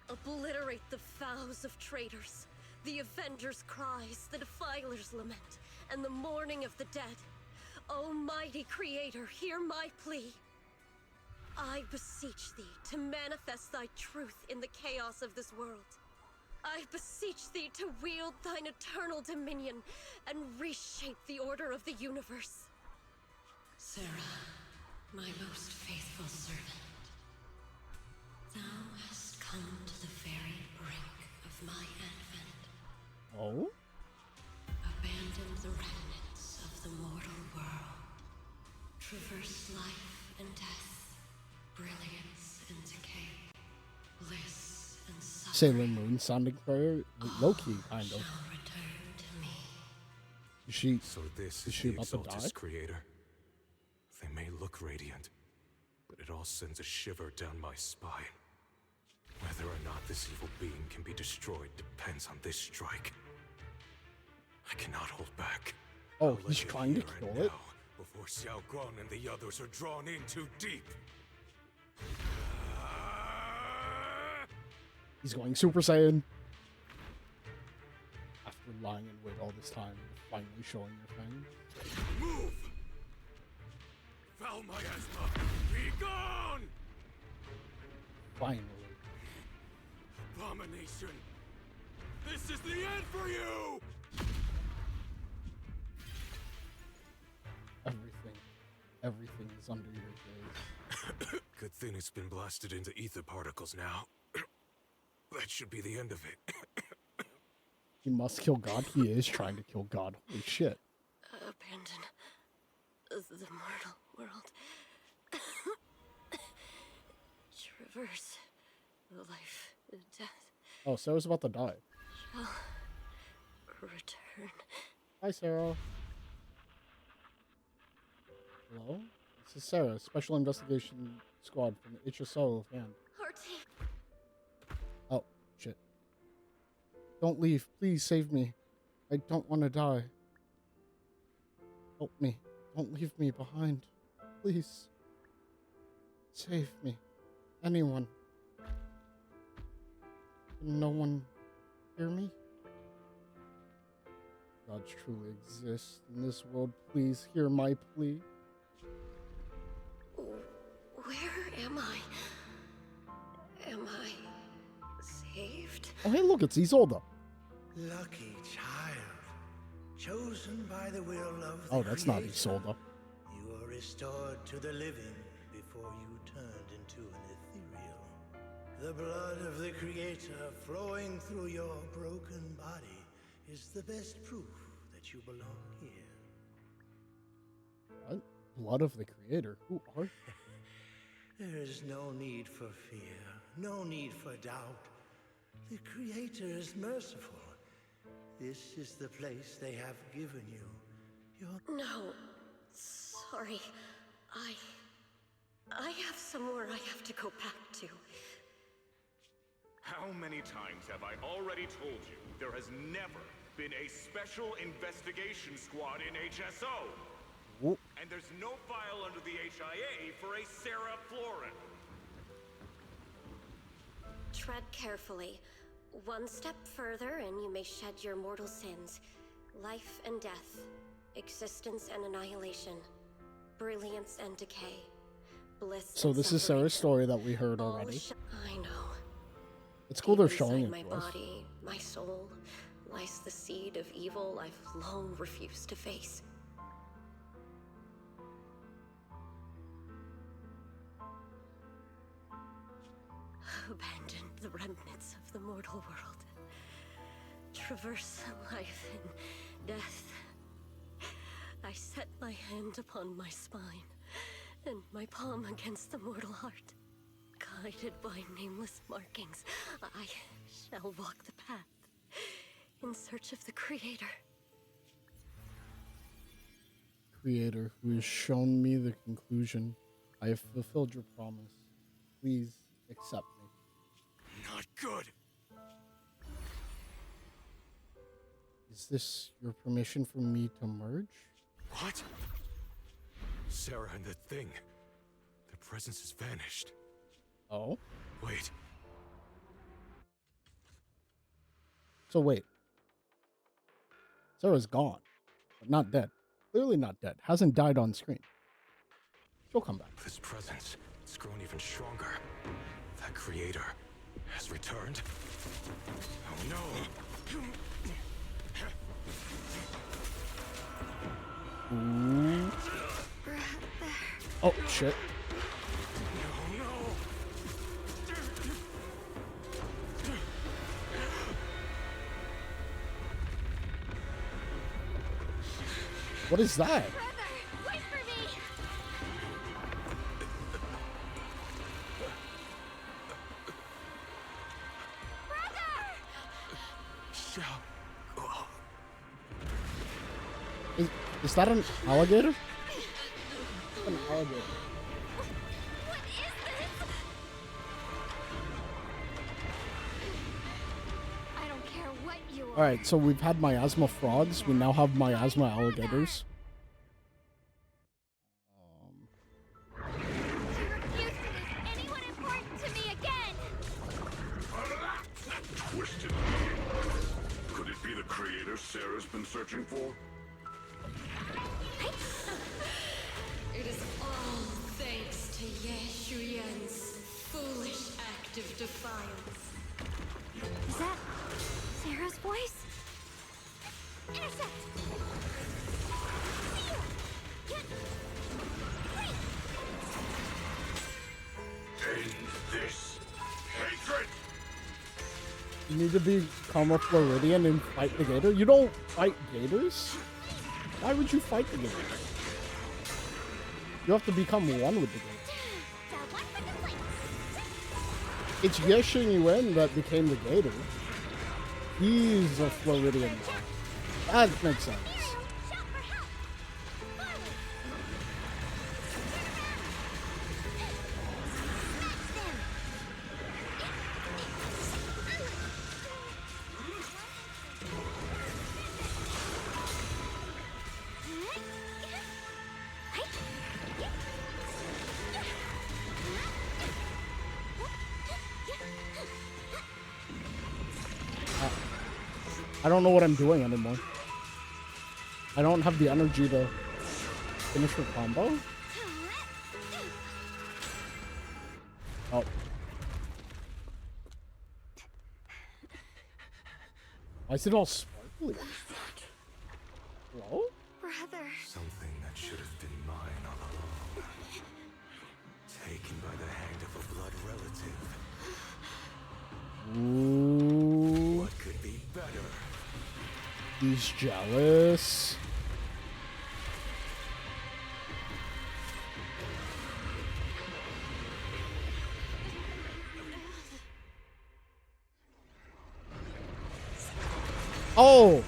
Obliterate the vows of traitors, the avengers' cries, the defiler's lament, and the mourning of the dead. Almighty Creator, hear my plea. I beseech thee to manifest thy truth in the chaos of this world. I beseech thee to wield thine eternal dominion and reshape the order of the universe. Sarah, my most faithful servant, thou hast come to the very brink of my advent. Oh? Abandon the remnants of the mortal world. Traverse life and death, brilliance and decay, bliss and suffering. Sailor Moon sounding very low-key, kind of. Shall return to me. So this is is she the about to die? Exaltus Creator. They may look radiant, but it all sends a shiver down my spine. Whether or not this evil being can be destroyed depends on this strike. I cannot hold back. Oh, I'll he's lay it trying to here kill and it? now, before Xiao Guang and the others are drawn in too deep. He's going Super Saiyan. After lying in wait all this time, you're finally showing your fangs. Move! Foul miasma, be gone! Finally. Abomination! This is the end for you! Everything is under your gaze. Good thing it's been blasted into ether particles now. That should be the end of it. He must kill God. He is trying to kill God. Holy shit. Abandon the mortal world. Traverse life and death. Oh, Sarah's about to die. Shall return. Hi, Sarah. Hello? This is Sarah, Special Investigation Squad from the HSO of hand. Our team. Oh, shit. Don't leave. Please save me. I don't want to die. Help me. Don't leave me behind. Please. Save me. Anyone. Can no one hear me? Gods truly exist in this world. Please hear my plea. Where am I? Am I saved? Oh, hey, look, it's Isolde. Lucky child, chosen by the will of the Oh, that's not Creator. Isolde. You are restored to the living before you turned into an ethereal. The blood of the Creator flowing through your broken body is the best proof that you belong here. What? Blood of the Creator? Who are you? There is no need for fear, no need for doubt. The Creator is merciful. This is the place they have given you. Your... No. Sorry. I have somewhere I have to go back to. How many times have I already told you there has never been a special investigation squad in HSO? Whoop. And there's no file under the HIA for a Sarah Florin. Tread carefully. One step further and you may shed your mortal sins. Life and death. Existence and annihilation. Brilliance and decay. Bliss So and this is suffering. Sarah's story that we heard All already. I know. It's cool they're Deep showing inside it my to us. body, my soul, lies the seed of evil I've long refused to face. Abandon the remnants of the mortal world. Traverse life and death. I set my hand upon my spine, and my palm against the mortal heart. Guided by nameless markings, I shall walk the path in search of the Creator. Creator, who has shown me the conclusion. I have fulfilled your promise. Please accept me. Not good. Is this your permission for me to merge? What? Sarah and the thing. Their presence has vanished. Oh? Wait. So wait. Sarah's gone, but not dead. Clearly not dead. Hasn't died on screen. She'll come back. This presence, it's grown even stronger. That creator has returned. Oh no! Ooh. Oh, shit. What is that? Wait for me! Is that an alligator? An alligator. I don't care what you are. Alright, so we've had miasma frogs. We now have miasma alligators. Anyone important to me again? Twisted. Could it be the creator Sarah's been searching for? It is all thanks to Ye Shuyan's foolish act of defiance. Is that Sarah's voice? Intercept! End this hatred! You need to become a Floridian and fight the gator? You don't fight gators? Why would you fight the gator? You have to become one with the gator. It's Ye Shuyan that became the gator. He's a Floridian now. That makes sense. I don't know what I'm doing anymore. I don't have the energy to finish her combo. Oh. Why is it all sparkly? Hello? Brother. Something that should have been mine all along. Taken by the hand of a blood relative. Ooh. What could be better? He's jealous. Oh,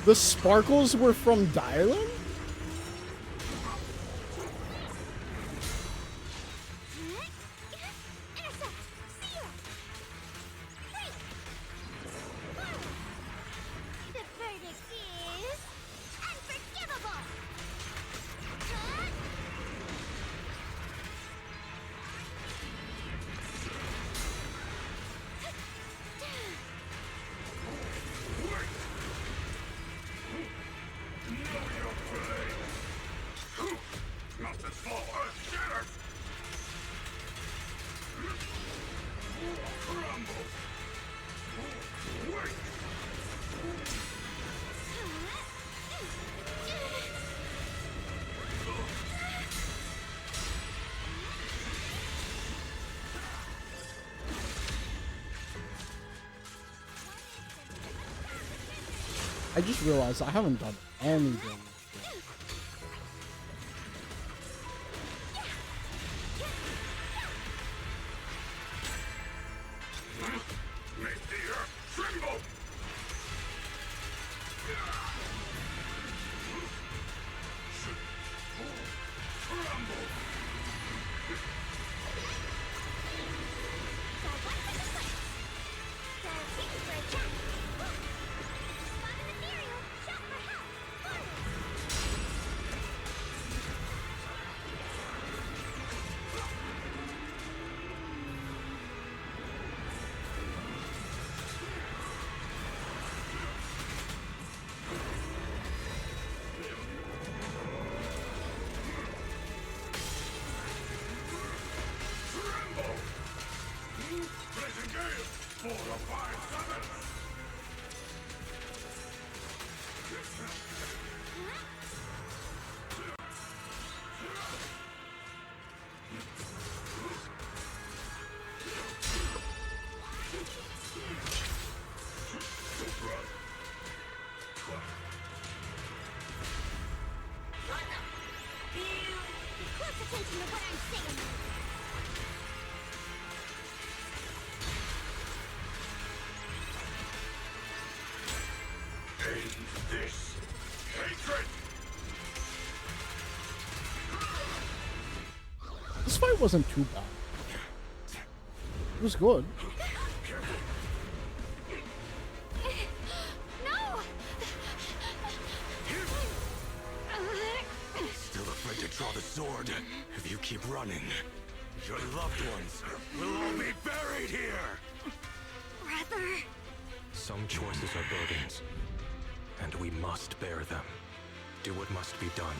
the sparkles were from Dylan? The verdict is unforgivable. Not as far as sinners! Crumble! Wait! I just realized I haven't done anything. Make the earth tremble! Crumble! attention to what I'm saying. End this hatred! This fight wasn't too bad. It was good. No! Still afraid to draw the sword? If you keep running, your loved ones will all be buried here! Brother! Some choices are burdens, and we must bear them. Do what must be done.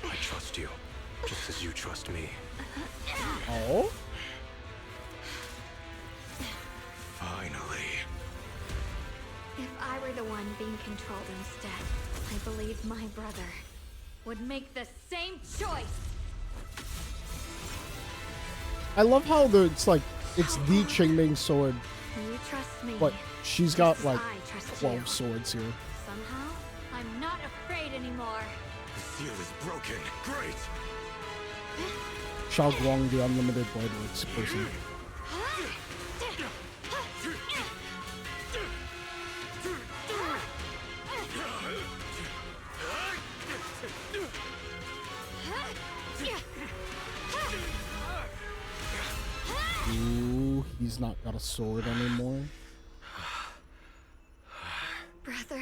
I trust you, just as you trust me. Oh? Finally. If I were the one being controlled instead, I believe my brother would make the same choice. I love how it's like, it's the Qingming sword, You trust me. but she's got just as like I trust 12 you. swords here. Somehow, I'm not afraid anymore. The seal is broken. Great! Shao Guang, the unlimited blade works person. Ooh, he's not got a sword anymore. Brother.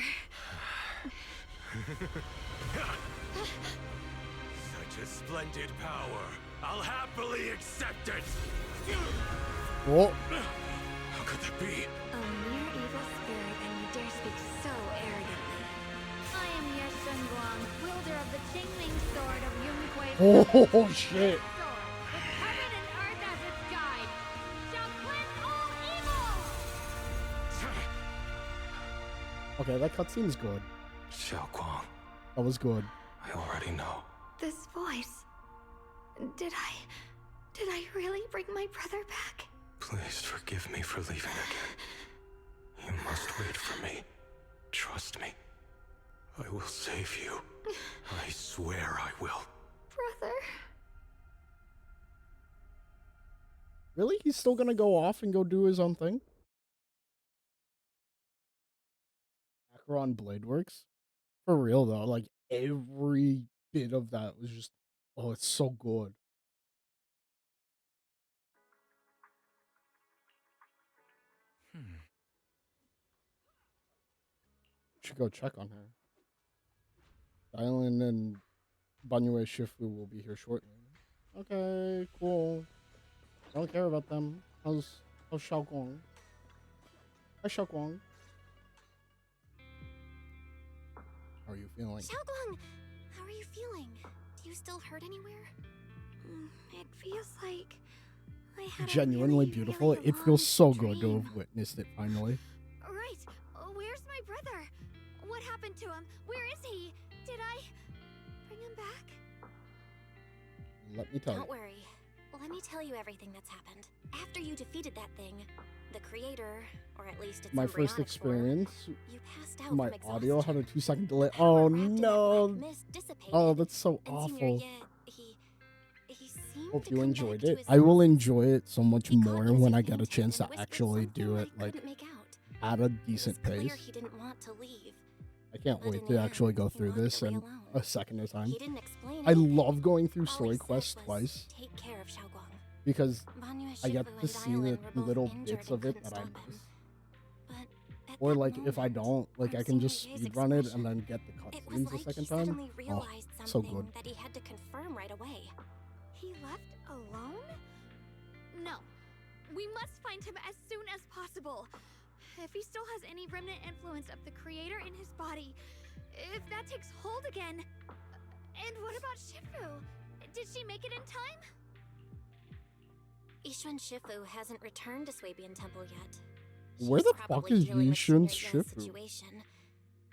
Such a splendid power. I'll happily accept it. Oh, How could that be? A mere evil spirit, and you dare speak so arrogantly. I am Ye Guang, wielder of the Qingming sword of Yun Kuei. oh shit. Sword, with heaven and earth as its guide, shall cleanse all evil! Okay, that cutscene's good. Xiao Guang, That was good. I already know. This voice. Did I really bring my brother back? Please forgive me for leaving again. You must wait for me. Trust me. I will save you. I swear I will. Brother. Really? He's still gonna go off and go do his own thing? Acheron Blade Works? For real though, like every bit of that was just, oh, it's so good. Should go check on her. Dylan and Banyue Shifu will be here shortly. Okay, cool. Don't care about them. How's Shao Guang? Hi, Shao Guang. How are you feeling? Xiaoguang, how are you feeling? Do you still hurt anywhere? It feels like I had a Genuinely really, beautiful. really It feels so long good to dream. have witnessed it finally. Right. Where's my brother? What happened to him? Where is he? Did I bring him back? Let me tell you. Don't worry. Let me tell you everything that's happened. After you defeated that thing, the creator, or at least its My first embryonic form, experience, you passed out my from audio had a exhaustion. 2-second delay. The power Oh wrapped in that no! black mist dissipated, Oh, that's so and awful. Senior Ye, he seemed Hope to you come enjoyed back to it. his I will senses. enjoy it so much He caught more you as when you I get a fainted chance to and whispered actually something do I it, like, couldn't make out. at a It was decent clear pace. he didn't want to leave. I can't But wait in to the actually end, go he through walked this away in alone. a second of time. He didn't explain I anything. love going through All story he said quests was, twice Take care of Xiaoguang. because Banyu I get Shifu to and see Dylan the were both little injured bits and of it couldn't that I stop him. miss. But at Or that like if I moment, don't, like from I can Senior just Ye's speedrun it expression, and then get the it was cutscenes the like second he time. suddenly Oh, realized so something good. that he had to confirm right away. He left alone? No. We must find him as soon as possible. If he still has any remnant influence of the creator in his body, if that takes hold again. And what about Shifu? Did she make it in time? Yishuan Shifu hasn't returned to Swabian Temple yet. Where She's the fuck probably is dealing with Yishuan Senior Ye's Shifu? situation.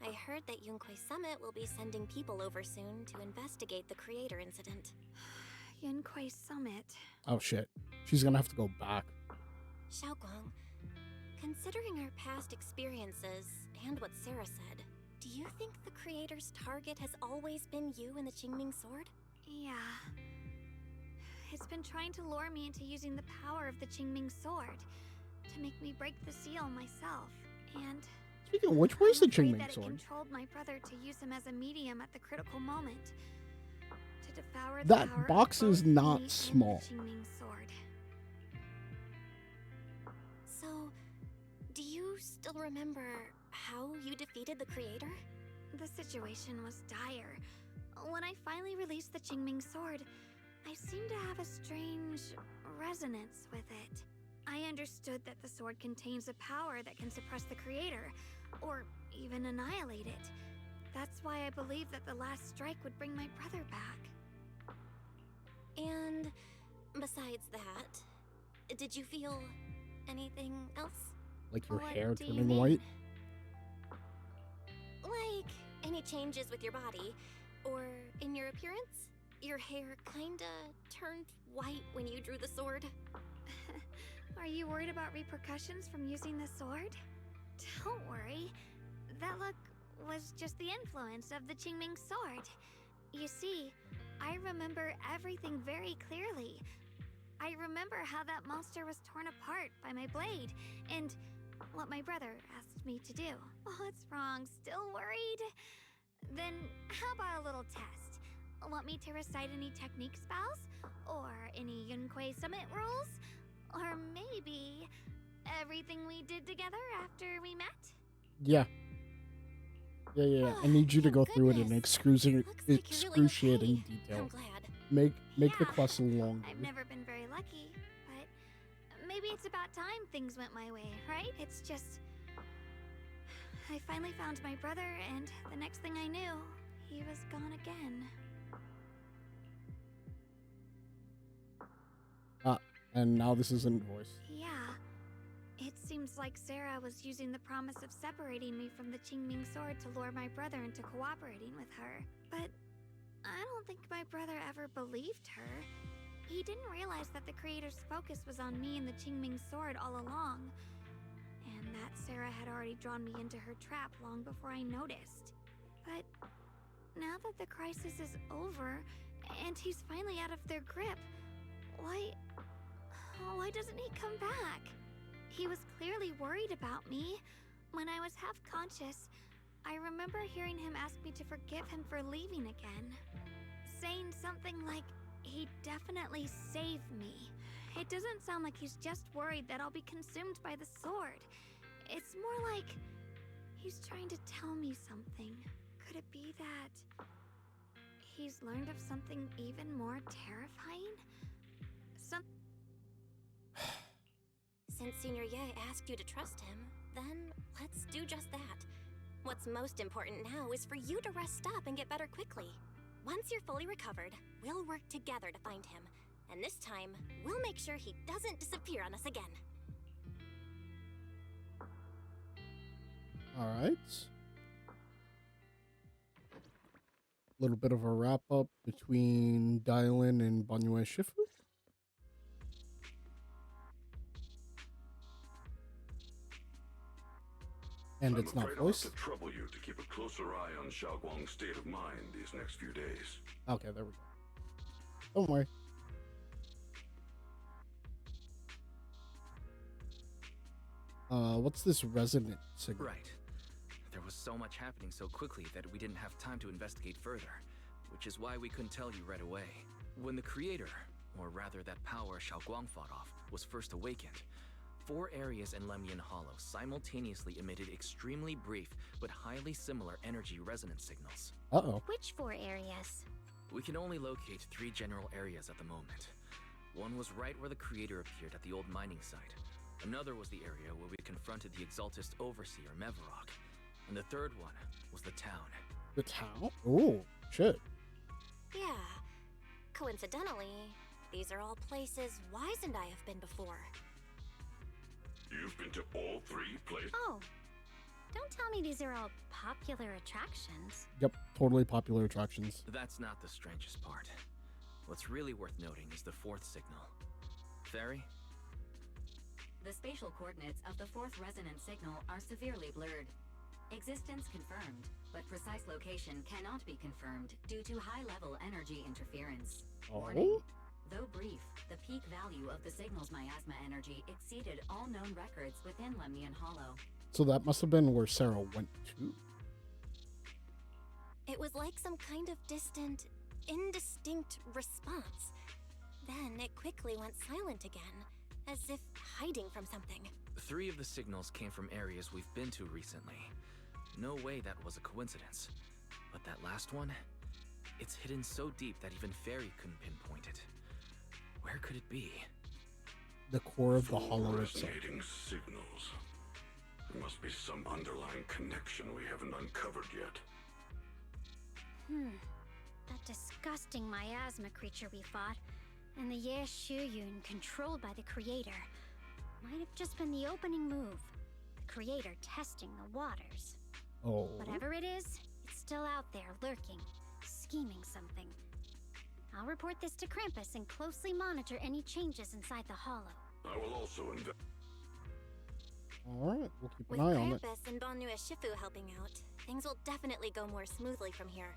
I heard that Yunquei Summit will be sending people over soon to investigate the creator incident. Yunquei Summit. Oh shit. She's gonna have to go back. Xiaoguang, considering our past experiences and what Sarah said, do you think the creator's target has always been you and the Qingming sword? Yeah. It's been trying to lure me into using the power of the Qingming sword to make me break the seal myself. And Speaking of which, where's the I'm afraid Qingming that it sword? controlled my brother to use him as a medium at the critical moment to devour the That power of box is both not me and the small. Qingming sword. So, do you still remember how you defeated the creator? The situation was dire. When I finally released the Qingming sword, I seemed to have a strange resonance with it. I understood that the sword contains a power that can suppress the creator, or even annihilate it. That's why I believed that the last strike would bring my brother back. And besides that, did you feel anything else? Like your What hair do you turning mean? white? Like any changes with your body, or in your appearance? Your hair kinda turned white when you drew the sword. Are you worried about repercussions from using the sword? Don't worry. That look was just the influence of the Qingming sword. You see, I remember everything very clearly. I remember how that monster was torn apart by my blade, and what my brother asked me to do. What's wrong? Still worried? Then how about a little test? Want me to recite any technique spells? Or any Yunquei Summit rules? Or maybe everything we did together after we met? Yeah. Yeah. I need you to go through it in excruciating detail. I'm glad. Make the quest longer. I've never been very lucky, but maybe it's about time things went my way, right? It's just... I finally found my brother, and the next thing I knew, he was gone again. And now this isn't voice. Yeah. It seems like Sarah was using the promise of separating me from the Qingming sword to lure my brother into cooperating with her. But I don't think my brother ever believed her. He didn't realize that the creator's focus was on me and the Qingming sword all along, and that Sarah had already drawn me into her trap long before I noticed. But now that the crisis is over, and he's finally out of their grip, why doesn't he come back? He was clearly worried about me. When I was half conscious, I remember hearing him ask me to forgive him for leaving again, saying something like, he'd definitely save me. It doesn't sound like he's just worried that I'll be consumed by the sword. It's more like he's trying to tell me something. Could it be that he's learned of something even more terrifying? Since Senior Ye asked you to trust him, then let's do just that. What's most important now is for you to rest up and get better quickly. Once you're fully recovered, we'll work together to find him. And this time, we'll make sure he doesn't disappear on us again. Alright. Little bit of a wrap up between Dylan and Banyue Shifu. And it's I'm not afraid I'll have voice. to trouble you to keep a closer eye on Xiaoguang's state of mind these next few days. Okay, there we go. Don't worry. What's this resonant signal? Right. There was so much happening so quickly that we didn't have time to investigate further, which is why we couldn't tell you right away. When the creator, or rather that power Xiaoguang fought off, was first awakened, 4 areas in Lemnian Hollow simultaneously emitted extremely brief but highly similar energy resonance signals. Uh-oh. Which 4 areas? We can only locate 3 general areas at the moment. One was right where the creator appeared at the old mining site. Another was the area where we confronted the Exaltist Overseer, Mevarok. And the third one was the town. The town? Oh, shit. Yeah. Coincidentally, these are all places Wise and I have been before. You've been to all 3 places? Oh, don't tell me these are all popular attractions. Yep, totally popular attractions. That's not the strangest part. What's really worth noting is the 4th signal. Fairy? The spatial coordinates of the 4th resonance signal are severely blurred. Existence confirmed, but precise location cannot be confirmed due to high-level energy interference. Oh? Warning, Though brief, the peak value of the signal's miasma energy exceeded all known records within Lemnian Hollow. So that must have been where Sarah went to. It was like some kind of distant, indistinct response. Then it quickly went silent again, as if hiding from something. 3 of the signals came from areas we've been to recently. No way that was a coincidence. But that last one, it's hidden so deep that even Fairy couldn't pinpoint it. Where could it be? The core of the hollow itself. Resonating signals. There must be some underlying connection we haven't uncovered yet. That disgusting miasma creature we fought, and the Ye Shuyun controlled by the Creator, might have just been the opening move. The Creator testing the waters. Oh. Whatever it is, it's still out there, lurking, scheming something. I'll report this to Krampus and closely monitor any changes inside the hollow. I will also Alright, we'll keep With an eye on it. Krampus and Banyu Shifu helping out, things will definitely go more smoothly from here.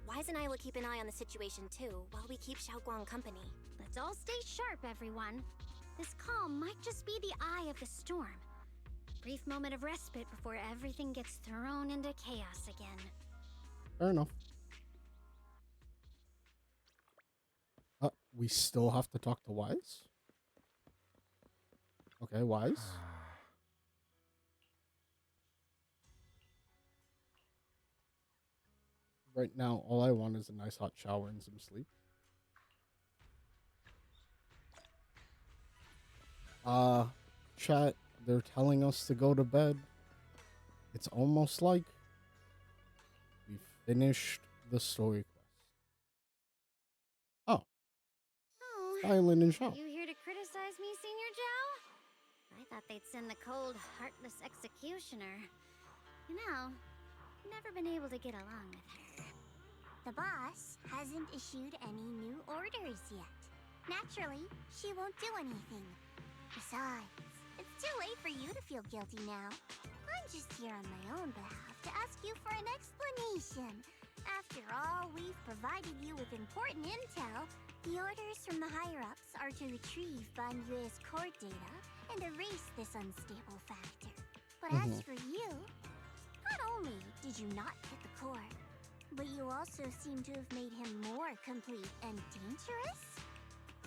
Wise and I will keep an eye on the situation too, while we keep Xiaoguang company. Let's all stay sharp, everyone. This calm might just be the eye of the storm. Brief moment of respite before everything gets thrown into chaos again. Fair enough. We still have to talk to Wise? Okay, Wise. Right now, all I want is a nice hot shower and some sleep. Chat, they're telling us to go to bed. It's almost like we finished the story quest. Oh. Island and Shao. You here to criticize me, Senior Zhao? I thought they'd send the cold, heartless executioner. You know, never been able to get along with her. The boss hasn't issued any new orders yet. Naturally, she won't do anything. Besides, it's too late for you to feel guilty now. I'm just here on my own behalf to ask you for an explanation. After all, we've provided you with important intel. The orders from the higher-ups are to retrieve Banyue's core data and erase this unstable factor. But as for you, not only did you not get the core, but you also seem to have made him more complete and dangerous?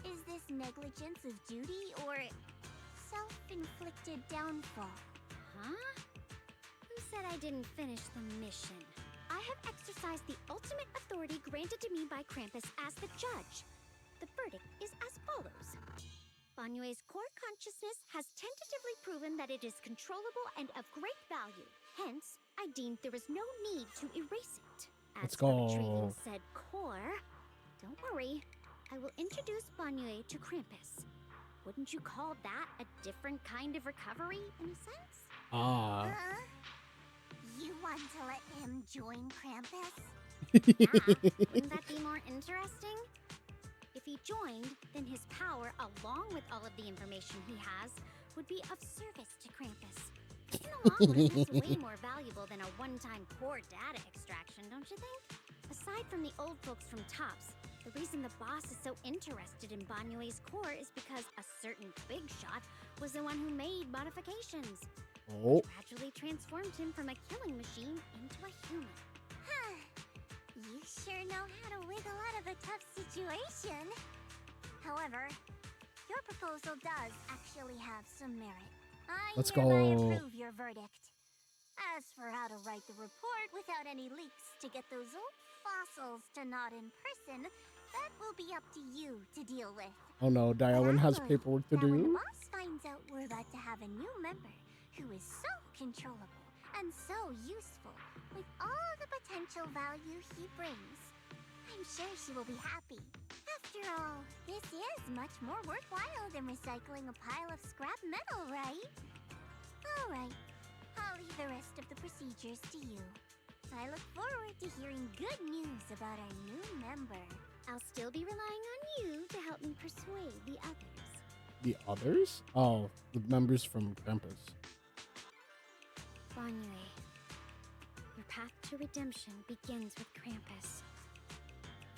Is this negligence of duty or self-inflicted downfall? Huh? Who said I didn't finish the mission? I have exercised the ultimate authority granted to me by Krampus as the judge. The verdict is as follows. Banyue's core consciousness has tentatively proven that it is controllable and of great value. Hence, I deemed there is no need to erase it. Let's As for go. retrieving said core, don't worry. I will introduce Banyue to Krampus. Wouldn't you call that a different kind of recovery, in a sense? You want to let him join Krampus? Wouldn't that be more interesting? If he joined, then his power, along with all of the information he has, would be of service to Krampus. In the long run, that's way more valuable than a one-time core data extraction, don't you think? Aside from the old folks from TOPS, the reason the boss is so interested in Banyue's core is because a certain big shot was the one who made modifications. Oh. Gradually transformed him from a killing machine into a human. You sure know how to wiggle out of a tough situation. However, your proposal does actually have some merit. I Let's hereby go. approve your verdict. As for how to write the report without any leaks to get those old fossils to nod in person, that will be up to you to deal with. Oh no, Dialyn has paperwork to Now, when the do. boss finds out we're about to have a new member who is so controllable and so useful with all the potential value he brings, I'm sure she will be happy. After all, this is much more worthwhile than recycling a pile of scrap metal, right? Alright, I'll leave the rest of the procedures to you. I look forward to hearing good news about our new member. I'll still be relying on you to help me persuade the others. The others? Oh, the members from Krampus. Banyue, your path to redemption begins with Krampus.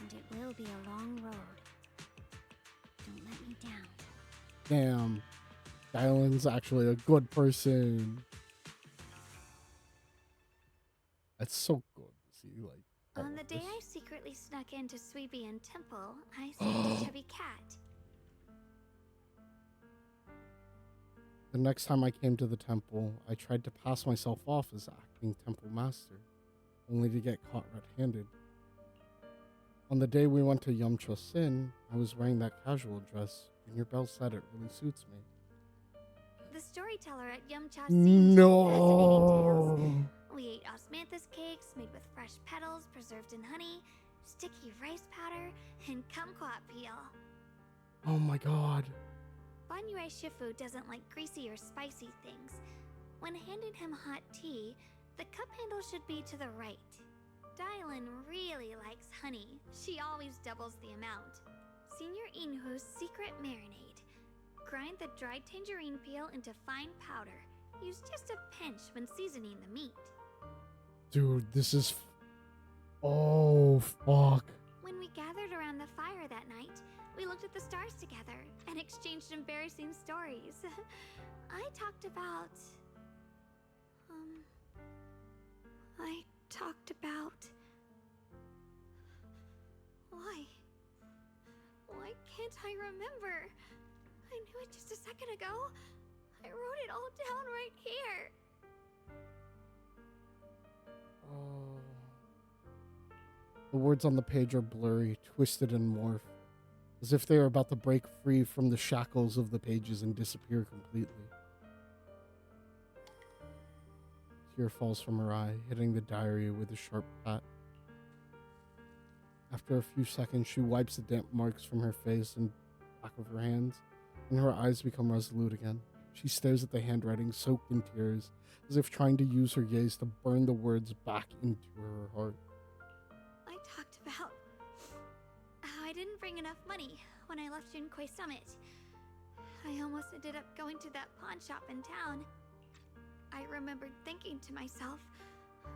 And it will be a long road. down. Damn. Dylan's actually a good person. That's so good to see, like. On the day I secretly snuck into Sweebian Temple, I saved a chubby cat. The next time I came to the temple, I tried to pass myself off as acting temple master, only to get caught red-handed. On the day we went to Yumcha Sin, I was wearing that casual dress, and your bell said it really suits me. The storyteller at Yumcha seemed No. We ate osmanthus cakes made with fresh petals preserved in honey, sticky rice powder, and kumquat peel. Oh my god. Banyue Shifu doesn't like greasy or spicy things. When handing him hot tea, the cup handle should be to the right. Dylan really likes honey. She always doubles the amount. Senior Inhu's secret marinade. Grind the dried tangerine peel into fine powder. Use just a pinch when seasoning the meat. Dude, this is. Oh, fuck. When we gathered around the fire that night, we looked at the stars together and exchanged embarrassing stories. I talked about. Why can't I remember? I knew it just a second ago. I wrote it all down right here. Oh. The words on the page are blurry, twisted, and morph, as if they are about to break free from the shackles of the pages and disappear completely. A tear falls from her eye, hitting the diary with a sharp pat. After a few seconds, she wipes the damp marks from her face and back of her hands, and her eyes become resolute again. She stares at the handwriting soaked in tears, as if trying to use her gaze to burn the words back into her heart. I talked about how I didn't bring enough money when I left Junkoi Summit. I almost ended up going to that pawn shop in town. I remembered thinking to myself,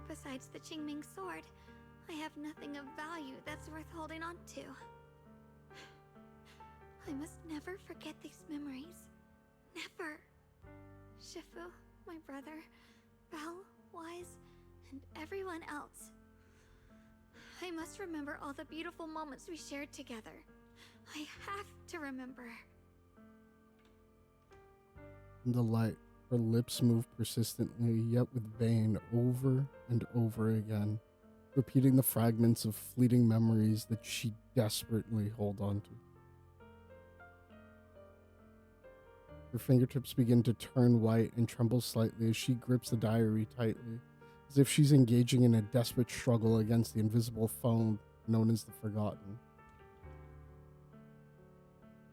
besides the Qingming sword, I have nothing of value that's worth holding on to. I must never forget these memories. Never. Shifu, my brother, Belle, Wise, and everyone else. I must remember all the beautiful moments we shared together. I have to remember. In the light, her lips move persistently, yet with vain, over and over again, repeating the fragments of fleeting memories that she desperately holds on to. Her fingertips begin to turn white and tremble slightly as she grips the diary tightly, as if she's engaging in a desperate struggle against the invisible foe known as the Forgotten.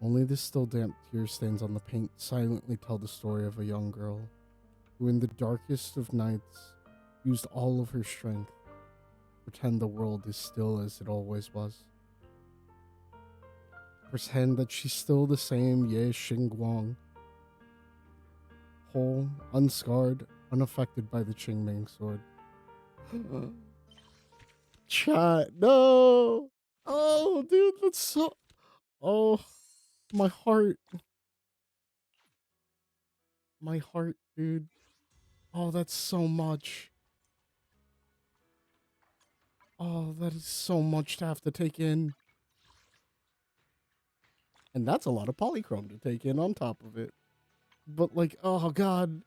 Only the still damp tear stains on the paint silently tell the story of a young girl who, in the darkest of nights, used all of her strength to pretend the world is still as it always was. Pretend that she's still the same Ye Xingguang, whole, unscarred, unaffected by the Qingming sword. Chat, no! Oh, dude, that's so... Oh, my heart. My heart, dude. Oh, that's so much. Oh, that is so much to have to take in. And that's a lot of polychrome to take in on top of it. But like, oh god.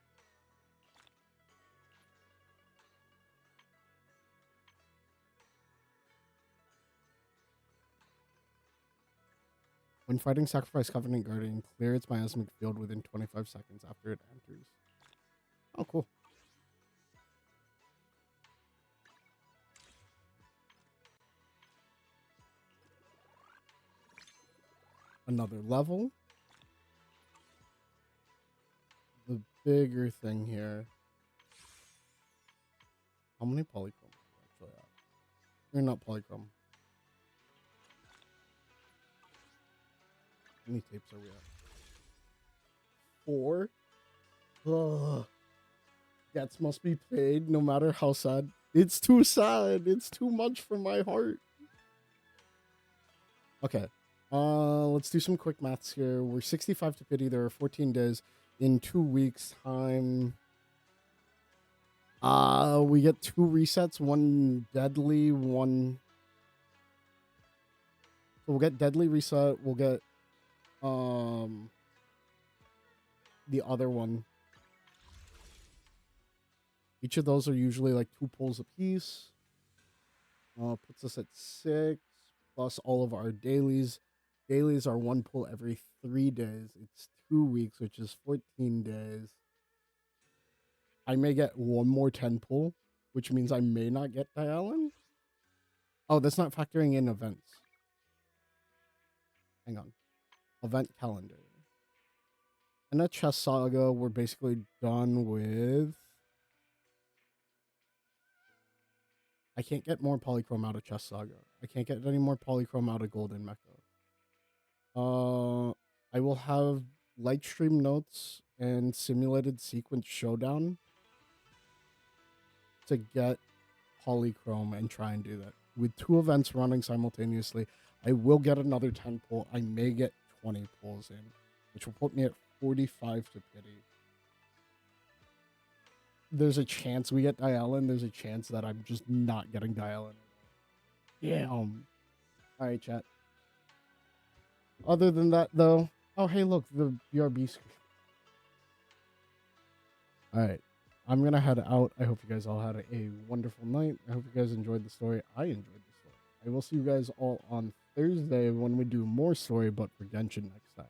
When fighting Sacrifice Covenant Guardian, clear its miasmic field within 25 seconds after it enters. Oh, cool. Another level. The bigger thing here. How many polychrome do we actually have? They're not polychrome. How many tapes are we at? 4? Ugh. Debts must be paid no matter how sad. It's too sad. It's too much for my heart. Okay. Let's do some quick maths here. We're 65 to pity. There are 14 days. In 2 weeks' time, we get 2 resets. One deadly, one. So we'll get deadly reset. We'll get the other one. Each of those are usually like 2 pulls apiece. Puts us at 6 plus all of our dailies. Dailies are 1 pull every 3 days. It's 2 weeks, which is 14 days. I may get one more 10 pull, which means I may not get Dialyn. Oh, that's not factoring in events. Hang on. Event calendar. In a Chess Saga, we're basically done with... I can't get more Polychrome out of Chess Saga. I can't get any more Polychrome out of Golden Mecha. I will have Lightstream Notes and Simulated Sequence Showdown to get Polychrome and try and do that. With 2 events running simultaneously, I will get another 10 pull. I may get 20 pulls in, which will put me at 45 to pity. There's a chance we get Dialyn. There's a chance that I'm just not getting Dialyn. Yeah. Alright, chat. Other than that, though... Oh, hey, look. The BRB screen. Alright. I'm going to head out. I hope you guys all had a wonderful night. I hope you guys enjoyed the story. I enjoyed the story. I will see you guys all on Thursday when we do more story, but for Genshin next time.